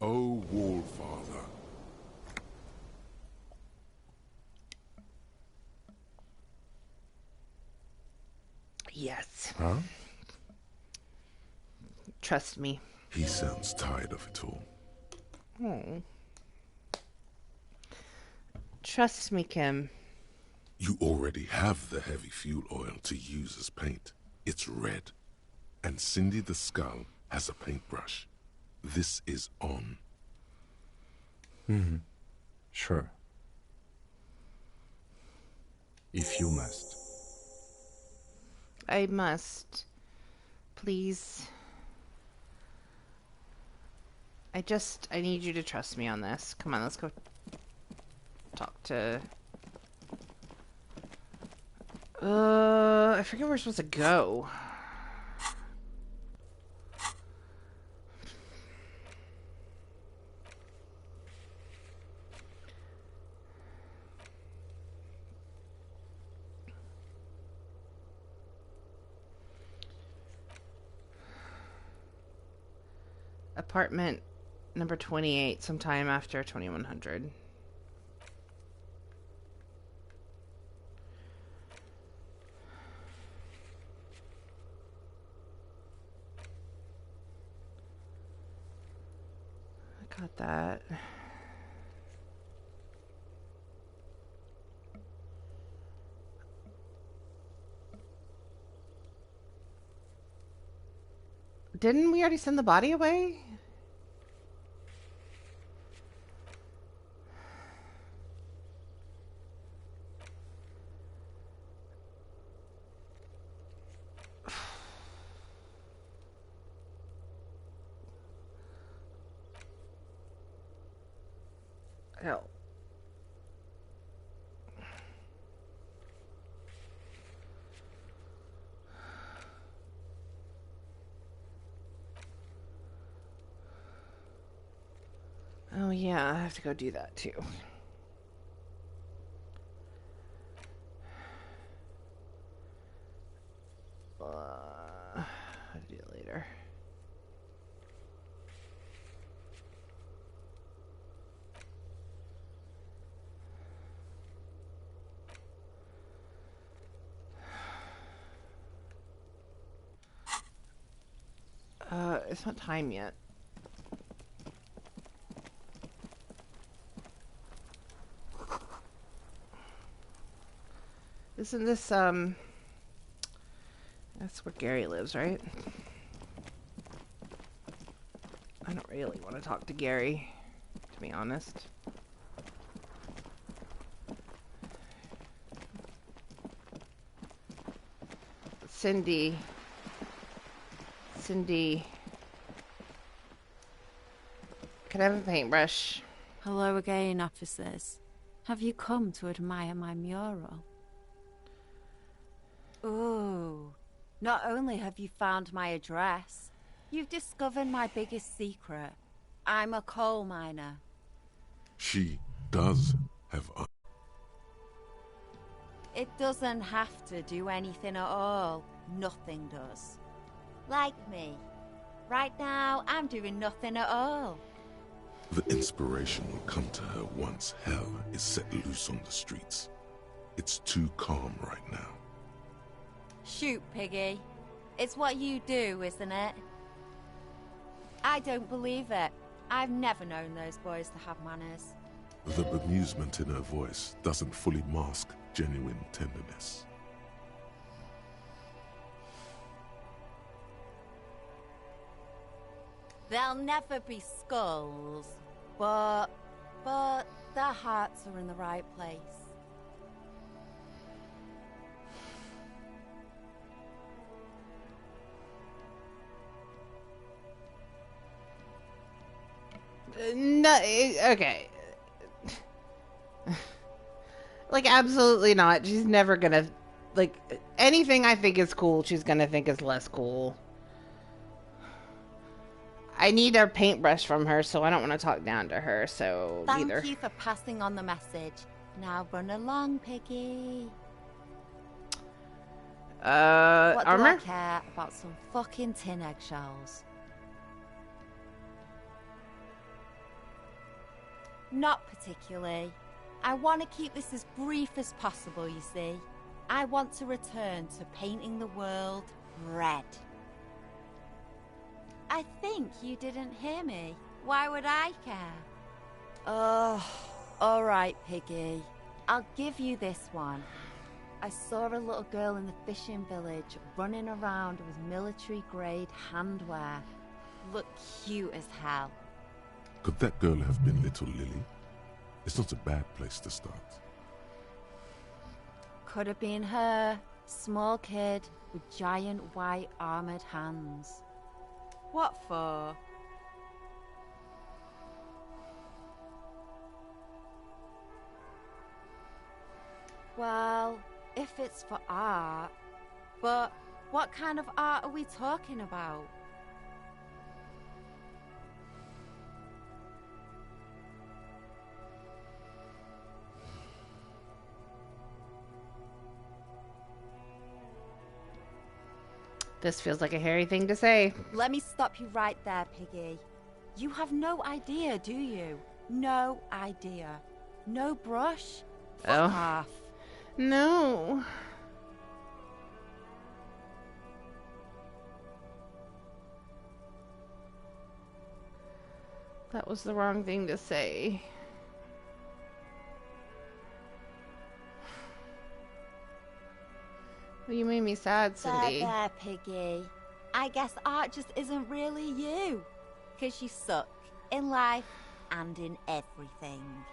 O Wall Father. Yes. Huh? trust me. He sounds tired of it all. Oh. Trust me, Kim. You already have the heavy fuel oil to use as paint. It's red. And Cindy the Skull has a paintbrush. This is on. Mm-hmm. Sure. If you must. I must. Please. I need you to trust me on this. Come on, let's go talk to... I forget where we're supposed to go. Apartment number 28, sometime after 2100. I got that. Didn't we already send the body away? Hell. Oh yeah, I have to go do that too. I'll do it later. It's not time yet. Isn't this, that's where Gary lives, right? I don't really want to talk to Gary, to be honest. Cindy. Can I have a paintbrush? Hello again, officers. Have you come to admire my mural? Ooh. Not only have you found my address, you've discovered my biggest secret. I'm a coal miner. She does have a... It doesn't have to do anything at all. Nothing does. Like me. Right now, I'm doing nothing at all. The inspiration will come to her once hell is set loose on the streets. It's too calm right now. Shoot, Piggy. It's what you do, isn't it? I don't believe it. I've never known those boys to have manners. The bemusement in her voice doesn't fully mask genuine tenderness. There'll never be skulls, but their hearts are in the right place. No, okay. Like, absolutely not. She's never gonna, like, anything I think is cool, she's gonna think is less cool. I need a paintbrush from her, so I don't want to talk down to her, so Thank either. you for passing on the message. Now run along, Piggy. What do Armor? I care about some fucking tin eggshells? Not particularly. I want to keep this as brief as possible, you see. I want to return to painting the world red. I think you didn't hear me. Why would I care? Oh, all right, Piggy. I'll give you this one. I saw a little girl in the fishing village running around with military-grade handwear. Looked cute as hell. Could that girl have been little Lily? It's not a bad place to start. Could have been her. Small kid with giant white armored hands. What for? Well, if it's for art. But what kind of art are we talking about? This feels like a hairy thing to say. Let me stop you right there, Piggy. You have no idea, do you? No idea. No brush? Fuck off. No. That was the wrong thing to say. Well, you made me sad, Cindy. There, Piggy. I guess art just isn't really you. 'Cause you suck in life and in everything.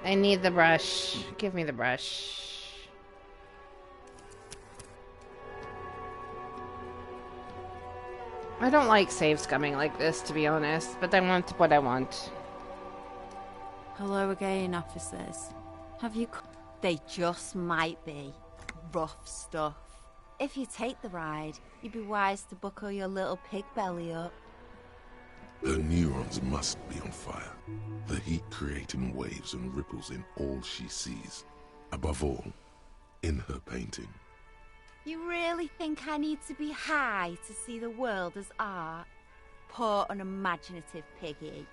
I need the brush. Give me the brush. I don't like save scumming like this, to be honest, but I want what I want. Hello again, officers. Have you... They just might be. Rough stuff. If you take the ride, you'd be wise to buckle your little pig belly up. Her neurons must be on fire. The heat creating waves and ripples in all she sees. Above all, in her painting. You really think I need to be high to see the world as art? Poor unimaginative Piggy.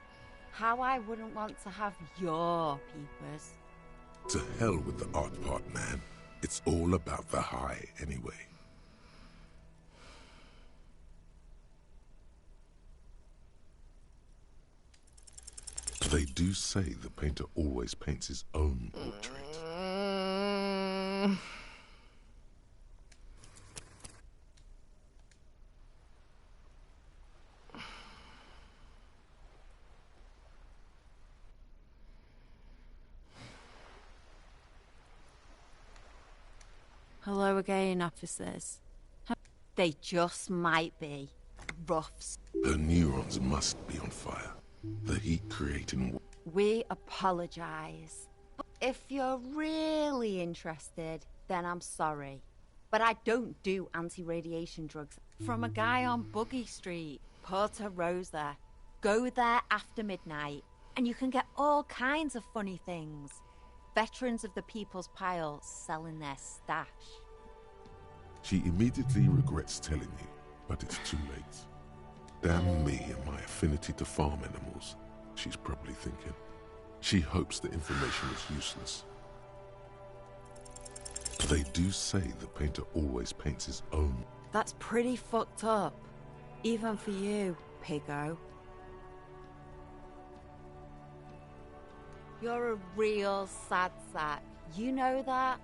How I wouldn't want to have your peepers. To hell with the art part, man. It's all about the high, anyway. They do say the painter always paints his own portrait. Hello again, officers. They just might be. Roughs. Her neurons must be on fire. The heat creating... We apologize. If you're really interested, then I'm sorry. But I don't do anti-radiation drugs. From a guy on Buggy Street, Porta Rosa. Go there after midnight, and you can get all kinds of funny things. Veterans of the People's Pile selling their stash. She immediately regrets telling you, but it's too late. Damn me and my affinity to farm animals, she's probably thinking. She hopes the information is useless. They do say the painter always paints his own. That's pretty fucked up. Even for you, Piggo. You're a real sad sack. You know that?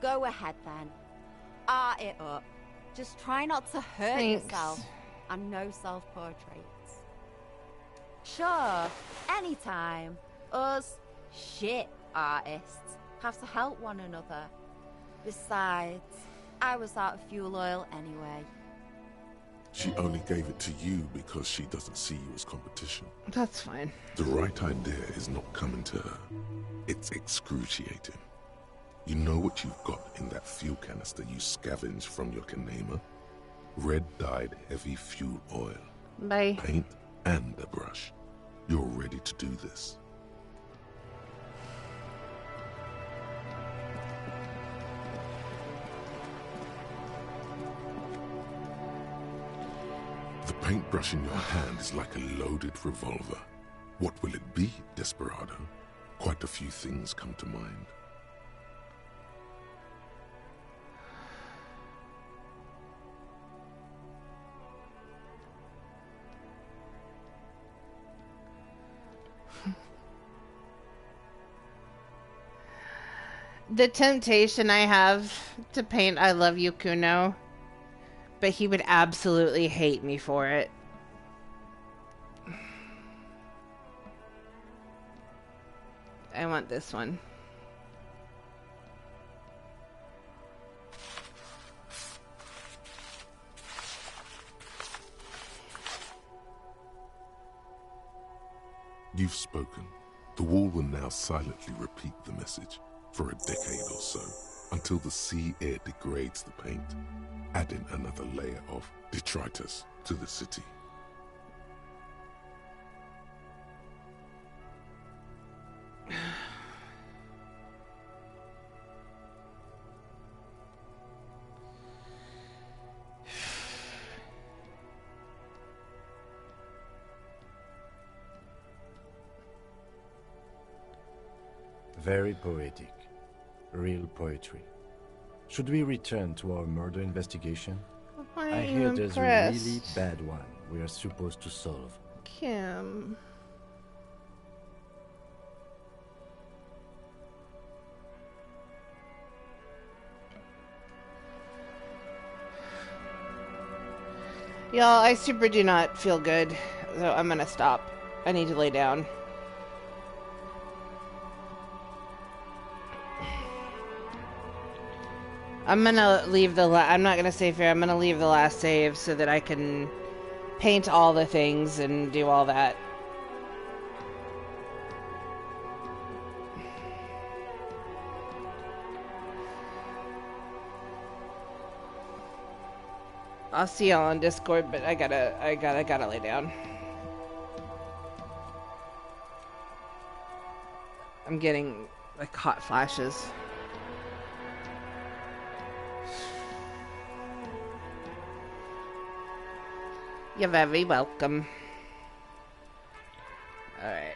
Go ahead then. Art it up. Just try not to hurt yourself. And no self-portraits. Sure, anytime. Us shit artists have to help one another. Besides, I was out of fuel oil anyway. She only gave it to you because she doesn't see you as competition. That's fine. The right idea is not coming to her. It's excruciating. You know what you've got in that fuel canister you scavenged from your Kanema? Red-dyed heavy fuel oil. Bye. Paint and a brush. You're ready to do this. The paintbrush in your hand is like a loaded revolver. What will it be, Desperado? Quite a few things come to mind. The temptation I have to paint I Love You, Kuno, but he would absolutely hate me for it. I want this one. You've spoken. The wall will now silently repeat the message for a decade or so, until the sea air degrades the paint, adding another layer of detritus to the city. Very poetic. Real poetry. Should we return to our murder investigation? Why I are you hear there's a impressed? really bad one we are supposed to solve. Kim. Y'all, I super do not feel good, so I'm gonna stop. I need to lay down. I'm gonna leave I'm not gonna save here. I'm gonna leave the last save so that I can paint all the things and do all that. I'll see y'all on Discord, but I gotta lay down. I'm getting like hot flashes. You're very welcome. Alright.